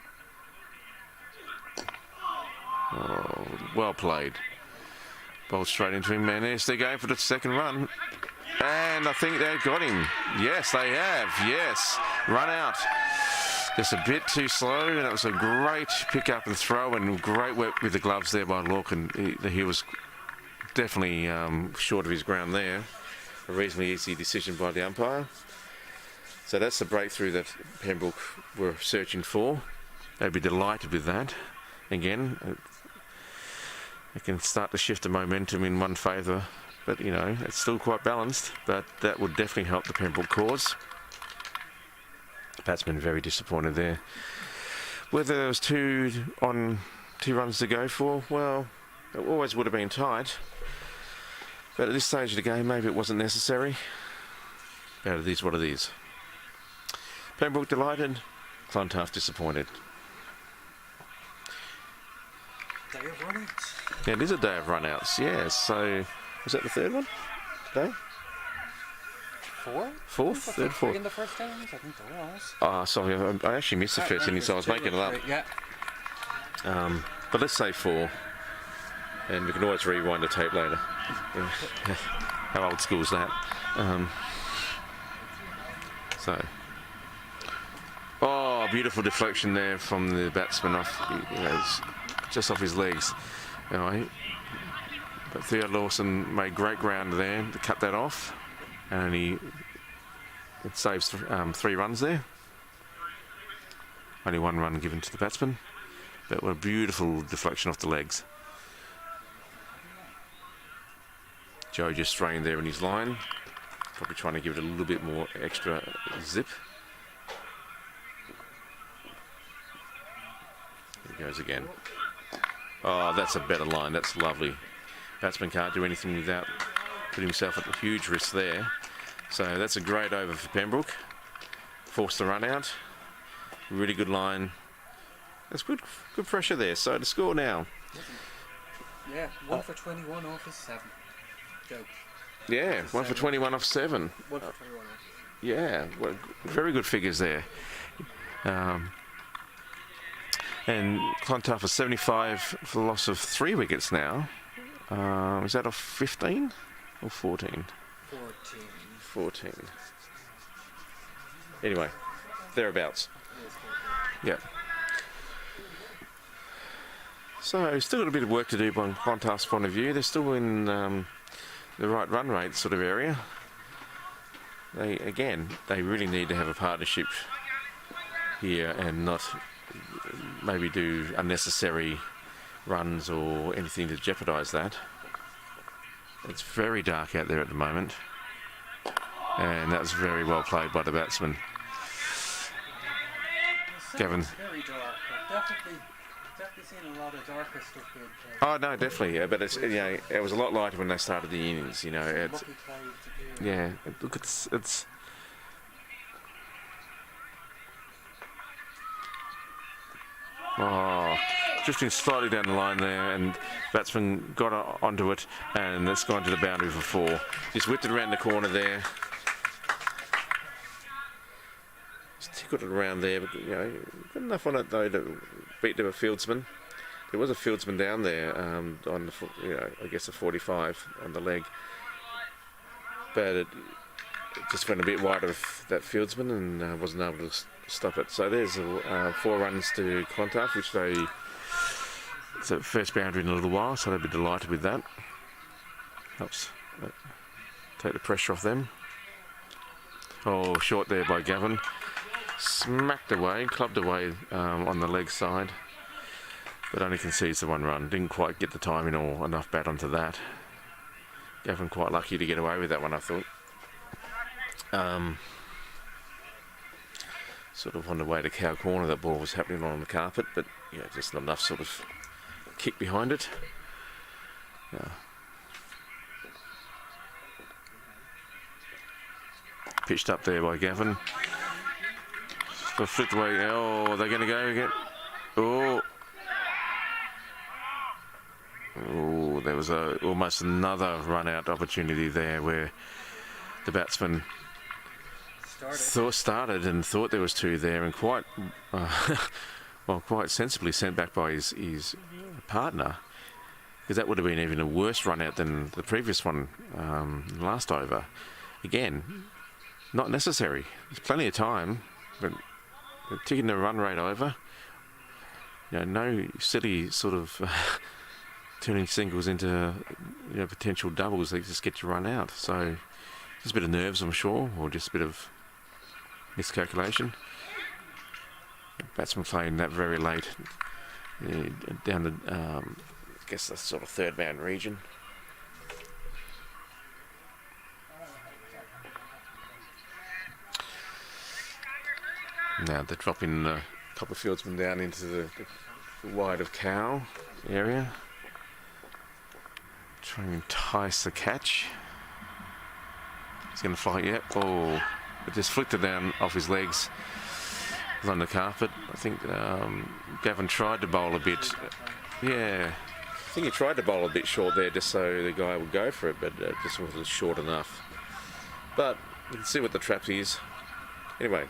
Oh, well played. Bowled straight into him, and yes, they're going for the second run. And I think they've got him. Yes, they have. Yes. Run out. Just a bit too slow, and it was a great pick up and throw, and great work with the gloves there by Lork, and he was definitely short of his ground there. A reasonably easy decision by the umpire. So that's the breakthrough that Pembroke were searching for. They'd be delighted with that. Again, it can start to shift the momentum in one favour, but you know, it's still quite balanced, but that would definitely help the Pembroke cause. Batsman very disappointed there. Whether there was two runs to go for, well, it always would have been tight, but at this stage of the game maybe it wasn't necessary, but it is what it is. Pembroke delighted, Clontarf disappointed. Day of runouts. Yeah, it is a day of runouts, yeah. So, was that the third one today? Fourth? Third, fourth. In the first innings, I think there was. Oh, sorry, I actually missed the first innings, so I was making it up. Yeah. But let's say 4, and we can always rewind the tape later. How old school is that? Oh, beautiful deflection there from the batsman off, just off his legs. Anyway, but Theo Lawson made great ground there to cut that off, and it saves 3 runs there. Only 1 run given to the batsman, but a beautiful deflection off the legs. Joe just straying there in his line, probably trying to give it a little bit more extra zip. Here he goes again. Oh, that's a better line. That's lovely. Batsman can't do anything without putting himself at a huge risk there. So that's a great over for Pembroke. Forced the run out. Really good line. That's good pressure there. So the score now. Yeah, 1 for 21 off his 7. Joe. Yeah, 1 for 21 off 7. 1 for 21 off. Yeah, well, very good figures there. And Clontarf is 75 for the loss of 3 wickets now. Is that off 15 or 14? 14. Anyway, thereabouts. Yeah. So, still got a bit of work to do from Clontarf's point of view. They're still in the right run rate sort of area. They really need to have a partnership here and not maybe do unnecessary runs or anything to jeopardise that. It's very dark out there at the moment, and that was very well played by the batsman. Gavin. Very dark, but definitely seen a lot of darker stuff here. Oh no, definitely, yeah, but it's it was a lot lighter when they started the innings. It's yeah. Look, it's. Oh, drifting slightly down the line there, and batsman got onto it, and it's gone to the boundary for 4. Just whipped it around the corner there. Just tickled it around there, but got enough on it though to beat the fieldsman. There was a fieldsman down there on the, I guess a 45 on the leg, but just went a bit wide of that fieldsman and wasn't able to stop it. So there's 4 runs to Clontarf, which it's a first boundary in a little while, so they'll be delighted with that. Helps take the pressure off them. Oh, short there by Gavin. Smacked away, clubbed away on the leg side, but only concedes the 1 run. Didn't quite get the timing or enough bat onto that. Gavin quite lucky to get away with that one, I thought. Sort of on the way to cow corner, that ball was happening on the carpet, but yeah, just not enough sort of kick behind it. Pitched up there by Gavin. Flipped away. Oh, they're going to go again. Oh. Oh, there was almost another run-out opportunity there where the batsman started and thought there was 2 there, and quite sensibly sent back by his partner, because that would have been even a worse run-out than the previous one last over. Again, not necessary. There's plenty of time, but ticking the run rate over. No silly sort of turning singles into potential doubles. They just get you run out. So just a bit of nerves, I'm sure, or just a bit of miscalculation. Batsman playing that very late down the I guess the sort of 3rd man region. Now they're dropping a couple of fieldsmen down into the wide of cow area, trying to entice the catch. He's going to fly, yeah. Oh, it just flicked it down off his legs. It was on the carpet. I think Gavin tried to bowl a bit. Yeah, I think he tried to bowl a bit short there just so the guy would go for it, but it just wasn't short enough. But you can see what the trap is. Anyway.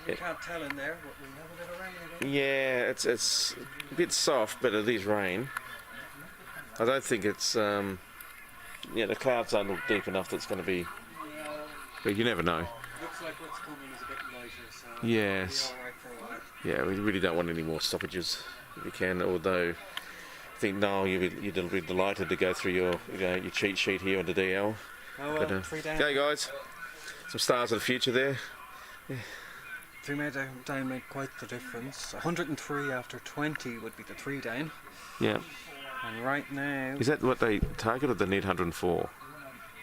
You can't tell in there, but we have a bit of rain again. Yeah, it's a bit soft, but it is rain. I don't think it's the clouds don't look deep enough that it's going to be, but you never know. Looks like what's coming is a bit lighter, so yes. we'll be all right for a while. Yeah, we really don't want any more stoppages if we can. Although I think Noel, you'll be delighted to go through your cheat sheet here on the DL. Oh well, 3 down. Okay, guys, some stars of the future there. Yeah. 3 men down made quite the difference. 103 after 20 would be the 3 down. Yeah. And right now... Is that what they targeted? They need 104.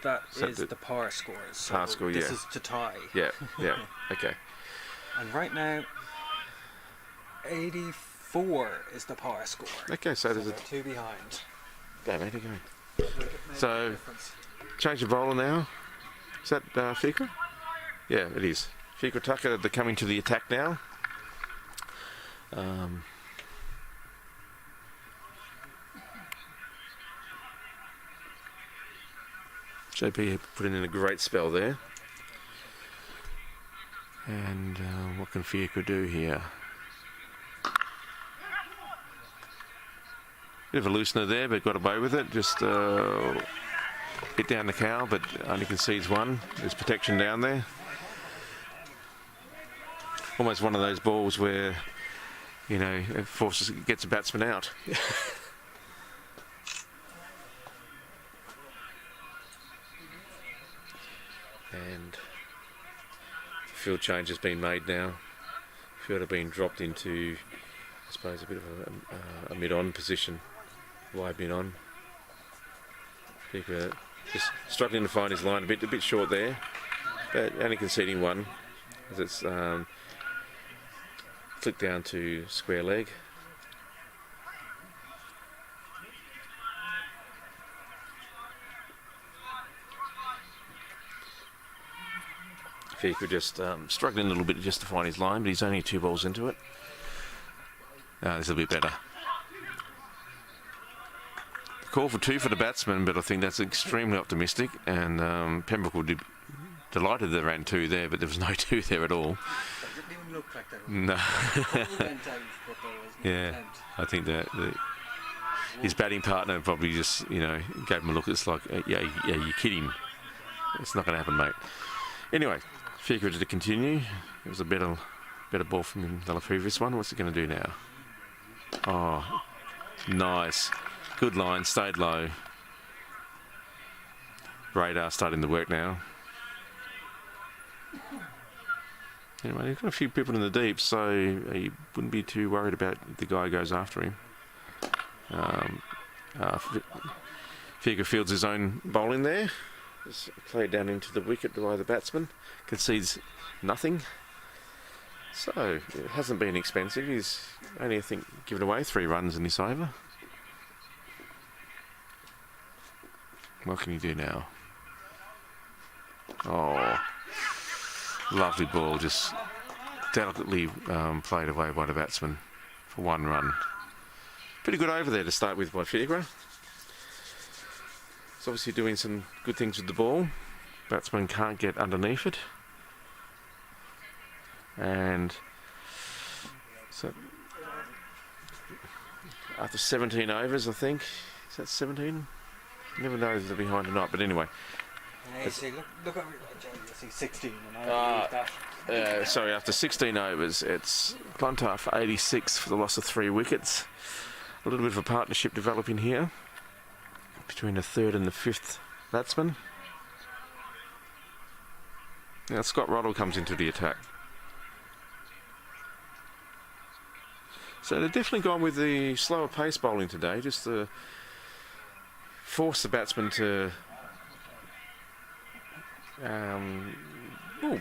That is the par score. So par score, this is to tie. Yeah, yeah, okay. And right now, 84 is the par score. Okay, so there's 2 behind. Go, mate, go. So, change the bowler now. Is that Fikra? Yeah, it is. Fikra Tucker, they're coming to the attack now. JP putting in a great spell there. And what can Fikra do here? Bit of a loosener there, but got away with it. Just hit down the cow, but only concedes 1. There's protection down there. Almost one of those balls where, it gets a batsman out. And field change has been made now. Field have been dropped into, I suppose, a bit of a mid-on position, wide mid-on. Just struggling to find his line, a bit short there, but only conceding 1 as it's flicked down to square leg. Fikra just struggling a little bit just to find his line, but he's only 2 balls into it. This will be better. Call for 2 for the batsman, but I think that's extremely optimistic, and Pembroke would be delighted they ran 2 there, but there was no 2 there at all. It didn't even look like that. No. Yeah, attempt. I think that his batting partner probably just, gave him a look. It's like, yeah, you're kidding. It's not going to happen, mate. Anyway, Figure to continue. It was a better ball from the previous one. What's it going to do now? Oh, nice. Good line, stayed low. Radar starting to work now. Anyway, he's got a few people in the deep, so he wouldn't be too worried about if the guy goes after him. Figure fields his own bowling there. Just played down into the wicket by the batsman. Concedes nothing. So, it hasn't been expensive. He's only, I think, given away 3 runs in this over. What can he do now? Oh, lovely ball, just delicately played away by the batsman for 1 run. Pretty good over there to start with by Figure. He's obviously doing some good things with the ball. Batsman can't get underneath it. And so after 17 overs, I think. Is that 17? Never know if they're behind or not, but anyway. See, look at see 16 and sorry, after 16 overs, it's Clontarf 86 for the loss of 3 wickets. A little bit of a partnership developing here between the 3rd and the 5th batsman. Now Scott Roddle comes into the attack. So they've definitely gone with the slower pace bowling today, just to force the batsman to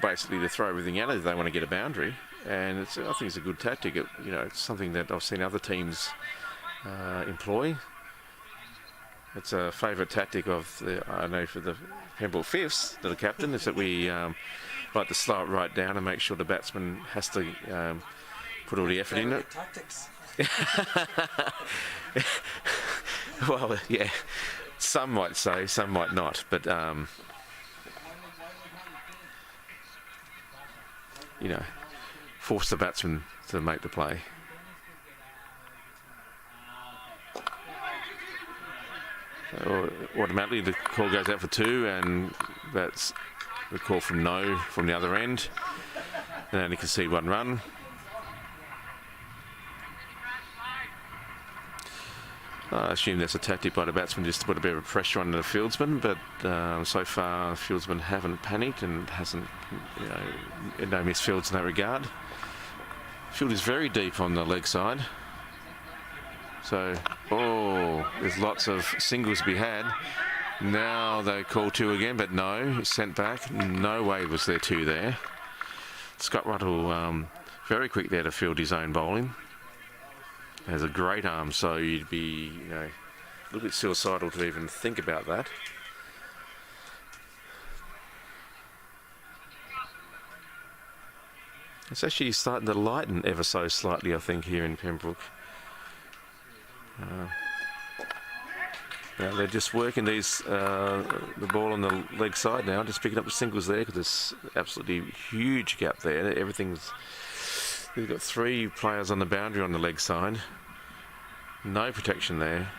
basically to throw everything out if they want to get a boundary, and I think it's a good tactic. It's something that I've seen other teams employ. It's a favourite tactic of for the Pembroke Fifths, the captain, is that we like to slow it right down and make sure the batsman has to put all the effort in it. Tactics. Well, yeah, some might say, some might not, but force the batsman to make the play. Automatically the call goes out for 2, and that's the call from no from the other end. And only concede 1 run. I assume that's a tactic by the batsman just to put a bit of pressure on the fieldsman, but so far the fieldsmen haven't panicked and hasn't, no misfields in that regard. Field is very deep on the leg side. So, there's lots of singles to be had. Now they call 2 again, but no, sent back. No way was there 2 there. Scott Ruddle very quick there to field his own bowling. Has a great arm, so you'd be a little bit suicidal to even think about that. It's actually starting to lighten ever so slightly, I think, here in Pembroke. Now they're just working the ball on the leg side now, just picking up the singles there because there's absolutely huge gap there. They've got 3 players on the boundary on the leg side. No protection there.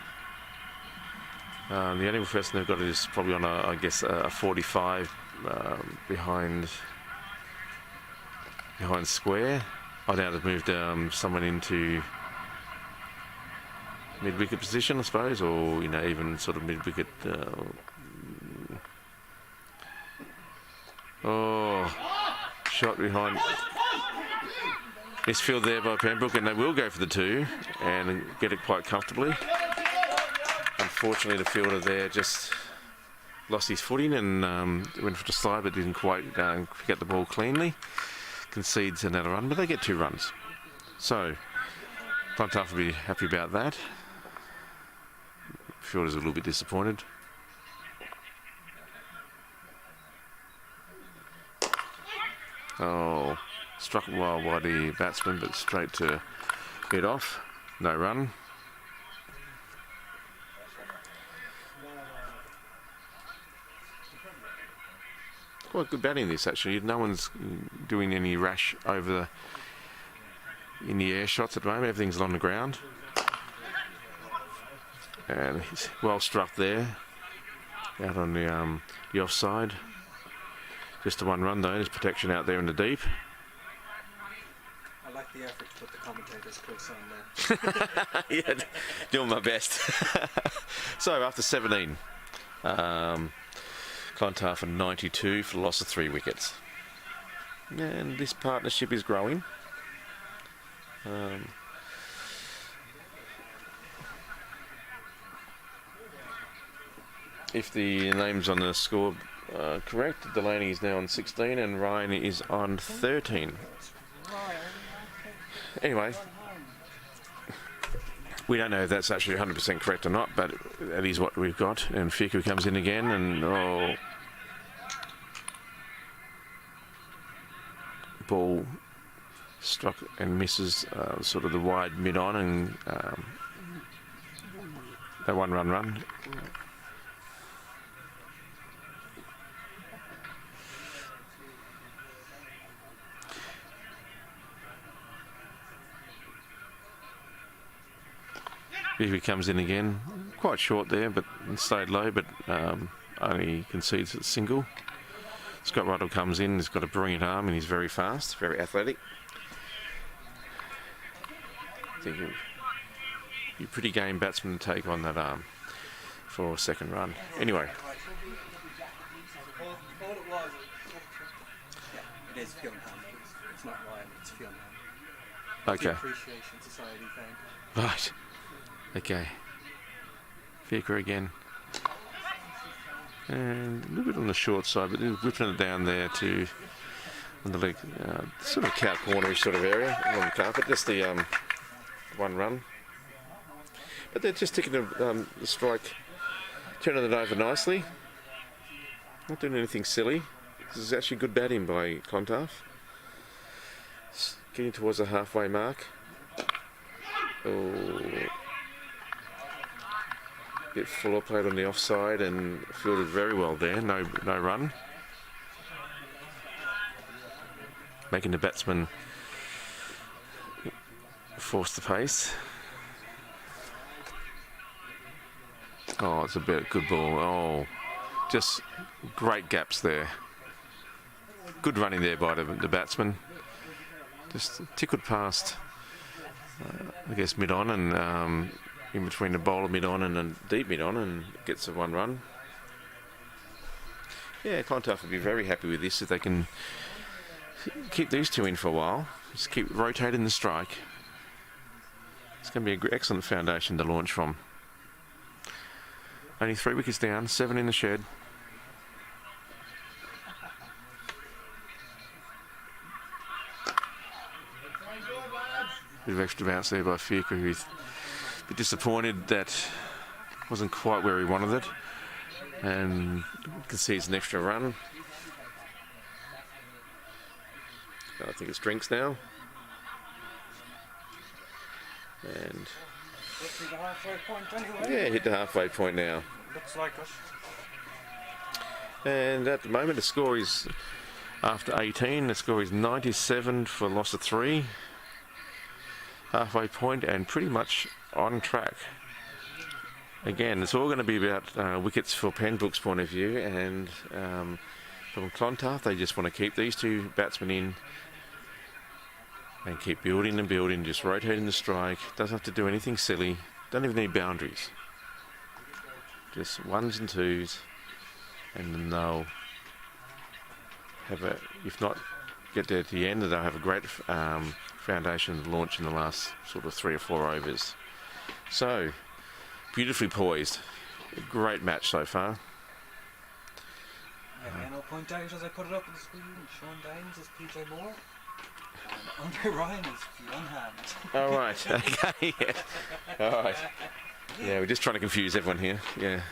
The only person they've got is probably on a 45 behind square. I doubt they've moved someone into mid-wicket position, I suppose, or even sort of mid-wicket. Shot behind. Misfield there by Pembroke, and they will go for the 2 and get it quite comfortably. Unfortunately, the fielder there just lost his footing and went for the slide, but didn't quite get the ball cleanly. Concedes another run, but they get 2 runs. So, Clontarf will be happy about that. Fielder's a little bit disappointed. Struck well by the batsman, but straight to head off. No run. Quite good batting this, actually. No one's doing any rash in the air shots at the moment. Everything's on the ground. And he's well struck there, out on the offside. Just a 1 run though. There's protection out there in the deep. I like the effort to put the commentators close on there. Yeah, doing my best. So after 17, Clontarf 92 for the loss of 3 wickets. And this partnership is growing. If the names on the score are correct, Delaney is now on 16 and Ryan is on 13. Anyway, we don't know if that's actually 100% correct or not, but that is what we've got. And Fiku comes in again, and ball struck and misses sort of the wide mid-on, and that 1 run. He comes in again, quite short there, but stayed low, but only concedes a single. Scott Ruddle comes in, he's got a brilliant arm and he's very fast, very athletic. I think he'd be a pretty game batsman to take on that arm for a second run. Anyway. It is Fionn Ham. It's not Ryan, it's Fionn Okay. Ham. The Appreciation Society thing. Right. Okay. Fiku again. And a little bit on the short side, but they're whipping it down there to on the leg, sort of cow cornerish sort of area on the carpet. Just the 1 run. But they're just taking the strike, turning it over nicely. Not doing anything silly. This is actually good batting by Clontarf. Getting towards the halfway mark. Oh. Bit fuller, played on the offside and fielded very well there. No run. Making the batsman force the pace. Oh, it's a bit good ball. Oh, just great gaps there. Good running there by the batsman. Just tickled past, I guess, mid-on and in between the bowler mid-on and the deep mid-on, and gets a 1 run. Yeah, Clontarf will be very happy with this if they can keep these 2 in for a while. Just keep rotating the strike. It's going to be an excellent foundation to launch from. Only 3 wickets down, 7 in the shed. Bit of extra bounce there by Fiku, who's a bit disappointed that wasn't quite where he wanted it, and concedes an extra run. I think it's drinks now. And Hit the halfway point anyway. yeah, hit the halfway point now. Looks like it. And at the moment the score is, after 18, the score is 97 for loss of 3. Halfway point and pretty much on track. Again, it's all going to be about wickets for Pembroke's point of view, and from Clontarf, they just want to keep these 2 batsmen in and keep building and building, just rotating the strike. Doesn't have to do anything silly. Don't even need boundaries. Just 1s and 2s, and then they'll have a, if not get there at the end, they'll have a great foundation launch in the last sort of 3 or 4 overs. So, beautifully poised. A great match so far. And I'll point out as I put it up on the screen, Sean Dines is PJ Moore, and Andre Ryan is Fionn Ham. Oh, right. Okay, yeah. All right. Yeah, we're just trying to confuse everyone here. Yeah.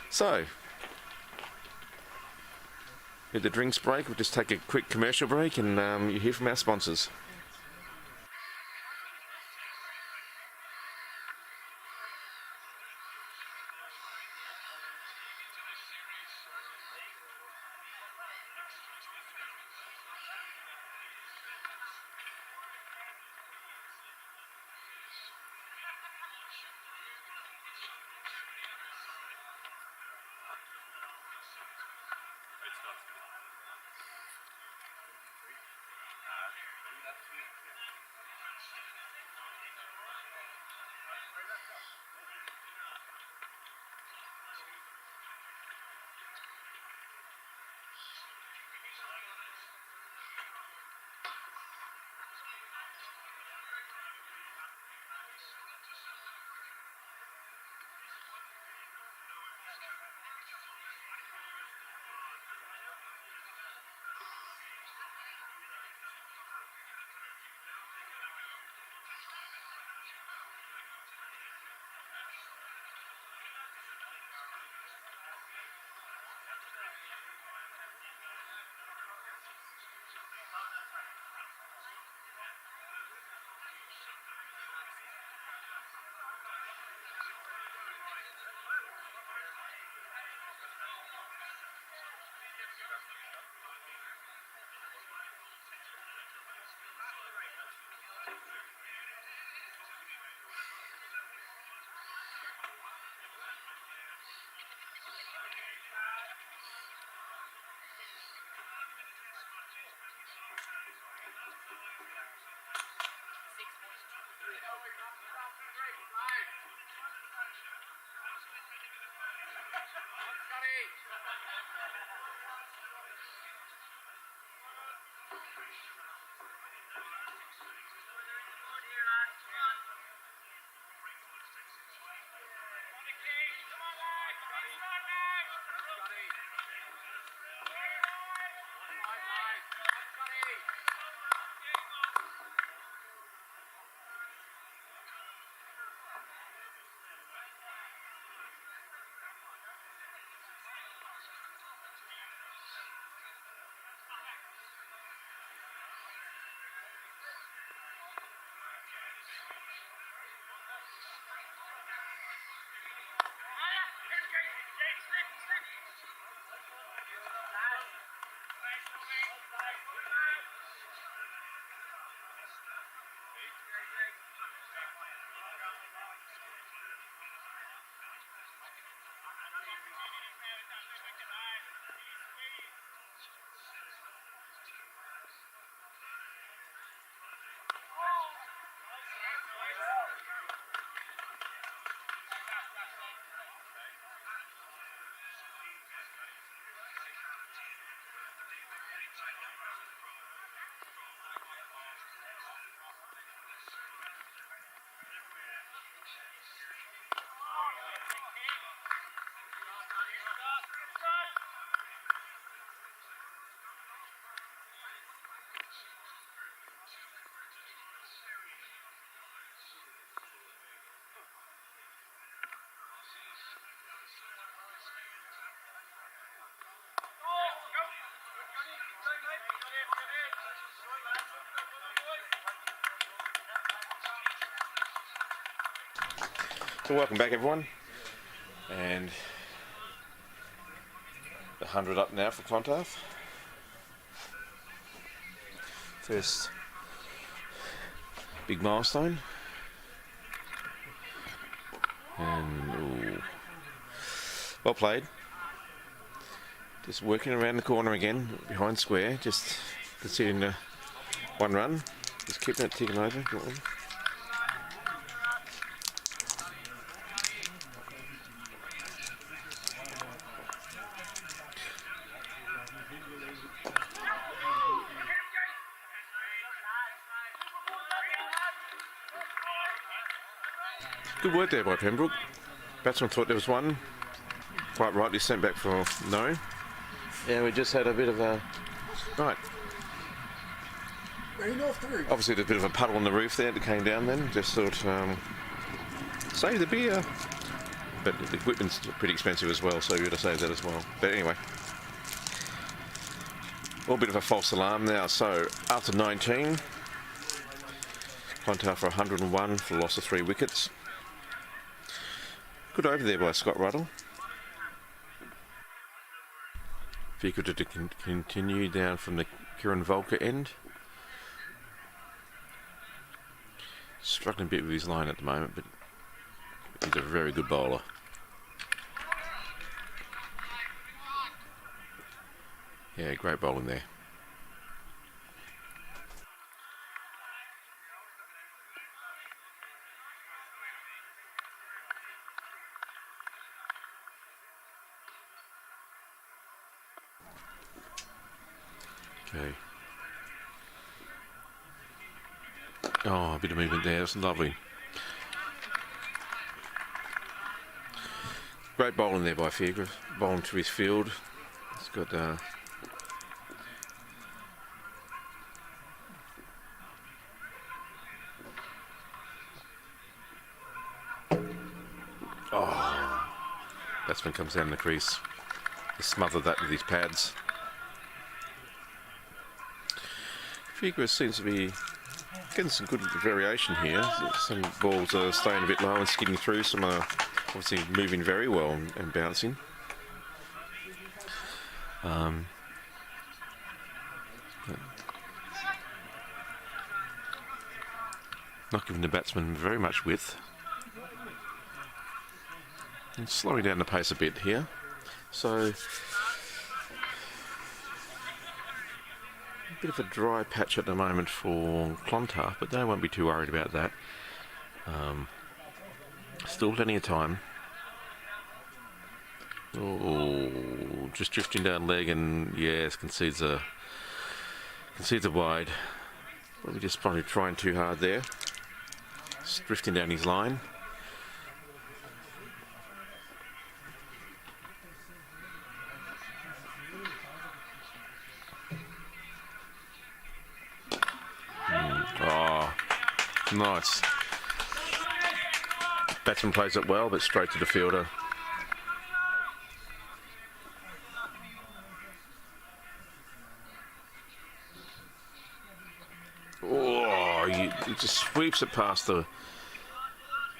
So, with the drinks break, we'll just take a quick commercial break, and you hear from our sponsors. So welcome back everyone, and the 100 up now for Clontarf. First big milestone, and ooh, well played. Just working around the corner again, behind square, just conceding the one run, just keeping it ticking over. Good work there by Pembroke. Batsman thought there was one, quite rightly sent back for no. Yeah, we just had a bit of a... Right. Rain off the roof. Obviously there's a bit of a puddle on the roof there that came down then. Just thought, save the beer. But the equipment's pretty expensive as well, so you got to save that as well. But anyway. A bit of a false alarm now. So after 19, Clontarf for 101 for loss of 3 wickets. Good over there by Scott Ruddle. If he could continue down from the Kieran Volker end. Struggling a bit with his line at the moment, but he's a very good bowler. Yeah, great bowling there. Oh, a bit of movement there. It's lovely. Great bowling there by Fiacre. Bowling to his field. It's got batsman comes down the crease. He smothered that with his pads. Fiacre seems to be getting some good variation here. Some balls are staying a bit low and skidding through. Some are obviously moving very well and bouncing. Not giving the batsman very much width. And slowing down the pace a bit here. So, a bit of a dry patch at the moment for Clontarf, but they won't be too worried about that. Still plenty of time. Oh, just drifting down leg, and yes, concedes a wide. Probably just trying too hard there. Just drifting down his line. Oh, nice. Batsman plays it well, but straight to the fielder. Oh, he just sweeps it past the.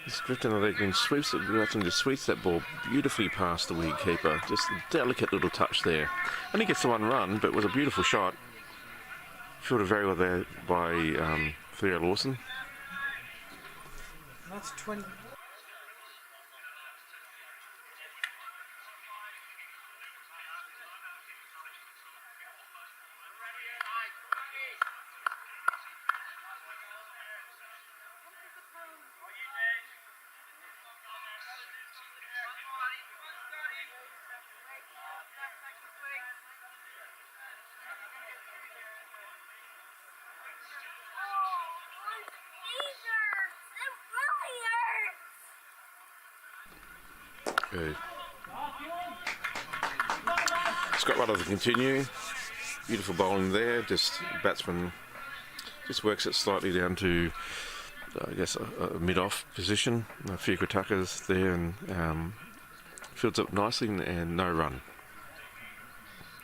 He's drifting the leg and sweeps it. Batsman just sweeps that ball beautifully past the wicketkeeper. Just a delicate little touch there. Only gets the one run, but it was a beautiful shot. Fielded very well there by Theo Lawson. That's 20. Good. Scott Rutter to continue. Beautiful bowling there. Just batsman just works it slightly down to, I guess, a mid-off position. Fiacre Tucker's there and fields up nicely and no run.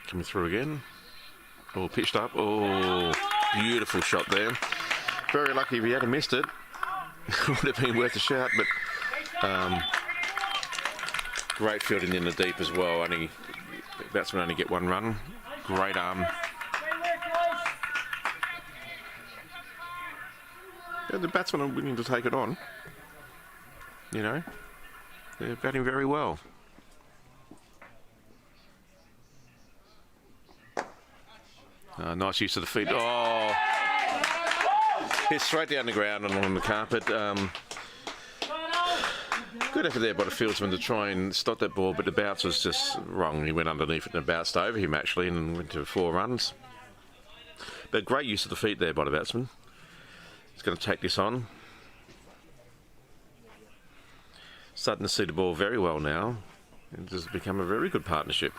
Coming through again. Oh, pitched up. Oh, beautiful shot there. Very lucky if he had missed it. Would have been worth a shout, but great fielding in the deep as well. Batsman only get one run. Great arm. Yeah, the batsmen are willing to take it on. You know, they're batting very well. Nice use of the feet. Oh, hit straight down the ground and on the carpet. Good effort there by the fieldsman to try and stop that ball, but the bounce was just wrong. He went underneath it and it bounced over him actually and went to 4 runs. But great use of the feet there by the batsman. He's going to take this on. Starting to see the ball very well now. It has become a very good partnership.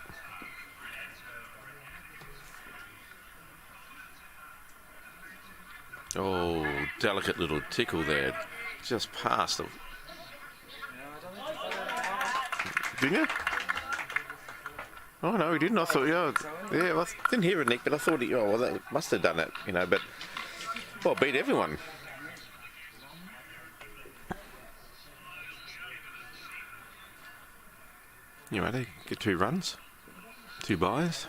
Oh, delicate little tickle there. Just past the... Didn't you? Oh no, he didn't. I thought, yeah, well, I didn't hear it, Nick, but I thought, well, they must have done it, you know. But well, beat everyone. You know, they get 2 runs, 2 byes.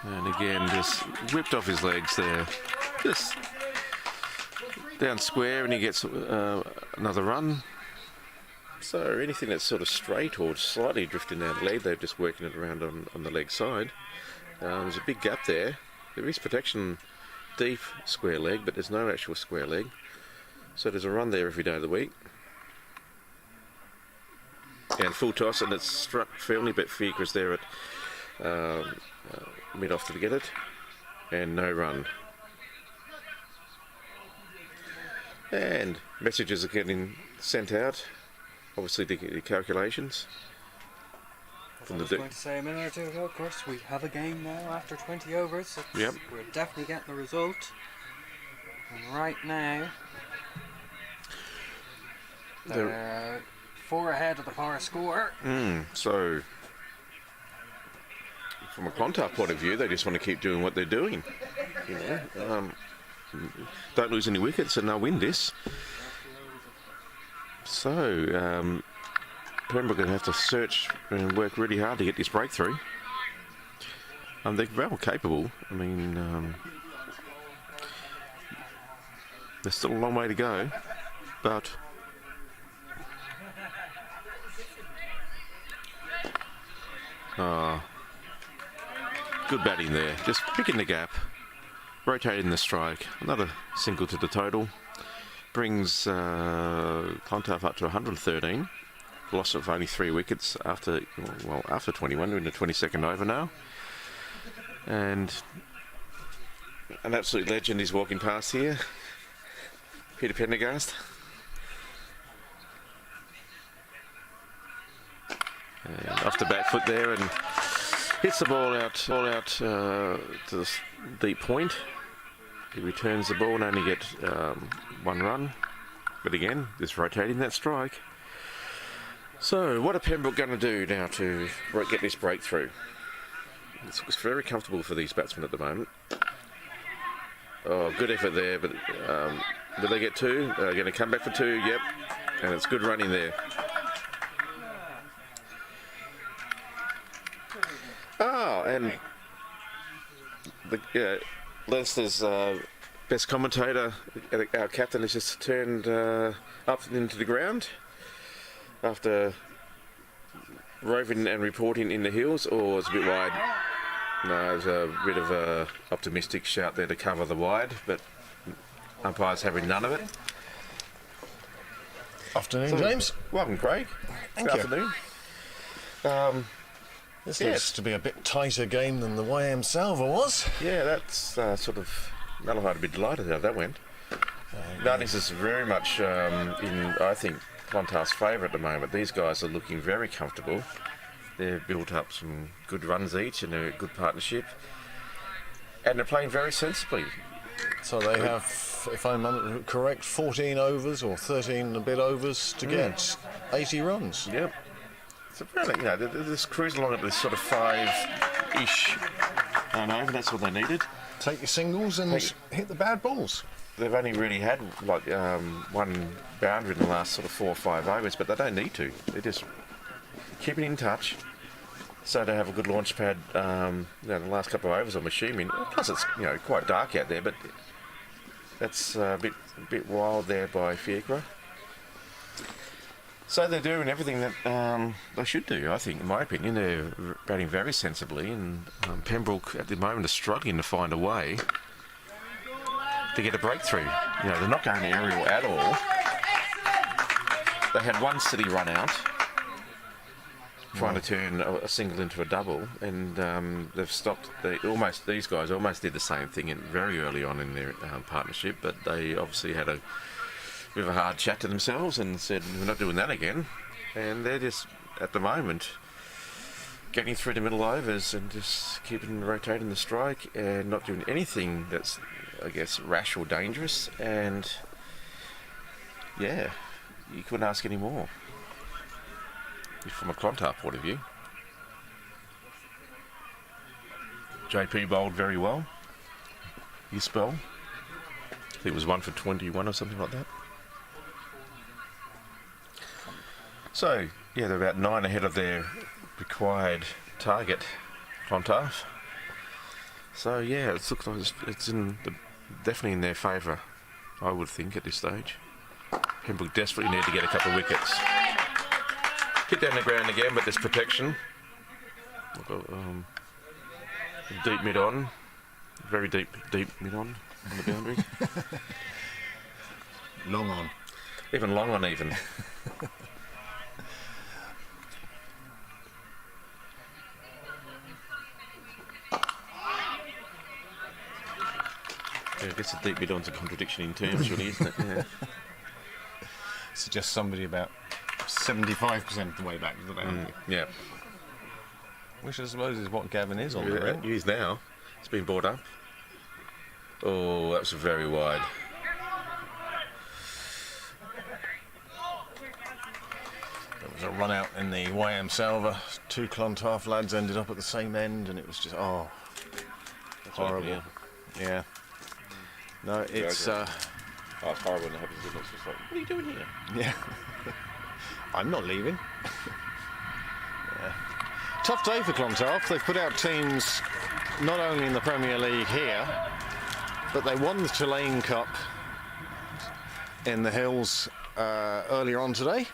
And again, just whipped off his legs there. Just down square, and he gets another run. So anything that's sort of straight or slightly drifting down the leg, they're just working it around on the leg side. There's a big gap there. There is protection deep square leg, but there's no actual square leg. So there's a run there every day of the week. And full toss, and it's struck firmly, but Fiacre's there at mid-off to get it, and no run. And messages are getting sent out, obviously to get your calculations. As I was going to say a minute or two ago, of course, we have a game now after 20 overs. Yep. We're definitely getting the result. And right now, they're 4 ahead of the par score. So, from a Clontarf point of view, they just want to keep doing what they're doing. You know, don't lose any wickets and they'll win this. So, Pembroke are going to have to search and work really hard to get this breakthrough. They're well capable. I mean, there's still a long way to go, but good batting there. Just picking the gap, rotating the strike. Another single to the total. Brings Clontarf up to 113. Loss of only 3 wickets after 21. We're in the 22nd over now. And an absolute legend is walking past here. Peter Pendergast. And off the back foot there and hits the ball out to the deep point. He returns the ball and only get 1 run. But again, just rotating that strike. So, what are Pembroke going to do now to get this breakthrough? It looks very comfortable for these batsmen at the moment. Oh, good effort there, but will they get 2? They're going to come back for 2, yep. And it's good running there. Oh, and Leinster's best commentator, our captain, has just turned up into the ground after roving and reporting in the hills. Or it's a bit wide. No, there's a bit of a optimistic shout there to cover the wide, but umpires having none of it. Afternoon, James. Welcome, Craig. Thank Good you. afternoon. This looks to be a bit tighter game than the YM Salva was. Yeah, that's sort of... Malahide would be delighted how that went. This is very much in, I think, Clontarf's favour at the moment. These guys are looking very comfortable. They've built up some good runs each and a good partnership. And they're playing very sensibly. So they have, if I'm correct, 14 overs or 13 and a bit overs to get 80 runs. Yep. So really, they're just cruising along at this sort of 5-ish over. That's what they needed. Take your singles and hit the bad balls. They've only really had like 1 boundary in the last sort of 4 or 5 overs, but they don't need to. They're just keeping in touch. So they have a good launch pad. The last couple of overs, I'm assuming. Plus, it's quite dark out there, but that's a bit wild there by Fiacre. So they're doing everything that they should do, I think, in my opinion. They're batting very sensibly, and Pembroke at the moment are struggling to find a way to get a breakthrough. They're not going aerial at all. They had 1 steady run out, trying to turn a single into a double, and they've stopped. These guys almost did the same thing very early on in their partnership, but they obviously had a bit of a hard chat to themselves and said, we're not doing that again. And they're just, at the moment, getting through the middle overs and just rotating the strike and not doing anything that's, I guess, rash or dangerous. And yeah, you couldn't ask any more from a Clontarf point of view. JP bowled very well. His spell, I think it was 1 for 21 or something like that. So, yeah, they're about 9 ahead of their required target, Clontarf. So, yeah, it looks like it's definitely in their favour, I would think, at this stage. Pembroke desperately need to get a couple of wickets. Hit down the ground again, but there's protection. Deep mid-on. Very deep mid-on the boundary. Long on. Even long on even. Yeah, I guess a deep bit onto contradiction in terms, really, isn't it? Yeah. Suggests somebody about 75% of the way back to the boundary. Yeah. Which I suppose is what Gavin is on the Yeah, ring. he is now. It's been brought up. Oh, that was very wide. There was a run out in the YM Salva. 2 Clontarf lads ended up at the same end, and it was just horrible. Yeah. Yeah. No, it's Oh, it's horrible when it happens. It's just like, what are you doing here? yeah. I'm not leaving. Yeah. Tough day for Clontarf. They've put out teams not only in the Premier League here, but they won the Tulane Cup in the Hills earlier on today,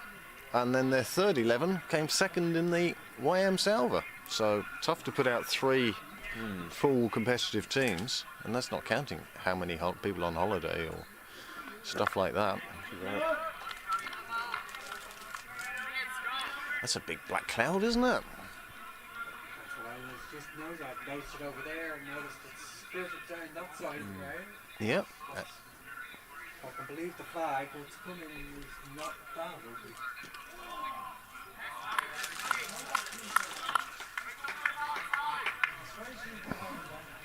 and then their third 11 came second in the YM Salva. So tough to put out 3 full competitive teams, and that's not counting how many people on holiday or stuff like that. That's a big black cloud, isn't it? That's what I was just noticed. I noticed it over there and noticed it's split down that side of the ground. Yep. I can believe the flag, but it's coming is not that ugly.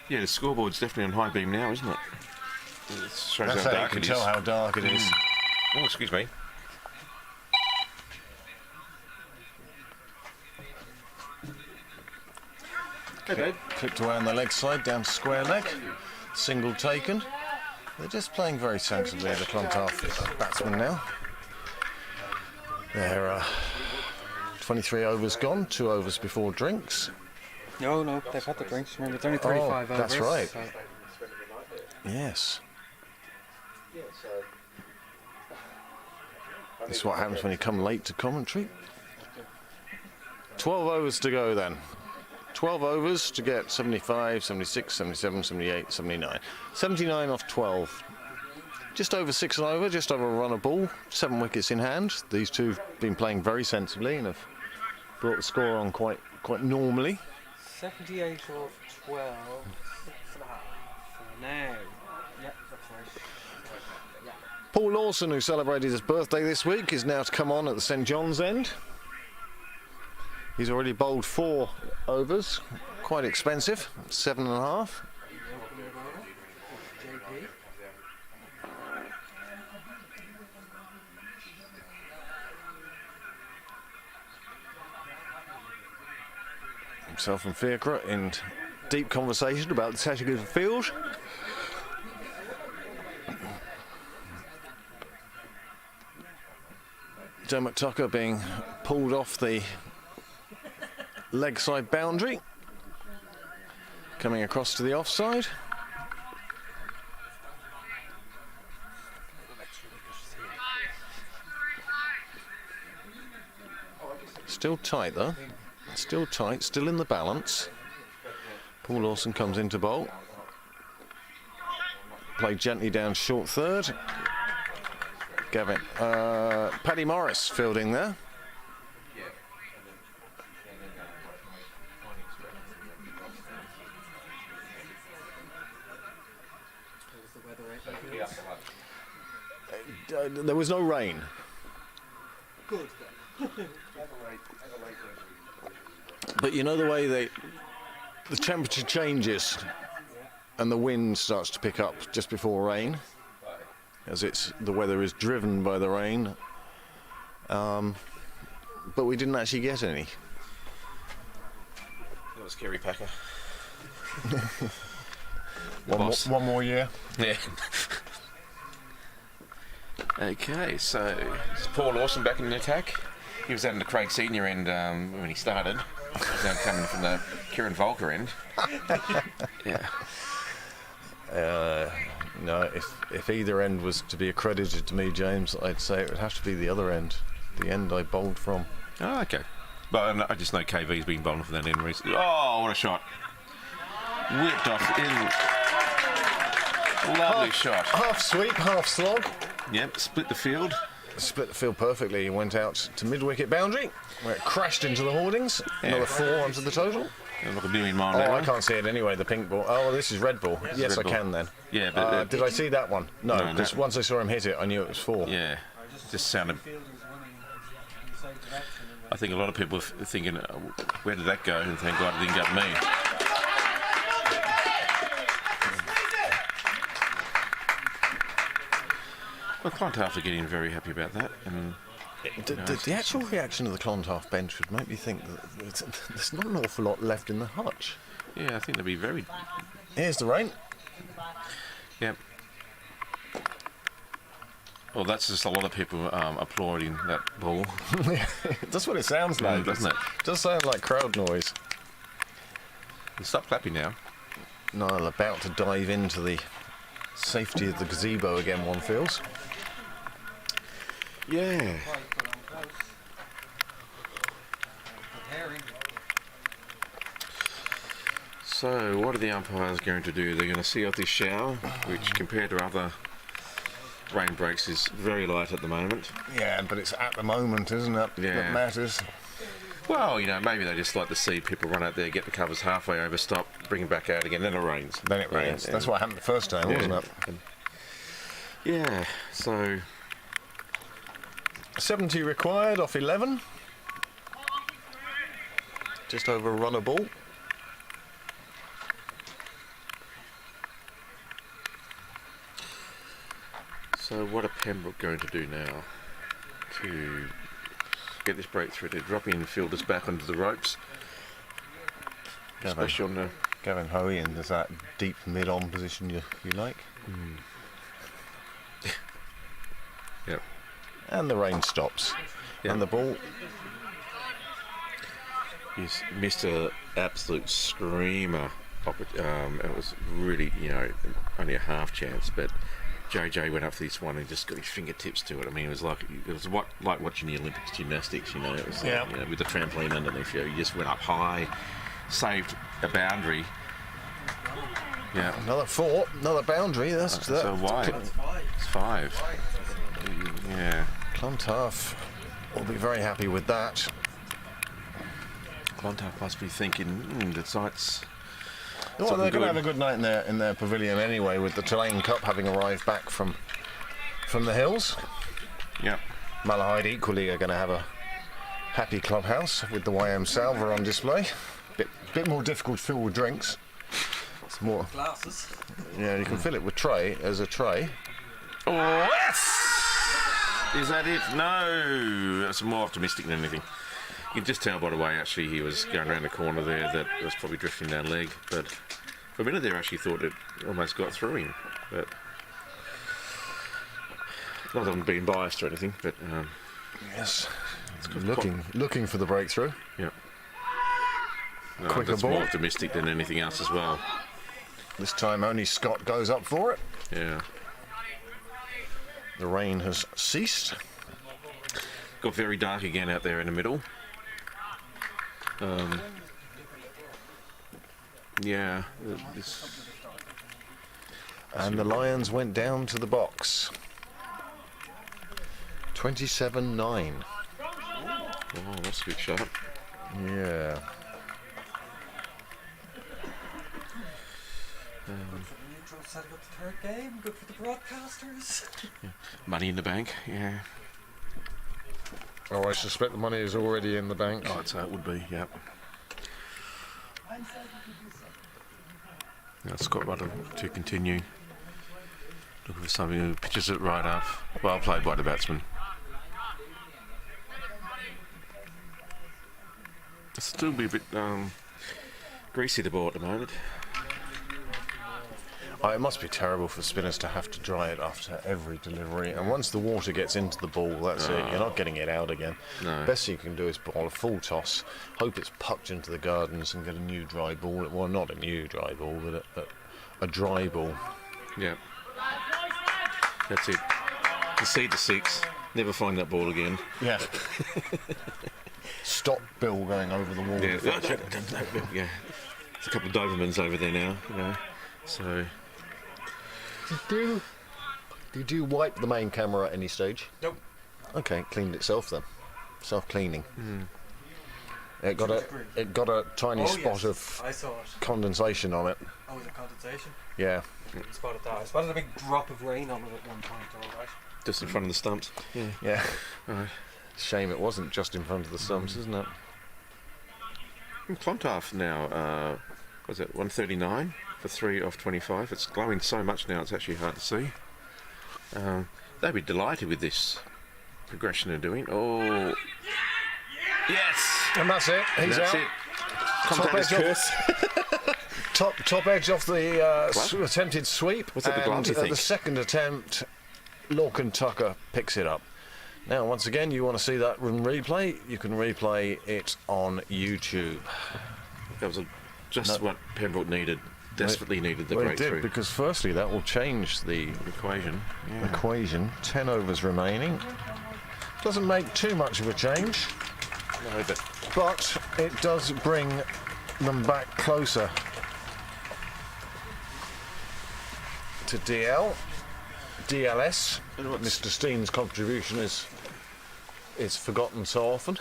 Yeah, the scoreboard's definitely on high beam now, isn't it? It shows That's how how you dark can it tell is. how dark it is. Oh, excuse me. Clipped away on the leg side, down to square leg. Single taken. They're just playing very sensibly, the Clontarf batsmen now. They're 23 overs gone, 2 overs before drinks. No, they've had the drinks. Remember, it's only 35 overs. That's right. So. Yes. This is what happens when you come late to commentary. 12 overs to go then. 12 overs to get 75, 76, 77, 78, 79. 79 off 12. Just over 6 and over, just over a run of ball. 7 wickets in hand. These two have been playing very sensibly and have brought the score on quite normally. 78 off 12. 6.5 for now. Yep, that's right. Yeah. Paul Lawson, who celebrated his birthday this week, is now to come on at the St John's end. He's already bowled 4 overs, quite expensive, 7.5. Himself and Fiacre in deep conversation about the setting of the field. Dermot Tucker being pulled off the leg side boundary, coming across to the offside. Still tight though, still tight, still in the balance. Paul Lawson comes into bowl. Played gently down short third. Gavin, Paddy Morris fielding there. There was no rain. Good. But you know the way the temperature changes and the wind starts to pick up just before rain, as the weather is driven by the rain. But we didn't actually get any. That was Kerry Packer. One more year. Yeah. Okay, so it's Paul Lawson back in the attack. He was out in the Craig Senior end when he started. He's now coming from the Kieran Volker end. Yeah. No, if either end was to be accredited to me, James, I'd say it would have to be the other end, the end I bowled from. Oh, okay. But I just know KV's been bowling for that end recently. Oh, what a shot. Whipped off in. Lovely shot. Half sweep, half slog. Yep, split the field. split the field perfectly. He went out to mid-wicket boundary, where it crashed into the hoardings. Another 4 onto the total. Look a million mile Oh, an hour. I can't see it anyway, the pink ball. Oh, this is red ball. Yes, red I ball. can then. Yeah, but did I see that one? No, No, because no. once I saw him hit it, I knew it was 4. Yeah, just sounded. I think a lot of people are thinking, where did that go? And thank God it didn't go to me. Well, Clontarf are getting very happy about that. And The actual reaction of the Clontarf bench would make me think that there's not an awful lot left in the hutch. yeah, I think they'll be very. Here's the rain. Yep. Well, that's just a lot of people applauding that ball, That's what it sounds like, doesn't it? It does sound like crowd noise. Stop clapping now. Niall about to dive into the safety of the gazebo again, one feels. Yeah. So, what are the umpires going to do? They're going to see off this shower, which compared to other rain breaks is very light at the moment. Yeah, but it's at the moment, isn't it? Yeah. That matters. Well, maybe they just like to see people run out there, get the covers halfway over, stop, bring it back out again, then it rains. Then it rains. That's what happened the first time, wasn't it? Yeah, so 70 required off 11. Just over a runner ball. So what are Pembroke going to do now to get this breakthrough, to drop in fielders back onto the ropes? Especially on the... Gavin Hoey in that deep mid-on position you like. Yep. And the rain stops. Yep. And the ball... He's missed an absolute screamer. It was really, only a half chance, but JJ went up for this one and just got his fingertips to it. I mean, it was like watching the Olympics gymnastics. It was like, with the trampoline underneath you. He just went up high, saved a boundary. Yeah. Another 4, another boundary. That's so wide. It's 5. Yeah. Clontarf will be very happy with that. Clontarf must be thinking, the site's. Well, they're going to have a good night in their pavilion anyway, with the Tulane Cup having arrived back from the hills. Yeah. Malahide equally are going to have a happy clubhouse with the YM Salver on display. Bit more difficult to fill with drinks. It's more Glasses. Yeah, you can fill it with tray as a tray. Oh, yes! Is that it? No, that's more optimistic than anything. You can just tell by the way actually he was going around the corner there that it was probably drifting down leg, but for a minute there I actually thought it almost got through him, but not that I'm being biased or anything, but yes, looking for the breakthrough. Yeah. No, Quicker that's ball. more optimistic than anything else as well. This time only Scott goes up for it. Yeah. The rain has ceased. Got very dark again out there in the middle. Yeah. And the Lions went down to the box. 27-9. Oh, that's a good shot. Yeah. Setting up the third game, good for the broadcasters. Money in the bank, yeah. Oh, I suspect the money is already in the bank. Oh, I'd say it would be, yep. Now Scott Rutter to continue. Looking for something who pitches it right up. Well played by the batsman. It's still be a bit greasy the ball at the moment. Oh, it must be terrible for spinners to have to dry it after every delivery. And once the water gets into the ball, that's it. You're not getting it out again. No. Best you can do is bowl a full toss, hope it's pucked into the gardens and get a new dry ball. Well, not a new dry ball, but a dry ball. Yeah. That's it. Concede to 6. Never find that ball again. Yeah. Stop Bill going over the wall. Yeah. Yeah. There's a couple of Dobermans over there now, So. Did you wipe the main camera at any stage? Nope. Okay, it cleaned itself then. Self-cleaning. Mm. It got a tiny spot of I saw it. condensation on it. Oh, was it condensation? Yeah. I spotted that. I spotted a big drop of rain on it at one point, alright. Just in front of the stumps. Yeah. Yeah. Right. Shame it wasn't just in front of the stumps, isn't it? Clontarf now, was it 139 for 3 off 25? It's glowing so much now, it's actually hard to see. They'd be delighted with this progression they're doing. Oh, yes! And that's it. He's That's out. it. Commentator's curse. Top edge off the attempted sweep. What's at the glove, do you at think? the second attempt, Lorcan Tucker picks it up. Now, once again, you want to see that in replay, you can replay it on YouTube. That was just what Pembroke needed, desperately needed the Well, it breakthrough. did, because firstly, that will change the Equation. Yeah. equation. 10 overs remaining. Doesn't make too much of a change, No, but it does bring them back closer to DLS. Mr. Steen's contribution is forgotten so often.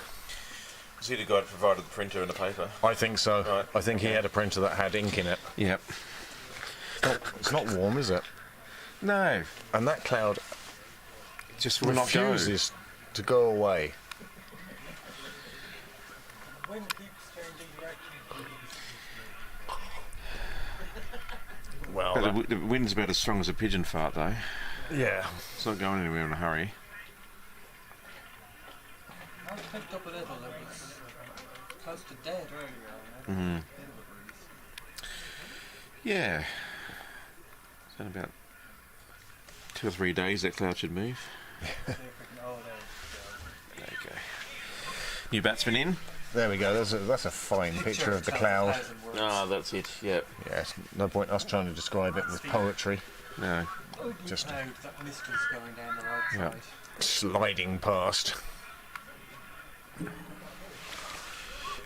is he the guy that provided the printer and the paper? I think so. Right. I think he had a printer that had ink in it. Yep. It's not warm, is it? No, And that cloud just will not go. refuses to go away. Wind keeps changing direction. Well, But the wind's about as strong as a pigeon fart, though. yeah. It's not going anywhere in a hurry. I picked up a little. It was close to dead earlier. Mm. Yeah. So in about 2 or 3 days that cloud should move. There you go. New batsman in? There we go. That's a fine picture of the cloud. Ah, that's it, yep. Yes, no point us trying to describe it with poetry. No. Just Cloud that mist was going down the right Yeah. side. sliding past.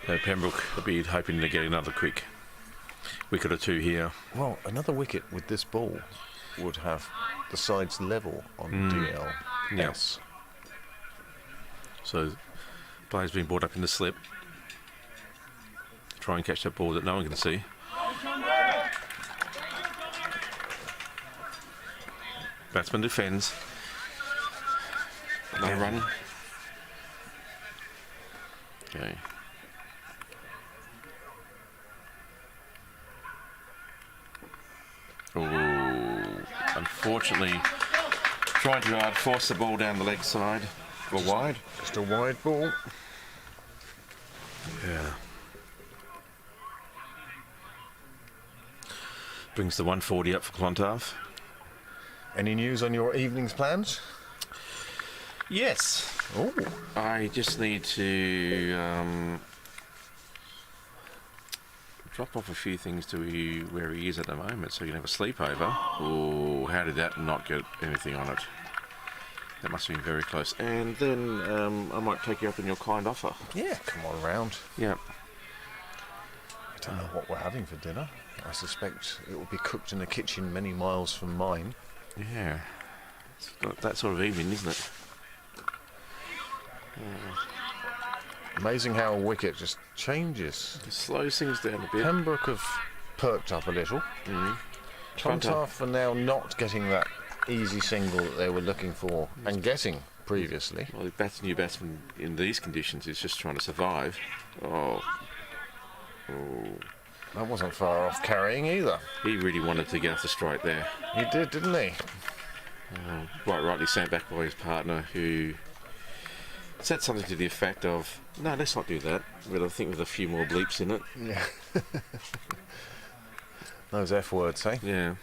So Pembroke will be hoping to get another quick wicket or two here. Well, another wicket with this ball would have the sides level on DL. Yeah. Yes. So players being brought up in the slip. Try and catch that ball that no one can see. Batsman defends. No run. Okay. Oh, unfortunately, trying too hard, force the ball down the leg side or wide. Just a wide ball. Yeah. Brings the 140 up for Clontarf. Any news on your evening's plans? Yes. Oh, I just need to drop off a few things to where he is at the moment so you can have a sleepover. Oh, how did that not get anything on it? That must have been very close. And then I might take you up on your kind offer. yeah, come on round. Yeah. I don't know what we're having for dinner. I suspect it will be cooked in a kitchen many miles from mine. Yeah. It's got that sort of evening, isn't it? Amazing how a wicket just changes. It slows things down a bit. Pembroke have perked up a little. Clontarf are now not getting that easy single that they were looking for and getting previously. Well, the new batsman in these conditions is just trying to survive. Oh. That wasn't far off carrying either. He really wanted to get off the strike there. He did, didn't he? Quite rightly sent back by his partner, who said something to the effect of, no, let's not do that, but I think with a few more bleeps in it. Yeah. Those F words, eh? Yeah.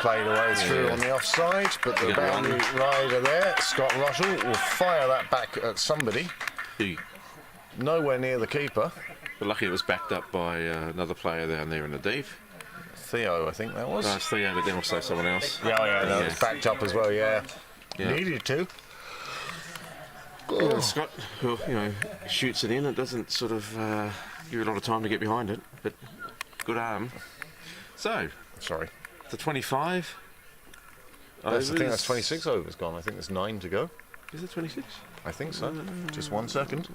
Played away through on the offside, but the Good run. boundary rider there, Scott Russell, will fire that back at somebody. He, Nowhere near the keeper. but lucky it was backed up by another player down there in the deep. Theo, I think that was. Nice Theo, but then also someone else. Yeah, that was backed up as well, yeah. Yeah. Needed to. Scott, who shoots it in. It doesn't sort of give you a lot of time to get behind it, but good arm. So, Sorry. the 25. I think overs. that's 26 overs gone. I think there's 9 to go. Is it 26? I think so. Just 1 second.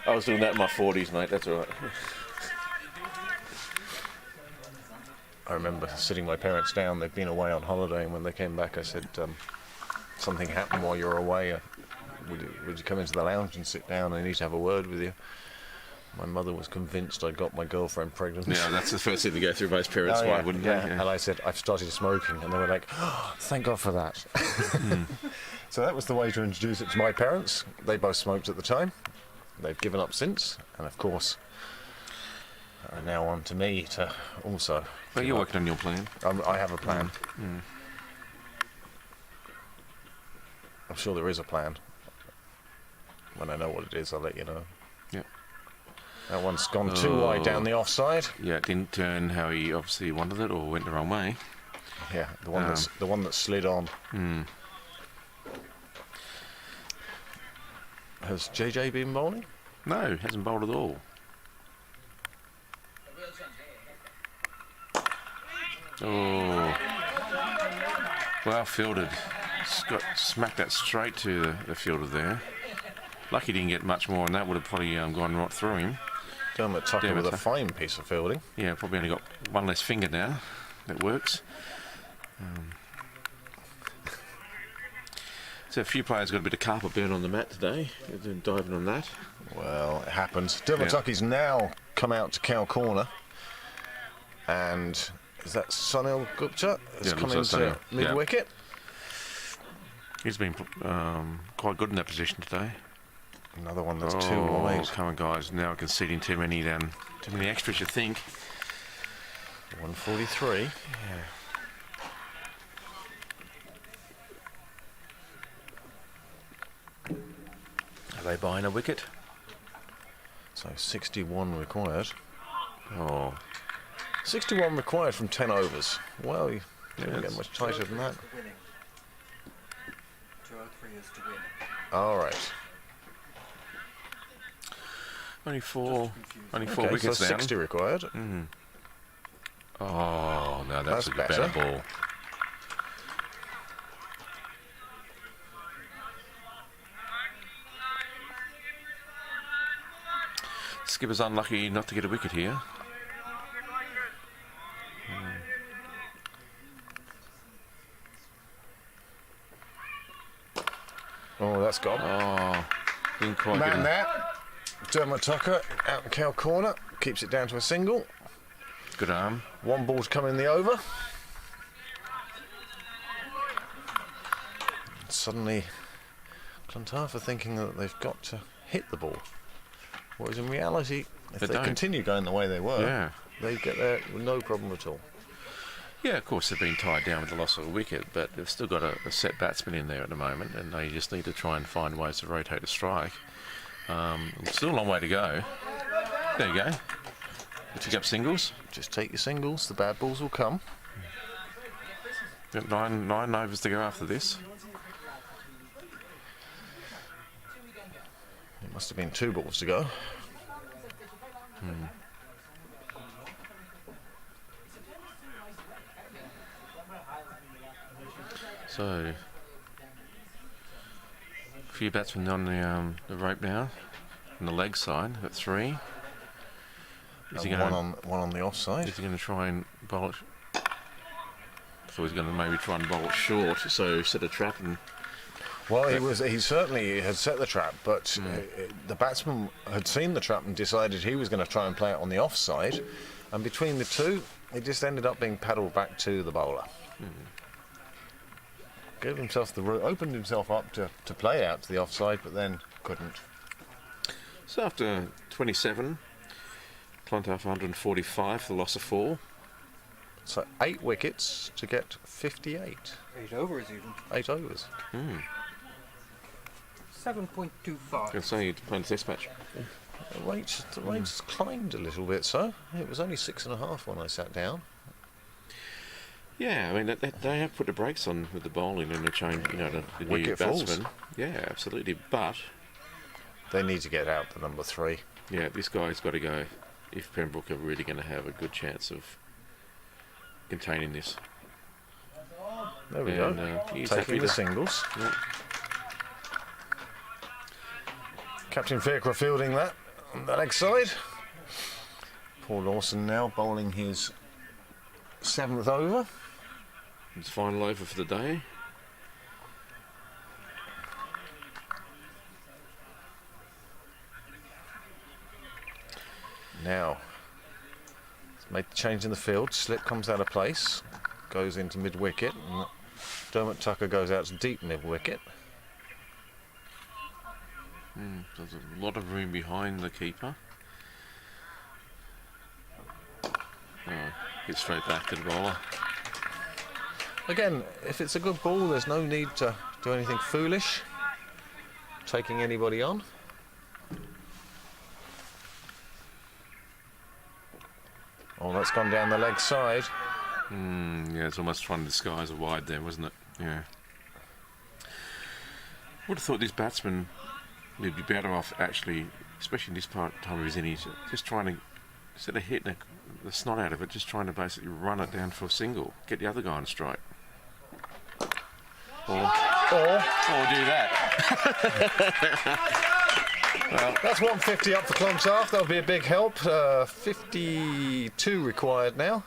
I was doing that in my 40s, mate. That's all right. I remember sitting my parents down. They'd been away on holiday, and when they came back, I said, something happened while you were away. Would you come into the lounge and sit down? I need to have a word with you. My mother was convinced I got my girlfriend pregnant. Yeah, that's the first thing to go through most parents' Oh, mind, wouldn't yeah. they? Yeah. And I said, I've started smoking. And they were like, oh, thank God for that. So that was the way to introduce it to my parents. They both smoked at the time. They've given up since. And of course, now on to me to also... Well, you're working on your plan. I have a plan. I'm sure there is a plan. When I know what it is, I'll let you know. Yep. That one's gone too wide down the offside. Yeah, it didn't turn how he obviously wanted it, or went the wrong way. Yeah, the one that slid on. Has JJ been bowling? No, hasn't bowled at all. Oh, well fielded. Scott smacked that straight to the fielder there. Lucky he didn't get much more, and that would have probably gone right through him. Dermot Tucker with a fine piece of fielding. Yeah, probably only got one less finger now. That works. So a few players got a bit of carpet burn on the mat today. They're diving on that. Well, it happens. Dermot Tucker's now come out to cow corner, and is that Sunil Gupta has come into mid wicket? He's been quite good in that position today. Another one that's too wide. Come on, guys! Now conceding too many extras. You think? 143. Yeah. Are they buying a wicket? So 61 required. Oh. 61 required from 10 overs. Well, you didn't get much tighter than that. Winning. 2 out of 3 is to win. All right. Only four Okay, wickets so down. 60 required. Oh, no, that's a better. better ball. Skipper's unlucky not to get a wicket here. Oh, that's gone. Oh, didn't quite get Man him. there. Dermot Tucker out in cow corner. Keeps it down to a single. Good arm. 1 ball's come in the over. Suddenly, Clontarf are thinking that they've got to hit the ball. Whereas in reality, if they continue going the way they were, they get there with no problem at all. Yeah, of course, they've been tied down with the loss of a wicket, but they've still got a set batsman in there at the moment, and they just need to try and find ways to rotate a strike. Still a long way to go. There you go. Pick up singles. Just take your singles, the bad balls will come. Got nine overs to go after this. It must have been 2 balls to go. So, a few batsmen on the rope now, on the leg side at 3. Is he one on the offside. Is he going to try and bowl it? So he's going to maybe try and bowl it short, so set a trap and. Well, he certainly had set the trap, but the batsman had seen the trap and decided he was going to try and play it on the offside, and between the two, he just ended up being paddled back to the bowler. Gave himself the route, opened himself up to play out to the offside, but then couldn't. So after 27, Clontarf 145 for the loss of 4. So 8 wickets to get 58. 8 overs even. 8 overs. 7.25. I can say he's playing a test match. The rate's climbed a little bit, so it was only 6.5 when I sat down. Yeah, I mean, they have put the brakes on with the bowling and the change, you know, the new Wicket falls. batsman. Yeah, absolutely. But They need to get out the number 3. yeah, this guy's got to go if Pembroke are really going to have a good chance of containing this. There we And, go. he's happy Taking the to- singles. Yeah. Captain Fiacre fielding that on the leg side. Paul Lawson now bowling his 7th over. It's final over for the day. Now, he's made the change in the field. Slip comes out of place, goes into mid-wicket, and Dermot Tucker goes out to deep mid-wicket. There's a lot of room behind the keeper. Get straight back to the bowler. Again, if it's a good ball, there's no need to do anything foolish, taking anybody on. Oh, that's gone down the leg side. Yeah, it's almost trying to disguise a wide there, wasn't it? Yeah. Would have thought this batsman would be better off actually, especially in this time of his innings, just trying to, instead of hitting the snot out of it, just trying to basically run it down for a single, get the other guy on strike. Or do that. Well, that's 150 up for Clontarf. That'll be a big help. 52 required now.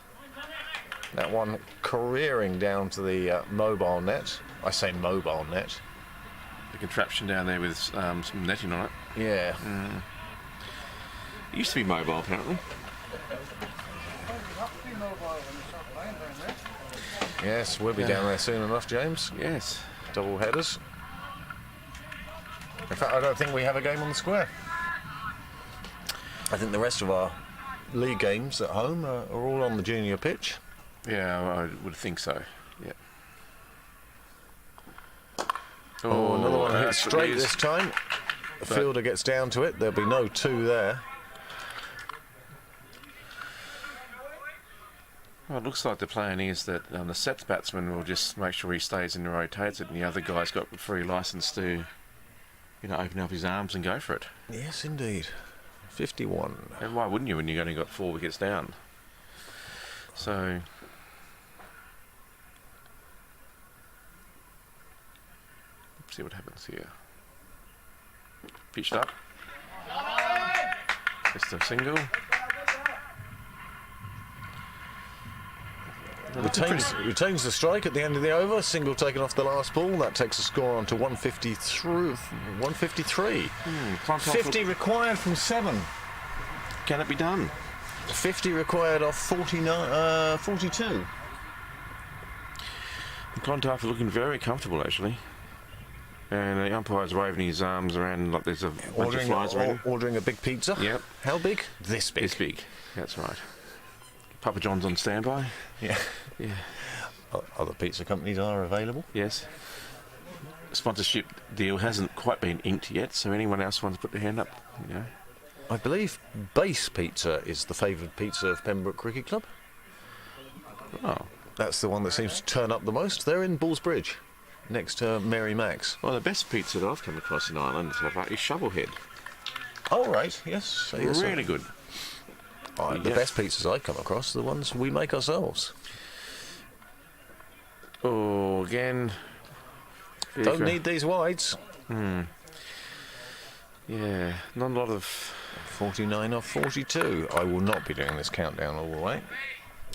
That one careering down to the mobile net. I say mobile net. The contraption down there with some netting on it. Yeah. It used to be mobile, apparently. Yes, we'll be down there soon enough, James. Yes. Double headers. In fact, I don't think we have a game on the square. I think the rest of our league games at home are all on the junior pitch. Yeah, I would think so. Yeah. Oh, another one hit that's straight what it is. this time. The fielder gets down to it. There'll be no 2 there. Well, it looks like the plan is that the sets batsman will just make sure he stays and rotates it, and the other guy's got free license to, you know, open up his arms and go for it. Yes, indeed. 51. And why wouldn't you when you've only got 4 wickets down? So, let's see what happens here. Pitched up. Just a single. Retains the strike at the end of the over. Single taken off the last ball. That takes the score on to 153. 50 required from 7. Can it be done? 50 required off 42. The Clontarf are looking very comfortable, actually. And the umpire's waving his arms around like there's a bunch of flies around. Ordering a big pizza. Yep. How big? This big. This big. That's right. Papa John's on standby. Yeah. Yeah. Other pizza companies are available. Yes. Sponsorship deal hasn't quite been inked yet, so anyone else wants to put their hand up, you know. I believe Base Pizza is the favoured pizza of Pembroke Cricket Club. Oh. That's the one that seems to turn up the most. They're in Ballsbridge, next to Mary Mac's. Well, the best pizza that I've come across in Ireland so far is Shovelhead. Oh, right, yes. Really good. The best pizzas I've come across are the ones we make ourselves. Oh, again. Don't need these wides. Yeah, not a lot of... 49 off 42. I will not be doing this countdown all the way.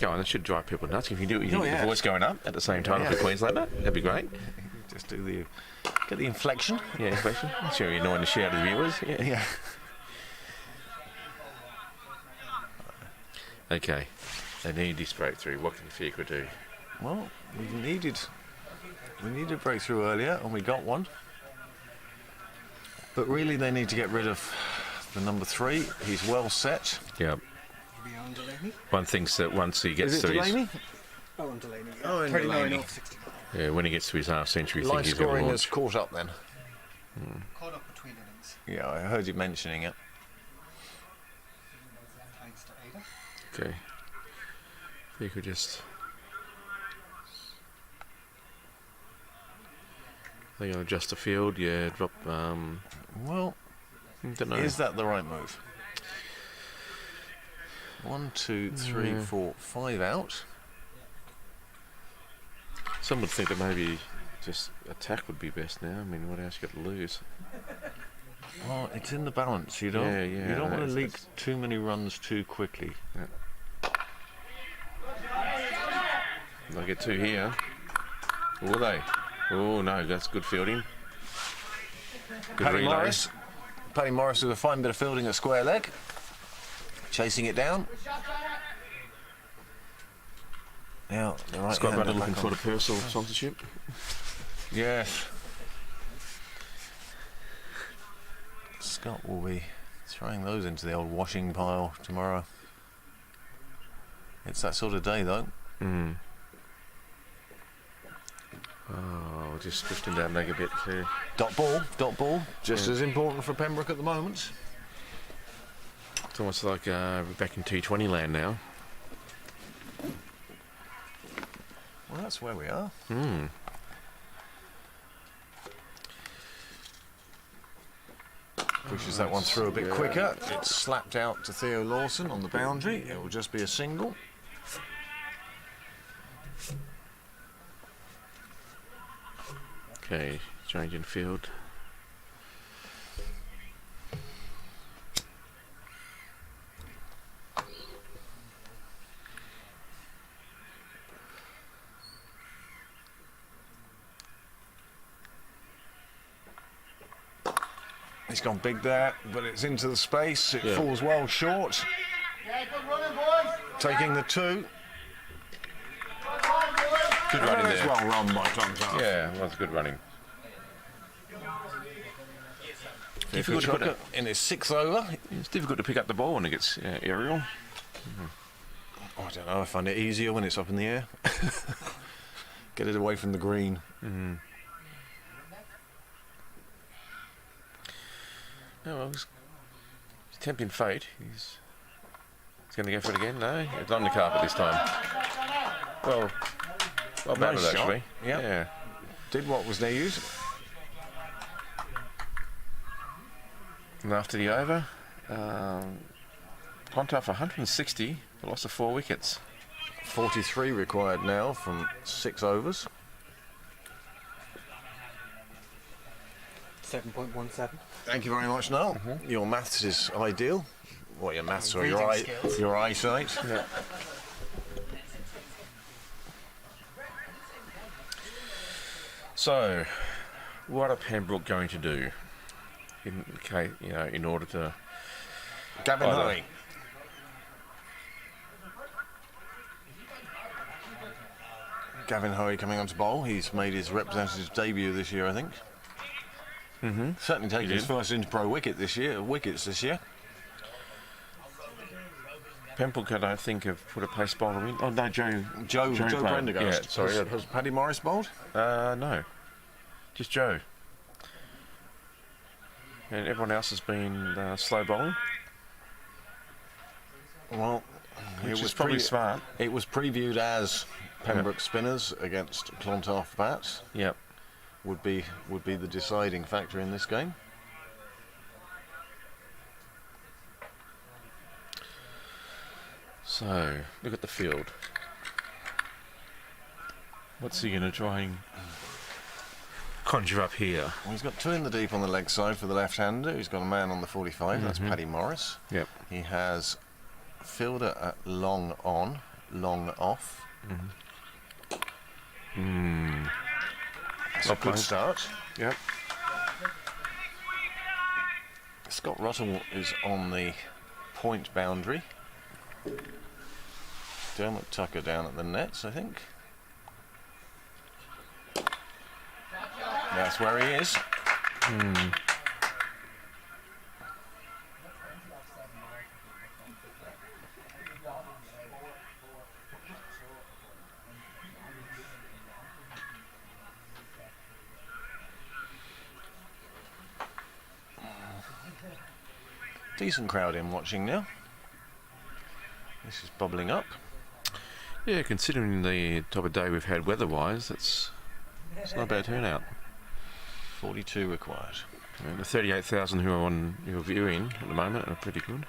Oh, and that should drive people nuts. If you do it, you get the voice going up at the same time as the Queenslander. That'd be great. Just do get the inflection. Yeah, inflection. I'm sure you're annoying the shit out of the viewers. Yeah. Okay, they need this breakthrough. What can Fiacre do? Well, we needed a breakthrough earlier, and we got one. But really, they need to get rid of the number 3. He's well set. Yeah. Beyond Delaney. One thinks that once he gets Is it to Delaney? Oh, and Delaney. Oh, and 39 Delaney. off 69. yeah, when he gets to his half century, Live think he's going scoring to has launch. caught up then. Caught up between innings. Yeah, I heard you mentioning it. Thanks to Ada. Okay. Fiacre just They're going to adjust the field, yeah, drop. Well, Don't know. is that the right move? 1, 2, 3, 4, 5 out. Some would think that maybe just attack would be best now. I mean, what else you got to lose? Well, it's in the balance. You don't. Yeah, yeah, You don't want to it's- leak too many runs too quickly. They'll get 2 here. Will they? Oh no, that's good fielding. Good Paddy relay. Morris. Paddy Morris with a fine bit of fielding at square leg. Chasing it down. Now, the right Scott hander Rutter looking back for on. the personal sponsorship. Yes. Scott will be throwing those into the old washing pile tomorrow. It's that sort of day, though. Mm. Oh, just drifting down leg a bit too. Dot ball. Just Yeah. as important for Pembroke at the moment. It's almost like we're back in T20 land now. Well, that's where we are. Hmm. Pushes that one through a bit quicker. It's slapped out to Theo Lawson on the boundary. It will just be a single. Okay, changing field. It's gone big there, but it's into the space. It Yeah. falls well short. Taking the 2. Good running It's there. well run by Clontarf. Yeah, well, that's good running. Difficult to put Chucker in his 6th over. It's difficult to pick up the ball when it gets aerial. Oh, I don't know. I find it easier when it's up in the air. Get it away from the green. Mm. Oh, well, he's tempting fate. He's going to go for it again. No, it's on the carpet this time. Well batted Nice shot. actually. Yep. Yeah. Did what was needed. And after the over, Clontarf 160, the loss of 4 wickets. 43 required now from 6 overs. 7.17. Thank you very much, Noel. Your maths is ideal. Well, your maths or your Reading skills. your eyesight. Yeah. So, what are Pembroke going to do in order to Gavin Either. Hoey. Gavin Hoey coming on to bowl. He's made his representative debut this year, I think. Mm-hmm. Certainly taken He his did. first inter-pro wickets this year. Pembroke, I don't think, have put a pace bowler in. Oh no, Joe Joe played. Prendergast. Yeah, sorry. Has Paddy Morris bowled? No, just Joe. And everyone else has been slow bowling, Well, which is probably smart. It was previewed as Pembroke spinners against Clontarf bats. Yep. Would be the deciding factor in this game. So, look at the field. What's he going to try and conjure up here? Well, he's got 2 in the deep on the leg side for the left-hander. He's got a man on the 45. That's Mhm. Paddy Morris. Yep. He has fielder at long on, long off. That's a good start. Yep. Scott Russell is on the point boundary. Dermot Tucker down at the nets, I think. That's where he is. Decent crowd in watching now. This is bubbling up. Yeah, considering the type of day we've had weather-wise, it's not a bad turnout. 42 required. And the 38,000 who are on your viewing at the moment are pretty good.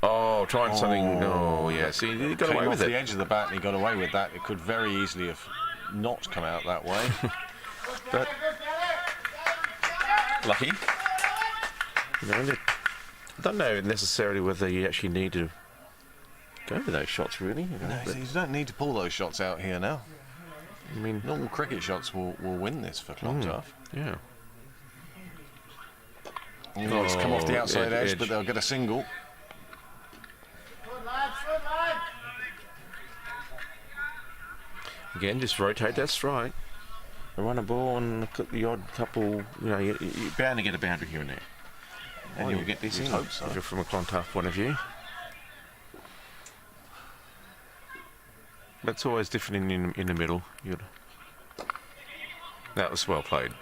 Oh, trying something. Oh, yeah. See, he got Came away off with it. the edge of the bat and he got away with that. It could very easily have not come out that way. But lucky. You know, I don't know necessarily whether you actually need to go for those shots, really. You know, No, but, you don't need to pull those shots out here now. I mean, Normal cricket shots will win this for Clontarf. yeah. It's come off the outside edge, edge. but they'll get a single. Again, just rotate that strike. Run a ball and the odd couple, you know, you're bound to get a boundary here and there. And Well, you'll get this you'd in hope so. if you're from a Clontarf point of view. But it's always different in the middle. That was well played.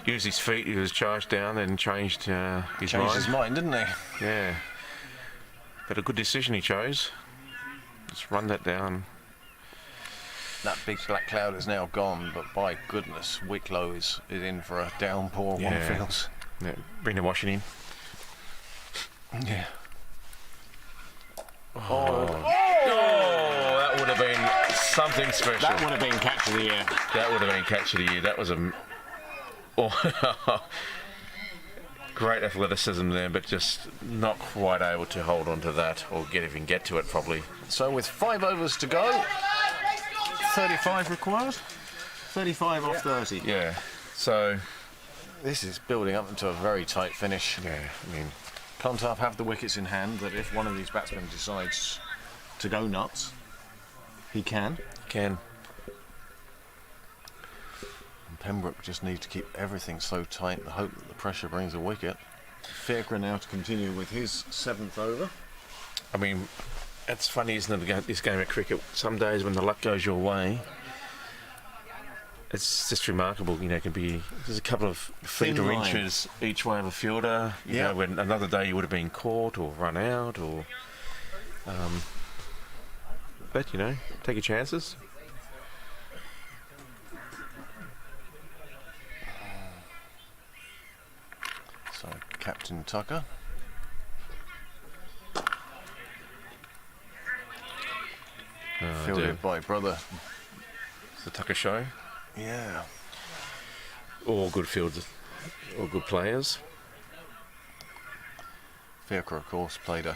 Used his feet, he was charged down and changed his Changed his mind, didn't he? Yeah. But a good decision he chose. Just run that down. That big black cloud is now gone, but by goodness, Wicklow is in for a downpour, one Yeah. feels. Yeah, bring the washing in. Yeah. Oh, that would have been something special. That would have been catch of the year. That would have been catch of the year. That was a great athleticism there, but just not quite able to hold on to that or even get to it properly. So with 5 overs to go, 35 required? 35 off 30. Yeah. So, This is building up into a very tight finish. yeah, I mean, Clontarf have the wickets in hand, that if one of these batsmen decides to go nuts, he can. can. And Pembroke just need to keep everything so tight and hope that the pressure brings a wicket. Faircrow now to continue with his 7th over. I mean, it's funny, isn't it, this game of cricket? Some days when the luck goes your way, it's just remarkable. You know, it can be there's a couple of feet Thin or line. inches each way of a fielder. You Yeah. know, when another day you would have been caught or run out, or. But you know, take your chances. So Captain Tucker. Fielded by brother. It's the Tucker show. Yeah. All good fields, all good players. Faircrow, of course, played a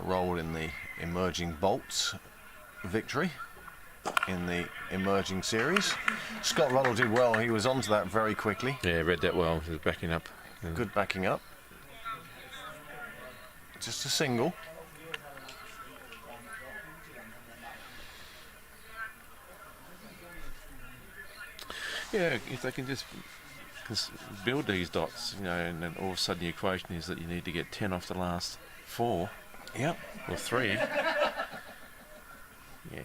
role in the emerging Bolts victory in the emerging series. Scott Ruddle did well. He was onto that very quickly. Yeah, read that well. He was backing up. Yeah. Good backing up. Just a single. Yeah, if they can just build these dots, you know, and then all of a sudden the equation is that you need to get 10 off the last 4 Yep. or 3. Yeah,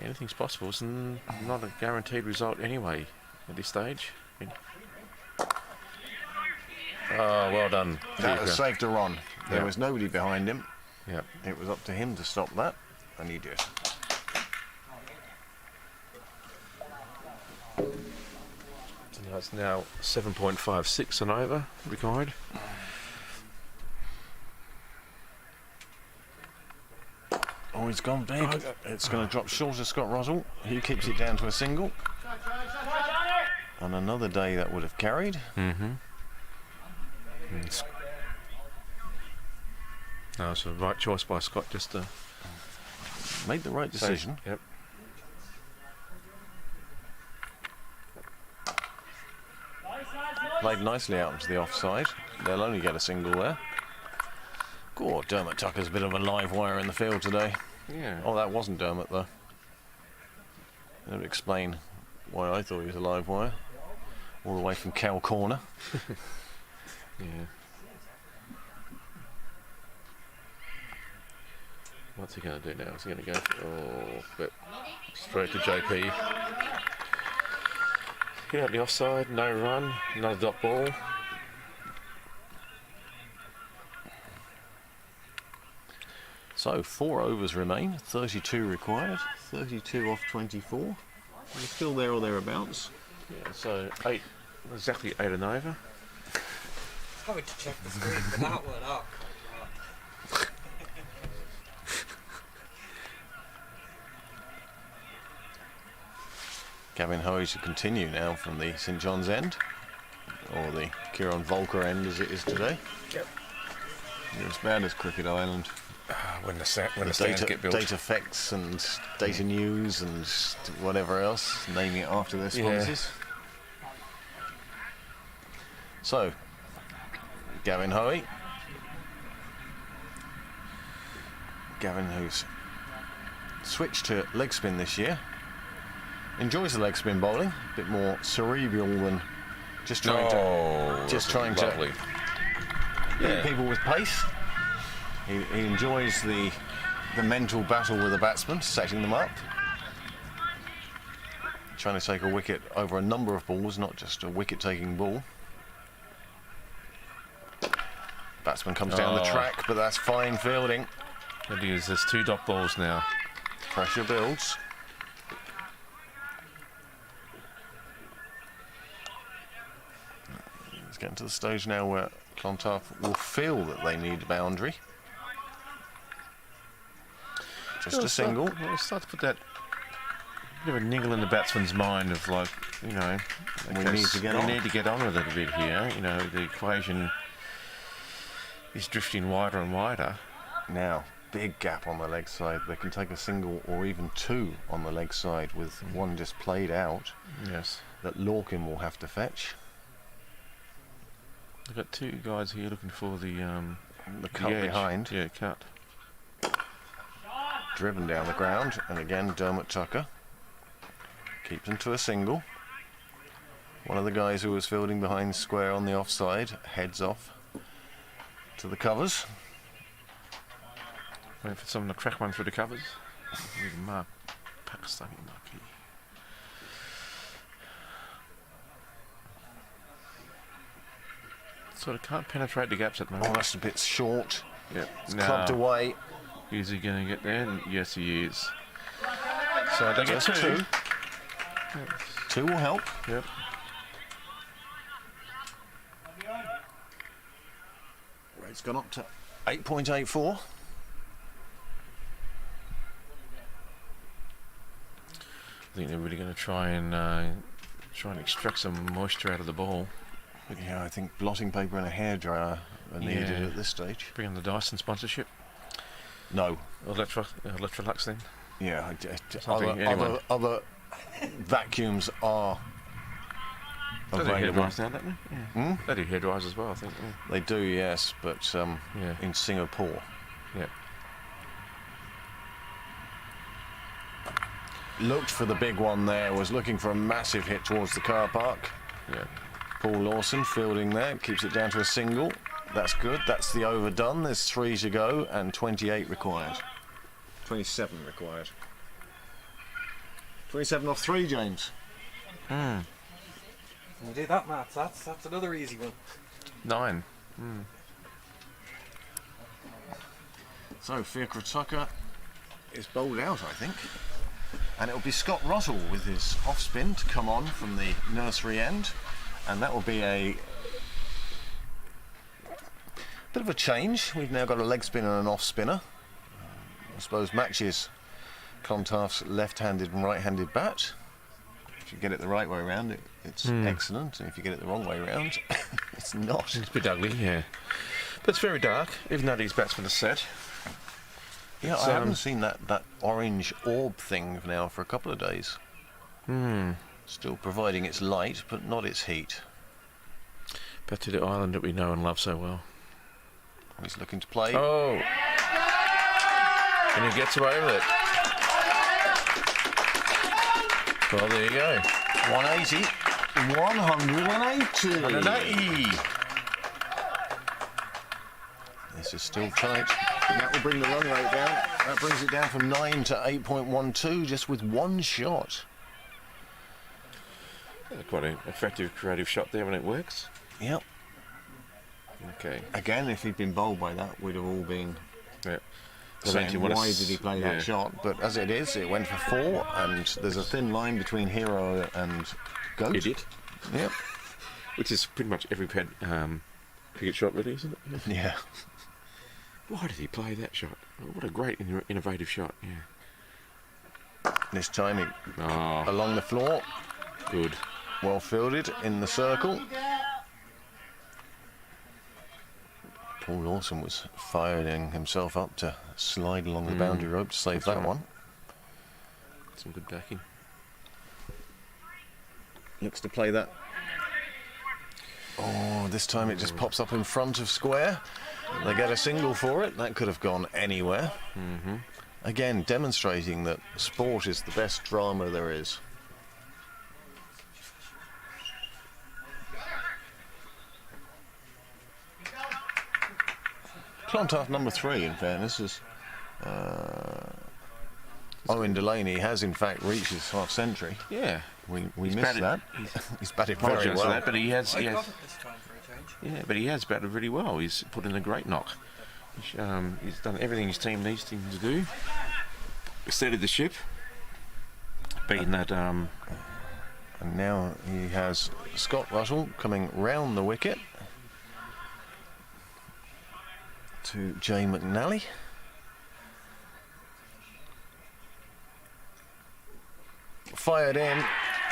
anything's possible. It's not a guaranteed result anyway at this stage. I mean, oh, well done. That has saved a run. There Yeah. was nobody behind him. Yeah. It was up to him to stop that, and he did. So now it's now 7.56 and over required. Oh, he's gone big. It's going to drop short of Scott Russell. He keeps it down to a single. On another day that would have carried. Mm-hmm. No, it's the right choice by Scott just to Made the right decision. Yep. Played nicely out into the offside. They'll only get a single there. God, Dermot Tucker's a bit of a live wire in the field today. Yeah. Oh, that wasn't Dermot though. That would explain why I thought he was a live wire. All the way from Cow Corner. Yeah. What's he going to do now? Is he going to go but straight to JP? Get out the offside, no run, another dot ball. So 4 overs remain, 32 required, 32 off 24. We're still there or thereabouts. Yeah, so exactly 8 and over. Having to check the screen for that one. Oh, come on. Gavin Hoey to continue now from the St John's end, or the Kieran Volker end as it is today. Yep. You're as bad as Cricket Island. When the stands get built. Data effects and data news and whatever else, naming it after their sponsors. So, Gavin Hoey. Gavin, who's switched to leg spin this year, enjoys the leg spin bowling, a bit more cerebral than just trying to hit people with pace. He enjoys the mental battle with the batsman, setting them up, trying to take a wicket over a number of balls, not just a wicket-taking ball. Batsman comes down the track, but that's fine fielding. There's 2 dot balls now. Pressure builds. It's getting to the stage now where Clontarf will feel that they need a boundary. Just a single. We'll start to put that bit of a niggle in the batsman's mind of, like, you know, we need to get on with it a bit here. You know, the equation is drifting wider and wider. Now, big gap on the leg side. They can take a single or even 2 on the leg side with one just played out. Yes. That Lorcan will have to fetch. They've got 2 guys here looking for the cut behind. Yeah, cut. Driven down the ground, and again Dermot Tucker keeps him to a single. One of the guys who was fielding behind square on the offside heads off to the covers. Waiting for someone to crack one through the covers. Mark Pakistani marquee. Sort of can't penetrate the gaps at the moment. Oh, that's a bit short. Yep. It's clubbed away. Is he going to get there? Yes, he is. So they get Just 2. Yep. 2 will help. Yep. Rate's gone up to 8.84. I think they're really going to try and extract some moisture out of the ball. Yeah, I think blotting paper and a hairdryer are needed at this stage. Bring on the Dyson sponsorship. No. Electrolux then. Yeah, Other vacuums are available. They do hairdryers now, don't they? Yeah. They do hairdryers as well, I think. Yeah. They do, yes, but in Singapore. Yeah. Looked for the big one there, was looking for a massive hit towards the car park. Yeah. Paul Lawson fielding there, keeps it down to a single. That's good, that's the overdone. There's 3 to go and 28 required. 27 required. 27 off 3, James. Can you do that, Matt? That's another easy one. 9. So Fiacre Tucker is bowled out, I think. And it'll be Scott Russell with his off spin to come on from the nursery end. And that will be a bit of a change. We've now got a leg spinner and an off spinner. I suppose matches Clontarf's left-handed and right-handed bat. If you get it the right way around, it's excellent. And if you get it the wrong way around, it's not. It's a bit ugly, yeah. But it's very dark, even though these batsmen are set. Yeah, I haven't seen that orange orb thing now for a couple of days. Still providing its light, but not its heat. Back to the island that we know and love so well. He's looking to play. Oh! And he gets away with it. Well, there you go. 180. 180. 180. This is still tight. And that will bring the run rate down. That brings it down from 9 to 8.12, just with 1 shot. Quite an effective creative shot there when it works. Yep. Okay. Again, if he'd been bowled by that, we'd have all been saying, why why did he play that shot? But as it is, it went for 4, and there's a thin line between hero and goat. Idiot. Yep. Which is pretty much every cricket shot, really, isn't it? Yeah. Why did he play that shot? What a great innovative shot. Yeah. This time he Oh, along the floor, good. well fielded in the circle. Paul Lawson was firing himself up to slide along the boundary rope to save that right. one. Some good backing. Looks to play that. Oh, this time it just pops up in front of square. They get a single for it. That could have gone anywhere. Again, demonstrating that sport is the best drama there is. Clontarf number 3, in fairness, is Owen Delaney has in fact reached his half century. Yeah. We He's missed batted- that. He's batted very Apologise well. for that, but he has. This time for a change. Yeah, but he has batted really well. He's put in a great knock. He's done everything his team needs him to do. Steadied the ship. Beaten that. And now he has Scott Russell coming round the wicket to Jay McNally. Fired in,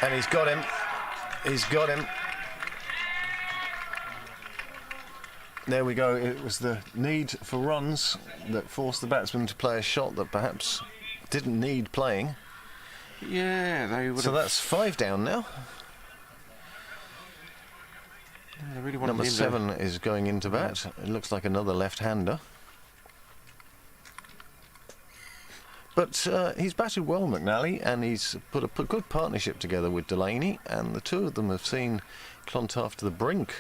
and he's got him. He's got him. There we go. It was the need for runs that forced the batsman to play a shot that perhaps didn't need playing. Yeah, they would. So that's 5 down now. They really wanted Number him to- 7 is going into bat. It looks like another left-hander. But he's batted well, McNally, and he's put a good partnership together with Delaney, and the two of them have seen Clontarf to the brink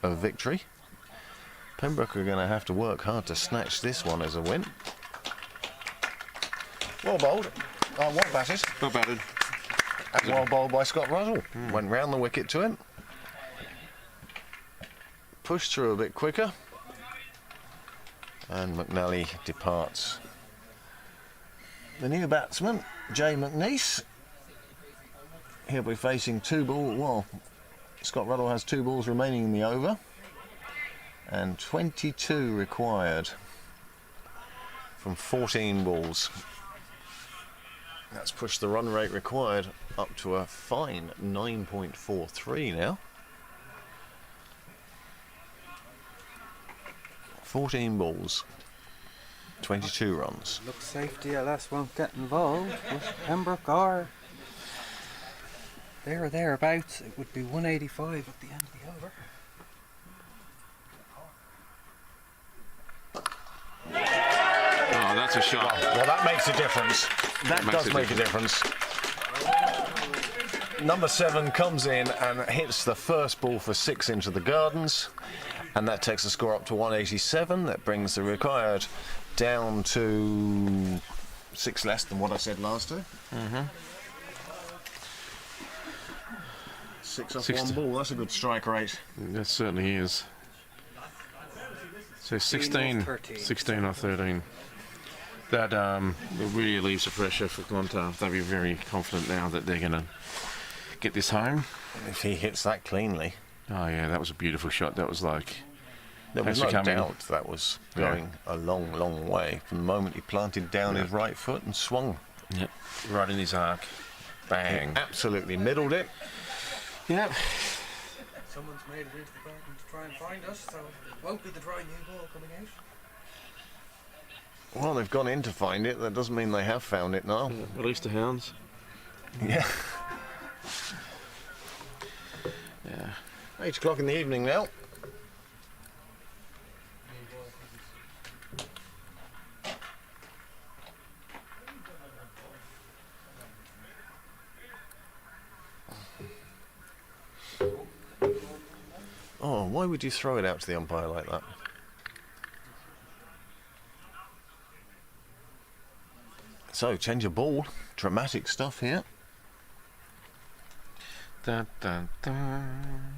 of victory. Pembroke are going to have to work hard to snatch this one as a win. Well bowled. Well batted. Well batted. And well bowled by Scott Russell. Went round the wicket to him. Pushed through a bit quicker. And McNally departs. The new batsman, Jay McNeice. He'll be facing 2 balls. Well, Scott Russell has 2 balls remaining in the over. And 22 required from 14 balls. That's pushed the run rate required up to a fine 9.43 now. 14 balls, 22 runs. Looks safe, DLS won't get involved, but Pembroke are there or thereabouts. It would be 185 at the end of the over. Oh, that's a shot. Well, that makes a difference. That does make a difference. Number 7 comes in and hits the first ball for 6 into the gardens, and that takes the score up to 187. That brings the required down to 6 less than what I said last time. 6 off 1 ball. That's a good strike rate. That certainly is. So 16 off 13. That really relieves the pressure for Clontarf. They'll be very confident now that they're going to get this home. If he hits that cleanly. Oh yeah, that was a beautiful shot. That was like... There was Thanks no for coming. doubt that was going a long, long way from the moment he planted down his right foot and swung. Yep. Right in his arc. Bang. He absolutely middled it. Yep. Someone's made it into the garden to try and find us, so it won't be the dry new ball coming out. Well, they've gone in to find it. That doesn't mean they have found it now. Release the hounds. Yeah. Yeah. 8 o'clock in the evening now. Oh, why would you throw it out to the umpire like that? So, change of ball. Dramatic stuff here. Dun, dun, dun.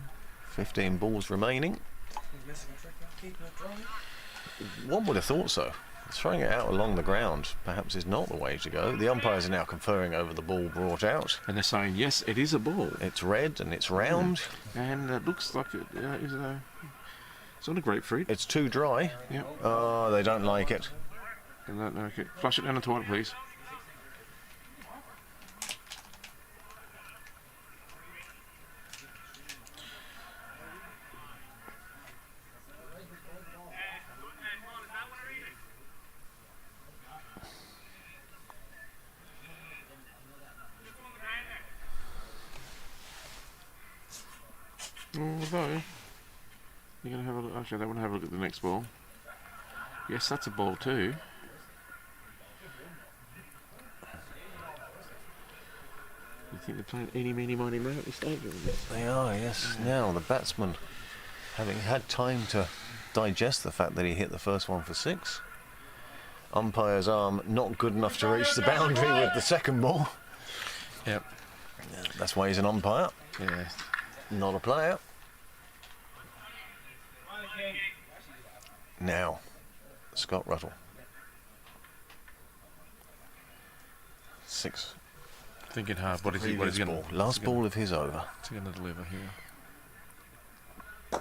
15 balls remaining. He's missing a trick, not keeping it dry. One would have thought so. Throwing it out along the ground perhaps is not the way to go. The umpires are now conferring over the ball brought out. And they're saying, yes, it is a ball. It's red and it's round. And it looks like it is it's not a grapefruit. It's too dry. Yeah. Oh, they don't like it. Okay. Flush it down the toilet, please. Although, you're going to have a look. Actually, they want to have a look at the next ball. Yes, that's a ball too. You think they're playing eeny, meeny, miny, moe at this stage? They are, yes. Now, the batsman, having had time to digest the fact that he hit the first one for 6. Umpire's arm not good enough to reach the boundary with the second ball. Yep. That's why he's an umpire. Yeah. Not a player. Now, Scott Russell. 6. Thinking hard. What is he going to... Last ball of his over. What's he going to deliver here?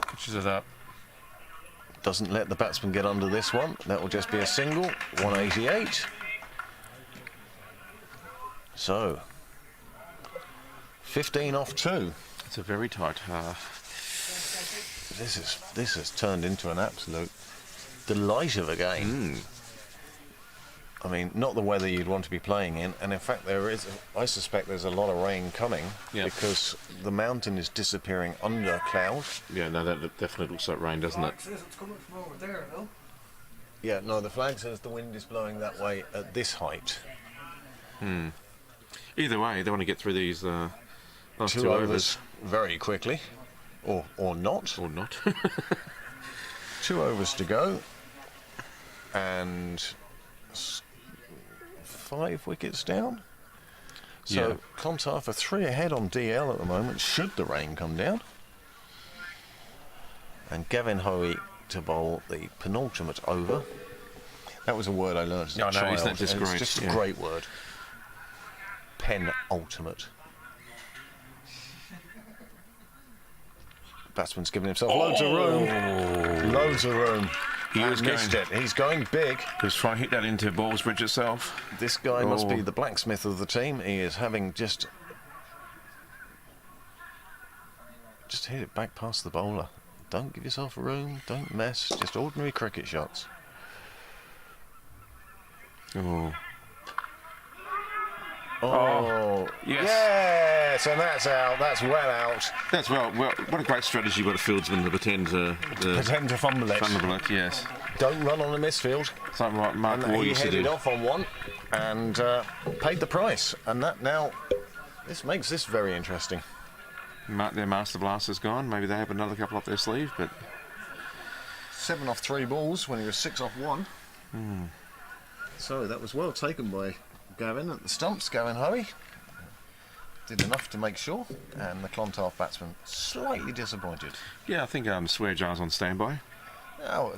Pitches it up. Doesn't let the batsman get under this one. That will just be a single. 188. So, 15 off 2. It's a very tight This has turned into an absolute delight of a game. I mean, not the weather you'd want to be playing in, and in fact I suspect there's a lot of rain coming because the mountain is disappearing under cloud. Yeah, no, that definitely looks like rain, doesn't it? It says it's coming from over there, no? Yeah, no, the flag says the wind is blowing that way at this height. Either way, they want to get through these last 2 overs very quickly, or not. Or not. 2 overs to go, and 5 wickets down. So Clontarf are 3 ahead on DL at the moment, should the rain come down. And Gavin Hoey to bowl the penultimate over. That was a word I learned as a child. Isn't that just great? It's just a great word. Penultimate. Batsman's given himself loads of room. Loads of room. He was missed it. He's going big. He's trying to hit that into Ballsbridge itself. This guy must be the blacksmith of the team. He is having just hit it back past the bowler. Don't give yourself room. Don't mess. Just ordinary cricket shots. Oh, yes, and that's out. That's well out. That's well. What a great strategy by the fieldsman to pretend to fumble it. Fumble it, yes. Don't run on a misfield. It's like what Mark Ward used to do. He headed off on one and paid the price. And that now, this makes this very interesting. Their master blaster's gone. Maybe they have another couple up their sleeve, but 7 off 3 balls when he was 6 off 1. So that was well taken by Gavin at the stumps. Gavin Hoey did enough to make sure, and the Clontarf batsman slightly disappointed. Yeah, I think Swear Jar's on standby. Oh,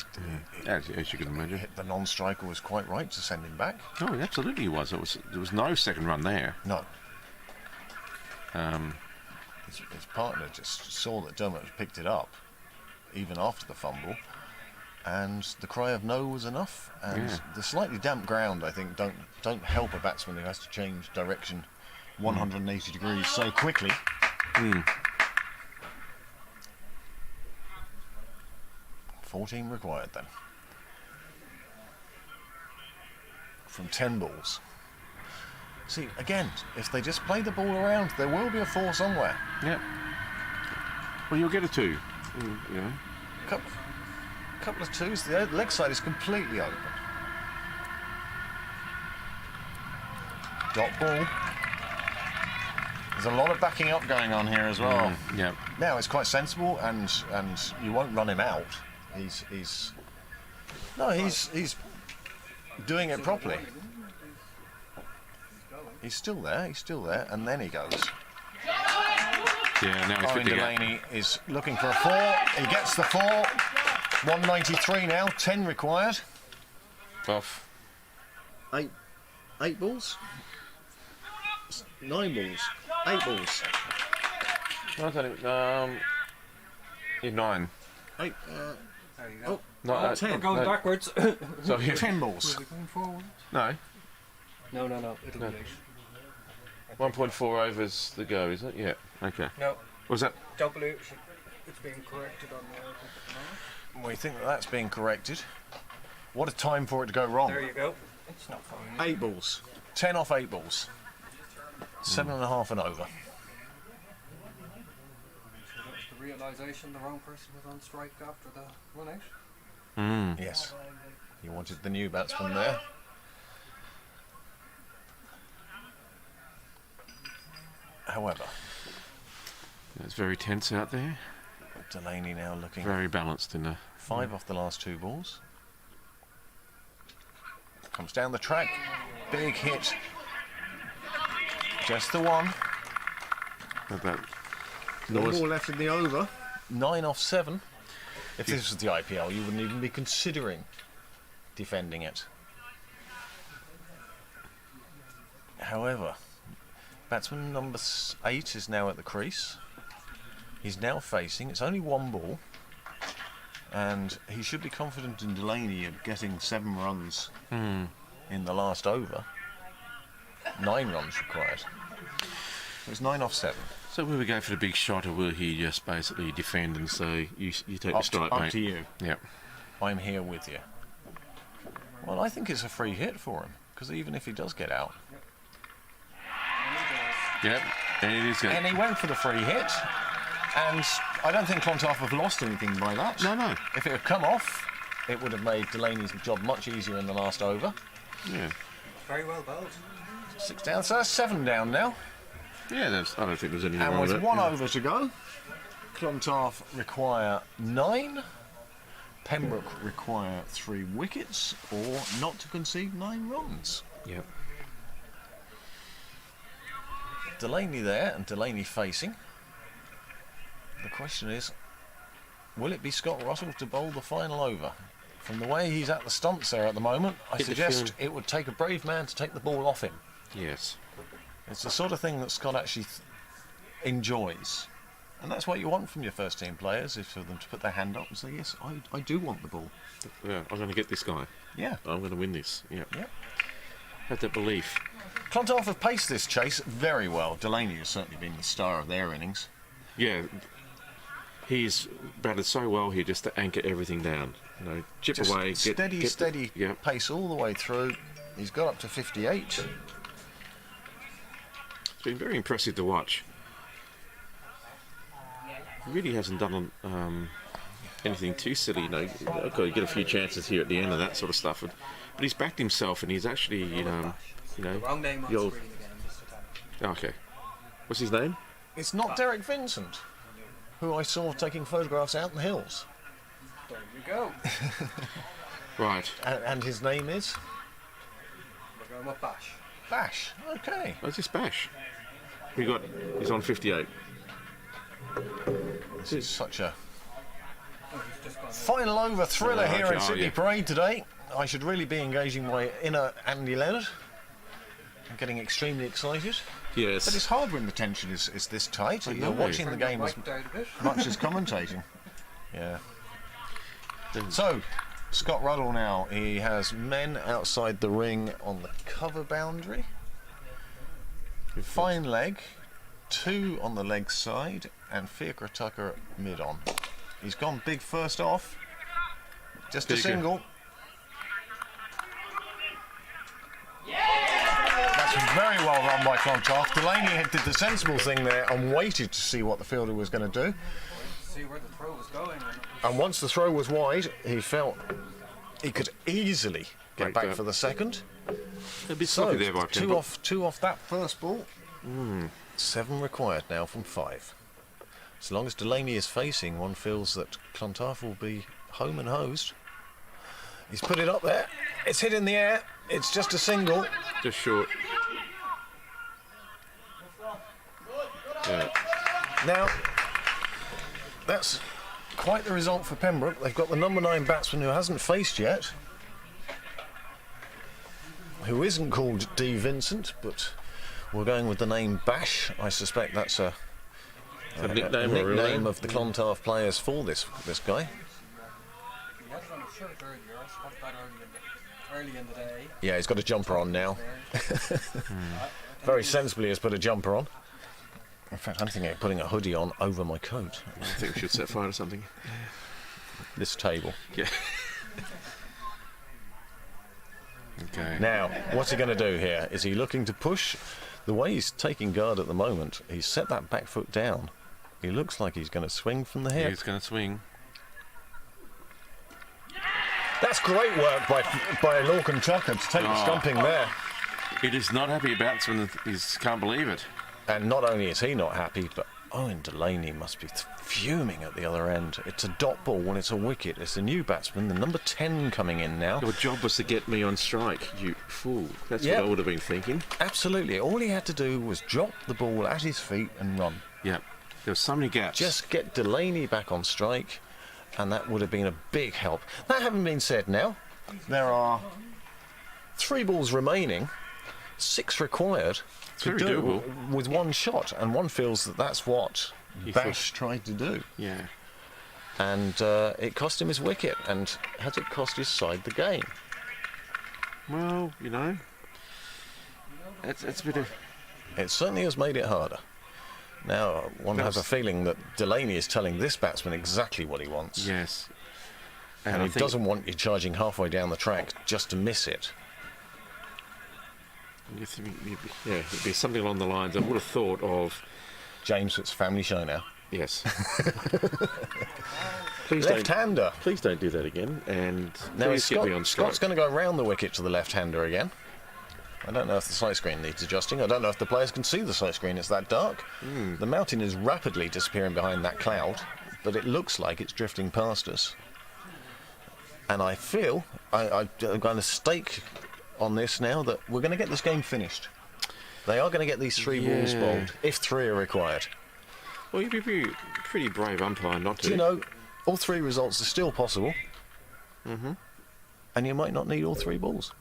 as you can imagine, the non-striker was quite right to send him back. Oh, absolutely, he was. There was no second run there. No. His partner just saw that Dermot picked it up, even after the fumble, and the cry of no was enough. And the slightly damp ground, I think, don't help a batsman who has to change direction 180 degrees so quickly. 14 required then. From 10 balls. See, again, if they just play the ball around, there will be a 4 somewhere. Yeah. Well, you'll get a 2. You know. Couple of 2s. The leg side is completely open. Dot ball. There's a lot of backing up going on here as well. Yeah. Now it's quite sensible, and you won't run him out. He's doing it properly. He's still there, and then he goes. Yeah, now he's Owen Delaney is looking for a 4. He gets the 4. 193 now, 10 required. Off. 8 balls? 9 balls? 8 balls? I don't think, yeah, 9. 8, There you go. No, 10. We're going backwards. So, 10 balls. We're going forward. no, No. It'll No. be late. 1.4 overs the go, is it? Yeah. Okay. No. Was that? Double it. It's being corrected on there. We think that's being corrected. What a time for it to go wrong. There you go. It's not fine. 8 balls. 10 off 8 balls. 7.5 and over. So that was the realisation the wrong person was on strike after the run out. Yes. You wanted the new batsman there. However, It's very tense out there. Delaney now looking Very balanced in the. 5 off the last 2 balls. Comes down the track. Big hit. Just the one. About One noise. ball left in the over. 9 off 7. If this was the IPL, you wouldn't even be considering defending it. However, batsman number 8 is now at the crease. He's now facing. It's only 1 ball. And he should be confident in Delaney of getting 7 runs in the last over. 9 runs required. So it's 9 off 7. So will we go for the big shot, or will he just basically defend and say, you take the strike, Up mate? to you. Yeah. I'm here with you. Well, I think it's a free hit for him, because even if he does get out, Yep. And it is good. and he went for the free hit, and I don't think Clontarf have lost anything by that. No. If it had come off, it would have made Delaney's job much easier in the last over. Yeah. Very well bowled. 6 down, so that's 7 down now. Yeah, I don't think there's anything And wrong with with it. 1 Yeah. over to go, Clontarf require 9. Pembroke require 3 wickets, or not to concede 9 runs. Yep. Delaney there, and Delaney facing. The question is, will it be Scott Russell to bowl the final over? From the way he's at the stumps there at the moment, I Get the suggest it would take a brave man to take the ball off him. Yes. It's the sort of thing that Scott actually enjoys. And that's what you want from your first team players, is for them to put their hand up and say, yes, I do want the ball. Yeah, I'm going to get this guy. Yeah. I'm going to win this. Yeah. Yep. Have that belief. Clontarf have paced this chase very well. Delaney has certainly been the star of their innings. Yeah. He's batted so well here just to anchor everything down. You know, chip Just away. steady yeah. pace all the way through. He's got up to 58. It's been very impressive to watch. He really hasn't done anything too silly, you know. Okay, you get a few chances here at the end and that sort of stuff, but he's backed himself and he's actually, you know. Wrong name on the old- screen again. Just a tad. Okay. What's his name? It's not Derek Vincent, who I saw taking photographs out in the hills. There you go. Right. And his name is? We're going with Bash. Bash. Okay. What's this Bash? He's on 58. This is such a Oh, he's just gone. final over thriller Oh, here okay. in Oh, Sydney yeah. Parade today. I should really be engaging my inner Andy Leonard. I'm getting extremely excited. Yes. But it's hard when the tension is this tight. I You're know. watching the Turned it game as right down a bit. much as commentating. Yeah. So, Scott Ruddle now. He has men outside the ring on the cover boundary. Fine leg. 2 on the leg side. And Fiacre Tucker mid-on. He's gone big first off. Just a Fiacre. single. That's very well run by Clontarf. Delaney did the sensible thing there and waited to see what the fielder was going to do. See where the throw was going. And once the throw was wide, he felt he could easily get Break back that. for the second. A bit So, sloppy there by two Pembroke. off that first ball. 7 required now from 5. As long as Delaney is facing, one feels that Clontarf will be home and hosed. He's put it up there. It's hit in the air. It's just a single. Just short. Yeah. Now, that's quite the result for Pembroke. They've got the number 9 batsman who hasn't faced yet. who isn't called D. Vincent, but we're going with the name Bash. I suspect that's a nickname or a real nickname name? of the Clontarf players for this guy. He had it on his shirt earlier. I spotted that early in the day. Yeah, he's got a jumper on now. Very sensibly has put a jumper on. In fact, I'm thinking of putting a hoodie on over my coat. I think we should set fire to something. This table. Yeah. Okay. Now, what's he going to do here? Is he looking to push? The way he's taking guard at the moment, he's set that back foot down. He looks like he's going to swing from the hip. He's going to swing. That's great work by Lorcan Tucker to take the stumping there. It is not happy about it. He can't believe it. And not only is he not happy, but Owen Delaney must be fuming at the other end. It's a dot ball when it's a wicket. It's the new batsman, the number 10 coming in now. Your job was to get me on strike, you fool. That's Yep. what I would have been thinking. Absolutely. All he had to do was drop the ball at his feet and run. Yeah. There were so many gaps. Just get Delaney back on strike, and that would have been a big help. That having been said now, there are 3 balls remaining, 6 required to very do doable. with 1 shot, and one feels that that's what Bash tried to do. Yeah. And it cost him his wicket, and has it cost his side the game? Well, you know, it's a bit of... It certainly has made it harder. Now, one has a feeling that Delaney is telling this batsman exactly what he wants. Yes. And I he think doesn't want you charging halfway down the track just to miss it. you think, yeah, it'd be something along the lines. I would have thought of... James, it's family show now. Yes. Please Left-hander. Please don't do that again. And Now, please get me on strike. Scott's going to go round the wicket to the left-hander again. I don't know if the sight screen needs adjusting. I don't know if the players can see the sight screen. It's that dark. The mountain is rapidly disappearing behind that cloud, but it looks like it's drifting past us. And I feel, I'm going to stake on this now, that we're going to get this game finished. They are going to get these 3 balls bowled, if 3 are required. Well, you'd be pretty brave umpire not to. Do you know, all 3 results are still possible. And you might not need all 3 balls.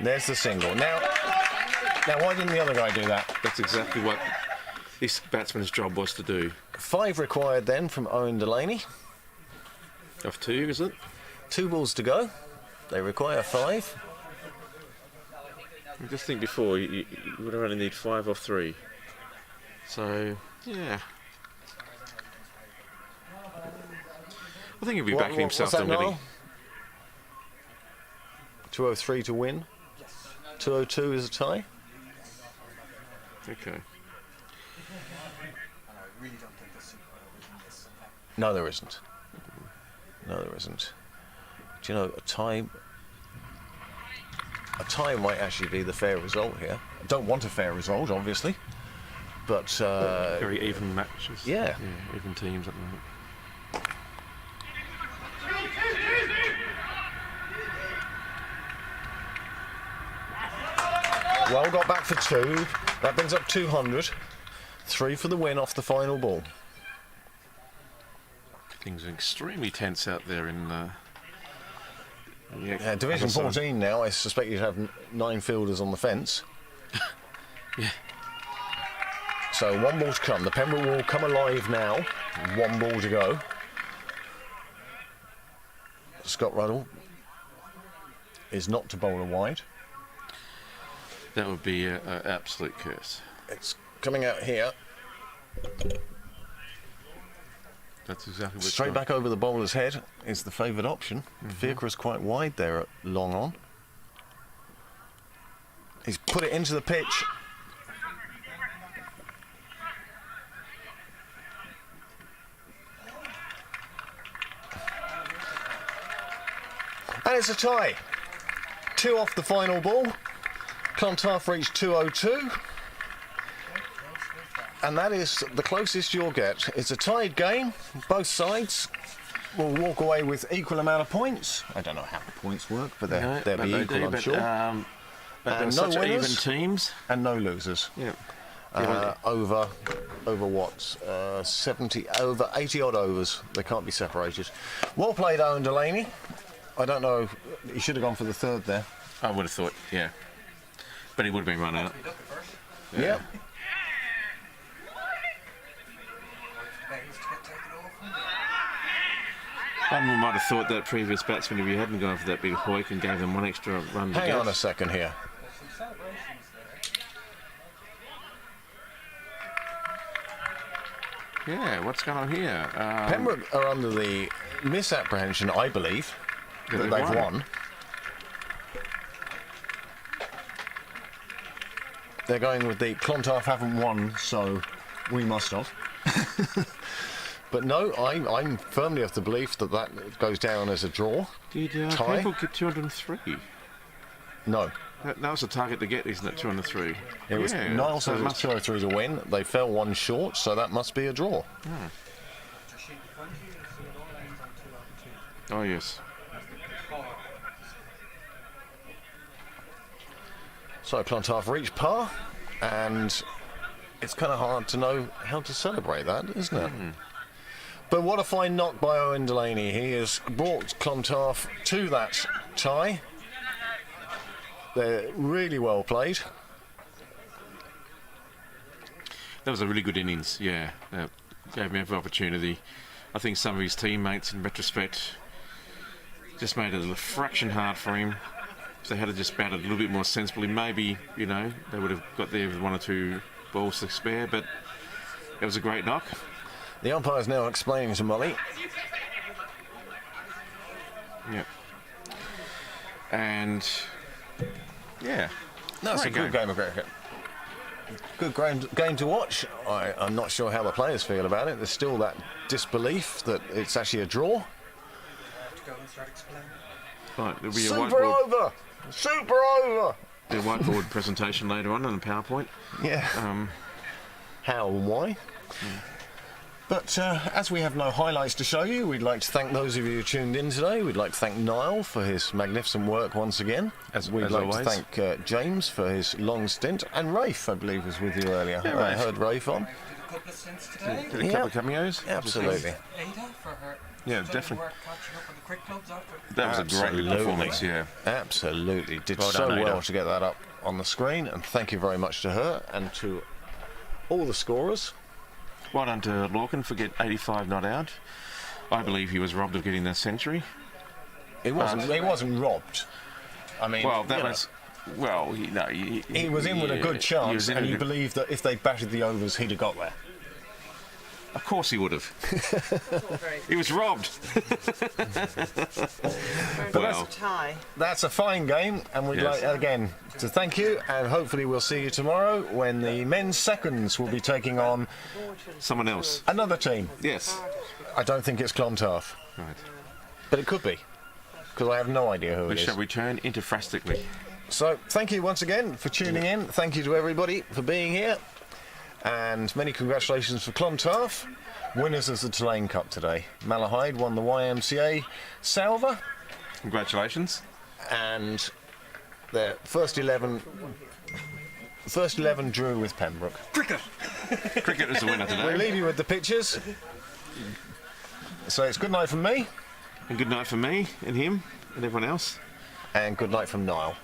There's the single. Now, why didn't the other guy do that? That's exactly what this batsman's job was to do. 5 required then from Owen Delaney. Of 2, is it? 2 balls to go. They require 5. I just think before you would only need 5 or 3. So yeah, I think he'll be backing himself, what's that, don't he? Niall? 203 to win. 202 is a tie. Okay. No, there isn't. No, there isn't. Do you know, a tie might actually be the fair result here. I don't want a fair result, obviously, but Very even matches. Yeah. Even teams at the moment. well got back for 2. That brings up 200. 3 for the win off the final ball. Things are extremely tense out there in. Division 14 now. I suspect you'd have 9 fielders on the fence. Yeah. So 1 ball to come. The Pembroke will come alive now. 1 ball to go. Scott Ruddle is not to bowl a wide. That would be an absolute curse. It's coming out here. That's exactly what. Straight back over the bowler's head is the favoured option. Fiacre's quite wide there at long on. He's put it into the pitch. And it's a tie. 2 off the final ball. Clontarf reached 202. And that is the closest you'll get. It's a tied game. Both sides will walk away with equal amount of points. I don't know how the points work, but they'll be equal, I'm sure. But And no no even winners. teams. And no losers. Yeah. Over what? 70, over 80 odd overs. They can't be separated. Well played, Owen Delaney. I don't know. He should have gone for the third there. I would have thought, yeah. But he would have been run out. Yeah. One might have thought that previous batsman, if he hadn't gone for that big hoik and gave them one extra run to Hang get. on a second here. Yeah, what's going on here? Pembroke are under the misapprehension, I believe, that they've won. They're going with the Clontarf haven't won, so we must have. But no, I'm firmly of the belief that that goes down as a draw. Did tie. Pembroke get 203? No. That was the target to get, isn't it? 203. It was Niall said it was 203 to win. They fell one short, so that must be a draw. Oh, yes. So Clontarf reached par, and it's kind of hard to know how to celebrate that, isn't it? But what a fine knock by Owen Delaney. He has brought Clontarf to that tie. They're really well played. That was a really good innings, yeah. Gave me every opportunity. I think some of his teammates, in retrospect, just made it a fraction hard for him. If they had just batted a little bit more sensibly, maybe, you know, they would have got there with 1 or 2 balls to spare, but it was a great knock. The umpire's now explaining to Molly. Yeah. And, yeah. No, it's a good game of cricket. Good game to watch. I'm not sure how the players feel about it. There's still that disbelief that it's actually a draw. Right, there'll be Super over! Super over! The whiteboard presentation later on and a PowerPoint. Yeah. How and why? But as we have no highlights to show you, we'd like to thank those of you who tuned in today. We'd like to thank Niall for his magnificent work once again. We'd like to thank James for his long stint. And Rafe, I believe, was with you earlier. Yeah, I heard Rafe on. A couple of stints today. Did a couple of cameos? Absolutely. Ada for her. Yeah, definitely. Work catching up with the cricket clubs after. That was a great performance, yeah. Absolutely. Did Well so done, well Ada. to get that up on the screen. And thank you very much to her and to all the scorers. Well done to Lorcan for getting 85 not out. I believe he was robbed of getting the century. He wasn't robbed. I mean, Well, that was... Well, he was in with a good chance, and you believe that if they batted the overs, he'd have got there. Of course he would have. He was robbed. Well, tie. That's a fine game, and we'd like again to thank you, and hopefully we'll see you tomorrow when the men's seconds will be taking on Someone else. another team. Yes. I don't think it's Clontarf, Right. but it could be, because I have no idea who We it shall is. return interfrastically. So thank you once again for tuning in. Thank you to everybody for being here, and many congratulations for Clontarf, winners of the Tulane Cup today. Malahide won the YMCA Salver, Congratulations. and their first 11 drew with Pembroke. Cricket. Cricket is the winner We'll today. leave you with the pictures. So it's good night from me, And good night for me and him and everyone else. and good night from Niall.